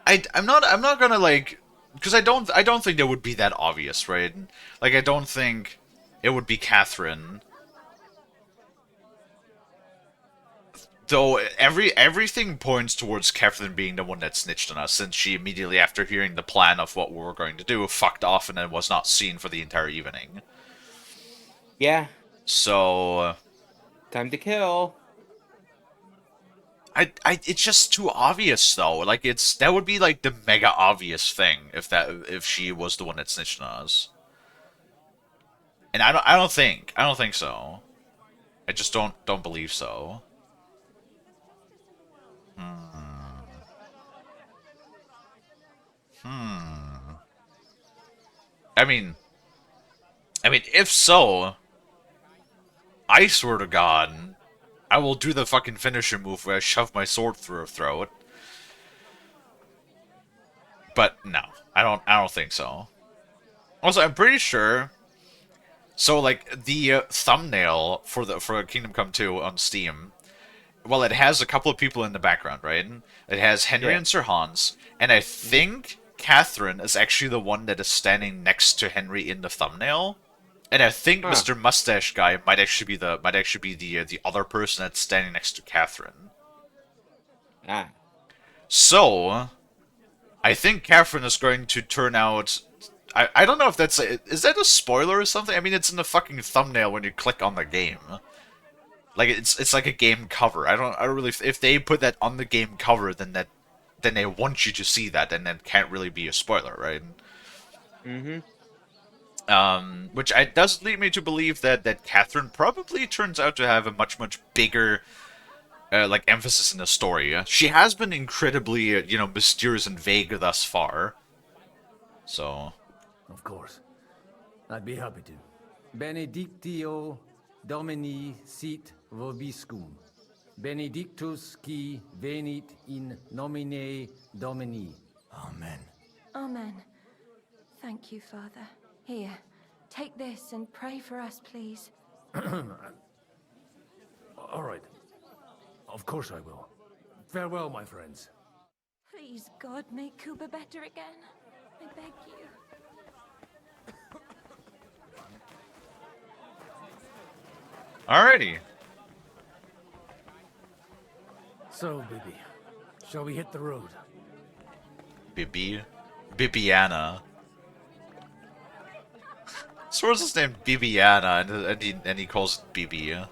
I'm not gonna like, because I don't think that would be that obvious, right? Like, I don't think it would be Catherine. Though everything points towards Catherine being the one that snitched on us, since she immediately after hearing the plan of what we were going to do, fucked off and then was not seen for the entire evening. Yeah. So time to kill. It's just too obvious though. Like that would be like the mega obvious thing if she was the one that snitched on us. And I don't think so. I just don't believe so. I mean, if so, I swear to God, I will do the fucking finisher move where I shove my sword through her throat. But no, I don't think so. Also, I'm pretty sure. So, like the thumbnail for Kingdom Come 2 on Steam, well, it has a couple of people in the background, right? It has Henry and Sir Hans, and I think Catherine is actually the one that is standing next to Henry in the thumbnail. And I think Mr. Mustache Guy might actually be the other person that's standing next to Catherine. So, I think Catherine is going to turn out. I don't know if is that a spoiler or something? I mean, it's in the fucking thumbnail when you click on the game. Like it's like a game cover. I don't really. If they put that on the game cover, then they want you to see that, and that can't really be a spoiler, right? Which does lead me to believe that Catherine probably turns out to have a much bigger like emphasis in the story. She has been incredibly mysterious and vague thus far. So. Of course. I'd be happy to. Benedictio Domini sit vobiscum. Benedictus qui venit in nomine Domini. Amen. Amen. Thank you, Father. Here, take this and pray for us, please. All right. Of course I will. Farewell, my friends. Please, God, make Kuba better again. I beg you. Alrighty. So, Bibi, shall we hit the road? Bibiana. So what's his name? Bibiana, and he calls it Bibi. I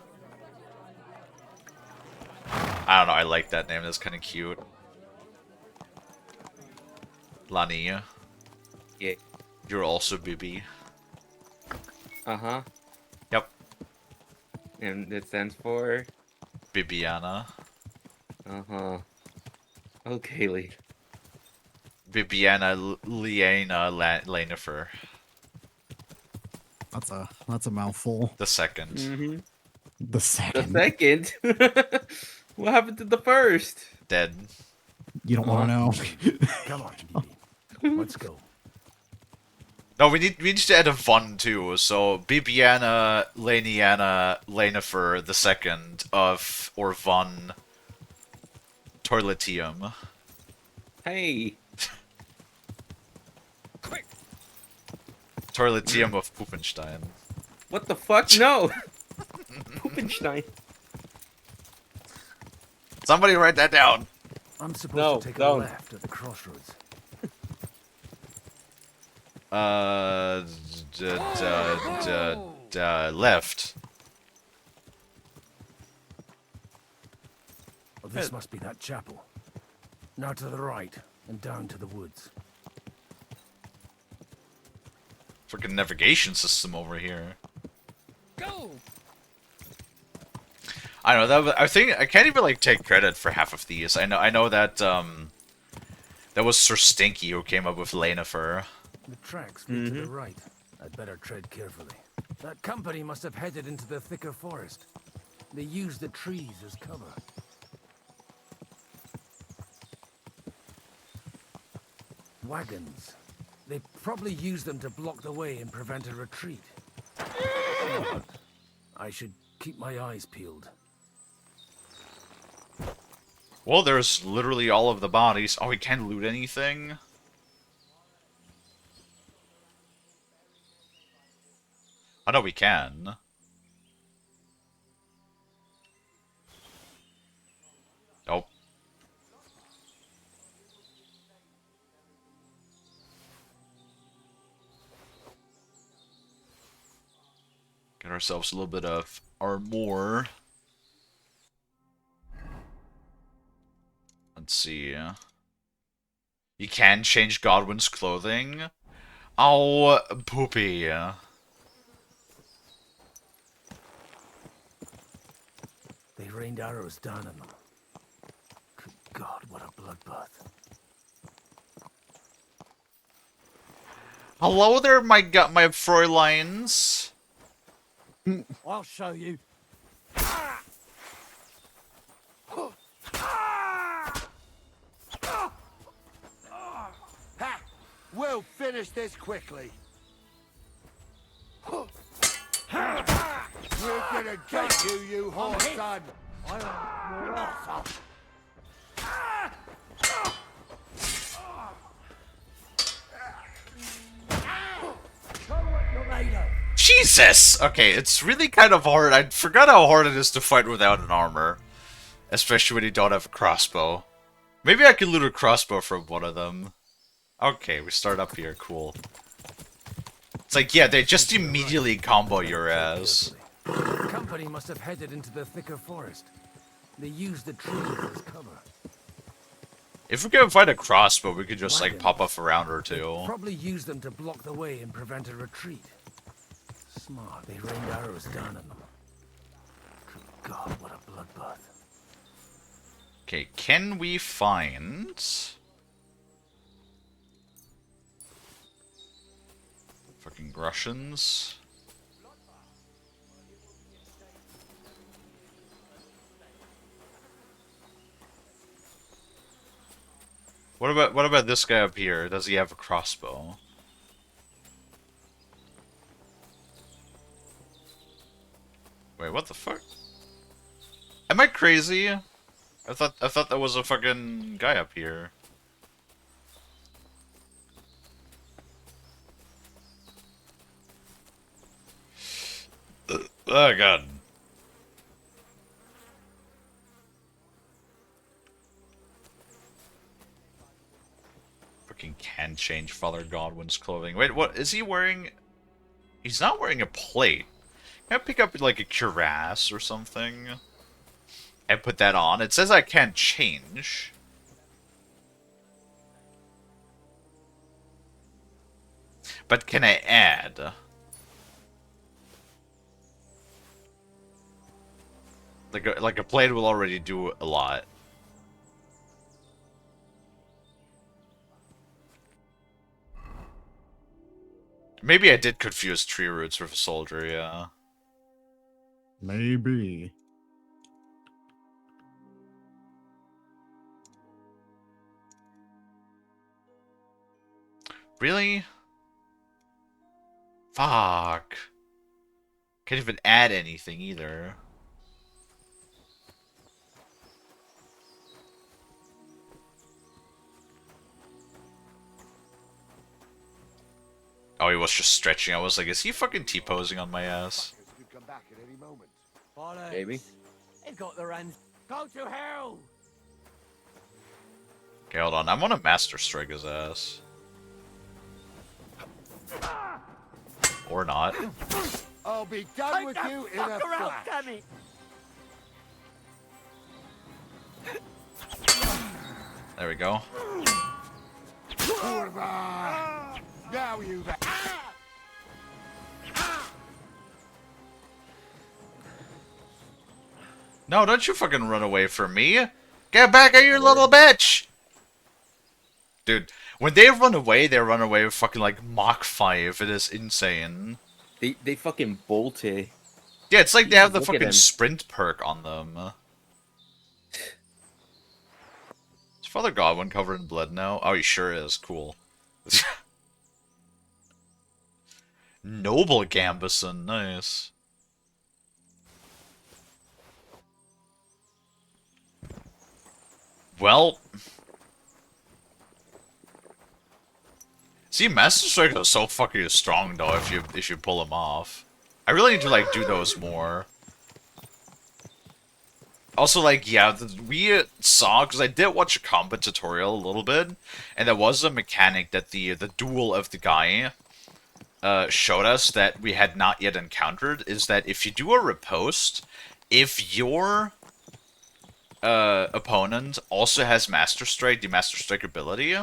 don't know, I like that name, that's kind of cute. Lani. Yeah. You're also Bibi. Uh-huh. Yep. And it stands for? Bibiana. Uh-huh. Oh, Kalie. Bibiana Liana Lanifer. That's a mouthful. The second. Mm-hmm. The second. The second? What happened to the first? Dead. You don't want to know. Come on, Bibi. Let's go. No, we need to add a Von too. So Bibiana Laniana Lanifer the second of or Von Toiletium. Hey. Toiletium of Puppenstein. What the fuck? No. Puppenstein. Somebody write that down. I'm supposed to take a left at the crossroads. Left. Well, this must be that chapel. Now to the right and down to the woods. Freaking navigation system over here. Go. I know that. I think I can't even like take credit for half of these. I know that that was Sir Stinky who came up with Lanifer. The tracks lead to the right. I'd better tread carefully. That company must have headed into the thicker forest. They used the trees as cover. Wagons. They probably used them to block the way and prevent a retreat. I should keep my eyes peeled. Well, there's literally all of the bodies. Oh, we can't loot anything? I know we can. ourselves a little bit of armor. Let's see. You can change Godwin's clothing. Oh, poopy. They rained arrows down on them. Good God, what a bloodbath. Hello there, my Fräuleins. I'll show you. Ha! We'll finish this quickly. We're gonna get you, you horse son. Jesus! Okay, it's really kind of hard. I forgot how hard it is to fight without an armor. Especially when you don't have a crossbow. Maybe I can loot a crossbow from one of them. Okay, we start up here. Cool. It's like, yeah, they just immediately combo your ass. The company must have headed into the thicker forest. They used the trees as cover. If we can find a crossbow, we could just, like, pop off a round or two. Probably used them to block the way and prevent a retreat. Smart. They rained arrows down on them. Good God, what a bloodbath. Okay, can we find... fucking Russians? What about this guy up here? Does he have a crossbow? Wait, what the fuck? Am I crazy? I thought that was a fucking guy up here. Oh god. Fucking can change Father Godwin's clothing. Wait, what is he wearing? He's not wearing a plate. Can I pick up like a cuirass or something and put that on? It says I can't change. But can I add? Like a plate will already do a lot. Maybe I did confuse tree roots with a soldier, yeah. Maybe. Really? Fuck. Can't even add anything either. Oh, he was just stretching. I was like, is he fucking T-posing on my ass? Maybe. They've got their hands. Go to hell! Okay, hold on. I want to Master Strike his ass. Or not. I'll be done with you in a flash. Damn it! There we go. Now you. No, don't you fucking run away from me. Get back here, you little bitch! Dude, when they run away with fucking like Mach 5. It is insane. They fucking bolted. Yeah, it's like they have the Look at fucking him. sprint perk on them. Is Father Godwin covered in blood now? Oh, he sure is. Cool. Noble Gambison, nice. Well, see, Master Strike is so fucking strong though. If you pull him off, I really need to like do those more. Also, like, yeah, we saw, because I did watch a combat tutorial a little bit, and there was a mechanic that the duel of the guy showed us that we had not yet encountered is that if you do a riposte, if your opponent also has Master Strike, the Master Strike ability,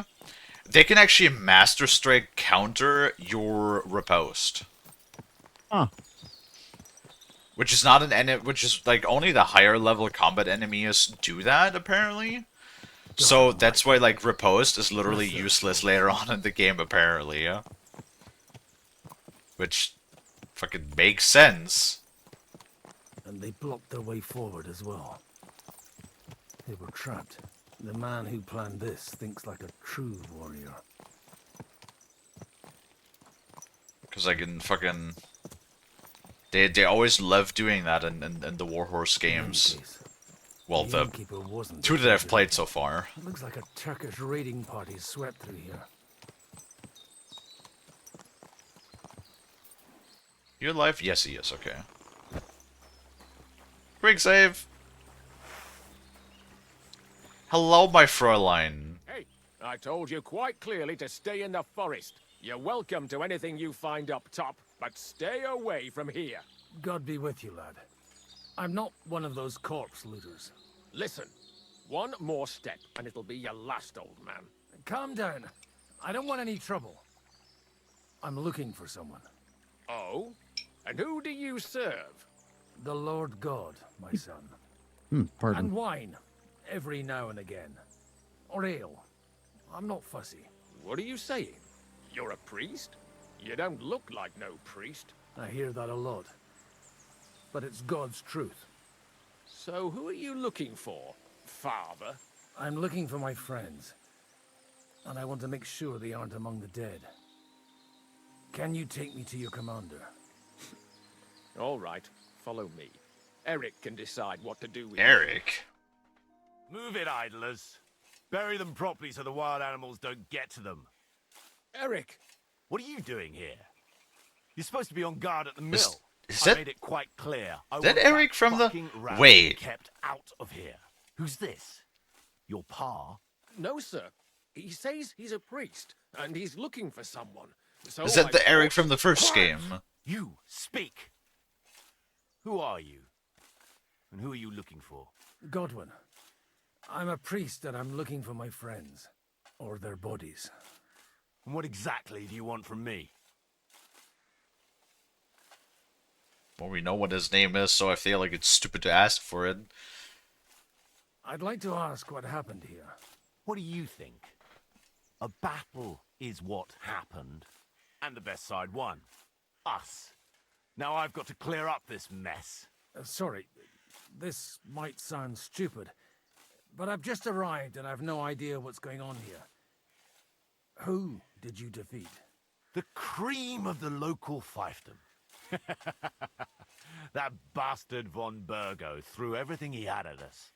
they can actually Master Strike counter your riposte. Huh. Which is not an enemy, which is like only the higher level combat enemies do that apparently. So that's why like riposte is literally useless later on in the game apparently. Yeah? Which fucking makes sense. And they blocked their way forward as well. They were trapped. The man who planned this thinks like a true warrior. Because like in fucking... They always love doing that in the Warhorse games. Well, the two that I've played so far. It looks like a Turkish raiding party swept through here. You alive? Yes, he is. Okay. Quick save! Hello, my Fräulein. Hey, I told you quite clearly to stay in the forest. You're welcome to anything you find up top, but stay away from here. God be with you, lad. I'm not one of those corpse looters. Listen, one more step and it'll be your last, old man. Calm down. I don't want any trouble. I'm looking for someone. Oh? And who do you serve? The Lord God, my son. Pardon. And wine, every now and again. Or ale. I'm not fussy. What are you saying? You're a priest? You don't look like no priest. I hear that a lot. But it's God's truth. So who are you looking for, Father? I'm looking for my friends. And I want to make sure they aren't among the dead. Can you take me to your commander? All right, follow me. Eric can decide what to do with Eric? Move it, idlers. Bury them properly so the wild animals don't get to them. Eric! What are you doing here? You're supposed to be on guard at the mill. Is I that... made it quite clear. Is that Eric from the... Wait. Kept out of here. Who's this? Your pa? No, sir. He says he's a priest, and he's looking for someone. So is that the Eric from the first game? You, speak! Who are you? And who are you looking for? Godwin. I'm a priest and I'm looking for my friends. Or their bodies. And what exactly do you want from me? Well, we know what his name is, so I feel like it's stupid to ask for it. I'd like to ask what happened here. What do you think? A battle is what happened. And the best side won. Us. Now I've got to clear up this mess. Sorry, this might sound stupid, but I've just arrived and I've no idea what's going on here. Who did you defeat? The cream of the local fiefdom. That bastard von Burgo threw everything he had at us,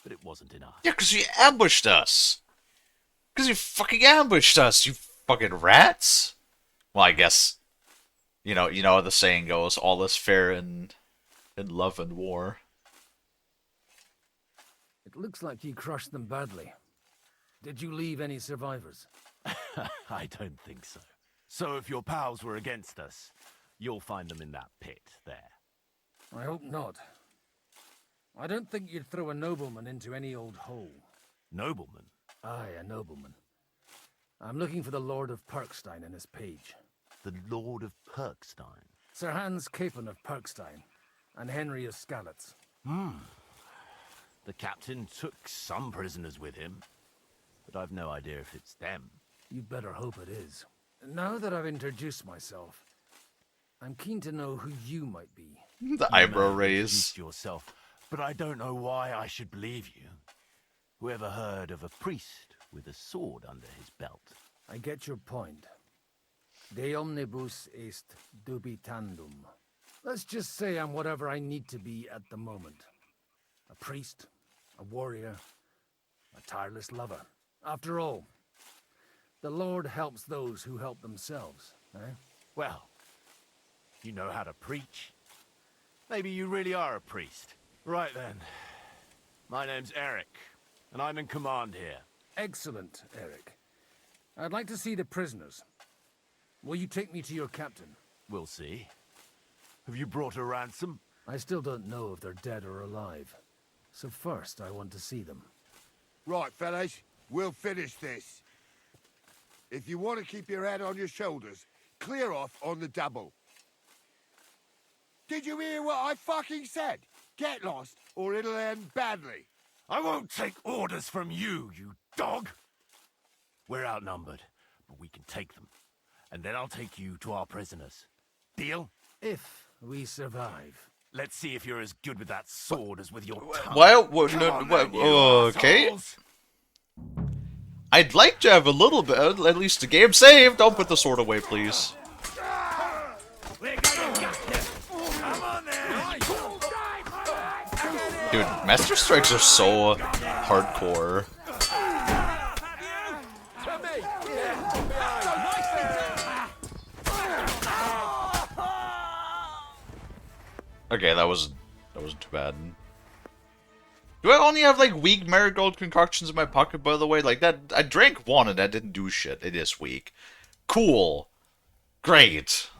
but it wasn't enough. Yeah, because he ambushed us. Because you fucking ambushed us, you fucking rats. Well, I guess, you know how the saying goes, all is fair in love and war. It looks like you crushed them badly. Did you leave any survivors? I don't think so. So if your pals were against us, you'll find them in that pit there. I hope not. I don't think you'd throw a nobleman into any old hole. Nobleman? Aye, a nobleman. I'm looking for the Lord of Perkstein and his page. The Lord of Perkstein? Sir Hans Capon of Perkstein, and Henry of Skalitz. The captain took some prisoners with him, but I've no idea if it's them. You'd better hope it is. Now that I've introduced myself, I'm keen to know who you might be. The eyebrow raise. Yourself, but I don't know why I should believe you. Whoever heard of a priest with a sword under his belt? I get your point. De omnibus est dubitandum. Let's just say I'm whatever I need to be at the moment. A priest, a warrior, a tireless lover. After all, the Lord helps those who help themselves, eh? Well, you know how to preach. Maybe you really are a priest. Right then. My name's Eric, and I'm in command here. Excellent, Eric. I'd like to see the prisoners. Will you take me to your captain? We'll see. Have you brought a ransom? I still don't know if they're dead or alive. So first, I want to see them. Right, fellas, we'll finish this. If you want to keep your head on your shoulders, clear off on the double. Did you hear what I fucking said? Get lost, or it'll end badly. I won't take orders from you, you dog! We're outnumbered, but we can take them. And then I'll take you to our prisoners. Deal? If we survive. Let's see if you're as good with that sword as with your tongue. Okay. I'd like to have a little bit, at least the game saved. Don't put the sword away, please. Dude, Master Strikes are so hardcore. Okay, that wasn't too bad. Do I only have like weak marigold concoctions in my pocket, by the way? Like that, I drank one and that didn't do shit. It is weak. Cool. Great.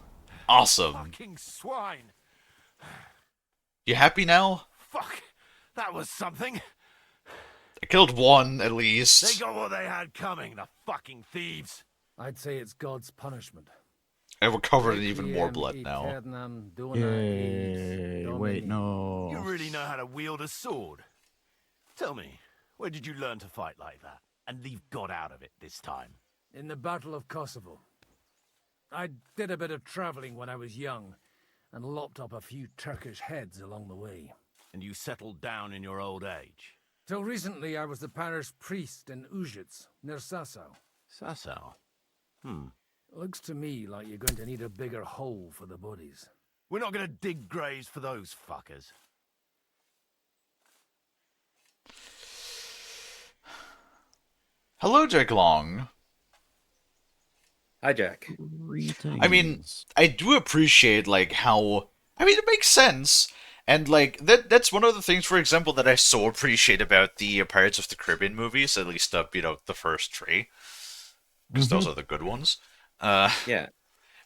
Awesome. Fucking swine. You happy now? Fuck. That was something. I killed one, at least. They got what they had coming, the fucking thieves. I'd say it's God's punishment. And we're covered in even more blood now. Yay, wait, no. You really know how to wield a sword. Tell me, where did you learn to fight like that? And leave God out of it this time? In the Battle of Kosovo. I did a bit of traveling when I was young, and lopped up a few Turkish heads along the way. And you settled down in your old age? Till recently, I was the parish priest in Užice, near Sasau. Sasau? Looks to me like you're going to need a bigger hole for the bodies. We're not going to dig graves for those fuckers. Hello, Jack Long. Hi, Jack. I mean, I do appreciate, like, how... I mean, it makes sense. And, like, that's one of the things, for example, that I so appreciate about the Pirates of the Caribbean movies, at least, the first three. Because those are the good ones. Yeah.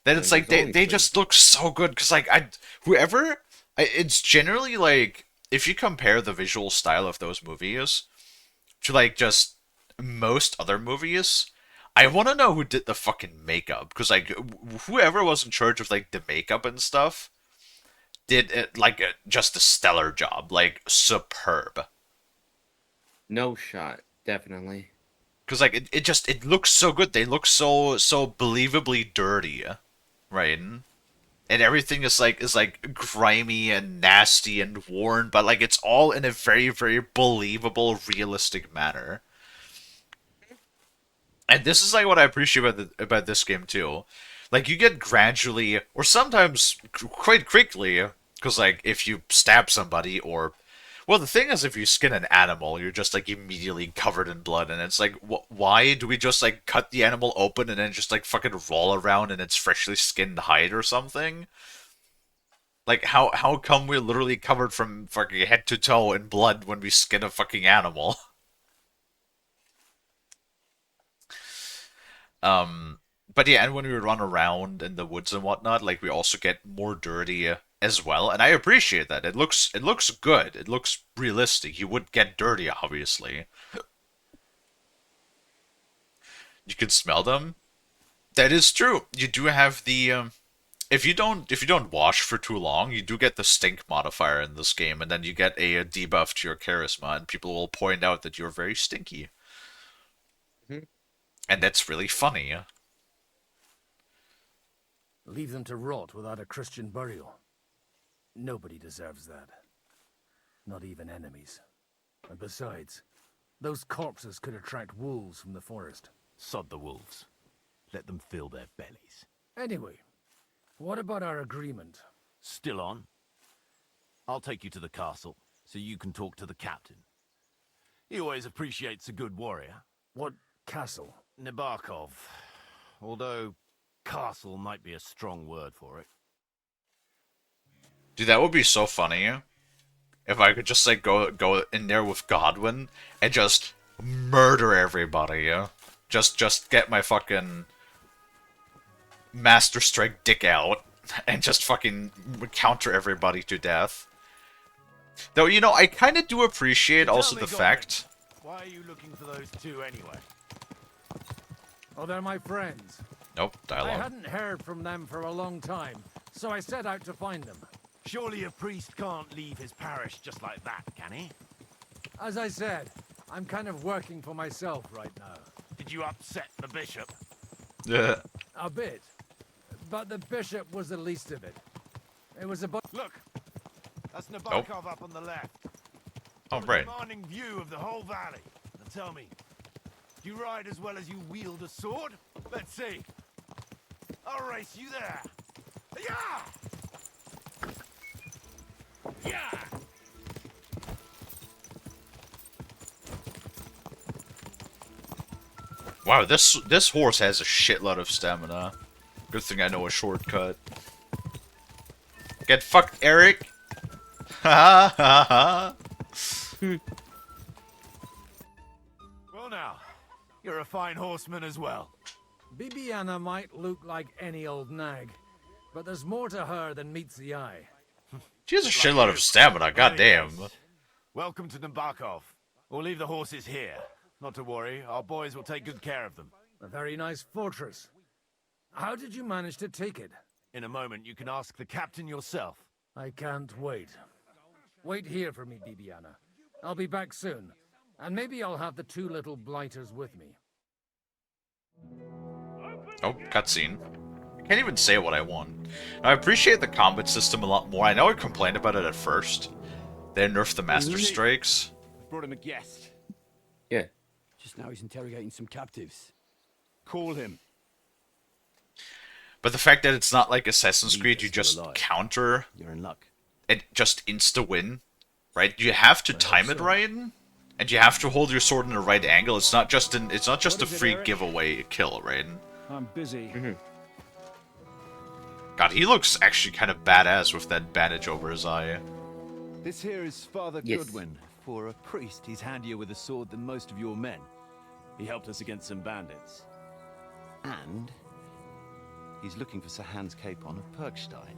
Then it's like, they just look so good, because, like, it's generally, like, if you compare the visual style of those movies to, like, just most other movies, I want to know who did the fucking makeup, because, like, whoever was in charge of, like, the makeup and stuff did it, like, just a stellar job, like, superb. No shot, definitely. Because, like, it looks so good. They look so believably dirty, right? And everything is like grimy and nasty and worn, but, like, it's all in a very, very believable, realistic manner. And this is, like, what I appreciate about this game, too. Like, you get gradually, or sometimes quite quickly, because, like, if you stab somebody, or... Well, the thing is, if you skin an animal, you're just, like, immediately covered in blood, and it's like, why do we just, like, cut the animal open and then just, like, fucking roll around in its freshly skinned hide or something? Like, how come we're literally covered from fucking head to toe in blood when we skin a fucking animal? But yeah, and when we run around in the woods and whatnot, like, we also get more dirty as well, and I appreciate that. It looks good. It looks realistic. You would get dirty, obviously. You can smell them. That is true. You do have the if you don't wash for too long, you do get the stink modifier in this game, and then you get a debuff to your charisma, and people will point out that you're very stinky. And that's really funny. Leave them to rot without a Christian burial. Nobody deserves that. Not even enemies. And besides, those corpses could attract wolves from the forest. Sod the wolves. Let them fill their bellies. Anyway, what about our agreement? Still on? I'll take you to the castle, so you can talk to the captain. He always appreciates a good warrior. What castle? Nabokov. Although, castle might be a strong word for it. Dude, that would be so funny if I could just, like, go in there with Godwin and just murder everybody, yeah? Just get my fucking... Master Strike dick out and just fucking counter everybody to death. Though, you know, I kind of do appreciate also the fact... Why are you looking for those two anyway? Oh, they're my friends. Nope, I dialogue. hadn't heard from them for a long time, so I set out to find them. Surely a priest can't leave his parish just like that, can he? As I said, I'm kind of working for myself right now. Did you upset the bishop? Yeah. A bit. But the bishop was the least of it. It was about... Look! That's Nabokov up on the left. Oh, Got a right. commanding view of the whole valley. Now tell me, do you ride as well as you wield a sword? Let's see. I'll race you there. Yeah! Yeah! Wow, this horse has a shitload of stamina. Good thing I know a shortcut. Get fucked, Eric! Ha ha ha! Well now, you're a fine horseman as well. Bibiana might look like any old nag, but there's more to her than meets the eye. She has a shitload of stamina, goddamn. Welcome to Nabokov. We'll leave the horses here. Not to worry, our boys will take good care of them. A very nice fortress. How did you manage to take it? In a moment, you can ask the captain yourself. I can't wait. Wait here for me, Bibiana. I'll be back soon. And maybe I'll have the two little blighters with me. Oh, cutscene. I can't even say what I want. Now, I appreciate the combat system a lot more. I know I complained about it at first. They nerfed the Master Strikes. Brought him a guest. Yeah. Just now he's interrogating some captives. Call him. But the fact that it's not like Assassin's Creed, you just counter. You're in luck. And just insta-win, right? You have to time it right, and you have to hold your sword in the right angle. It's not just a free giveaway kill, right? I'm busy. God, he looks actually kind of badass with that bandage over his eye. This here is Father Yes. Goodwin. For a priest, he's handier with a sword than most of your men. He helped us against some bandits. And he's looking for Sir Hans Capon of Perkstein.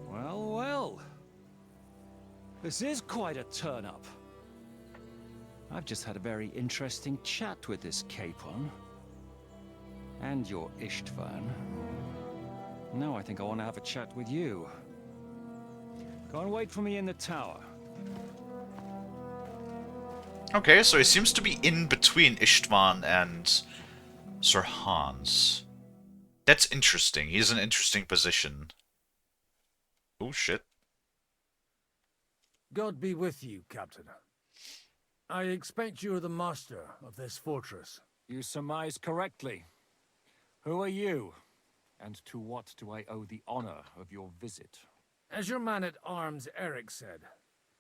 Well, well. This is quite a turn-up. I've just had a very interesting chat with this Capon. And your Istvan. Now I think I want to have a chat with you. Go and wait for me in the tower. Okay, so he seems to be in between Istvan and Sir Hans. That's interesting. He's in an interesting position. Oh, shit. God be with you, Captain. I expect you're the master of this fortress. You surmise correctly. Who are you? And to what do I owe the honor of your visit? As your man-at-arms Eric said,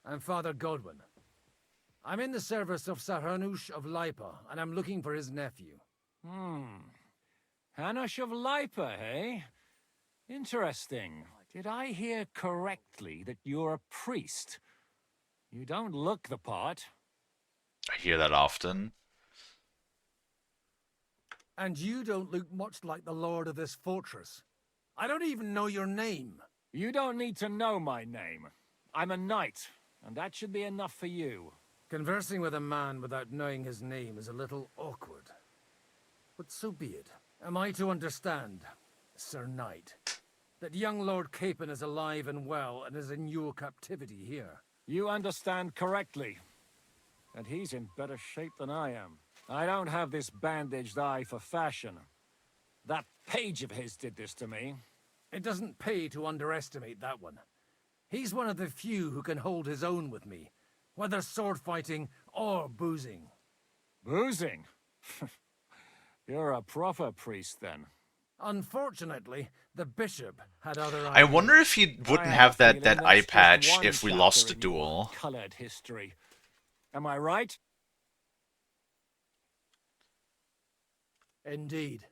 I'm Father Godwin. I'm in the service of Sir Hanush of Lipa, and I'm looking for his nephew. Hanush of Lipa, eh? Interesting. Did I hear correctly that you're a priest? You don't look the part. I hear that often. And you don't look much like the lord of this fortress. I don't even know your name. You don't need to know my name. I'm a knight, and that should be enough for you. Conversing with a man without knowing his name is a little awkward. But so be it. Am I to understand, Sir Knight, that young Lord Capon is alive and well and is in your captivity here? You understand correctly. And he's in better shape than I am. I don't have this bandaged eye for fashion. That page of his did this to me. It doesn't pay to underestimate that one. He's one of the few who can hold his own with me, whether sword fighting or boozing. Boozing? You're a proper priest, then. Unfortunately, the bishop had other I wonder if he wouldn't have that eye patch if we lost the duel. Colored history. Am I right? Indeed.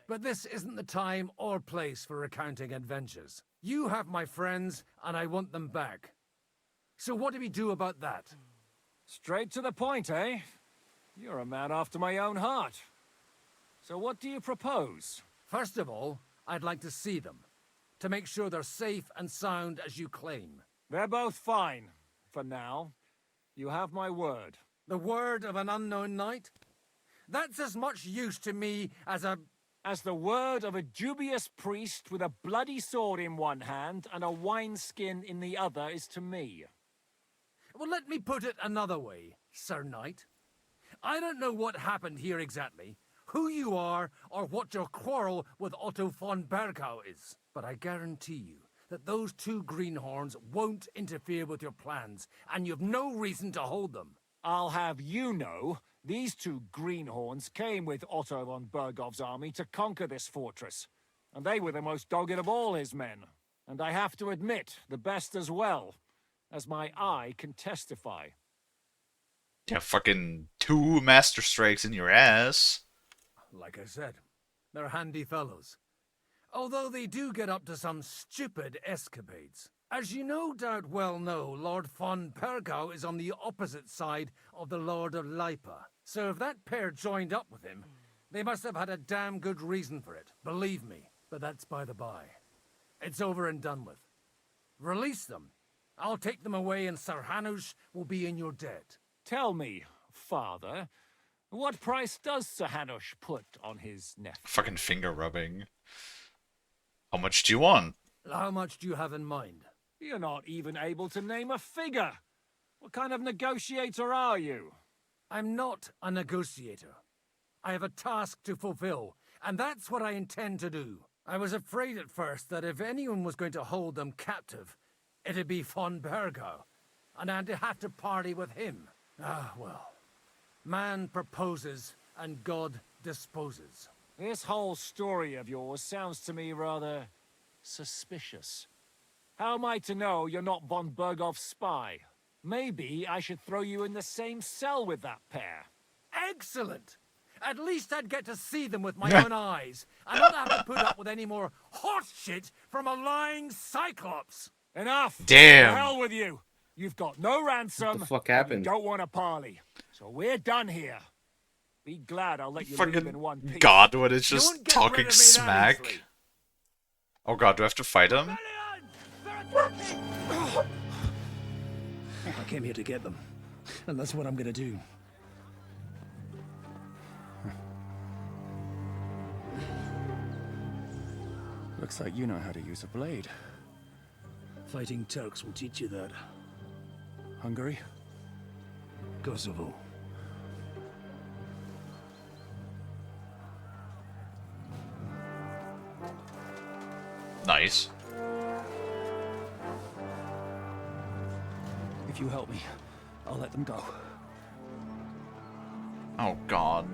But this isn't the time or place for recounting adventures. You have my friends, and I want them back. So what do we do about that? Straight to the point, eh? You're a man after my own heart. So what do you propose? First of all, I'd like to see them, to make sure they're safe and sound as you claim. They're both fine, for now. You have my word. The word of an unknown knight? That's as much use to me as the word of a dubious priest with a bloody sword in one hand and a wineskin in the other is to me. Well, let me put it another way, Sir Knight. I don't know what happened here exactly, who you are, or what your quarrel with Otto von Bergau is. But I guarantee you that those two greenhorns won't interfere with your plans, and you've no reason to hold them. I'll have you know, these two greenhorns came with Otto von Bergov's army to conquer this fortress. And they were the most dogged of all his men. And I have to admit, the best as well, as my eye can testify. Yeah, fucking 2 master strikes in your ass. Like I said, they're handy fellows. Although they do get up to some stupid escapades. As you no doubt well know, Lord von Bergau is on the opposite side of the Lord of Lipa. So if that pair joined up with him, they must have had a damn good reason for it, believe me. But that's by the by. It's over and done with. Release them. I'll take them away and Sir Hanush will be in your debt. Tell me, father, what price does Sir Hanush put on his nephew? Fucking finger rubbing. How much do you want? How much do you have in mind? You're not even able to name a figure. What kind of negotiator are you? I'm not a negotiator. I have a task to fulfill, and that's what I intend to do. I was afraid at first that if anyone was going to hold them captive, it'd be von Bergau, and I'd have to party with him. Ah, well. Man proposes, and God disposes. This whole story of yours sounds to me rather suspicious. How am I to know you're not von Bergov's spy? Maybe I should throw you in the same cell with that pair. Excellent! At least I'd get to see them with my own eyes, and not have to put up with any more horse shit from a lying cyclops. Enough! Damn. To hell with you! You've got no ransom. What the fuck and happened? You don't want a parley. So we're done here. Be glad I'll let you leave in one piece. Godwin is just talking smack. Oh god, do I have to fight him? I came here to get them, and that's what I'm gonna do. Looks like you know how to use a blade. Fighting Turks will teach you that. Hungary? Kosovo. Nice. If you help me, I'll let them go. Oh god.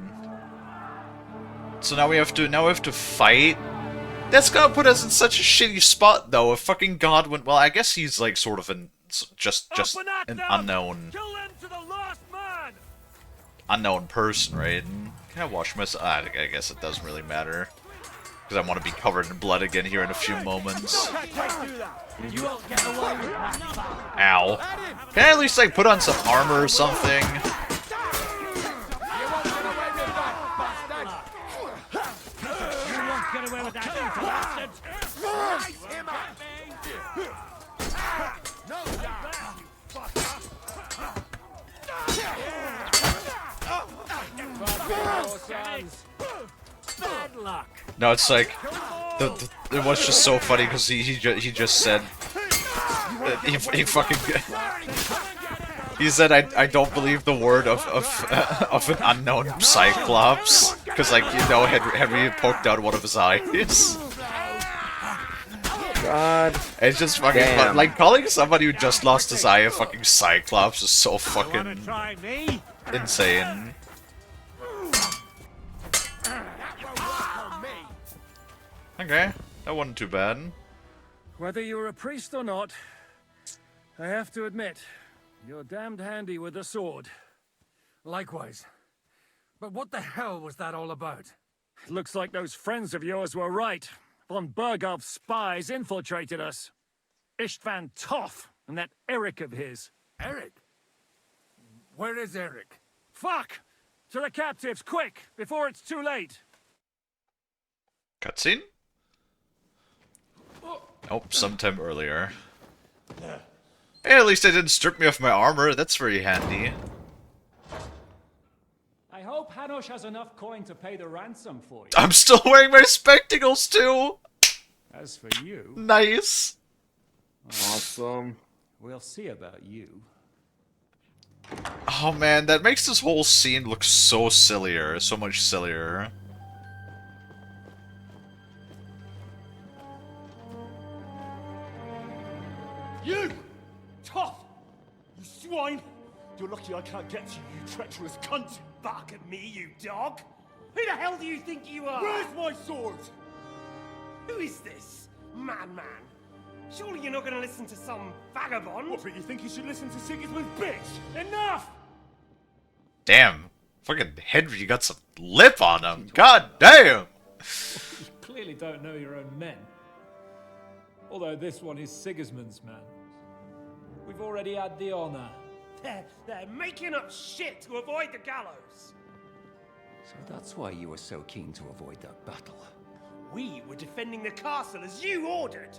So now we have to fight? That's gonna put us in such a shitty spot though. If fucking Godwin, well, I guess he's like sort of just an unknown person, right? And can I wash myself? I guess it doesn't really matter. Because I want to be covered in blood again here in a few moments. Ow. Can I at least like put on some armor or something? No, it's like it was just so funny because he just said he fucking he said I don't believe the word of an unknown cyclops because like you know Henry poked out one of his eyes. God, it's just fucking fun. Like calling somebody who just lost his eye a fucking cyclops is so fucking insane. Okay, that wasn't too bad. Whether you're a priest or not, I have to admit, you're damned handy with a sword. Likewise. But what the hell was that all about? It looks like those friends of yours were right. Von Bergov's spies infiltrated us. Istvan Toth and that Eric of his. Eric? Where is Eric? Fuck! To the captives, quick, before it's too late. Cutscene? Nope, sometime earlier. Hey, at least they didn't strip me of my armor. That's very handy. I hope Hanush has enough coin to pay the ransom for you. I'm still wearing my spectacles too! As for you... Nice! Awesome. We'll see about you. Oh man, that makes this whole scene look so sillier. So much sillier. You! Tough! You swine! You're lucky I can't get to you, you treacherous cunt! Back at me, you dog! Who the hell do you think you are? Where's my sword? Who is this? Madman! Surely you're not gonna listen to some vagabond? What, but you think you should listen to Sigismund's bitch? Enough! Damn. Fucking Henry, you got some lip on him. God damn! You clearly don't know your own men. Although this one is Sigismund's man. We've already had the honor. They're making up shit to avoid the gallows! So that's why you were so keen to avoid that battle. We were defending the castle as you ordered!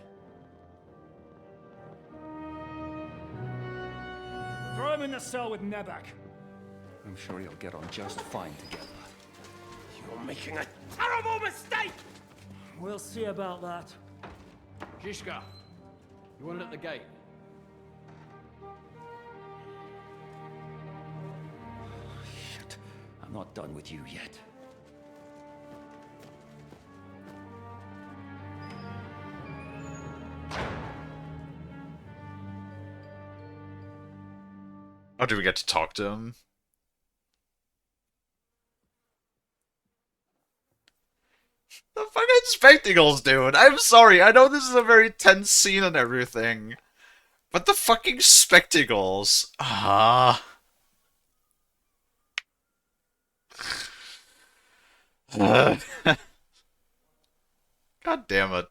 Throw him in the cell with Nebak. I'm sure you'll get on just fine together. You're making a terrible mistake! We'll see about that. Shishka, you want it at the gate? Shit, I'm not done with you yet. Oh, do we get to talk to him? The fucking spectacles, dude. I'm sorry. I know this is a very tense scene and everything. But the fucking spectacles. Ah. God damn it.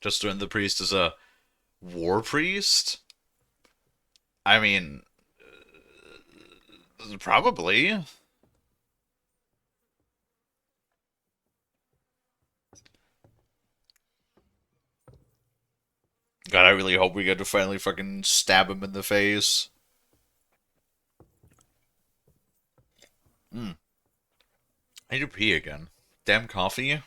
Just when the priest is a war priest? I mean, probably. God, I really hope we get to finally fucking stab him in the face. I need to pee again. Damn coffee.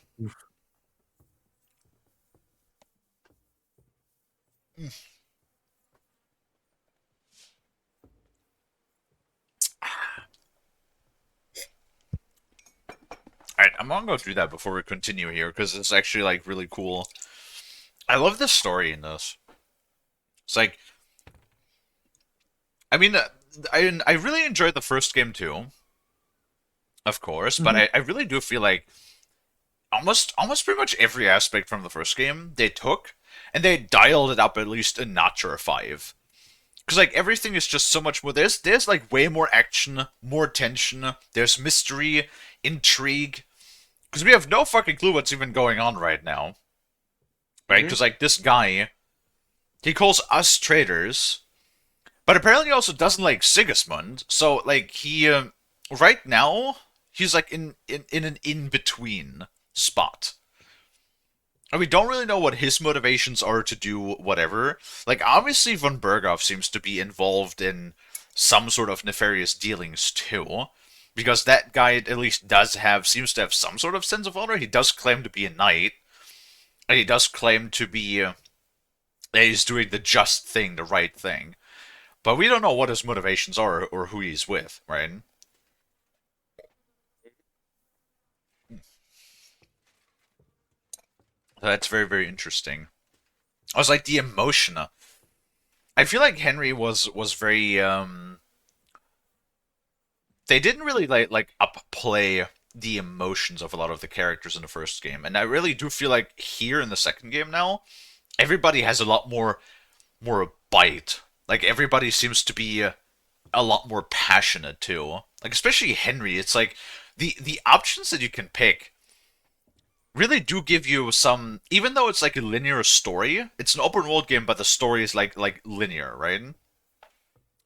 Alright, I'm gonna go through that before we continue here, because it's actually, like, really cool. I love the story in this. It's like... I mean, I really enjoyed the first game, too. Of course, but I really do feel like almost pretty much every aspect from the first game they took, and they dialed it up at least a notch or a 5. Because, like, everything is just so much more... There's like, way more action, more tension, there's mystery, intrigue. Because we have no fucking clue what's even going on right now. Right? Because, like, this guy, he calls us traitors, but apparently he also doesn't like Sigismund. So, like, he, right now, he's, like, in an in-between spot. And we don't really know what his motivations are to do whatever. Like, obviously von Berghoff seems to be involved in some sort of nefarious dealings, too. Because that guy at least seems to have some sort of sense of honor. He does claim to be a knight. And he does claim to be, that he's doing the just thing, the right thing. But we don't know what his motivations are or who he's with, right? That's very, very interesting. I was like, the emotion. I feel like Henry was very, they didn't really, like upplay the emotions of a lot of the characters in the first game. And I really do feel like here in the second game now, everybody has a lot more bite. Like, everybody seems to be a lot more passionate, too. Like, especially Henry. It's like, the options that you can pick really do give you some... Even though it's like a linear story, it's an open world game, but the story is like linear, right?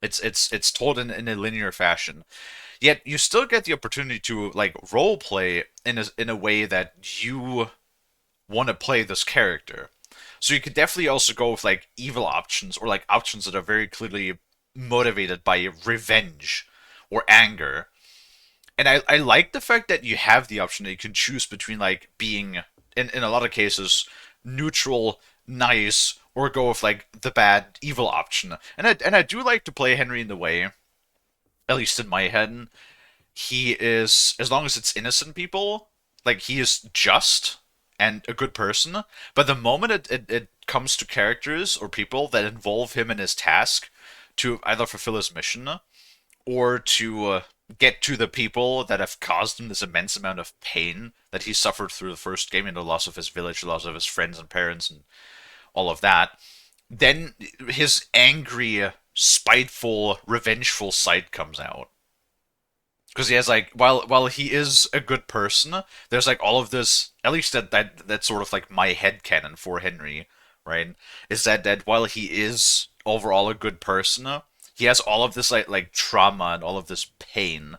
It's told in a linear fashion. Yet you still get the opportunity to like role play in a way that you want to play this character. So you could definitely also go with like evil options or like options that are very clearly motivated by revenge or anger. And I like the fact that you have the option that you can choose between like being in a lot of cases neutral, nice, or go with like the bad evil option. And I do like to play Henry in the way, at least in my head, he is, as long as it's innocent people, like he is just and a good person. But the moment it comes to characters or people that involve him in his task to either fulfill his mission or to get to the people that have caused him this immense amount of pain that he suffered through the first game, and the loss of his village, the loss of his friends and parents, and all of that, then his angry, spiteful, revengeful side comes out. Because he has like, while he is a good person, there's like all of this, at least that's sort of like my headcanon for Henry, right? Is that while he is overall a good person, he has all of this like trauma and all of this pain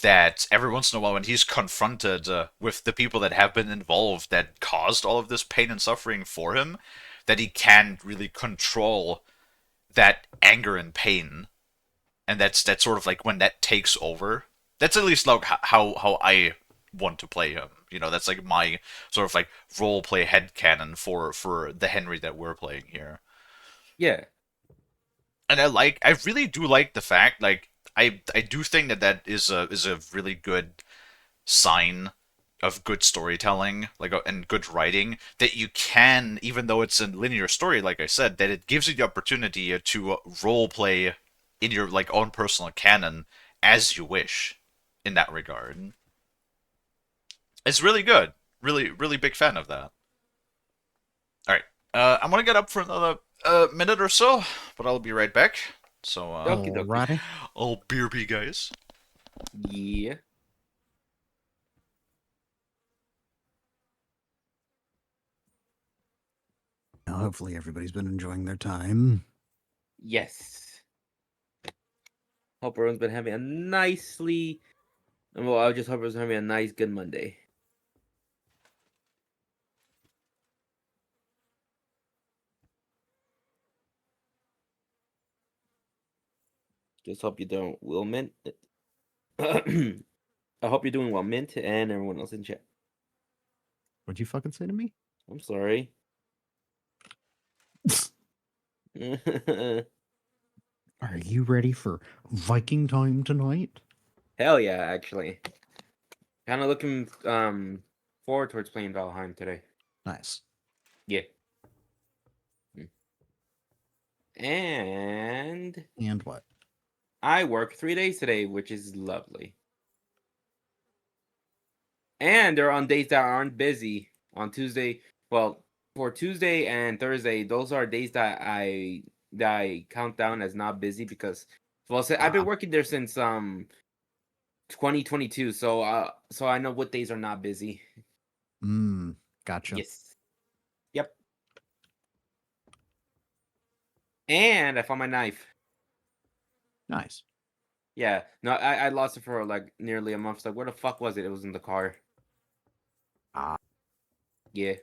that every once in a while when he's confronted with the people that have been involved that caused all of this pain and suffering for him, that he can't really control that anger and pain, and that's sort of like when that takes over. That's at least like how I want to play him. You know, that's like my sort of like role play headcanon for the Henry that we're playing here. Yeah. And I really do like the fact, like I do think that is a really good sign of good storytelling, like and good writing, that you can, even though it's a linear story, like I said, that it gives you the opportunity to role play in your like own personal canon as you wish in that regard. It's really good. Really big fan of that. All right. I'm gonna get up for another minute or so, but I'll be right back. So, Alrighty. I'll BRB, guys. Yeah. Now, hopefully everybody's been enjoying their time. Yes. Hope everyone's been having a nicely. Well, I just hope everyone's having a nice, good Monday. Just hope you don't will mint. I hope you're doing well, Mint, and everyone else in chat. What'd you fucking say to me? I'm sorry. Are you ready for Viking time tonight? Hell yeah, actually. Kind of looking forward towards playing Valheim today. Nice. Yeah. And what? I work 3 days today, which is lovely. And they're on days that aren't busy. On Tuesday, well, for Tuesday and Thursday, those are days that I count down as not busy because, well, I've been working there since 2022, so I know what days are not busy. Gotcha. Yes. Yep. And I found my knife. Nice. Yeah. No, I lost it for like nearly a month. So where the fuck was it? It was in the car. Yeah.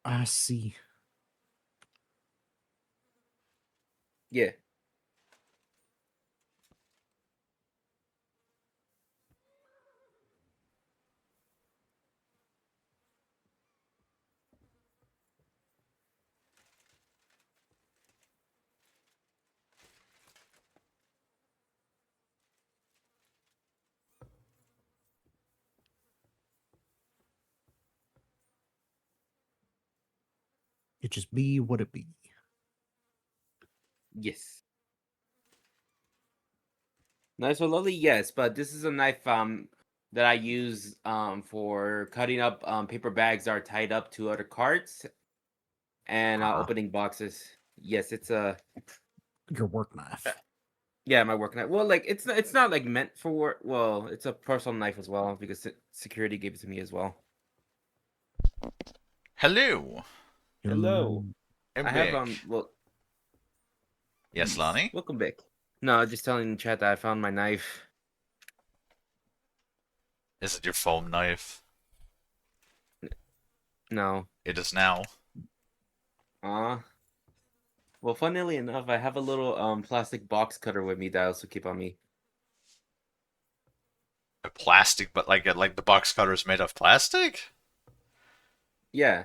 I see. Yeah. It just be what it be. Yes. Nice or lovely, yes, but this is a knife that I use for cutting up paper bags that are tied up to other carts and opening boxes. Yes, it's a your work knife. Yeah, my work knife. Well, like it's not like meant for work. Well, it's a personal knife as well because security gave it to me as well. Hello. Hello. I'm I have back. well. Yes, Lonnie? Welcome back. No, I was just telling the chat that I found my knife. Is it your foam knife? No. It is now. Well, funnily enough, I have a little plastic box cutter with me that I also keep on me. A plastic, but like the box cutter is made of plastic? Yeah.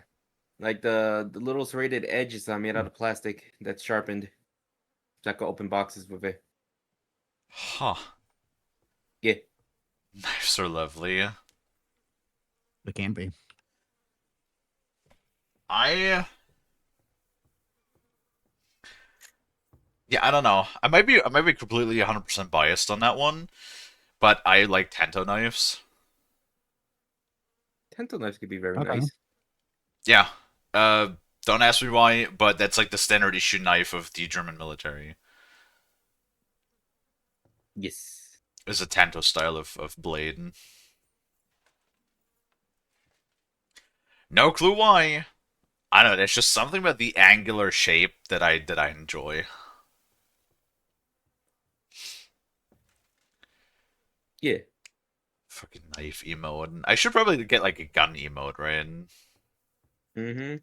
Like the little serrated edges are made out of plastic that's sharpened. So I can open boxes with it. Huh. Yeah. Knives are lovely. They can be. Yeah, I don't know. I might be completely 100% biased on that one, but I like Tento knives. Tento knives could be very Okay. nice. Yeah. Don't ask me why, but that's like the standard issue knife of the German military. Yes. Is a Tento style of blade. No clue why. I don't know. There's just something about the angular shape that I enjoy. Yeah. Fucking knife emote. I should probably get like a gun emote, right? Mm-hmm.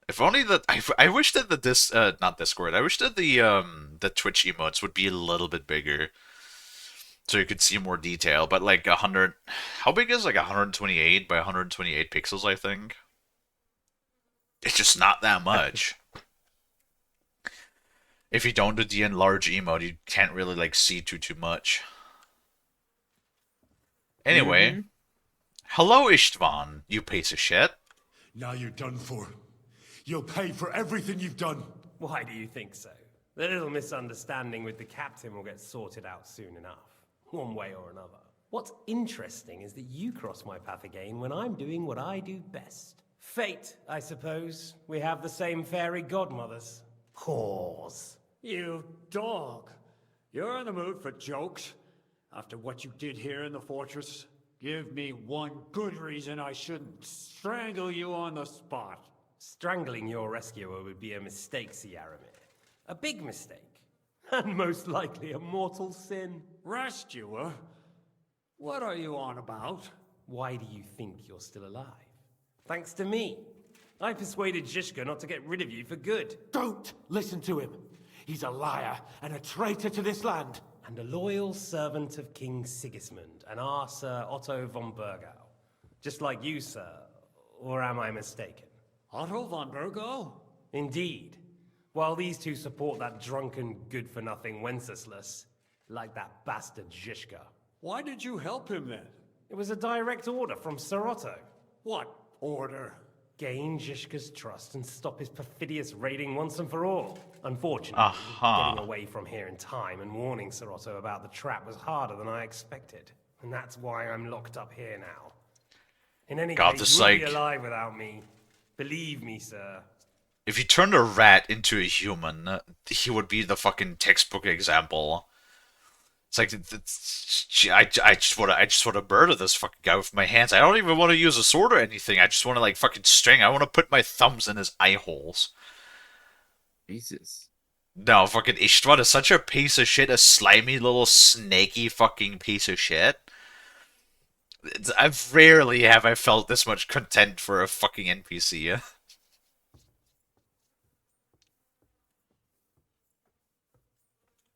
If only that I wish that not Discord. I wish that the Twitch emotes would be a little bit bigger, so you could see more detail. But like 100, how big is like 128 by 128 pixels? I think it's just not that much. If you don't do the enlarge emote, you can't really like see too much. Anyway, hello Istvan, you piece of shit. Now you're done for. You'll pay for everything you've done. Why do you think so? The little misunderstanding with the captain will get sorted out soon enough, one way or another. What's interesting is that you cross my path again when I'm doing what I do best. Fate, I suppose. We have the same fairy godmothers. Pause. You dog. You're in the mood for jokes? After what you did here in the fortress? Give me one good reason I shouldn't strangle you on the spot. Strangling your rescuer would be a mistake, Sierramir. A big mistake. And most likely a mortal sin. Rescuer? What are you on about? Why do you think you're still alive? Thanks to me. I persuaded Zhishka not to get rid of you for good. Don't listen to him. He's a liar and a traitor to this land. And a loyal servant of King Sigismund and our Sir Otto von Burgau. Just like you, sir. Or am I mistaken? Otto von Burgau? Indeed. While these two support that drunken, good-for-nothing Wenceslas, like that bastard Zhishka. Why did you help him then? It was a direct order from Sir Otto. What order? Gain Zhishka's trust and stop his perfidious raiding once and for all. Unfortunately, getting away from here in time and warning Sir Otto about the trap was harder than I expected. And that's why I'm locked up here now. In any case, you wouldn't be alive without me. Believe me, sir. If you turned a rat into a human, he would be the fucking textbook example. It's like I just want to murder this fucking guy with my hands. I don't even want to use a sword or anything. I just want to like fucking string. I want to put my thumbs in his eye holes. Jesus. No, fucking Istvan is such a piece of shit, a slimy little snaky fucking piece of shit. I've rarely have I felt this much content for a fucking NPC.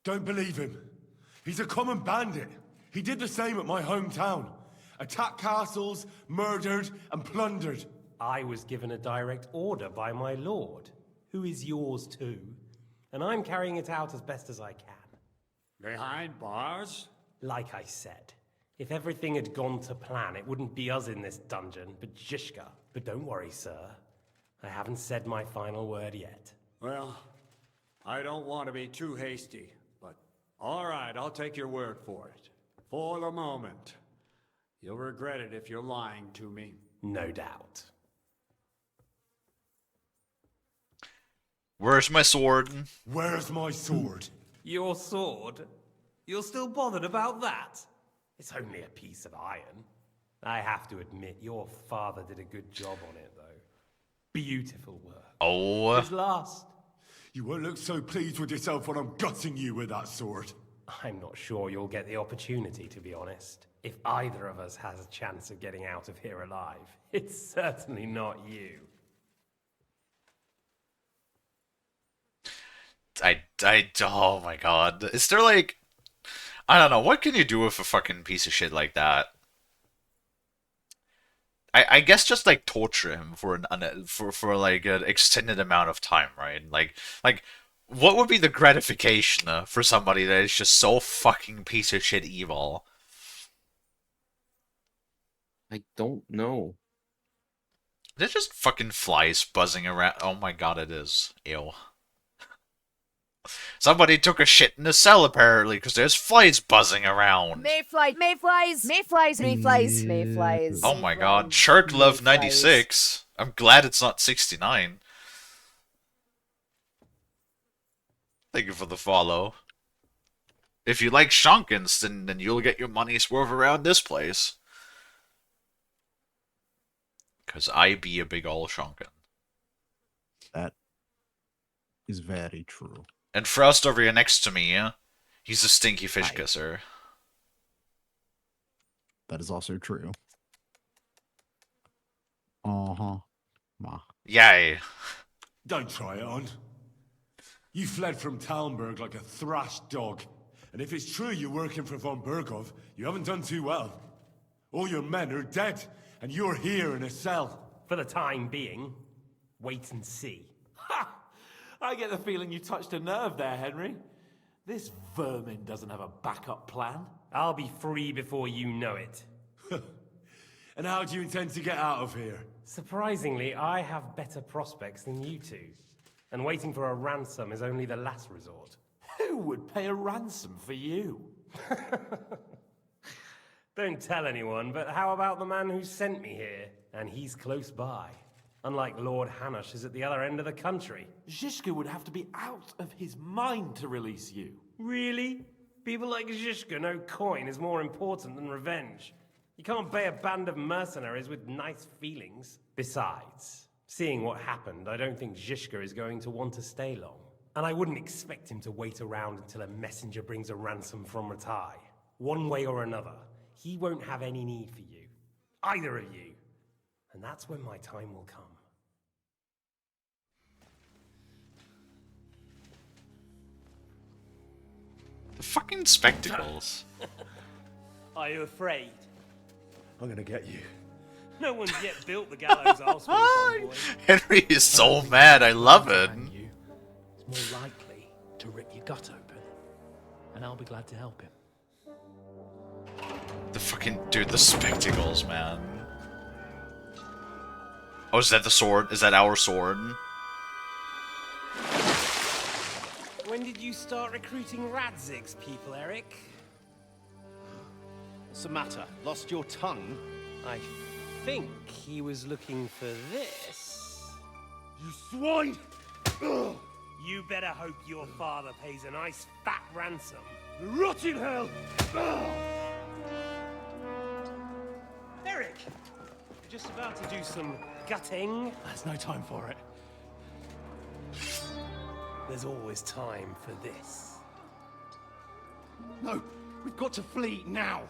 Don't believe him. He's a common bandit. He did the same at my hometown. Attacked castles, murdered, and plundered. I was given a direct order by my lord, who is yours too, and I'm carrying it out as best as I can. Behind bars? Like I said, if everything had gone to plan, it wouldn't be us in this dungeon, but Zhishka. But don't worry, sir. I haven't said my final word yet. Well, I don't want to be too hasty, but all right, I'll take your word for it. For the moment. You'll regret it if you're lying to me. No doubt. Where's my sword? Where's my sword? Your sword? You're still bothered about that? It's only a piece of iron. I have to admit, your father did a good job on it, though. Beautiful work. Oh. His last. You won't look so pleased with yourself when I'm gutting you with that sword. I'm not sure you'll get the opportunity, to be honest. If either of us has a chance of getting out of here alive, it's certainly not you. Oh my god. Is there like, I don't know, what can you do with a fucking piece of shit like that? I guess just like torture him for for like an extended amount of time, right? Like what would be the gratification for somebody that is just so fucking piece of shit evil? I don't know. There's just fucking flies buzzing around. Oh my god, it is. Ew. Somebody took a shit in the cell apparently because there's flies buzzing around. Mayflies. Oh my god, Shark Love 96. I'm glad it's not 69. Thank you for the follow. If you like Shonkins, then you'll get your money's worth around this place. Because I be a big ol' Shonkin. That is very true. And Frost over here next to me, he's a stinky fish kisser. That is also true. Uh-huh. Yay. Don't try it on. You fled from Talmberg like a thrashed dog. And if it's true you're working for von Bergov, you haven't done too well. All your men are dead, and you're here in a cell. For the time being, wait and see. Ha! I get the feeling you touched a nerve there, Henry. This vermin doesn't have a backup plan. I'll be free before you know it. And how do you intend to get out of here? Surprisingly, I have better prospects than you two. And waiting for a ransom is only the last resort. Who would pay a ransom for you? Don't tell anyone, but how about the man who sent me here? And he's close by. Unlike Lord Hanush is at the other end of the country. Zhishka would have to be out of his mind to release you. Really? People like Zhishka know coin is more important than revenge. You can't pay a band of mercenaries with nice feelings. Besides, seeing what happened, I don't think Zhishka is going to want to stay long. And I wouldn't expect him to wait around until a messenger brings a ransom from Ratai. One way or another, he won't have any need for you. Either of you. And that's when my time will come. The fucking spectacles. Are you afraid? I'm gonna get you. No one's yet built the gallows I'll boy. Henry is so mad, I love it. It's more likely to rip your gut open. And I'll be glad to help him. The fucking dude, the spectacles, man. Oh, is that the sword? Is that our sword? When did you start recruiting Radzig's people, Eric? What's the matter? Lost your tongue? I think he was looking for this. You swine! Ugh. You better hope your father pays a nice fat ransom. Rot in hell! Ugh. Eric! You're just about to do some gutting. There's no time for it. There's always time for this. No, we've got to flee now.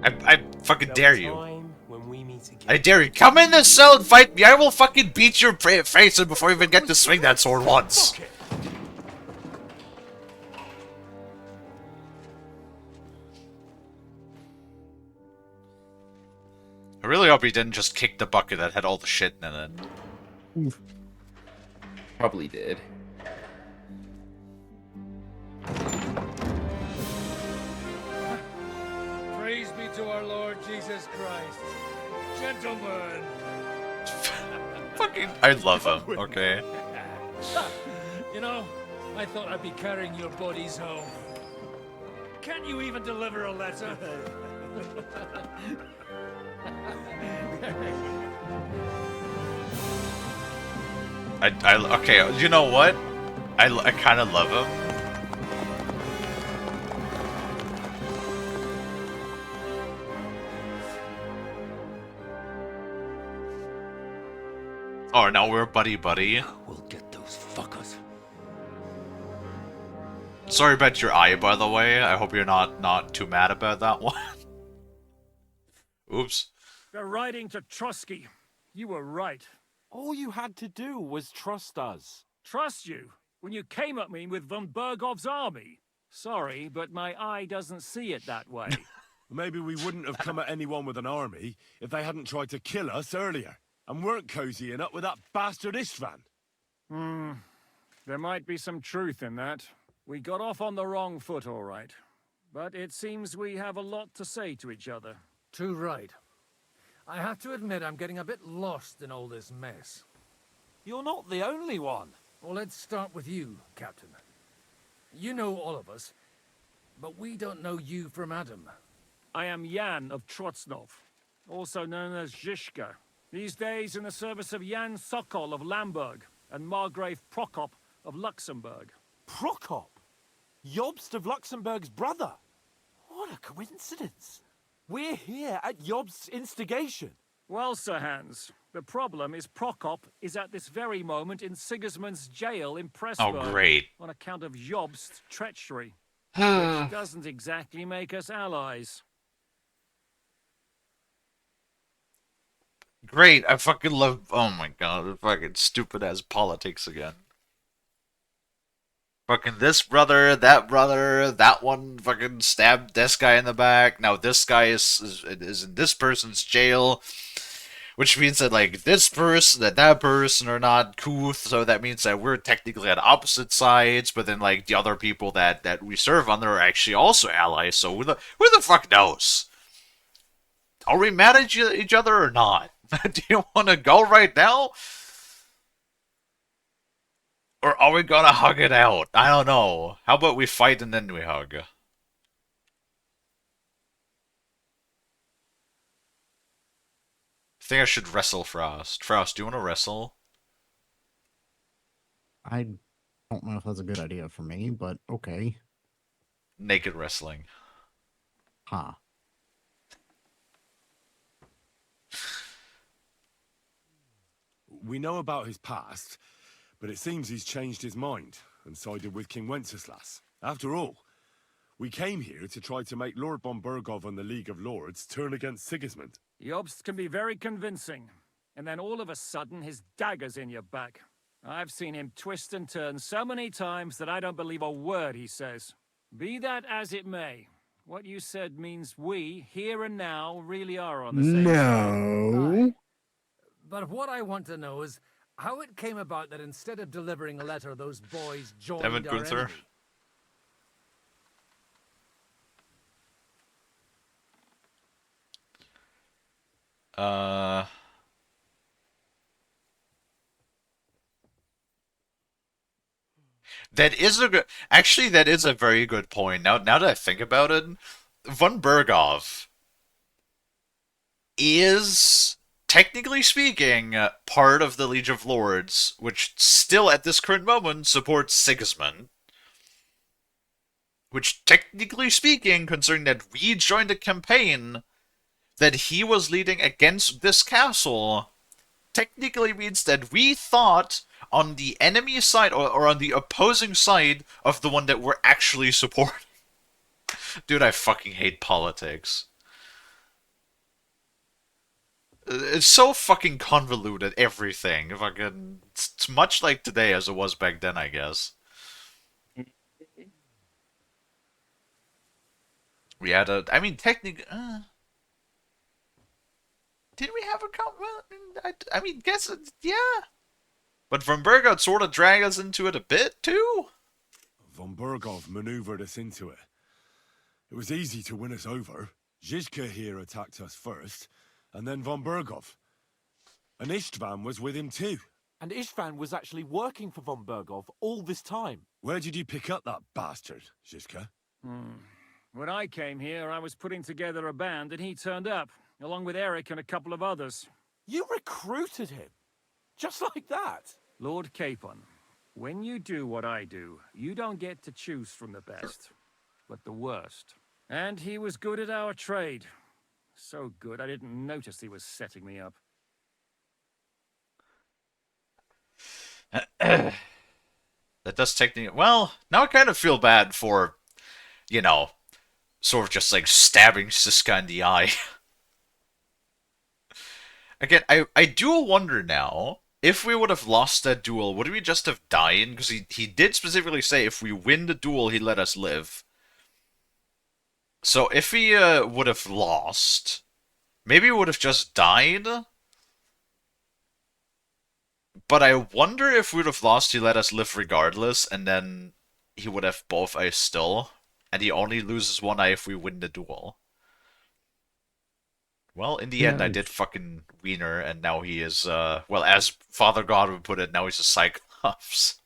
I fucking dare you. When we meet again. I dare you. Come in this cell and fight me. I will fucking beat your face in before you even get to swing that sword once. I really hope he didn't just kick the bucket that had all the shit in it. Probably did. Praise be to our Lord Jesus Christ. Gentlemen. Fucking, I love him, okay? You know, I thought I'd be carrying your bodies home. Can't you even deliver a letter? Okay, you know what? I kind of love him. Oh, now we're buddy-buddy. We'll get those fuckers. Sorry about your eye, by the way. I hope you're not too mad about that one. Oops. They're riding to Trusky. You were right. All you had to do was trust us. Trust you? When you came at me with von Bergov's army? Sorry, but my eye doesn't see it that way. Maybe we wouldn't have come at anyone with an army if they hadn't tried to kill us earlier. And weren't cozying up with that bastard Istvan. There might be some truth in that. We got off on the wrong foot, all right. But it seems we have a lot to say to each other. Too right. I have to admit I'm getting a bit lost in all this mess. You're not the only one. Well, let's start with you, Captain. You know all of us, but we don't know you from Adam. I am Jan of Trotsnov, also known as Zhishka. These days in the service of Jan Sokol of Lamberg and Margrave Prokop of Luxembourg. Prokop? Jobst of Luxembourg's brother? What a coincidence. We're here at Jobst's instigation. Well, Sir Hans, the problem is Prokop is at this very moment in Sigismund's jail in Pressburg. Oh, great. On account of Jobst's treachery. Which doesn't exactly make us allies. Great, I fucking love. Oh my god, fucking stupid ass politics again. Fucking this brother, that one fucking stabbed this guy in the back. Now this guy is in this person's jail, which means that like this person and that person are not cool. So that means that we're technically at opposite sides, but then like the other people that we serve under are actually also allies. So who the fuck knows? Are we mad at each other or not? Do you want to go right now? Or are we gonna hug it out? I don't know. How about we fight and then we hug? I think I should wrestle Frost. Frost, do you want to wrestle? I don't know if that's a good idea for me, but okay. Naked wrestling. Huh. We know about his past, but it seems he's changed his mind and sided with King Wenceslas. After all, we came here to try to make Lord von Bergov and the League of Lords turn against Sigismund. Jobst can be very convincing, and then all of a sudden his dagger's in your back. I've seen him twist and turn so many times that I don't believe a word he says. Be that as it may, what you said means we, here and now, really are on the same side. No. But what I want to know is how it came about that instead of delivering a letter, those boys joined Devin our Gunther. enemy. That is a good. Actually, that is a very good point. Now that I think about it, von Bergov is, technically speaking, part of the League of Lords, which still at this current moment supports Sigismund. Which, technically speaking, considering that we joined a campaign that he was leading against this castle, technically means that we thought on the enemy side, or on the opposing side of the one that we're actually supporting. Dude, I fucking hate politics. It's so fucking convoluted, everything. Fucking, it's much like today as it was back then, I guess. We had a, I mean, technically, did we have a I mean, guess it, yeah. But von Bergov sort of dragged us into it a bit, too. Von Bergov maneuvered us into it. It was easy to win us over. Zhizka here attacked us first, and then von Bergov. And Istvan was with him too. And Istvan was actually working for von Bergov all this time. Where did you pick up that bastard, Zhizka? When I came here, I was putting together a band, and he turned up, along with Eric and a couple of others. You recruited him? Just like that? Lord Capon, when you do what I do, you don't get to choose from the best, but the worst. And he was good at our trade. So good, I didn't notice he was setting me up. That does technically... Well, now I kind of feel bad for, you know, sort of just like stabbing Siska in the eye. Again, I do wonder now, if we would have lost that duel, would we just have died? Because he did specifically say if we win the duel, he let us live. So if he would have lost, maybe we would have just died? But I wonder if we would have lost, he let us live regardless, and then he would have both eyes still, and he only loses one eye if we win the duel. Well, in the end, I did fucking Wiener, and now he is, well, as Father God would put it, now he's a Cyclops.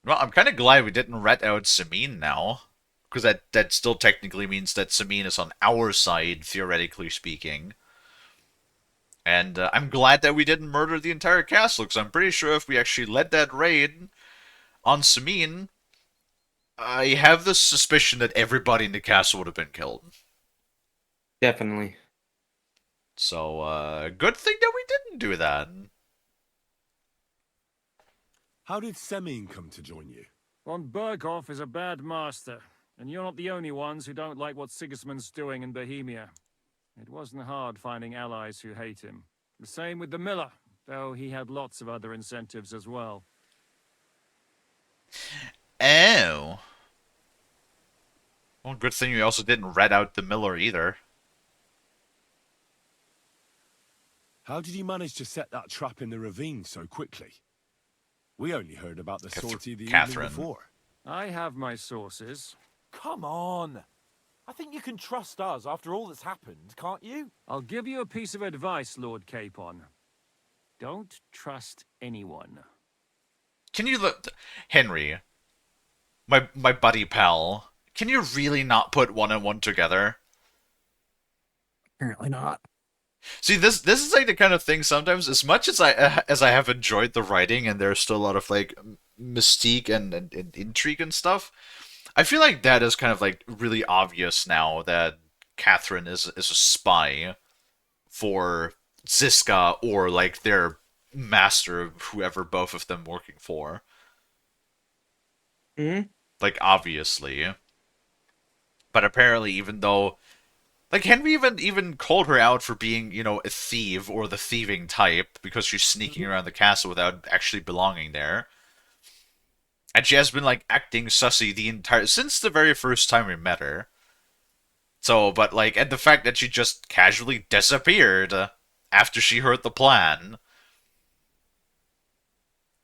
Well, I'm kind of glad we didn't rat out Samin now, because that still technically means that Samin is on our side, theoretically speaking. And I'm glad that we didn't murder the entire castle, because I'm pretty sure if we actually led that raid on Samin, I have the suspicion that everybody in the castle would have been killed. Definitely. So, good thing that we didn't do that. How did Semin come to join you? Von Berghoff is a bad master, and you're not the only ones who don't like what Sigismund's doing in Bohemia. It wasn't hard finding allies who hate him. The same with the miller, though he had lots of other incentives as well. Oh. Well, good thing we also didn't rat out the miller either. How did you manage to set that trap in the ravine so quickly? We only heard about the sortie the evening before. I have my sources. Come on. I think you can trust us after all that's happened, can't you? I'll give you a piece of advice, Lord Capon. Don't trust anyone. Can you look... Henry, my buddy pal, can you really not put one and one together? Apparently not. See, this is like the kind of thing sometimes, as much as I have enjoyed the writing and there's still a lot of like mystique and intrigue and stuff, I feel like that is kind of like really obvious now that Catherine is a spy for Ziska or like their master, whoever both of them working for. Like, obviously. But apparently, even though... Like, Henry even called her out for being, you know, a thief, or the thieving type, because she's sneaking around the castle without actually belonging there. And she has been, like, acting sussy since the very first time we met her. So, but, like, and the fact that she just casually disappeared after she heard the plan.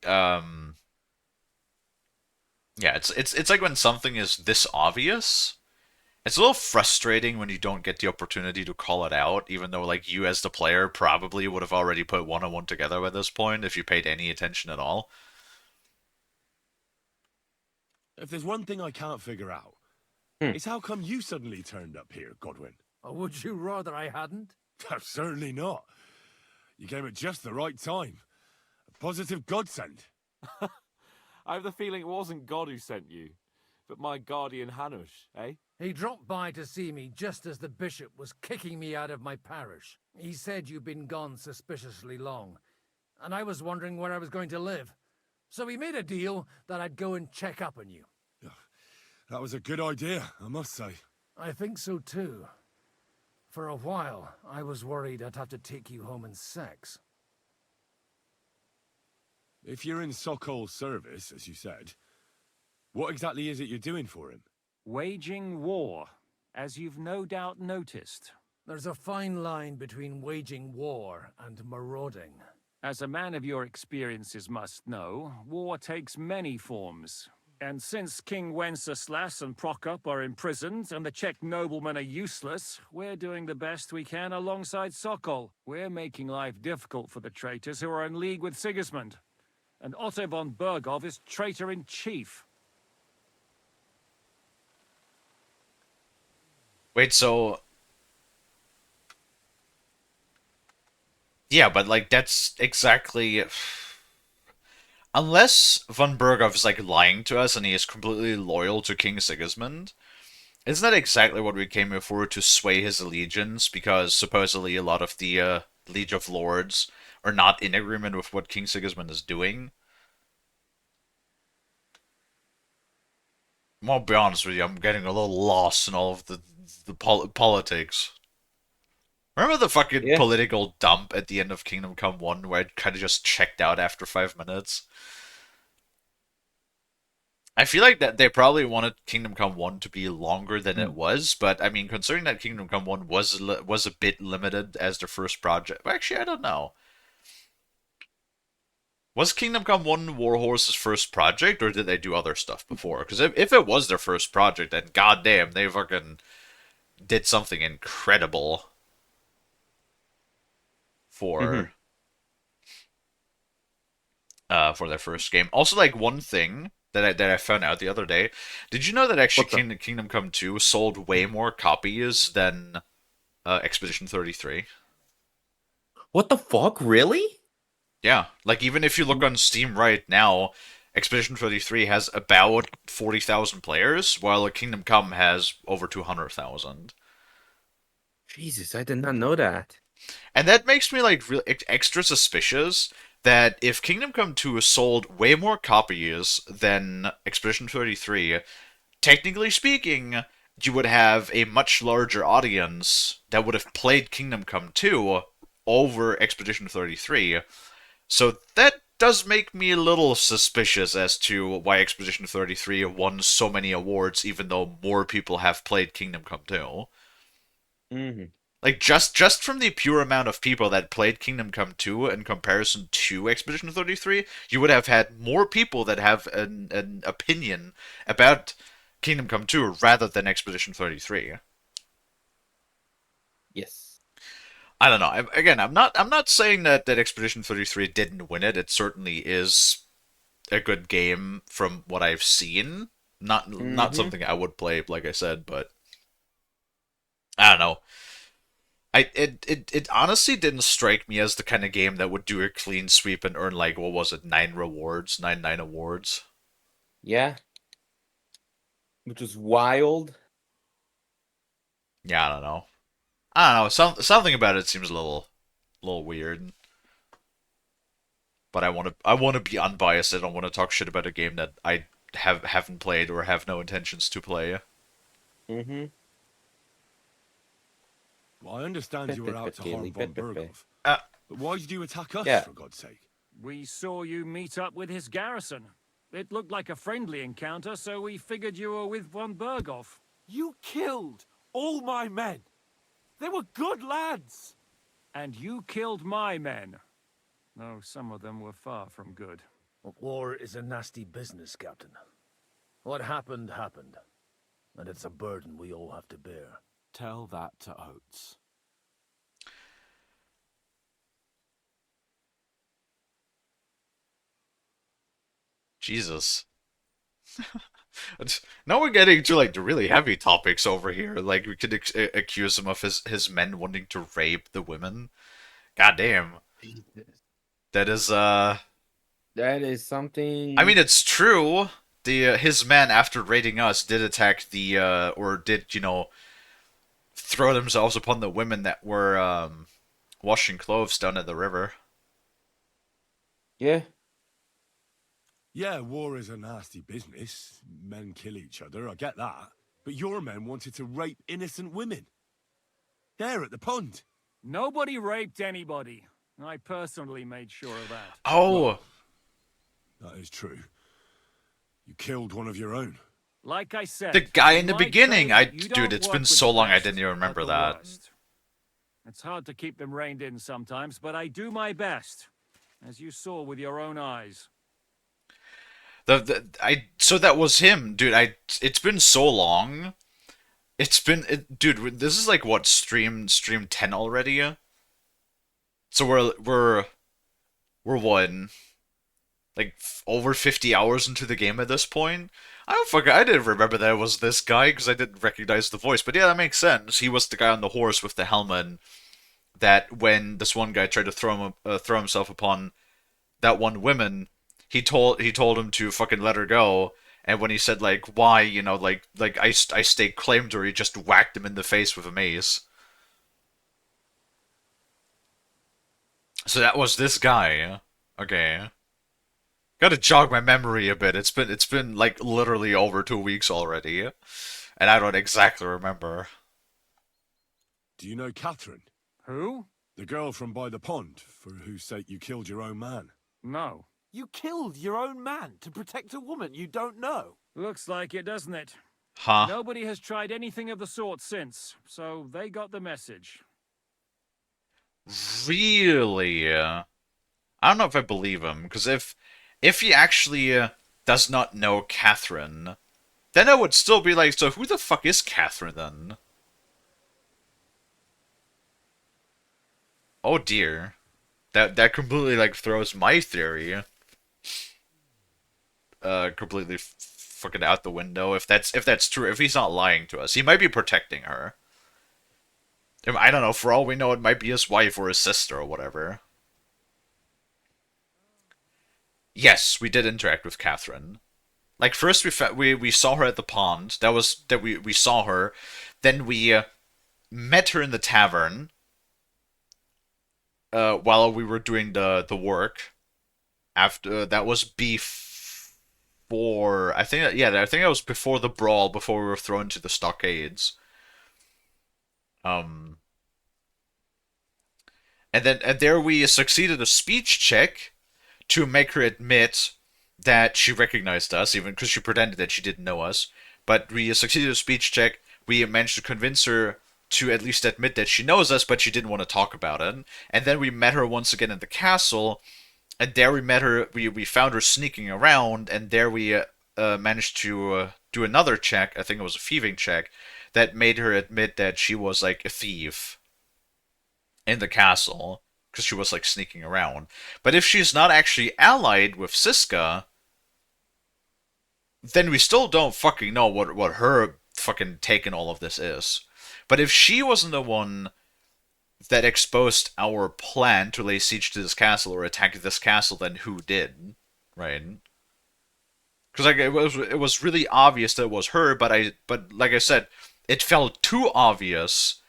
Yeah, it's like when something is this obvious... It's a little frustrating when you don't get the opportunity to call it out, even though, like, you as the player probably would have already put one-on-one together by this point if you paid any attention at all. If there's one thing I can't figure out, it's how come you suddenly turned up here, Godwin? Or would you rather I hadn't? Certainly not. You came at just the right time. A positive godsend. I have the feeling it wasn't God who sent you, but my guardian Hanush, eh? He dropped by to see me just as the bishop was kicking me out of my parish. He said you'd been gone suspiciously long, and I was wondering where I was going to live. So he made a deal that I'd go and check up on you. That was a good idea, I must say. I think so too. For a while, I was worried I'd have to take you home in sex. If you're in Sokol's service, as you said, what exactly is it you're doing for him? Waging war, as you've no doubt noticed. There's a fine line between waging war and marauding. As a man of your experiences must know, war takes many forms. And since King Wenceslas and Prokop are imprisoned and the Czech noblemen are useless, we're doing the best we can alongside Sokol. We're making life difficult for the traitors who are in league with Sigismund. And Otto von Bergov is traitor-in-chief. Wait, so... Yeah, but, like, that's exactly... Unless von Bergov is, like, lying to us and he is completely loyal to King Sigismund, isn't that exactly what we came here for, to sway his allegiance? Because supposedly a lot of the Liege of Lords are not in agreement with what King Sigismund is doing. I'll be honest with you, I'm getting a little lost in all of the politics. Remember the fucking political dump at the end of Kingdom Come 1 where I kind of just checked out after 5 minutes? I feel like that they probably wanted Kingdom Come 1 to be longer than it was, but I mean, considering that Kingdom Come 1 was a bit limited as the first project. Actually, I don't know. Was Kingdom Come 1 Warhorse's first project, or did they do other stuff before? Because if it was their first project, then goddamn, they fucking did something incredible for their first game. Also, like, one thing that I found out the other day, did you know that actually Kingdom Come 2 sold way more copies than Expedition 33? What the fuck? Really? Yeah, like, even if you look on Steam right now, Expedition 33 has about 40,000 players, while Kingdom Come has over 200,000. Jesus, I did not know that. And that makes me, like, really extra suspicious that if Kingdom Come 2 sold way more copies than Expedition 33, technically speaking, you would have a much larger audience that would have played Kingdom Come 2 over Expedition 33. So that does make me a little suspicious as to why Expedition 33 won so many awards, even though more people have played Kingdom Come 2. Like, just from the pure amount of people that played Kingdom Come 2 in comparison to Expedition 33, you would have had more people that have an opinion about Kingdom Come 2 rather than Expedition 33. Yes. I don't know. Again, I'm not saying that Expedition 33 didn't win it. It certainly is a good game from what I've seen. Not something I would play, like I said, but I don't know. It honestly didn't strike me as the kind of game that would do a clean sweep and earn, like, what was it, 9 awards. Yeah. Which was wild. Yeah, I don't know. Something about it seems a little weird. But I want to be unbiased. I don't want to talk shit about a game that I haven't played or have no intentions to play. Well, I understand you were out to harm von Bergov. But why did you attack us, for God's sake? We saw you meet up with his garrison. It looked like a friendly encounter, so we figured you were with von Bergov. You killed all my men. They were good lads. And you killed my men. Though some of them were far from good. War is a nasty business, Captain. What happened, happened. And it's a burden we all have to bear. Tell that to Oates. Jesus. Now we're getting to, like, the really heavy topics over here. Like, we could accuse him of his men wanting to rape the women. God damn. That is something. I mean, it's true. His men, after raiding us, did attack or did, throw themselves upon the women that were washing clothes down at the river. Yeah. Yeah, war is a nasty business. Men kill each other, I get that. But your men wanted to rape innocent women. There at the pond. Nobody raped anybody. I personally made sure of that. Oh! Well, that is true. You killed one of your own. Like I said... The guy in the beginning! Dude, it's been so long I didn't even remember that. It's hard to keep them reined in sometimes, but I do my best. As you saw with your own eyes. So that was him, dude. It's been so long. Dude. This is like what stream 10 already. So we're what, like over 50 hours into the game at this point. I didn't remember that it was this guy because I didn't recognize the voice. But yeah, that makes sense. He was the guy on the horse with the helmet. That when this one guy tried to throw himself upon that one woman, he told him to fucking let her go. And when he said like why, I stake claim to her, he just whacked him in the face with a mace. So that was this guy. Okay. Gotta jog my memory a bit. It's been like literally over 2 weeks already, and I don't exactly remember. Do you know Catherine? Who? The girl from by the pond, for whose sake you killed your own man. No. You killed your own man to protect a woman you don't know. Looks like it, doesn't it? Huh? Nobody has tried anything of the sort since, so they got the message. Really? I don't know if I believe him, because if he actually does not know Catherine, then I would still be like, so who the fuck is Catherine then? Oh dear. That completely like throws my theory completely fucking out the window if that's true. If he's not lying to us, he might be protecting her. I don't know, for all we know it might be his wife or his sister or whatever. Yes, we did interact with Catherine. Like first we saw her at the pond. We saw her. Then we met her in the tavern while we were doing the work. After that was before, I think that was before the brawl, before we were thrown to the stockades. And there we succeeded a speech check to make her admit that she recognized us, even because she pretended that she didn't know us. But we succeeded a speech check. We managed to convince her to at least admit that she knows us, but she didn't want to talk about it. And then we met her once again in the castle, and there we met her. We found her sneaking around, and there we managed to do another check. I think it was a thieving check that made her admit that she was like a thief in the castle because she was like sneaking around. But if she's not actually allied with Siska, then we still don't fucking know what her fucking take in all of this is. But if she wasn't the one that exposed our plan to lay siege to this castle or attack this castle, then who did? Right? Because like it was really obvious that it was her, but like I said, it felt too obvious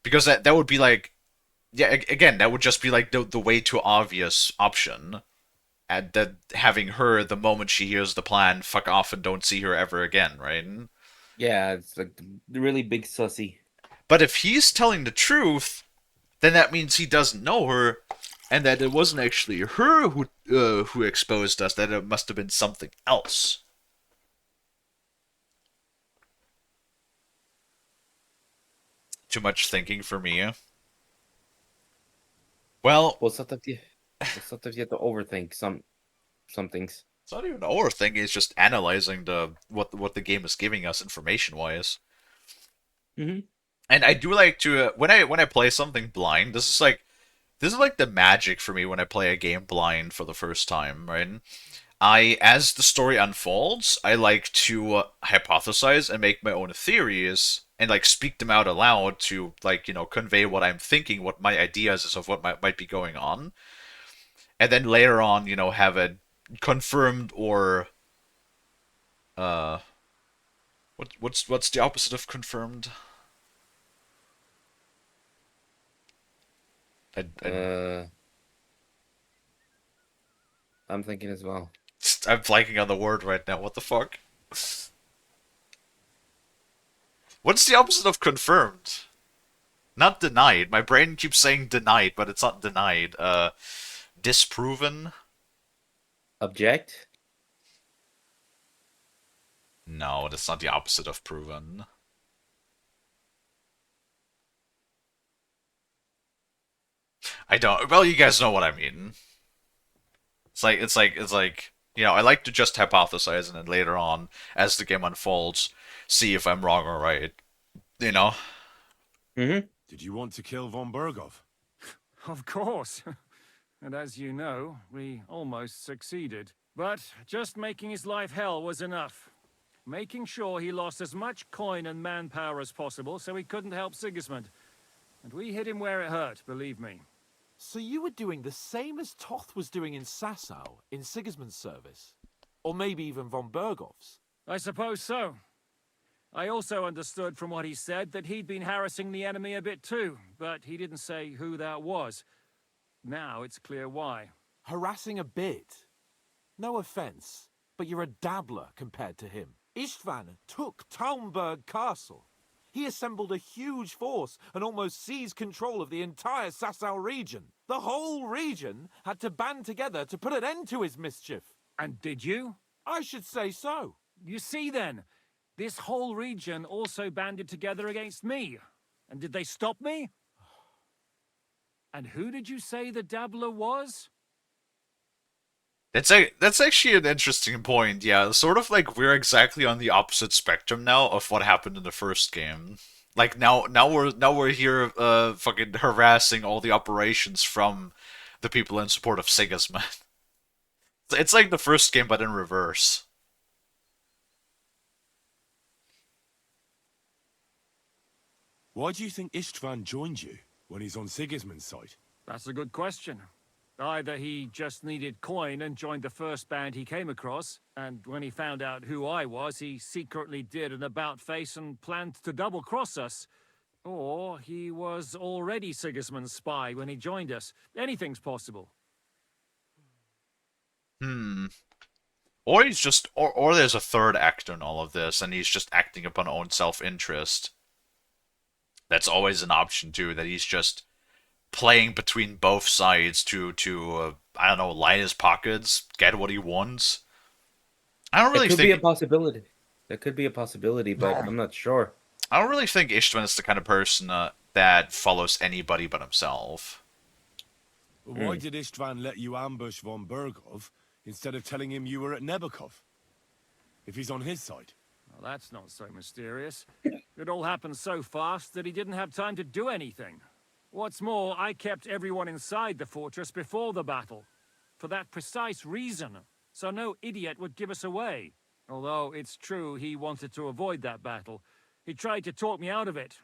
because that would be like, yeah, again, that would just be like the way too obvious option. And that having her, the moment she hears the plan, fuck off and don't see her ever again, right? Yeah, it's like the really big sussy. But if he's telling the truth, then that means he doesn't know her, and that it wasn't actually her who exposed us. That it must have been something else. Too much thinking for me. Well, sometimes you have to overthink some things. It's not even overthinking. It's just analyzing what the game is giving us information wise. Mm-hmm. And I do like to when I play something blind. This is like the magic for me when I play a game blind for the first time, right? As the story unfolds, I like to hypothesize and make my own theories and like speak them out aloud to like convey what I'm thinking, what my ideas is of what might be going on, and then later on have it confirmed or what's the opposite of confirmed? I'm thinking as well. I'm blanking on the word right now. What the fuck? What's the opposite of confirmed? Not denied. My brain keeps saying denied, but it's not denied. Disproven? Object? No, that's not the opposite of proven. I don't. Well, you guys know what I mean. It's like You know, I like to just hypothesize and then later on, as the game unfolds, see if I'm wrong or right. You know? Did you want to kill von Bergov? Of course. And as you know, we almost succeeded. But just making his life hell was enough. Making sure he lost as much coin and manpower as possible so he couldn't help Sigismund. And we hit him where it hurt, believe me. So you were doing the same as Toth was doing in Sasau, in Sigismund's service? Or maybe even von Bergov's? I suppose so. I also understood from what he said that he'd been harassing the enemy a bit too, but he didn't say who that was. Now it's clear why. Harassing a bit? No offense, but you're a dabbler compared to him. Istvan took Talmberg Castle. He assembled a huge force and almost seized control of the entire Sasau region. The whole region had to band together to put an end to his mischief. And did you? I should say so. You see then, this whole region also banded together against me. And did they stop me? And who did you say the dabbler was? That's actually an interesting point. Yeah, sort of like we're exactly on the opposite spectrum now of what happened in the first game. Like now we're here fucking harassing all the operations from the people in support of Sigismund. It's like the first game but in reverse. Why do you think Istvan joined you when he's on Sigismund's side? That's a good question. Either he just needed coin and joined the first band he came across, and when he found out who I was, he secretly did an about-face and planned to double-cross us. Or he was already Sigismund's spy when he joined us. Anything's possible. Or he's just, or there's a third actor in all of this, and he's just acting upon own self-interest. That's always an option too, that he's just playing between both sides to I don't know, line his pockets, get what he wants. I don't really think... That could be a possibility. That could be a possibility, but I'm not sure. I don't really think Istvan is the kind of person that follows anybody but himself. Why did Istvan let you ambush von Bergov instead of telling him you were at Nebukov? If he's on his side. Well, that's not so mysterious. It all happened so fast that he didn't have time to do anything. What's more, I kept everyone inside the fortress before the battle. For that precise reason. So no idiot would give us away. Although it's true he wanted to avoid that battle. He tried to talk me out of it.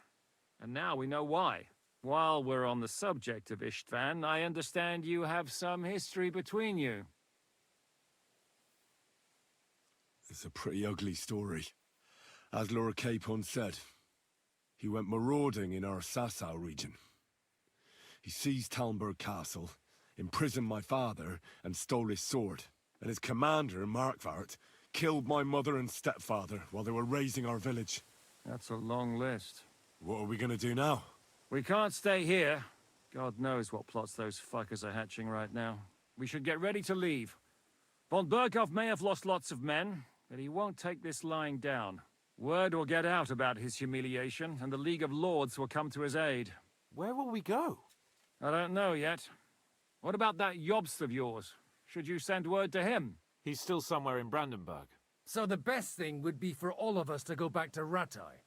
And now we know why. While we're on the subject of Istvan, I understand you have some history between you. It's a pretty ugly story. As Lord Capon said, he went marauding in our Sasau region. He seized Talmberg Castle, imprisoned my father, and stole his sword. And his commander, Markvart, killed my mother and stepfather while they were raising our village. That's a long list. What are we gonna do now? We can't stay here. God knows what plots those fuckers are hatching right now. We should get ready to leave. Von Bergov may have lost lots of men, but he won't take this lying down. Word will get out about his humiliation, and the League of Lords will come to his aid. Where will we go? I don't know yet. What about that Jobst of yours? Should you send word to him? He's still somewhere in Brandenburg. So the best thing would be for all of us to go back to Ratai.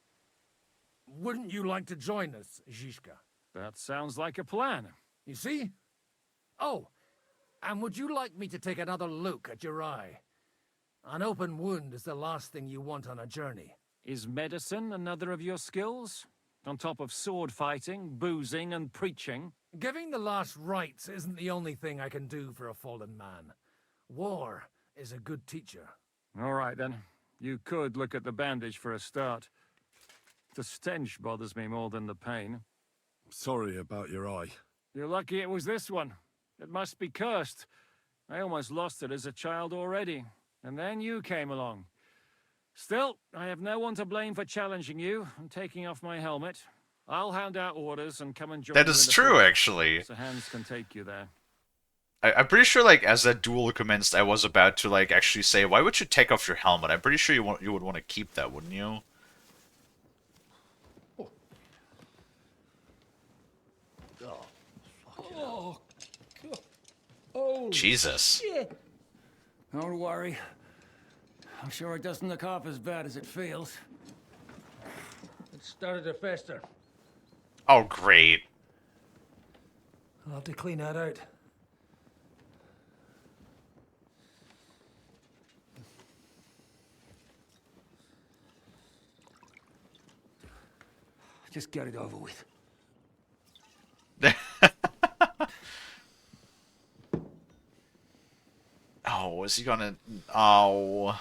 Wouldn't you like to join us, Zizka? That sounds like a plan. You see? Oh, and would you like me to take another look at your eye? An open wound is the last thing you want on a journey. Is medicine another of your skills? On top of sword fighting, boozing, and preaching? Giving the last rites isn't the only thing I can do for a fallen man. War is a good teacher. All right, then. You could look at the bandage for a start. The stench bothers me more than the pain. Sorry about your eye. You're lucky it was this one. It must be cursed. I almost lost it as a child already. And then you came along. Still, I have no one to blame for challenging you and taking off my helmet. I'll hand out orders and come and join you. That is true, actually. So hands can take you there. I'm pretty sure, like, as that duel commenced, I was about to, like, actually say, why would you take off your helmet? I'm pretty sure you would want to keep that, wouldn't you? Oh, God. Oh, Jesus. shit. Don't worry. I'm sure it doesn't look half as bad as it feels. It started to fester. Oh, great. I'll have to clean that out. Just get it over with. Oh, is he gonna... Oh...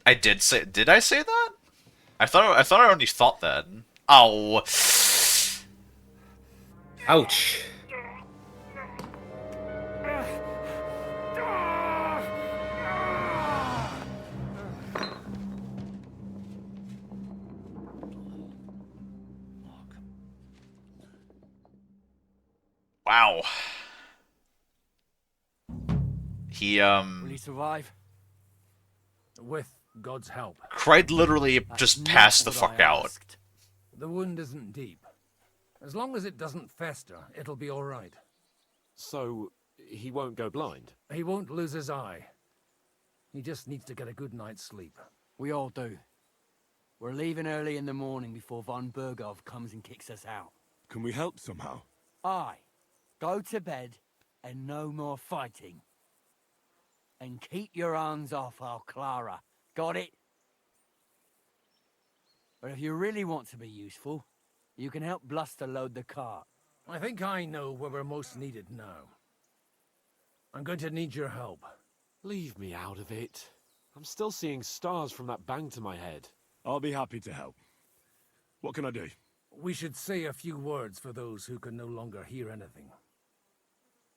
I did say... Did I say that? I thought I only thought that. Oh... Ouch. Wow. He, Will he survive? With God's help. quite literally just passed the fuck out. The wound isn't deep. As long as it doesn't fester, it'll be all right. So, he won't go blind? He won't lose his eye. He just needs to get a good night's sleep. We all do. We're leaving early in the morning before von Burgov comes and kicks us out. Can we help somehow? Aye. Go to bed and no more fighting. And keep your hands off our Clara. Got it? But if you really want to be useful, you can help Bluster load the cart. I think I know where we're most needed now. I'm going to need your help. Leave me out of it. I'm still seeing stars from that bang to my head. I'll be happy to help. What can I do? We should say a few words for those who can no longer hear anything.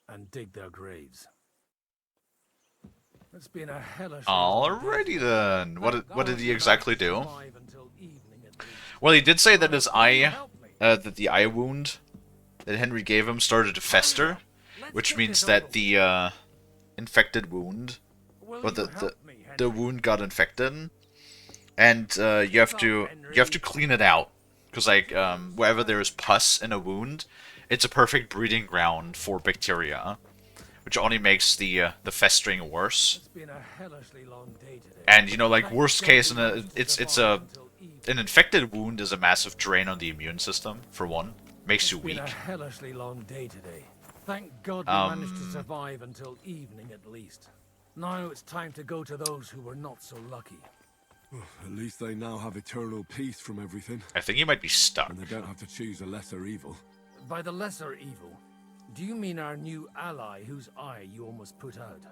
And dig their graves. It's been a hellish... Alrighty then. What did he exactly do? Well, he did say that his eye, that the eye wound that Henry gave him started to fester, which means that the infected wound, or the wound got infected, and you have to clean it out, because like wherever there is pus in a wound, it's a perfect breeding ground for bacteria, which only makes the festering worse. It's been a hellishly long day today. And you know, like worst case, an infected wound is a massive drain on the immune system. For one, makes you weak. It's been a hellishly long day today. Thank God we managed to survive until evening at least. Now it's time to go to those who were not so lucky. At least they now have eternal peace from everything. I think he might be stuck. And they don't have to choose a lesser evil. By the lesser evil, do you mean our new ally whose eye you almost put out?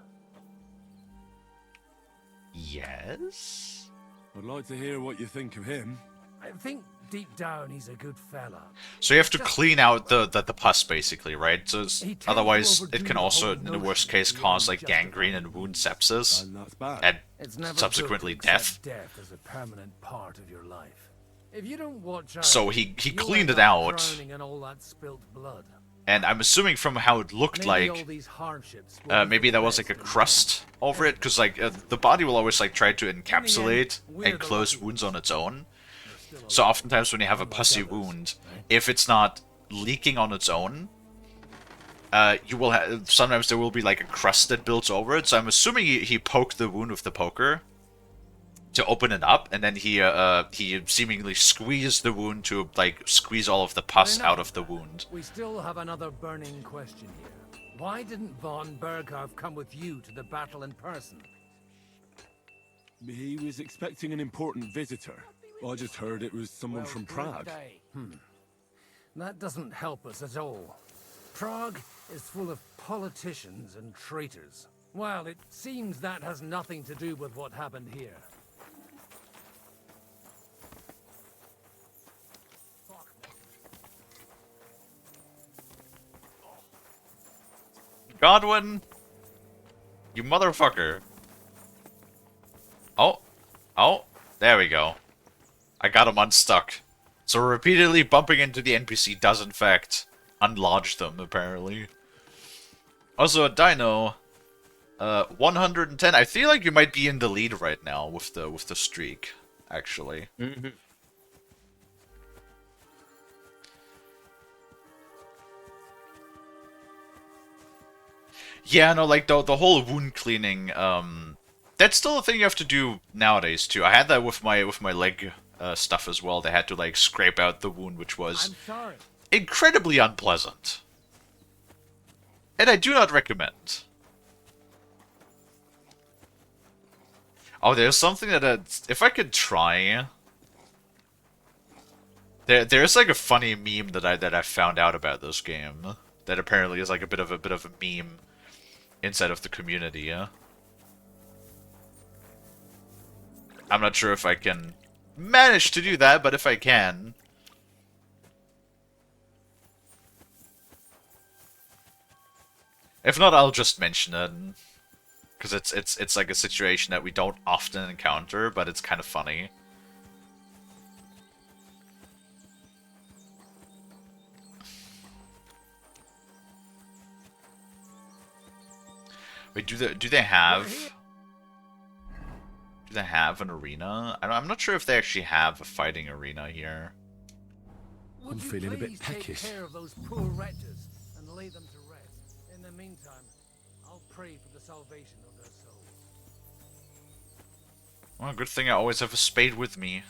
Yes? I'd like to hear what you think of him. I think deep down he's a good fella. So you have to clean out the pus, basically, right? So otherwise, it can also, in the worst case, cause like gangrene and wound sepsis, and subsequently death. Death is a permanent part of your life. If you don't watch out, So he cleaned it out, drowning in all that spilt blood. and I'm assuming from how it looked like, maybe there was like a crust over it, because like the body will always like try to encapsulate and close wounds on its own. So oftentimes when you have a pussy wound, if it's not leaking on its own, you will have, sometimes there will be like a crust that builds over it. So I'm assuming he poked the wound with the poker to open it up, and then he seemingly squeezed the wound to like squeeze all of the pus out of the wound. We still have another burning question here. Why didn't von Berghoff come with you to the battle in person? He was expecting an important visitor. I just heard it was someone from Prague. That doesn't help us at all. Prague is full of politicians and traitors. Well, it seems that has nothing to do with what happened here. Godwin! You motherfucker. Oh, there we go. I got him unstuck. So repeatedly bumping into the NPC does in fact unlodge them, apparently. Also, a dino, 110. I feel like you might be in the lead right now with the streak, actually. Mm-hmm. Yeah, no, like the whole wound cleaning. That's still a thing you have to do nowadays too. I had that with my leg stuff as well. They had to like scrape out the wound, which was incredibly unpleasant, and I do not recommend. Oh, there's something that if I could try. There's like a funny meme that I found out about this game that apparently is like a bit of a meme inside of the community. Yeah? I'm not sure if I can manage to do that, but if I can. If not, I'll just mention it. Because it's like a situation that we don't often encounter, but it's kind of funny. Wait, do they have an arena? I'm not sure if they actually have a fighting arena here. I'm feeling a bit peckish. Take care of those poor wretches and lay them to rest. In the meantime, I'll pray for the salvation of their souls. Well, good thing I always have a spade with me.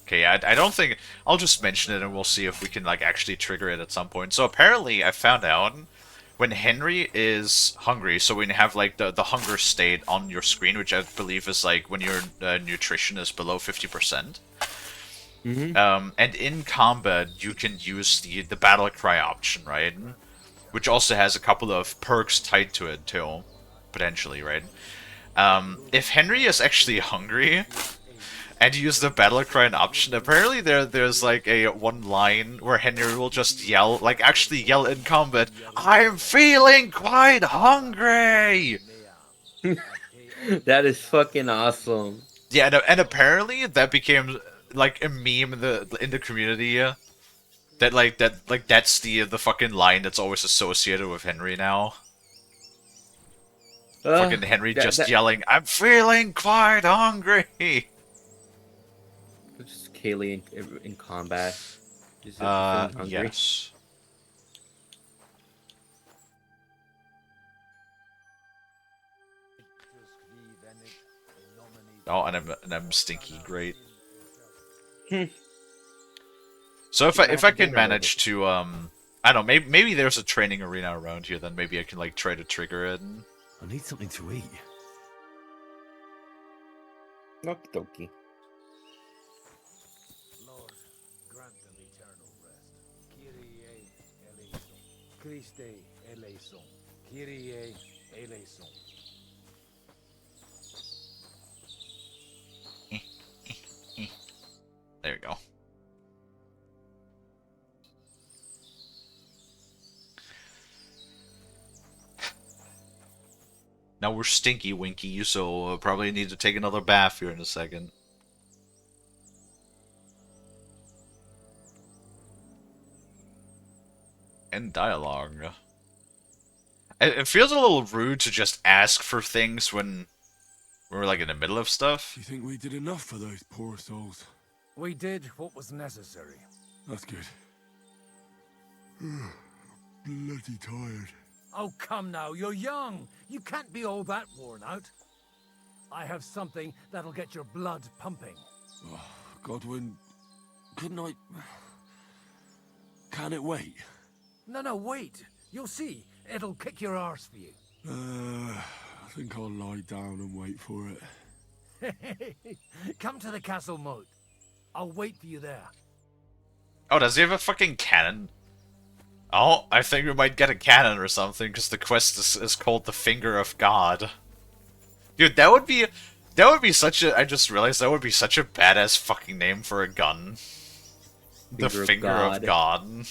Okay, I don't think... I'll just mention it and we'll see if we can like actually trigger it at some point. So apparently I found out when Henry is hungry, so when you have like the hunger state on your screen, which I believe is like when your nutrition is below 50%. And in combat you can use the battle cry option, right? Which also has a couple of perks tied to it too, potentially, right? If Henry is actually hungry and you use the battle cry option, apparently there's like a one line where Henry will just yell, like actually yell in combat, "I'm feeling quite hungry!" That is fucking awesome. Yeah, and apparently that became like a meme in the community. That's the fucking line that's always associated with Henry now. Fucking Henry just yelling, "I'm feeling quite hungry!" Just Kalie in combat. Yes. Oh, and I'm stinky. Great. So if I can manage to I don't know, maybe there's a training arena around here, then maybe I can like try to trigger it. I need something to eat. Okie dokie. Lord, grant them eternal rest. Kyrie eleison. Christe eleison. Kyrie eleison. There you go. Now we're stinky winky, so probably need to take another bath here in a second. And dialogue. It feels a little rude to just ask for things when we're like in the middle of stuff. Do you think we did enough for those poor souls? We did what was necessary. That's good. Bloody tired. Oh, come now, you're young. You can't be all that worn out. I have something that'll get your blood pumping. Oh, Godwin, couldn't I... Can it wait? No, wait. You'll see. It'll kick your arse for you. I think I'll lie down and wait for it. Come to the castle moat. I'll wait for you there. Oh, does he have a fucking cannon? Oh, I think we might get a cannon or something, because the quest is called the Finger of God. Dude, that would be such a... I just realized that would be such a badass fucking name for a gun. The Finger of God.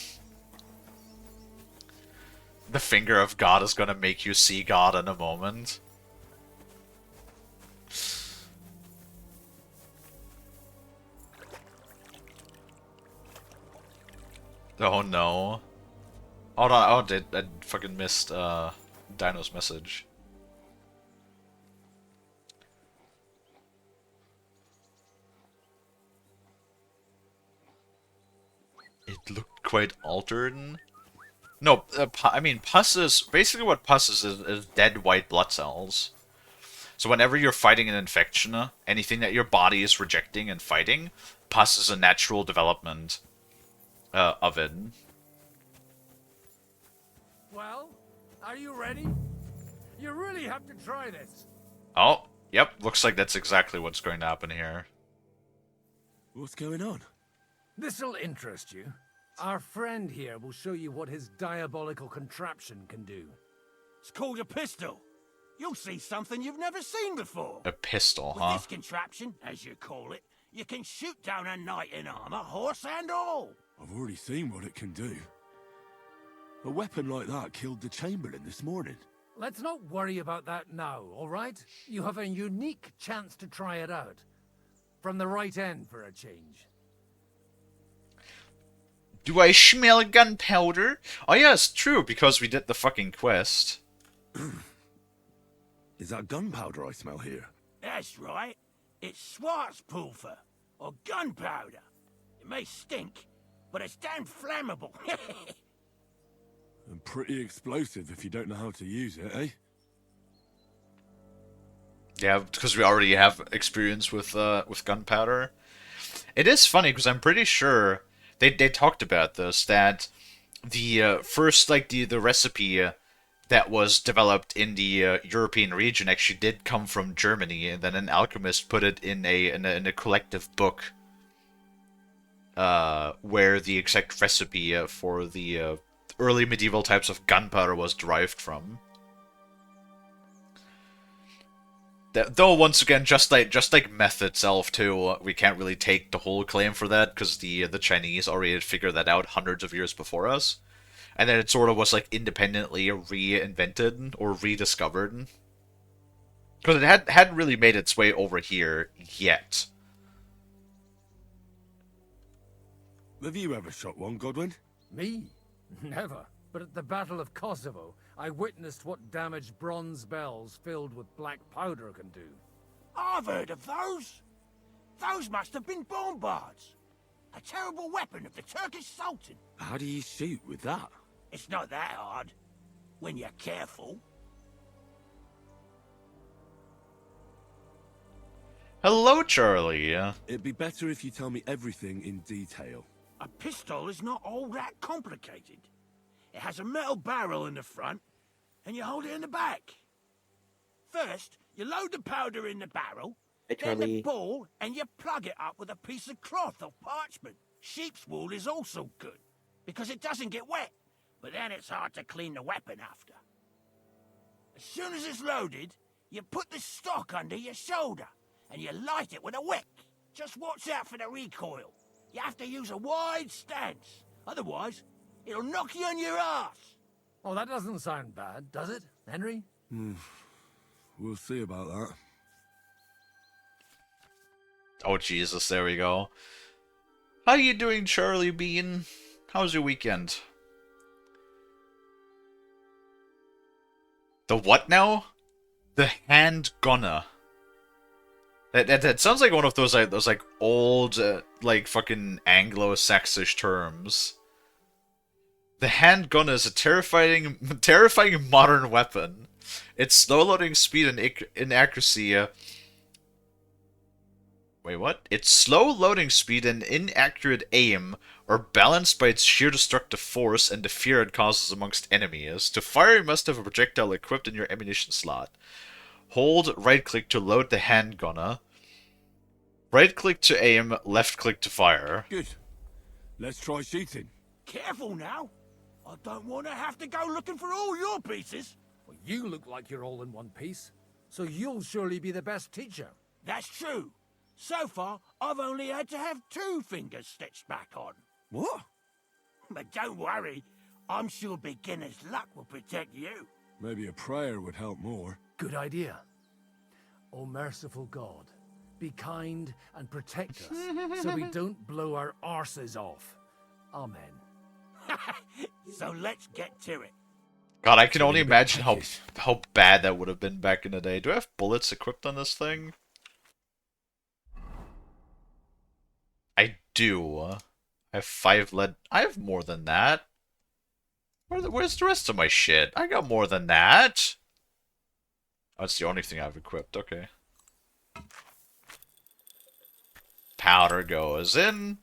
The Finger of God is gonna make you see God in a moment. Oh no. Hold on, I fucking missed Dino's message. It looked quite altered. No, I mean, pus is... Basically what pus is dead white blood cells. So whenever you're fighting an infection, anything that your body is rejecting and fighting, pus is a natural development of it. Well, are you ready? You really have to try this. Oh, yep, looks like that's exactly what's going to happen here. What's going on? This'll interest you. Our friend here will show you what his diabolical contraption can do. It's called a pistol. You'll see something you've never seen before. A pistol, With huh? this contraption, as you call it, you can shoot down a knight in armor, horse and all. I've already seen what it can do. A weapon like that killed the Chamberlain this morning. Let's not worry about that now, all right? You have a unique chance to try it out. From the right end for a change. Do I smell gunpowder? Oh yeah, it's true, because we did the fucking quest. Is that gunpowder I smell here? That's right. It's Schwarzpulver, or gunpowder. It may stink, but it's damn flammable. And pretty explosive if you don't know how to use it, eh? Yeah, because we already have experience with gunpowder. It is funny because I'm pretty sure they talked about this, that the first the recipe that was developed in the European region actually did come from Germany, and then an alchemist put it in a collective book where the exact recipe for the early medieval types of gunpowder was derived from. Though once again, just like meth itself too, we can't really take the whole claim for that because the Chinese already had figured that out hundreds of years before us, and then it sort of was like independently reinvented or rediscovered because it hadn't really made its way over here yet. Have you ever shot one, Godwin? Me? Never. But at the Battle of Kosovo, I witnessed what damage bronze bells filled with black powder can do. I've heard of those. Those must have been bombards. A terrible weapon of the Turkish Sultan. How do you shoot with that? It's not that hard, when you're careful. Hello, Charlie. It'd be better if you tell me everything in detail. A pistol is not all that complicated. It has a metal barrel in the front, and you hold it in the back. First, you load the powder in the barrel, then the ball, and you plug it up with a piece of cloth or parchment. Sheep's wool is also good, because it doesn't get wet, but then it's hard to clean the weapon after. As soon as it's loaded, you put the stock under your shoulder, and you light it with a wick. Just watch out for the recoil. You have to use a wide stance, otherwise it'll knock you on your ass. Oh, that doesn't sound bad, does it, Henry? We'll see about that. Oh Jesus, there we go. How you doing, Charlie Bean? How was your weekend? The what now? The hand gunner. That sounds like one of those old like fucking Anglo-Saxish terms. The handgun is a terrifying modern weapon. Its slow loading speed and inaccuracy. Wait, what? Its slow loading speed and inaccurate aim are balanced by its sheer destructive force and the fear it causes amongst enemies. To fire, you must have a projectile equipped in your ammunition slot. Hold right-click to load the handgunner. Right-click to aim, left-click to fire. Good. Let's try shooting. Careful now. I don't want to have to go looking for all your pieces. Well, you look like you're all in one piece, so you'll surely be the best teacher. That's true. So far, I've only had to have 2 fingers stitched back on. What? But don't worry. I'm sure beginner's luck will protect you. Maybe a prayer would help more. Good idea. O merciful God, be kind and protect us so we don't blow our arses off. Amen. So let's get to it. God, I can only imagine how bad that would have been back in the day. Do I have bullets equipped on this thing? I do. I have 5 lead. I have more than that. Where's the rest of my shit? I got more than that. Oh, that's the only thing I've equipped. Okay. Powder goes in.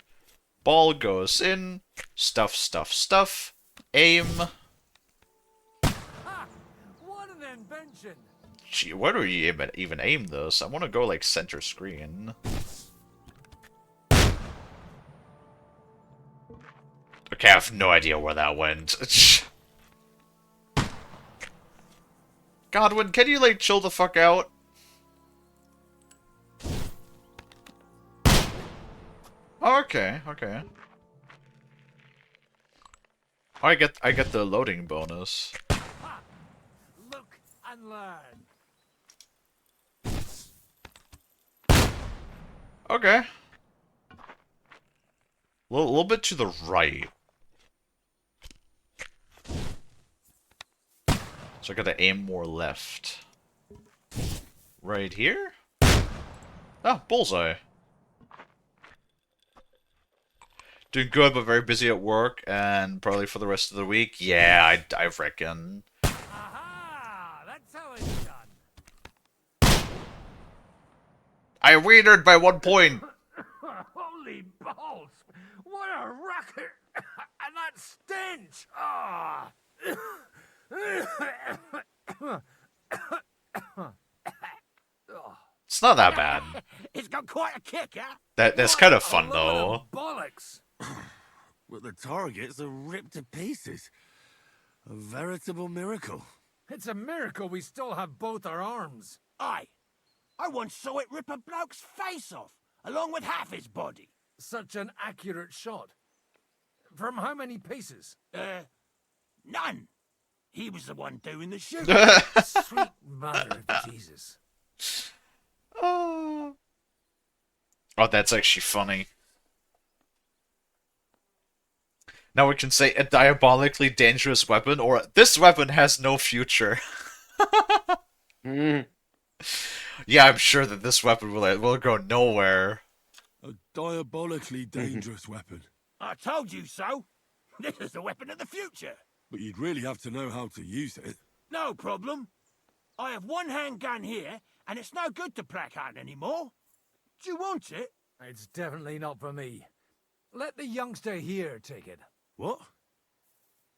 Ball goes in. Stuff, stuff, stuff. Aim. What an invention! Gee, where do you even aim this? I want to go like center screen. Okay, I have no idea where that went. Godwin, can you like chill the fuck out? Oh, okay, okay. Oh, I get the loading bonus. Look and learn. Okay. A little bit to the right. So I gotta aim more left. Right here? Ah, bullseye. Doing good, but very busy at work, and probably for the rest of the week. Yeah, I reckon. Aha! That's how it's done. I wienered by 1 point. Holy balls! What a racket! And that stench! Ah! It's not that bad. It's got quite a kick, huh? That's kind of fun though. Bollocks! But the targets are ripped to pieces. A veritable miracle. It's a miracle we still have both our arms. Aye. I once saw it rip a bloke's face off, along with half his body. Such an accurate shot. From how many pieces? None. He was the one doing the shooting. Sweet mother of Jesus. Oh, that's actually funny. Now we can say a diabolically dangerous weapon, or this weapon has no future. Yeah, I'm sure that this weapon will go nowhere. A diabolically dangerous weapon. I told you so. This is the weapon of the future. But you'd really have to know how to use it. No problem. I have one handgun here, and it's no good to placard anymore. Do you want it? It's definitely not for me. Let the youngster here take it. What?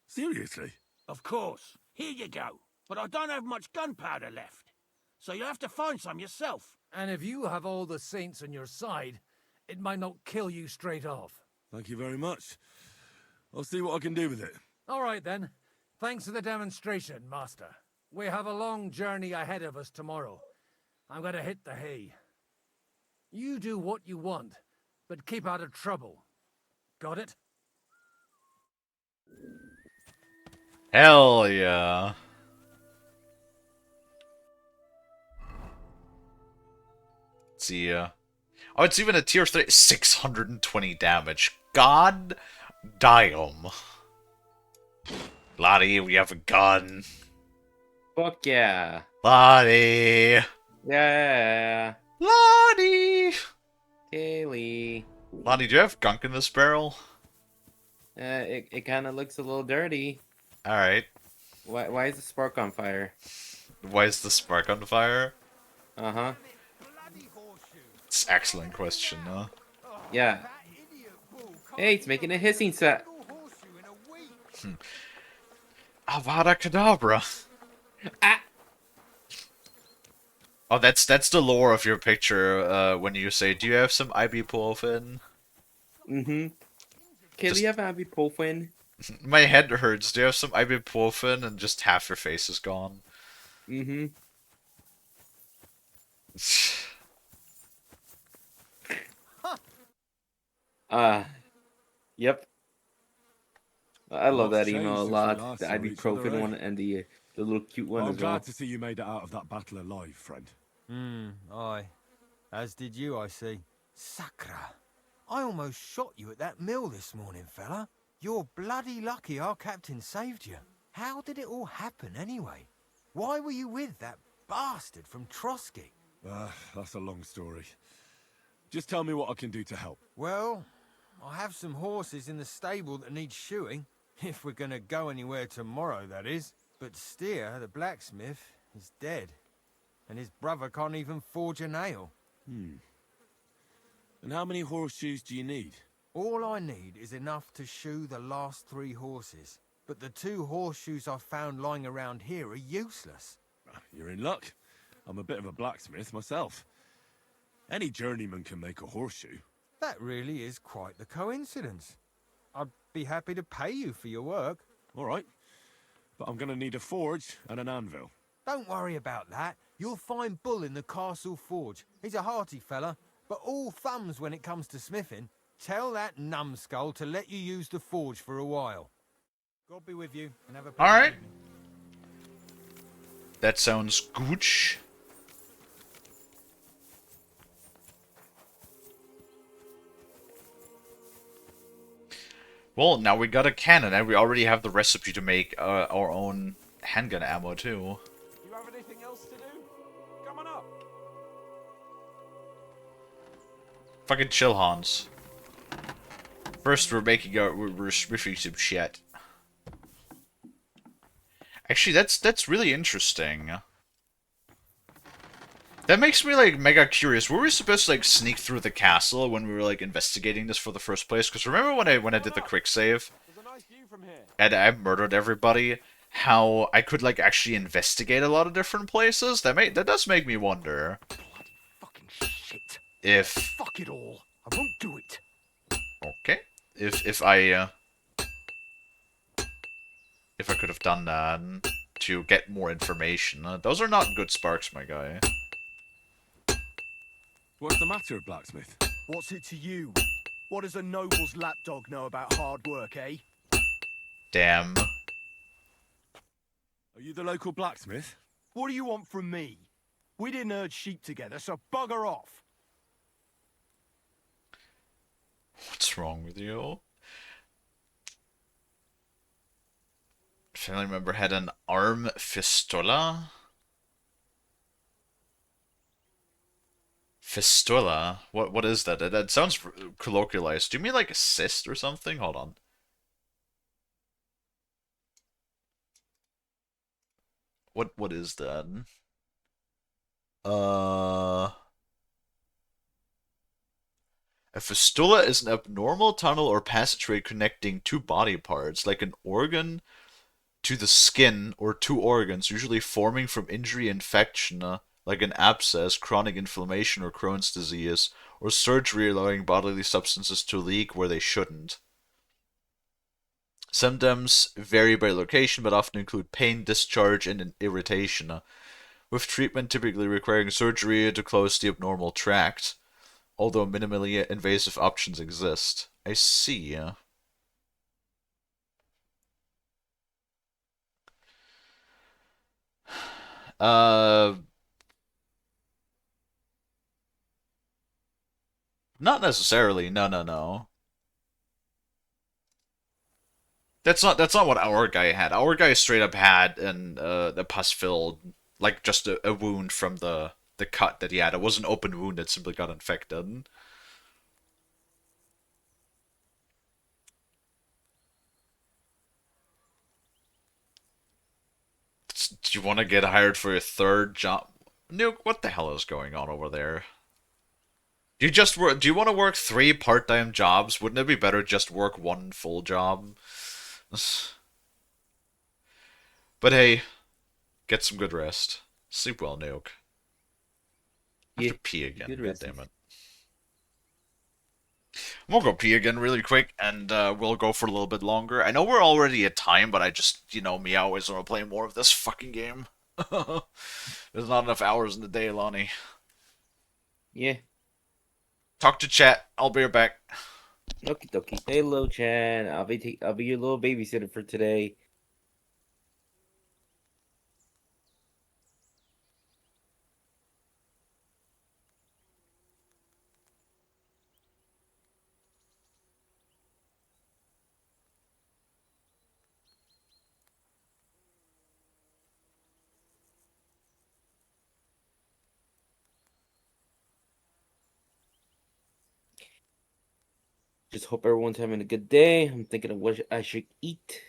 Seriously? Of course. Here you go. But I don't have much gunpowder left. So you'll have to find some yourself. And if you have all the saints on your side, it might not kill you straight off. Thank you very much. I'll see what I can do with it. All right, then. Thanks for the demonstration, Master. We have a long journey ahead of us tomorrow. I'm going to hit the hay. You do what you want, but keep out of trouble. Got it? Hell yeah. Let's see, oh, it's even a tier 3. 620 damage. God damn. Lottie, we have a gun. Fuck yeah. Lottie. Yeah. Lottie. Kalie. Lottie, do you have gunk in this barrel? It kind of looks a little dirty. Alright. Why is the spark on fire? Why is the spark on fire? Uh-huh. It's an excellent question, huh? Yeah. Hey, it's making a hissing set. Avada Kedavra. Ah. Oh, that's the lore of your picture, when you say, do you have some ibuprofen? Mm-hmm. Kalie, you have ibuprofen? My head hurts. Do you have some ibuprofen? And just half your face is gone. Mm-hmm. Yep. I love that email a lot. The ibuprofen one and the little cute one I'm as well. glad to see you made it out of that battle alive, friend. Aye. As did you, I see. Sacra. I almost shot you at that mill this morning, fella. You're bloody lucky our captain saved you. How did it all happen, anyway? Why were you with that bastard from Trotsky? That's a long story. Just tell me what I can do to help. Well, I have some horses in the stable that need shoeing. If we're gonna go anywhere tomorrow, that is. But Steer, the blacksmith, is dead. And his brother can't even forge a nail. And how many horseshoes do you need? All I need is enough to shoe the last 3 horses. But the 2 horseshoes I found lying around here are useless. You're in luck. I'm a bit of a blacksmith myself. Any journeyman can make a horseshoe. That really is quite the coincidence. I'd be happy to pay you for your work. All right. But I'm going to need a forge and an anvil. Don't worry about that. You'll find Bull in the castle forge. He's a hearty fella, but all thumbs when it comes to smithing. Tell that numbskull to let you use the forge for a while. God be with you, and have a All right. evening. That sounds gooch. Well, now we got a cannon, and we already have the recipe to make our own handgun ammo, too. You have anything else to do? Come on up. Fucking chill, Hans. First, we're smithing some shit. Actually, that's really interesting. That makes me, like, mega curious. Were we supposed to, like, sneak through the castle when we were, like, investigating this for the first place? Because remember when I did the quick save? And I murdered everybody? How I could, like, actually investigate a lot of different places? That does make me wonder. Fucking shit. If... Fuck it all. I won't do it. Okay. If I could have done that to get more information. Those are not good sparks, my guy. What's the matter, blacksmith? What's it to you? What does a noble's lapdog know about hard work, eh? Damn. Are you the local blacksmith? What do you want from me? We didn't herd sheep together, so bugger off. What's wrong with you? Family member had an arm fistula? Fistula? What is that? That sounds colloquialized. Do you mean like a cyst or something? Hold on. What is that? A fistula is an abnormal tunnel or passageway connecting 2 body parts, like an organ to the skin, or 2 organs, usually forming from injury, infection, like an abscess, chronic inflammation, or Crohn's disease, or surgery allowing bodily substances to leak where they shouldn't. Symptoms vary by location, but often include pain, discharge, and irritation, with treatment typically requiring surgery to close the abnormal tract, although minimally invasive options exist. I see. Not necessarily. No. That's not what our guy had. Our guy straight up had the pus filled, like just a wound from the cut that he had. It was an open wound that simply got infected. Do you want to get hired for a 3rd job? Nuke, what the hell is going on over there? Do you want to work 3 part-time jobs? Wouldn't it be better just work 1 full job? But hey, get some good rest. Sleep well, Nuke. I have to pee again, goddammit. I'm gonna go pee again really quick, and we'll go for a little bit longer. I know we're already at time, but I just, me, I always want to play more of this fucking game. There's not enough hours in the day, Lonnie. Yeah. Talk to chat. I'll be right back. Okie dokie. Hello, Chan. I'll be your little babysitter for today. Just hope everyone's having a good day. I'm thinking of what I should eat.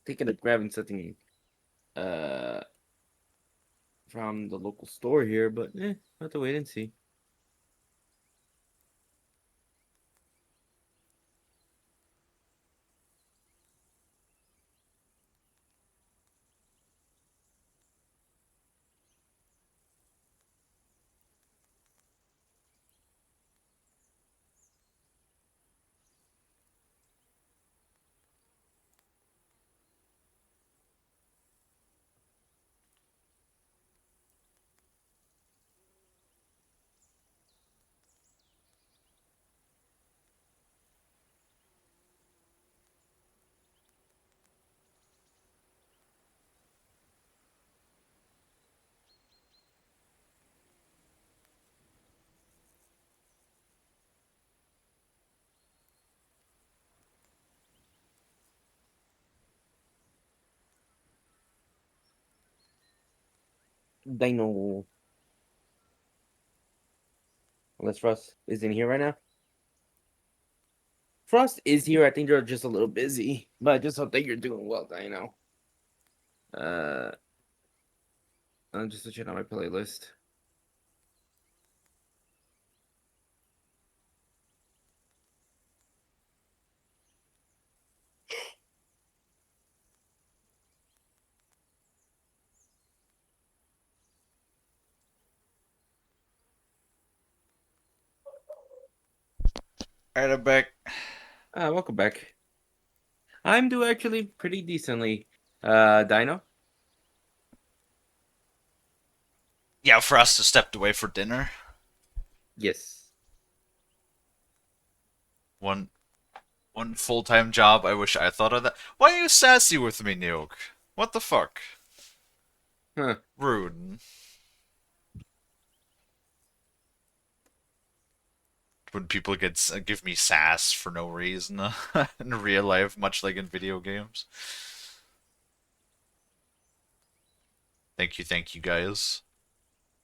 Thinking of grabbing something from the local store here, but I'll have to wait and see. Dino. Unless Frost is in here right now. Frost is here. I think they're just a little busy, but I just hope that you're doing well, Dino. I'm just looking at my playlist. Alright, I'm back. Welcome back. I'm doing actually pretty decently. Dino? Yeah, Frost has stepped away for dinner. Yes. One full-time job. I wish I thought of that. Why are you sassy with me, Nuke? What the fuck? Huh. Rude. When people give me sass for no reason in real life, much like in video games. Thank you guys.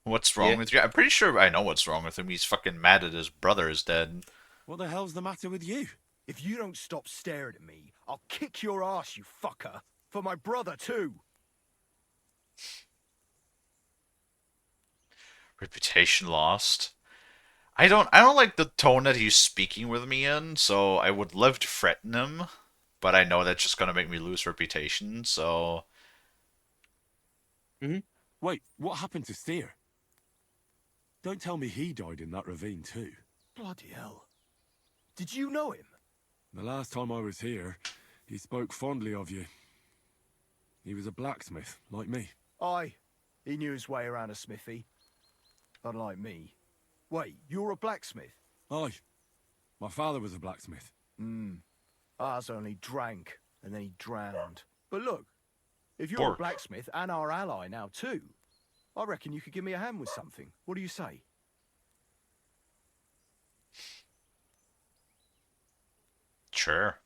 What's wrong with you? I'm pretty sure I know what's wrong with him. He's fucking mad at his brother is dead. What the hell's the matter with you? If you don't stop staring at me, I'll kick your ass, you fucker. For my brother, too. Reputation lost. I don't like the tone that he's speaking with me in, so I would love to threaten him, but I know that's just gonna make me lose reputation, so... Wait, what happened to Steer? Don't tell me he died in that ravine too. Bloody hell. Did you know him? The last time I was here, he spoke fondly of you. He was a blacksmith, like me. Aye. He knew his way around a smithy. Unlike me. Wait, you're a blacksmith? Aye. My father was a blacksmith. Ours only drank, and then he drowned. But look, if you're a blacksmith and our ally now too, I reckon you could give me a hand with something. What do you say? Sure.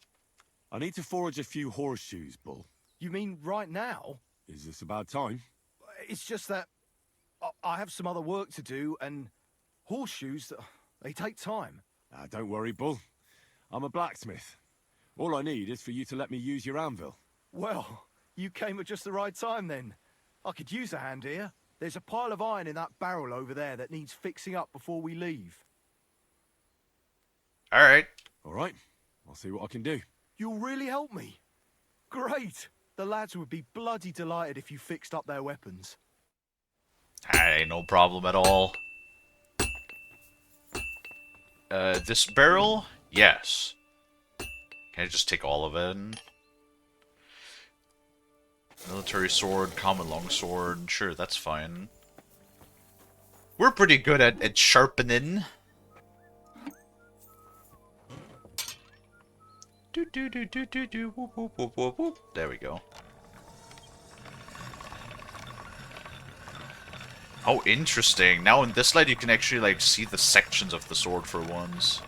I need to forage a few horseshoes, Bull. You mean right now? Is this about time? It's just that I have some other work to do, and horseshoes, they take time. Don't worry, Bull. I'm a blacksmith. All I need is for you to let me use your anvil. Well, you came at just the right time then. I could use a hand here. There's a pile of iron in that barrel over there that needs fixing up before we leave. Alright. Alright. I'll see what I can do. You'll really help me. Great. The lads would be bloody delighted if you fixed up their weapons. Ain't no problem at all. This barrel? Yes. Can I just take all of it? Military sword, common longsword. Sure, that's fine. We're pretty good at sharpening. Whoop, whoop, whoop, whoop, whoop. There we go. Oh, interesting. Now in this light you can actually like see the sections of the sword for once.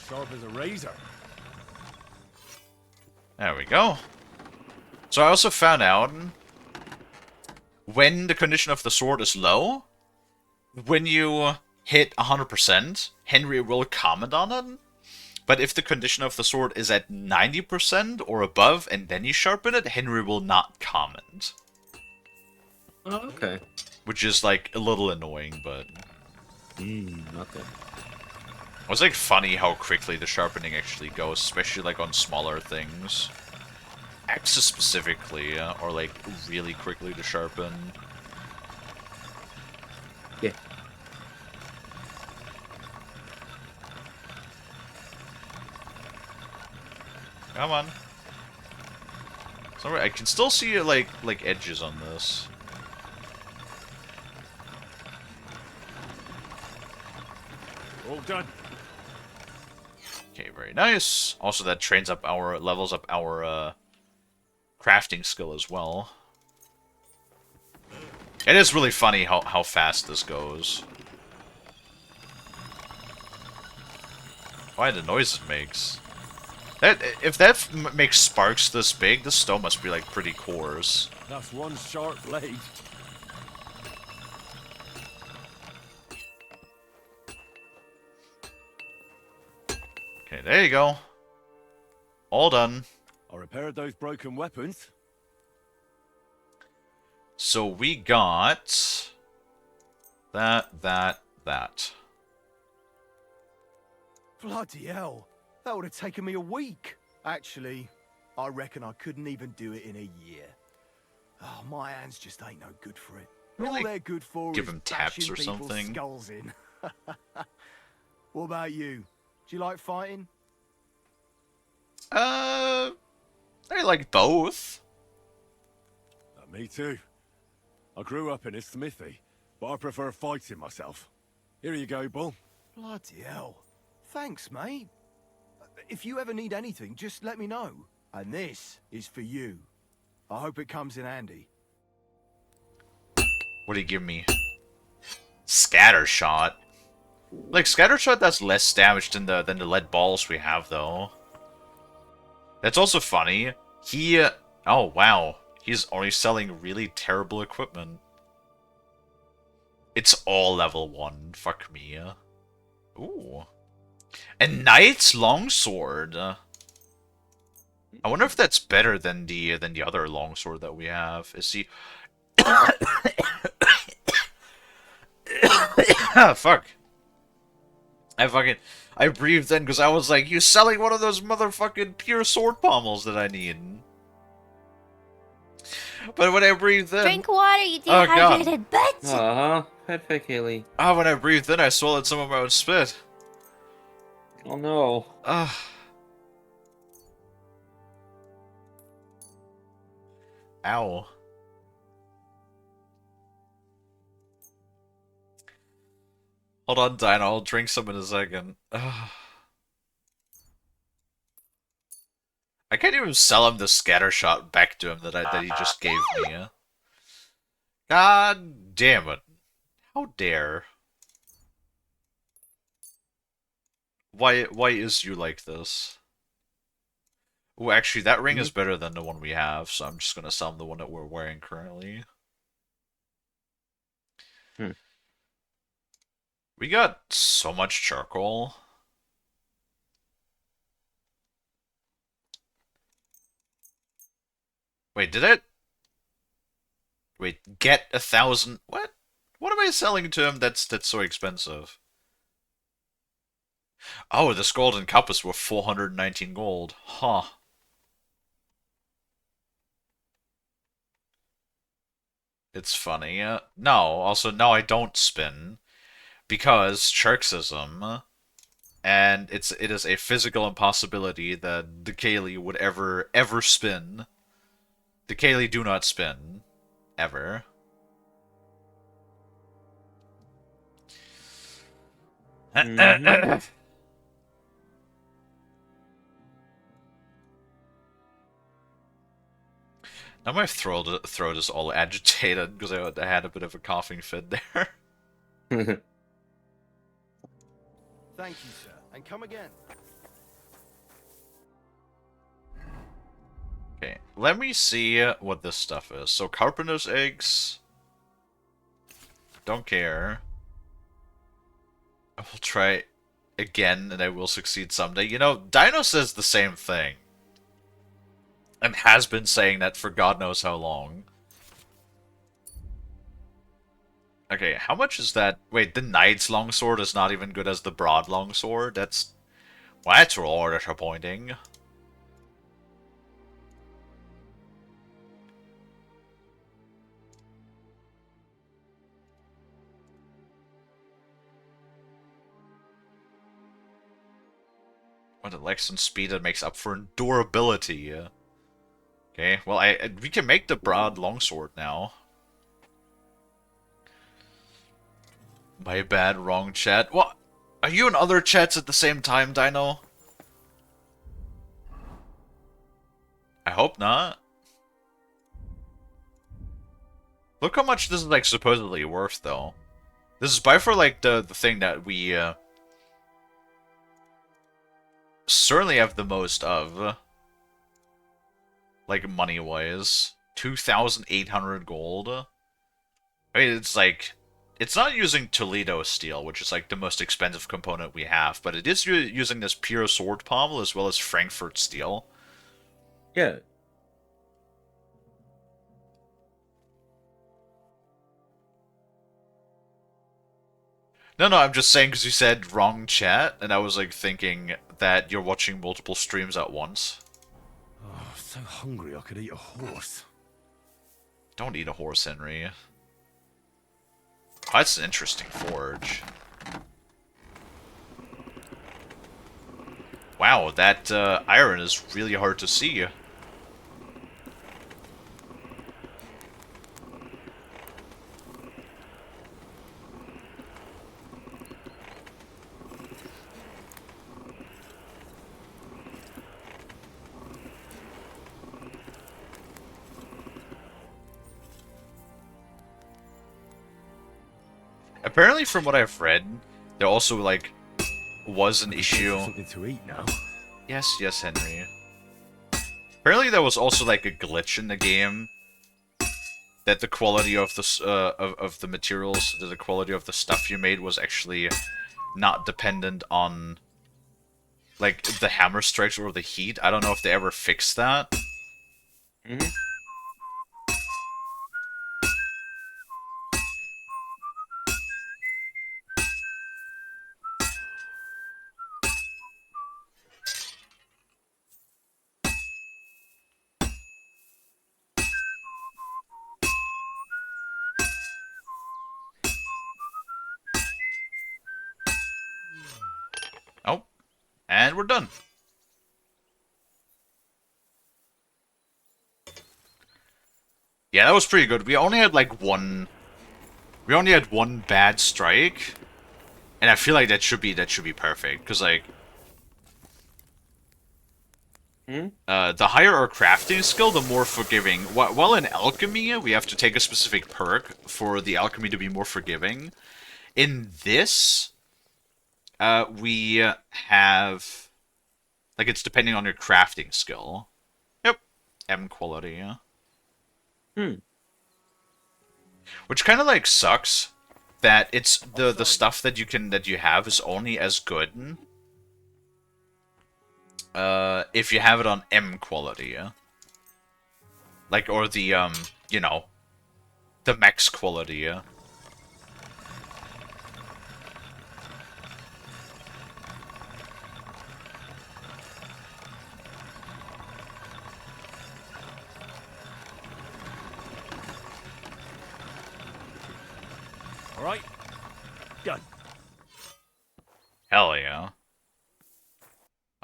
Sharp as a razor. There we go. So I also found out when the condition of the sword is low, when you hit 100%, Henry will comment on it. But if the condition of the sword is at 90% or above and then you sharpen it, Henry will not comment. Oh, okay. Which is like a little annoying, but... Okay. It's like funny how quickly the sharpening actually goes, especially like on smaller things. Axes specifically are like really quickly to sharpen. Yeah. Come on. Sorry, I can still see like edges on this. All done. Okay, very nice. Also, that trains up levels up our crafting skill as well. It is really funny how fast this goes. Why the noise it makes. If that makes sparks this big, the stone must be like pretty coarse. That's one sharp blade. Okay, there you go. All done. I repaired those broken weapons. So we got that. Bloody hell. That would have taken me a week. Actually, I reckon I couldn't even do it in a year. Oh, my hands just ain't no good for it. Really? All they're good for Give is them taps bashing or people's something? skulls in. What about you? Do you like fighting? I like both. Me too. I grew up in a smithy, but I prefer fighting myself. Here you go, Bull. Bloody hell. Thanks, mate. If you ever need anything, just let me know. And this is for you. I hope it comes in handy. What do you give me? Scatter shot. Like scatter shot does less damage than the lead balls we have though. That's also funny. Oh wow. He's only selling really terrible equipment. It's all level 1. Fuck me. Ooh. A knight's longsword. I wonder if that's better than the other longsword that we have. Is he? Fuck. I breathed in because I was like, "You selling one of those motherfucking pure sword pommels that I need?" But when I breathed in, Drink water, you oh god. dehydrated bitch! Uh-huh. Perfect, Kalie. Ah, when I breathed in, I swallowed some of my own spit. Oh no. Ow. Hold on, Dino. I'll drink some in a second. I can't even sell him the scatter shot back to him that he just gave me. God damn it. How dare. Why is you like this? Oh, actually, that ring is better than the one we have, so I'm just gonna sell him the one that we're wearing currently. We got so much charcoal. Wait, did it? Wait, get 1,000? What? What am I selling to him that's so expensive? Oh, this golden compass worth 419 gold. Huh. It's funny. No, also, no, I don't spin. Because Sharksism, and it is a physical impossibility that the Kalie would ever spin. The Kalie do not spin. Ever. Now my throat is all agitated because I had a bit of a coughing fit there. Thank you, sir. And come again. Okay, let me see what this stuff is. So, carpenter's eggs. Don't care. I will try again, and I will succeed someday. You know, Dino says the same thing. And has been saying that for God knows how long. Okay, how much is that? Wait, the knight's longsword is not even good as the broad longsword? That's... Well, that's all disappointing. What it lacks in speed, it makes up for in durability. Okay, well, we can make the broad longsword now. My bad, wrong chat. What? Are you in other chats at the same time, Dino? I hope not. Look how much this is, like, supposedly worth, though. This is by far, like, the thing that we, certainly have the most of. Like, money-wise. 2,800 gold. I mean, it's like... It's not using Toledo steel, which is, like, the most expensive component we have, but it is using this pure sword pommel as well as Frankfurt steel. Yeah. No, I'm just saying because you said wrong chat, and I was, like, thinking that you're watching multiple streams at once. Oh, so hungry I could eat a horse. Don't eat a horse, Henry. Oh, that's an interesting forge. Wow, that iron is really hard to see. Apparently, from what I've read, there also, like, was an issue... Something to eat now. Yes, Henry. Apparently, there was also, like, a glitch in the game that the quality of the of the materials, the quality of the stuff you made was actually not dependent on, like, the hammer strikes or the heat. I don't know if they ever fixed that. Mm-hmm. Oh, and we're done. Yeah, that was pretty good. We only had, like, one... We only had one bad strike. And I feel like that should be perfect. Because, like... the higher our crafting skill, the more forgiving. While in alchemy, we have to take a specific perk for the alchemy to be more forgiving. In this, we have... Like, it's depending on your crafting skill. Yep. M quality, yeah. Which kind of, like, sucks. That it's the stuff that you have is only as good if you have it on M quality, yeah? Like, or the, you know, the max quality, yeah? All right, done. Hell yeah.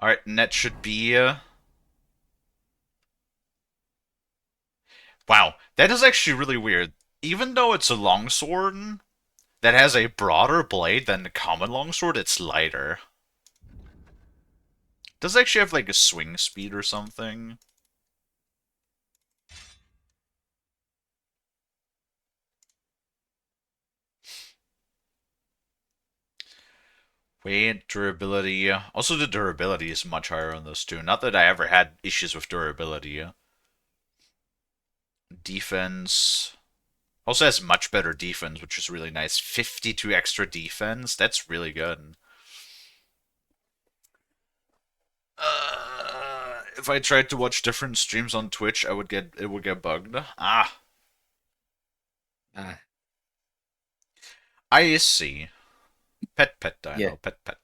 Alright, and that should be, Wow, that is actually really weird. Even though it's a longsword that has a broader blade than the common longsword, it's lighter. Does it actually have, like, a swing speed or something? Weight, durability. Also, the durability is much higher on this too. Not that I ever had issues with durability. Defense. Also has much better defense, which is really nice. 52 extra defense. That's really good. If I tried to watch different streams on Twitch, it would get bugged. Ah. I see. Pet dino, Yeah. pet.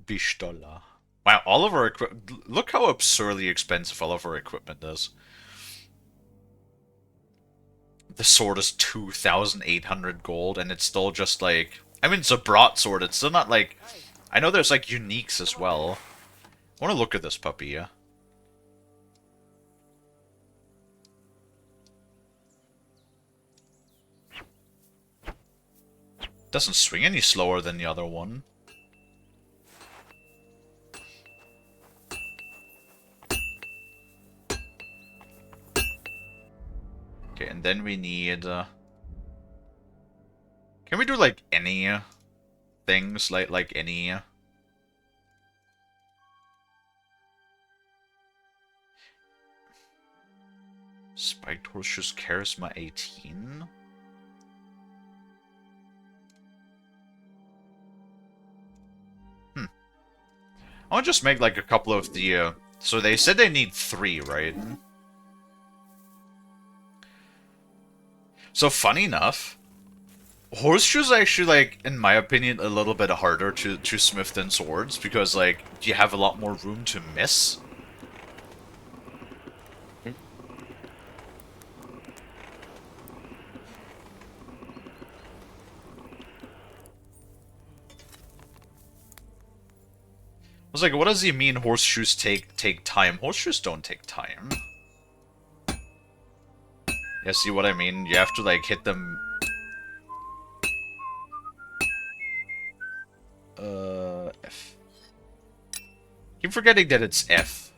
Bistola. Wow, all of our equipment. Look how absurdly expensive all of our equipment is. The sword is 2,800 gold, and it's still just like. I mean, it's a broadsword. It's still not like. I know there's like uniques as well. I want to look at this puppy, yeah. Doesn't swing any slower than the other one. Okay, and then we need... can we do, like, any things? Like any... Spiked Horseshoes Charisma 18? I want to just make, like, a couple of the... So they said they need 3, right? So, funny enough, horseshoes are actually, like, in my opinion, a little bit harder to smith than swords, because, like, you have a lot more room to miss. I was like, what does he mean horseshoes take time? Horseshoes don't take time. Yeah, see what I mean? You have to, like, hit them... F. Keep forgetting that it's F.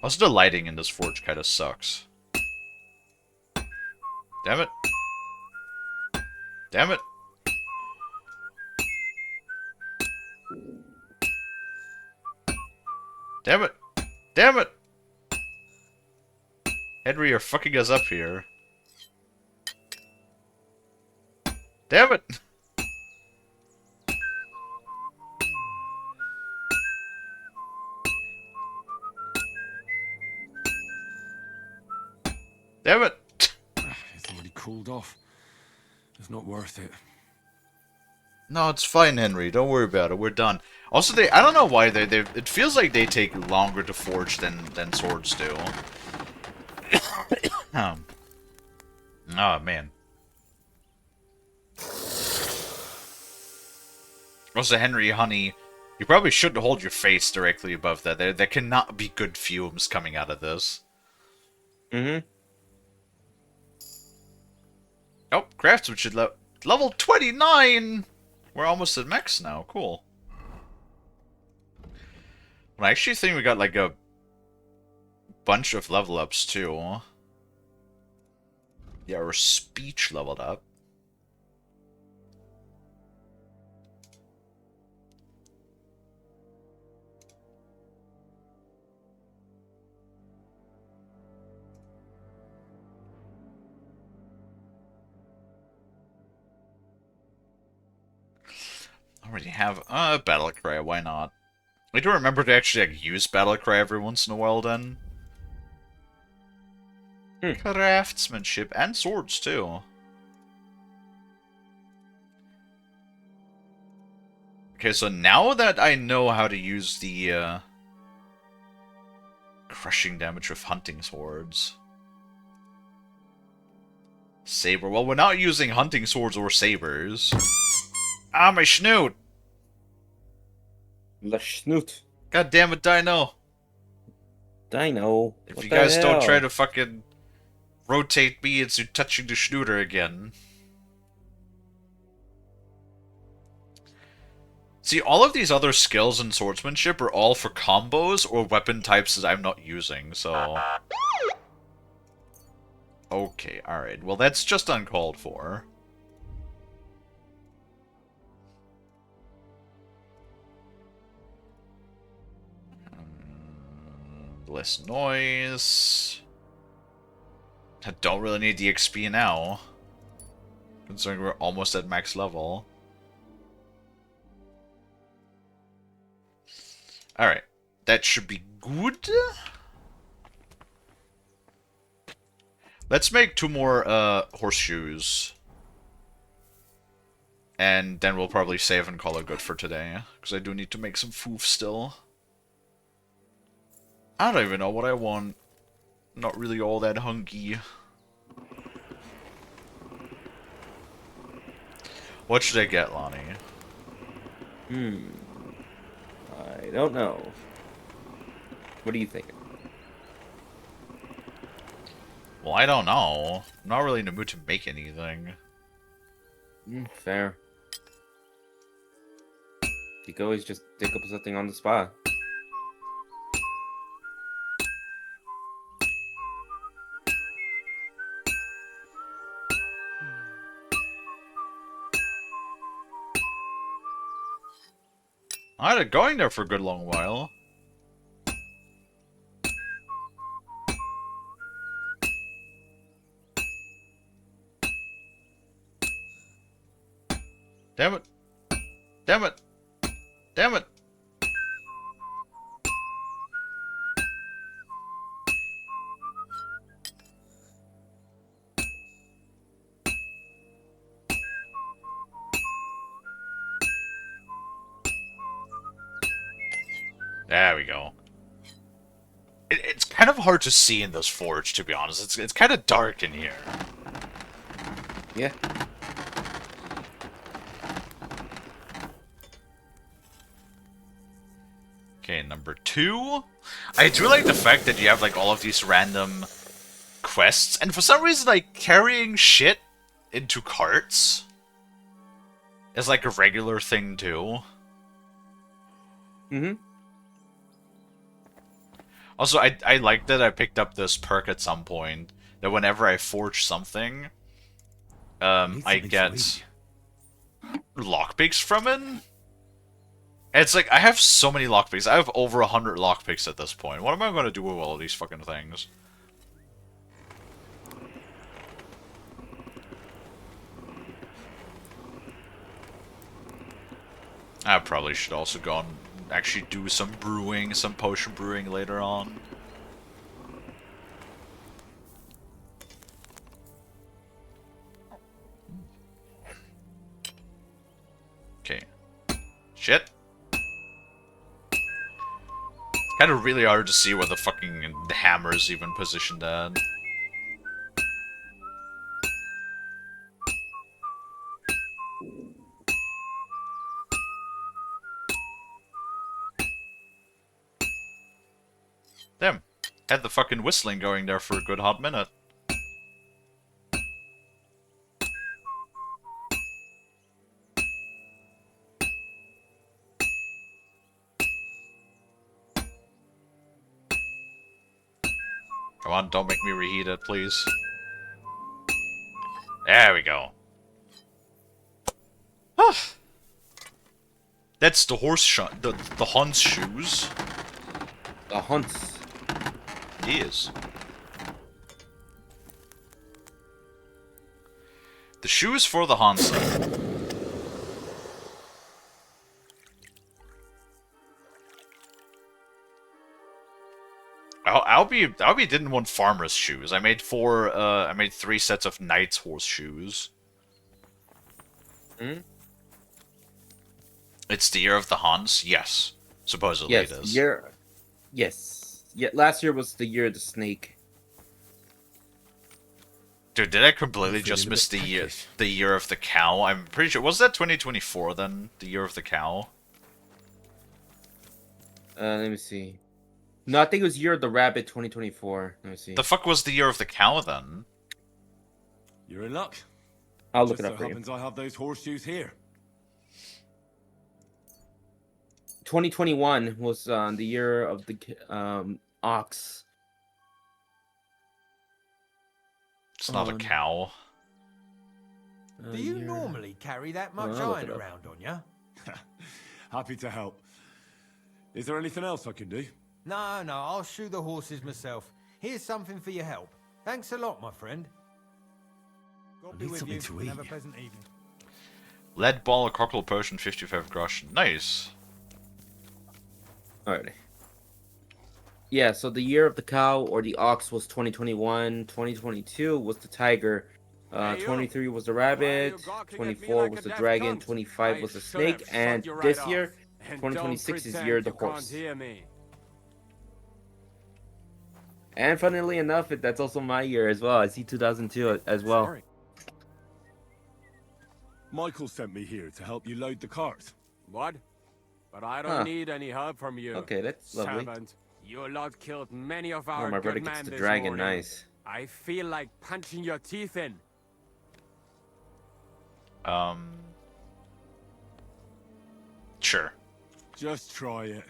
Also, the lighting in this forge kind of sucks. Damn it. Damn it. Damn it. Damn it! Henry, you're fucking us up here. Damn it! Damn it! It's already cooled off. It's not worth it. No, it's fine, Henry. Don't worry about it. We're done. Also, I don't know why they it feels like they take longer to forge than swords do. Oh, man. Also, Henry, honey, you probably shouldn't hold your face directly above that. There cannot be good fumes coming out of this. Mm-hmm. Oh, craftsman should level 29! We're almost at max now. Cool. Well, I actually think we got, like, a bunch of level ups, too. Yeah, our speech leveled up. I already have battle cry. Why not? I do remember to actually like, use battle cry every once in a while. Then craftsmanship and swords too. Okay, so now that I know how to use the crushing damage with hunting swords. Saber. Well, we're not using hunting swords or sabers. Ah, my schnoot! The schnoot. God damn it, Dino! Dino. If What you the guys don't hell? try to fucking rotate me into touching the schnooter again. See, all of these other skills in swordsmanship are all for combos or weapon types that I'm not using, so... Okay, alright. Well, that's just uncalled for. Less noise. I don't really need the XP now, considering we're almost at max level. Alright, that should be good. Let's make 2 more horseshoes. And then we'll probably save and call it good for today, because I do need to make some food still. I don't even know what I want. Not really all that hungry. What should I get, Lonnie? I don't know. What do you think? Well, I don't know. I'm not really in the mood to make anything. Fair. You can always just think up something on the spot. I had it going there for a good long while. Damn it. Damn it. Damn it. There we go. It's kind of hard to see in this forge, to be honest. It's kind of dark in here. Yeah. Okay, number 2. I do like the fact that you have like all of these random quests, and for some reason like carrying shit into carts is like a regular thing too. Also, I like that I picked up this perk at some point, that whenever I forge something, I get lockpicks from it. And it's like, I have so many lockpicks. I have over 100 lockpicks at this point. What am I going to do with all of these fucking things? I probably should also go and actually do some brewing, some potion brewing later on. Okay. Shit. Kind of really hard to see where the fucking hammer is even positioned at. Damn. Had the fucking whistling going there for a good hot minute. Come on, don't make me reheat it, please. There we go. That's the the Hunt's shoes. The Hunt's. He is. The shoes for the Hansa. Albie didn't want farmer's shoes. I made 3 sets of knight's horseshoes. It's the year of the Huns? Yes. Supposedly it is. Yes. Yeah, last year was the year of the snake. Dude, did I completely just miss the year of the cow? I'm pretty sure. Was that 2024 then? The year of the cow? Let me see. No, I think it was year of the rabbit 2024. Let me see. The fuck was the year of the cow then? You're in luck. I'll look it up Just for so you. happens I have those horseshoes here. 2021 was the year of the ox. It's not a cow. Do you normally carry that much I'll look iron it up. around on you? Happy to help. Is there anything else I can do? No, I'll shoe the horses myself. Here's something for your help. Thanks a lot, my friend. God be need with something you, to and eat. have a pleasant evening. Lead ball, cockle potion, 55 grosh. Nice. Alrighty. Yeah, so the year of the cow or the ox was 2021. 2022 was the tiger. 23 was the rabbit. 24 was the dragon. 25 was the snake. And this year, 2026 is the year of the horse. And funnily enough, that's also my year as well. I see 2002 as well. Sorry. Michael sent me here to help you load the cart. What? But I don't Huh. need any help from you. Okay, that's lovely. Servant. Your lot killed many of our my brother good gets men the this dragon, morning. nice. I feel like punching your teeth in. Sure. Just try it.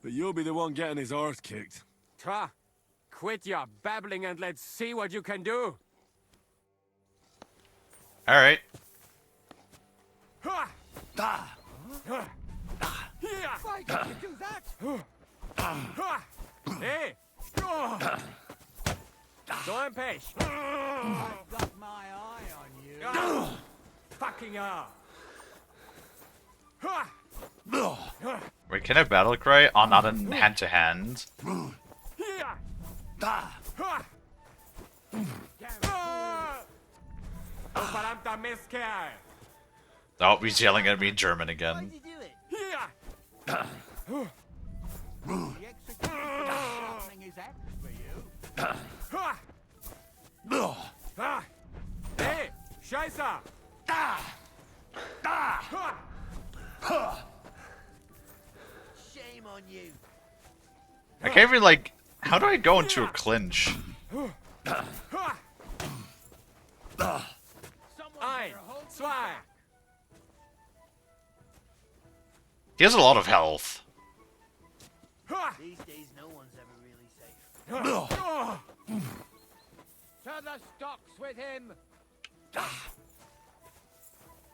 But you'll be the one getting his arse kicked. Tra, quit your babbling and let's see what you can do. Alright. Ha! Ah. Why can't you do that? Hey! So impatient. I've got my eye on you. Fucking hell. Wait, can I battle cry? Oh, not in hand to hand. Oh, he's yelling at me in German again. Hey, Scheiße! Shame on you. I can't even, like... How do I go into a clinch? Ein, zwei. He has a lot of health. These days, no one's ever really safe. To the stocks with him!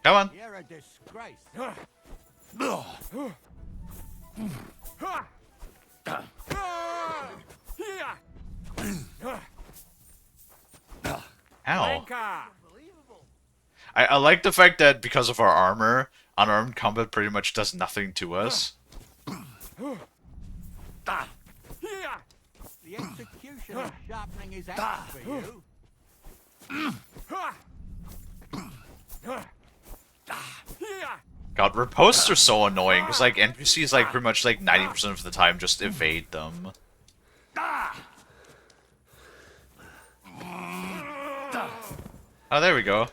Come on. You're a disgrace. Ow. I like the fact that because of our armor, unarmed combat pretty much does nothing to us. The executioner is sharpening his axe for you. God, riposts are so annoying, because like NPCs like pretty much like 90% of the time just evade them. Oh, there we go.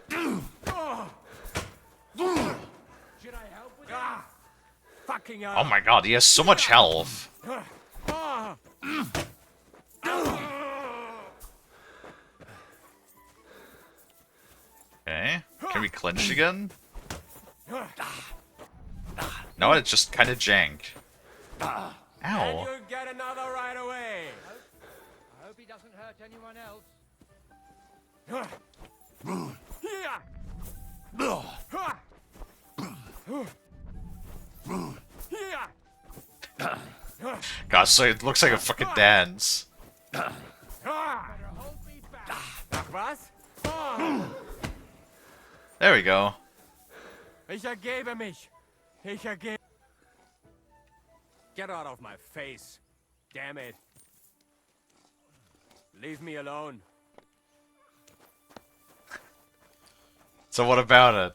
Fucking Oh my god, he has so much health. Okay, can we clinch again? No, it's just kind of jank. And Ow. you get another right away. I hope he doesn't hurt anyone else. God, so it looks like a fucking dance. Ach was? There we go. Ich ergebe mich. Ich ergebe. Get out of my face. Damn it. Leave me alone. So what about it?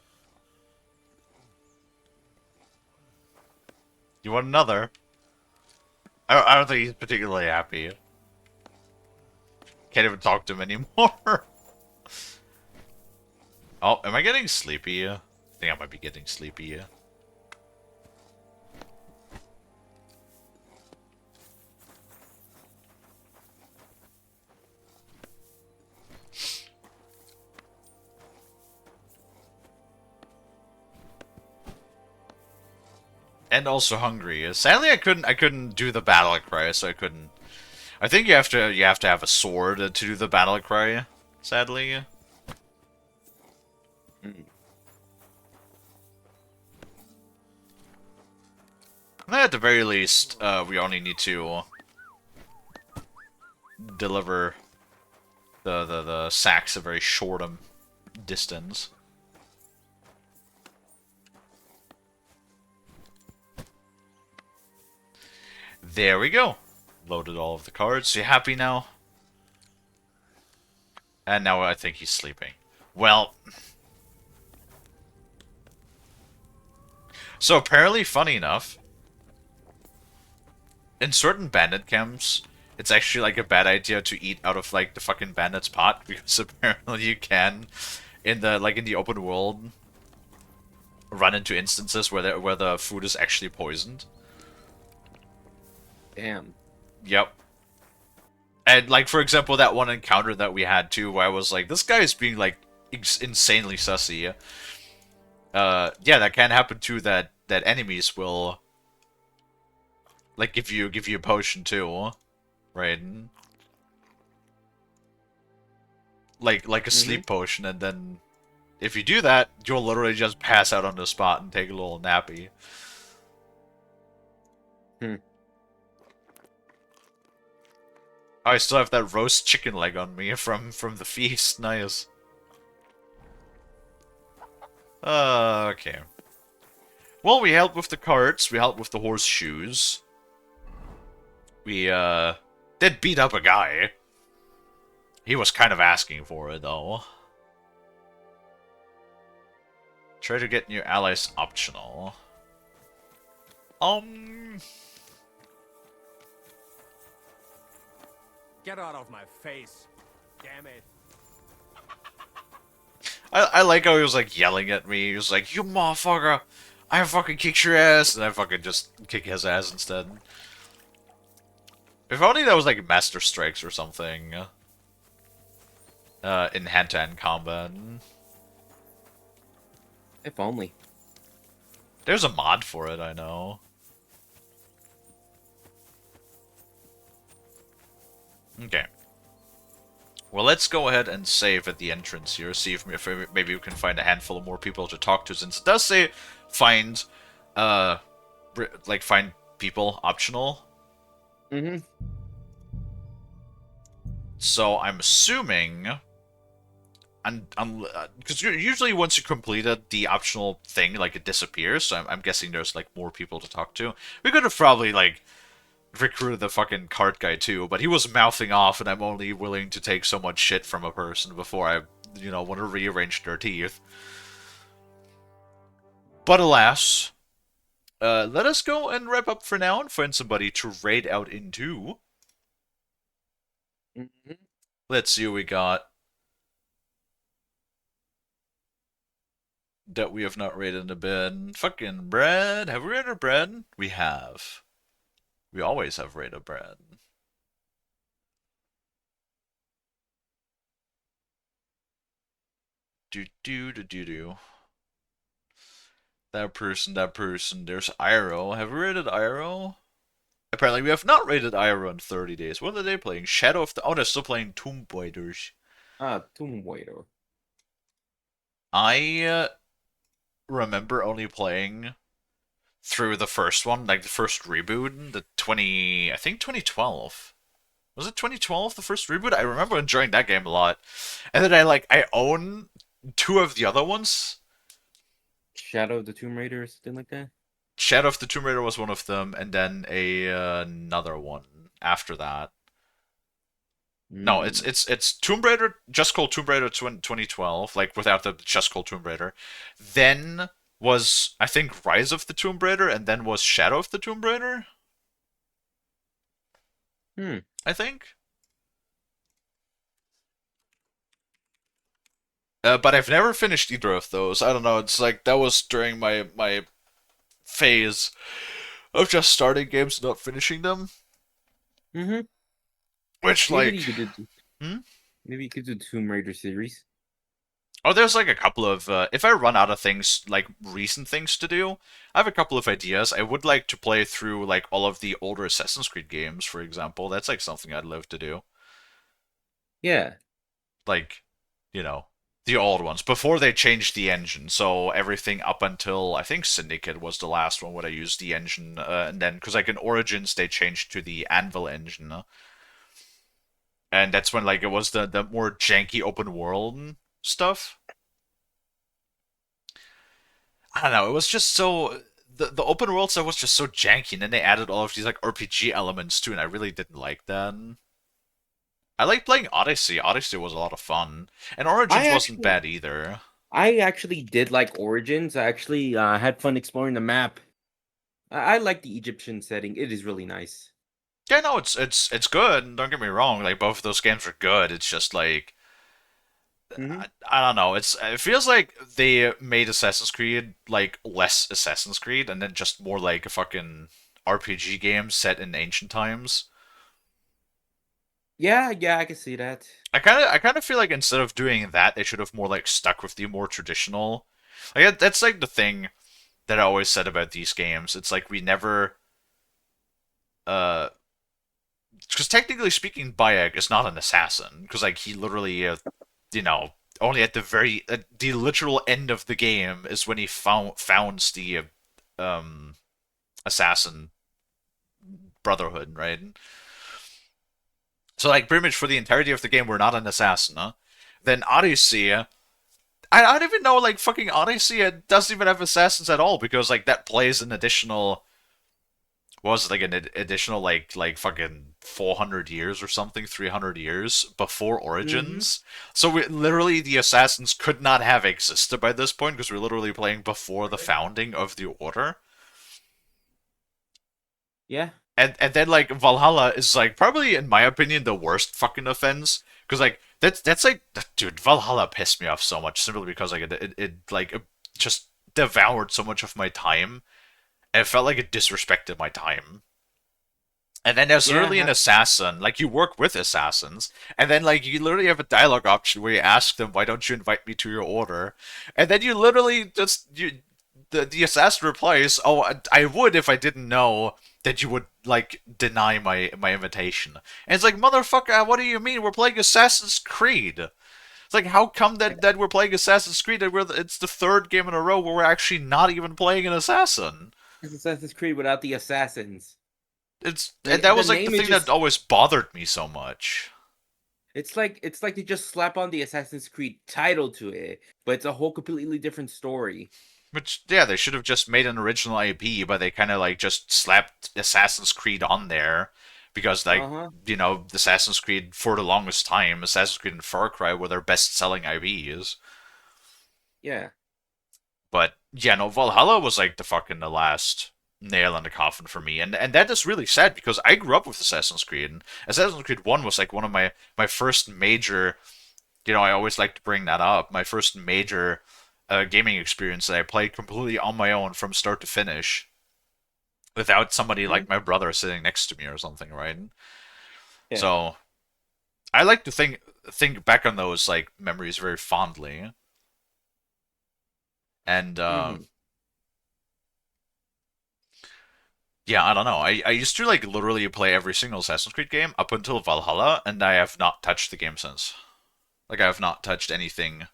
You want another? I don't think he's particularly happy. Can't even talk to him anymore. Oh, am I getting sleepy? I think I might be getting sleepy. And also hungry. Sadly, I couldn't do the battle cry, so I couldn't. I think you have to have a sword to do the battle cry. Sadly. At the very least, we only need to deliver the sacks a very short distance. There we go. Loaded all of the cards. You happy now? And now I think he's sleeping. Well, so apparently, funny enough, in certain bandit camps, it's actually like a bad idea to eat out of like the fucking bandit's pot, because apparently you can, in the open world, run into instances where the food is actually poisoned. Damn. Yep. And like, for example, that one encounter that we had too, where I was like, this guy is being like insanely sussy. Yeah, that can happen too. That enemies will like give you a potion too, right? Like a sleep potion, and then if you do that, you'll literally just pass out on the spot and take a little nappy. Oh, I still have that roast chicken leg on me from the feast. Nice. Okay. Well, we helped with the carts. We helped with the horseshoes. We did beat up a guy. He was kind of asking for it though. Try to get new allies optional. Get out of my face. Damn it. I like how he was like yelling at me. He was like, "You motherfucker! I fucking kicked your ass!" And I fucking just kick his ass instead. If only that was like Master Strikes or something. In hand-to-hand combat. If only. There's a mod for it, I know. Okay. Well, let's go ahead and save at the entrance here. See if maybe we can find a handful of more people to talk to. Since it does say find, find people optional. So I'm assuming, because usually once you complete it, the optional thing it disappears. So I'm guessing there's like more people to talk to. We could have probably recruited the fucking cart guy too, but he was mouthing off, and I'm only willing to take so much shit from a person before I, want to rearrange their teeth. But alas, let us go and wrap up for now and find somebody to raid out into. Let's see what we got that we have not raided in a bit. Fucking bread. Have we raided bread? We have. We always have raided bread. Do. That person. There's Iro. Have we raided Iro? Apparently we have not raided Iro in 30 days. What are they playing? Shadow of the... Oh, they're still playing Tomb Raiders. Tomb Raider. I remember only playing through the first one, the first reboot, I think 2012. Was it 2012, the first reboot? I remember enjoying that game a lot. And then I own 2 of the other ones. Shadow of the Tomb Raider or something like that? Shadow of the Tomb Raider was one of them, and then another one after that. No, it's Tomb Raider, just called Tomb Raider 2012, without the just called Tomb Raider. Then was, I think, Rise of the Tomb Raider, and then was Shadow of the Tomb Raider? I think. But I've never finished either of those. I don't know, it's that was during my phase of just starting games and not finishing them. Which, maybe you could do, maybe you could do Tomb Raider series. Oh, there's a couple of, if I run out of things, recent things to do, I have a couple of ideas. I would like to play through, all of the older Assassin's Creed games, for example. That's, something I'd love to do. Yeah. The old ones, before they changed the engine. So everything up until, I think Syndicate was the last one where I used the engine, and then, because in Origins, they changed to the Anvil engine. and that's when like it was the more janky open world stuff. I don't know. It was just so the open world stuff was just so janky, and then they added all of these like RPG elements too, and I really didn't like that. I liked playing Odyssey. Odyssey was a lot of fun, and Origins wasn't bad either. I actually did like Origins. I actually had fun exploring the map. I like the Egyptian setting. It is really nice. Yeah, no, it's good. Don't get me wrong. Like both of those games are good. It's just like I don't know. It feels like they made Assassin's Creed like less Assassin's Creed, and then just more like a fucking RPG game set in ancient times. Yeah, I can see that. I kind of feel like instead of doing that, they should have more like stuck with the more traditional. Like that's like the thing that I always said about these games. It's like we never, because technically speaking, Bayek is not an assassin because like he literally, only at the literal end of the game is when he founds the assassin brotherhood, right? So like pretty much for the entirety of the game, we're not an assassin, huh? Then Odyssey, I don't even know, like fucking Odyssey doesn't even have assassins at all because like that plays an additional, what was it, like an additional like fucking 400 years or something, 300 years before Origins. So literally the assassins could not have existed by this point because we're literally playing before the founding of the Order. Yeah. And then like Valhalla is like probably in my opinion the worst fucking offense because like that's like, dude, Valhalla pissed me off so much simply because like it just devoured so much of my time and it felt like it disrespected my time. And then there's literally an assassin, like you work with assassins, and then like you literally have a dialogue option where you ask them, "Why don't you invite me to your order?" And then you literally the assassin replies, "Oh, I would if I didn't know that you would like deny my invitation." And it's like, motherfucker, what do you mean? We're playing Assassin's Creed. It's like, how come that we're playing Assassin's Creed and it's the third game in a row where we're actually not even playing an assassin? It's Assassin's Creed without the assassins. And that was like the thing that always bothered me so much. It's like they just slap on the Assassin's Creed title to it, but it's a whole completely different story. Which, yeah, they should have just made an original IP, but they kind of like just slapped Assassin's Creed on there because, like, Assassin's Creed for the longest time, Assassin's Creed and Far Cry were their best-selling IPs. Yeah. But yeah, no, Valhalla was like the last nail in the coffin for me, and that is really sad because I grew up with Assassin's Creed, and Assassin's Creed 1 was like one of my first major, I always like to bring that up, my first major gaming experience that I played completely on my own from start to finish without somebody like my brother sitting next to me or something, right? Yeah. So I like to think back on those like memories very fondly. And yeah, I don't know. I used to like literally play every single Assassin's Creed game up until Valhalla, and I have not touched the game since. Like I have not touched anything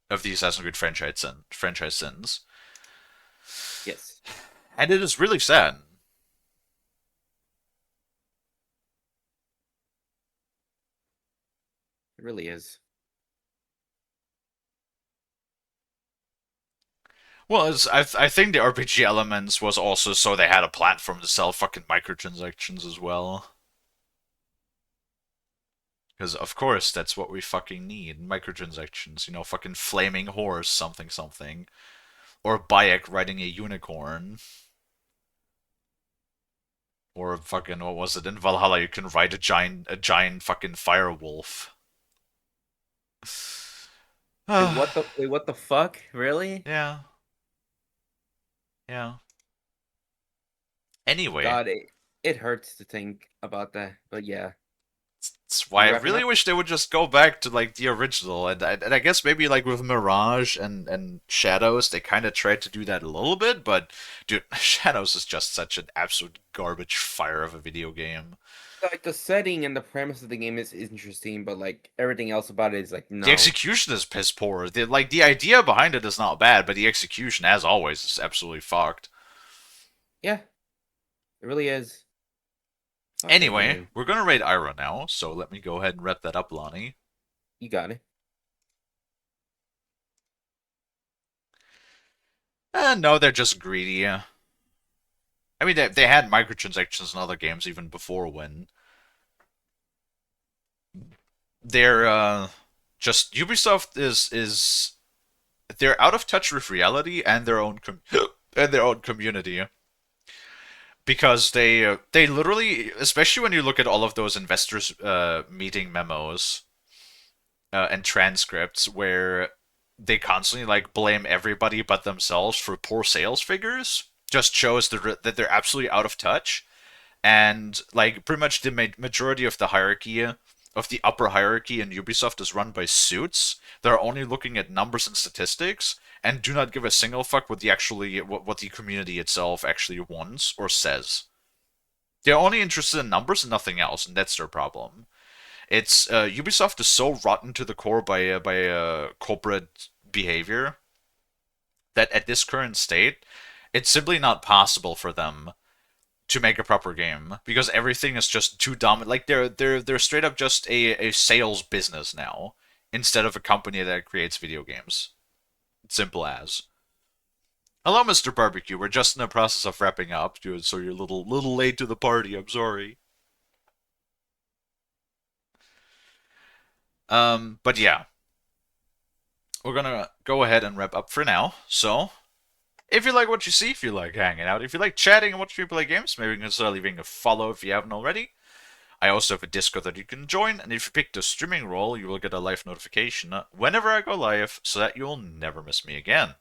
of the Assassin's Creed franchise since. Yes. And it is really sad. It really is. Well, I think the RPG elements was also so they had a platform to sell fucking microtransactions as well. Because, of course, that's what we fucking need. Microtransactions, fucking flaming horse, something, something. Or Bayek riding a unicorn. Or fucking, what was it? In Valhalla, you can ride a giant fucking fire wolf. What the fuck? Really? Yeah. Yeah. Anyway. God, it hurts to think about that, but yeah. That's why I really wish they would just go back to like the original, and I guess maybe like with Mirage and Shadows, they kind of tried to do that a little bit, but dude, Shadows is just such an absolute garbage fire of a video game. Like the setting and the premise of the game is interesting, but like everything else about it is like no. The execution is piss poor. The idea behind it is not bad, but the execution, as always, is absolutely fucked. Yeah, it really is. Anyway, we're gonna raid Ira now, so let me go ahead and wrap that up, Lonnie. You got it. No, they're just greedy. I mean, they had microtransactions in other games even before when. They're just Ubisoft is they're out of touch with reality and their own and their own community. Because they literally, especially when you look at all of those investors meeting memos and transcripts where they constantly like blame everybody but themselves for poor sales figures, just shows that they're absolutely out of touch, and like pretty much the majority of the hierarchy of the upper hierarchy in Ubisoft is run by suits that are only looking at numbers and statistics and do not give a single fuck what the community itself actually wants or says. They're only interested in numbers and nothing else, and that's their problem. It's Ubisoft is so rotten to the core by corporate behavior that at this current state, it's simply not possible for them to make a proper game because everything is just too dominant. Like they're straight up just a sales business now instead of a company that creates video games. Simple as. Hello, Mr. Barbecue. We're just in the process of wrapping up, so you're a little late to the party. I'm sorry. But yeah, we're gonna go ahead and wrap up for now. So, if you like what you see, if you like hanging out, if you like chatting and watching me play games, maybe consider leaving a follow if you haven't already. I also have a Discord that you can join, and if you pick the streaming role, you will get a live notification whenever I go live, so that you'll never miss me again.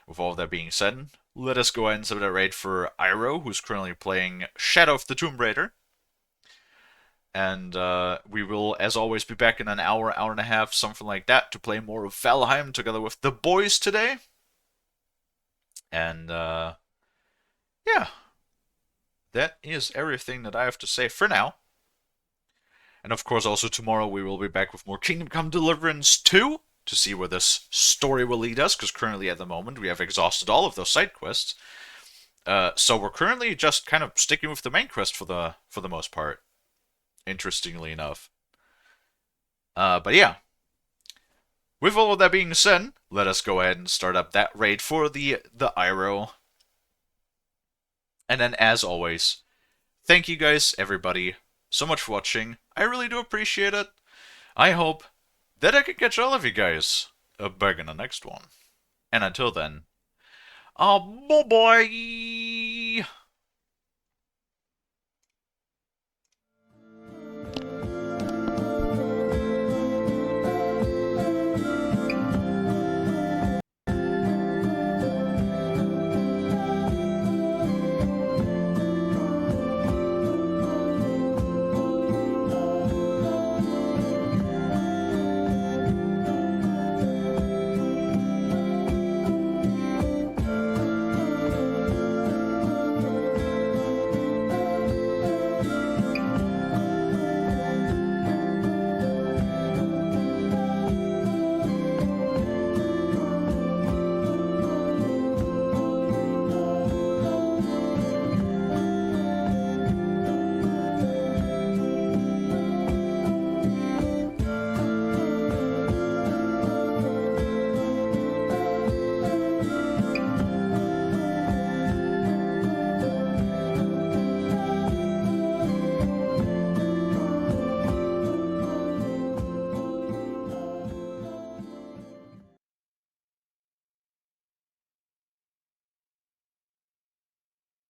With all that being said, let us go ahead and submit a raid for Iro, who's currently playing Shadow of the Tomb Raider. And we will, as always, be back in an hour and a half, something like that, to play more of Valheim together with the boys today. And, yeah. That is everything that I have to say for now. And of course, also tomorrow we will be back with more Kingdom Come Deliverance 2 to see where this story will lead us, because currently at the moment we have exhausted all of those side quests. So we're currently just kind of sticking with the main quest for the most part. Interestingly enough. But yeah. With all of that being said, let us go ahead and start up that raid for the Iro. And then, as always, thank you guys, everybody, so much for watching. I really do appreciate it. I hope that I can catch all of you guys back in the next one. And until then, bye-bye!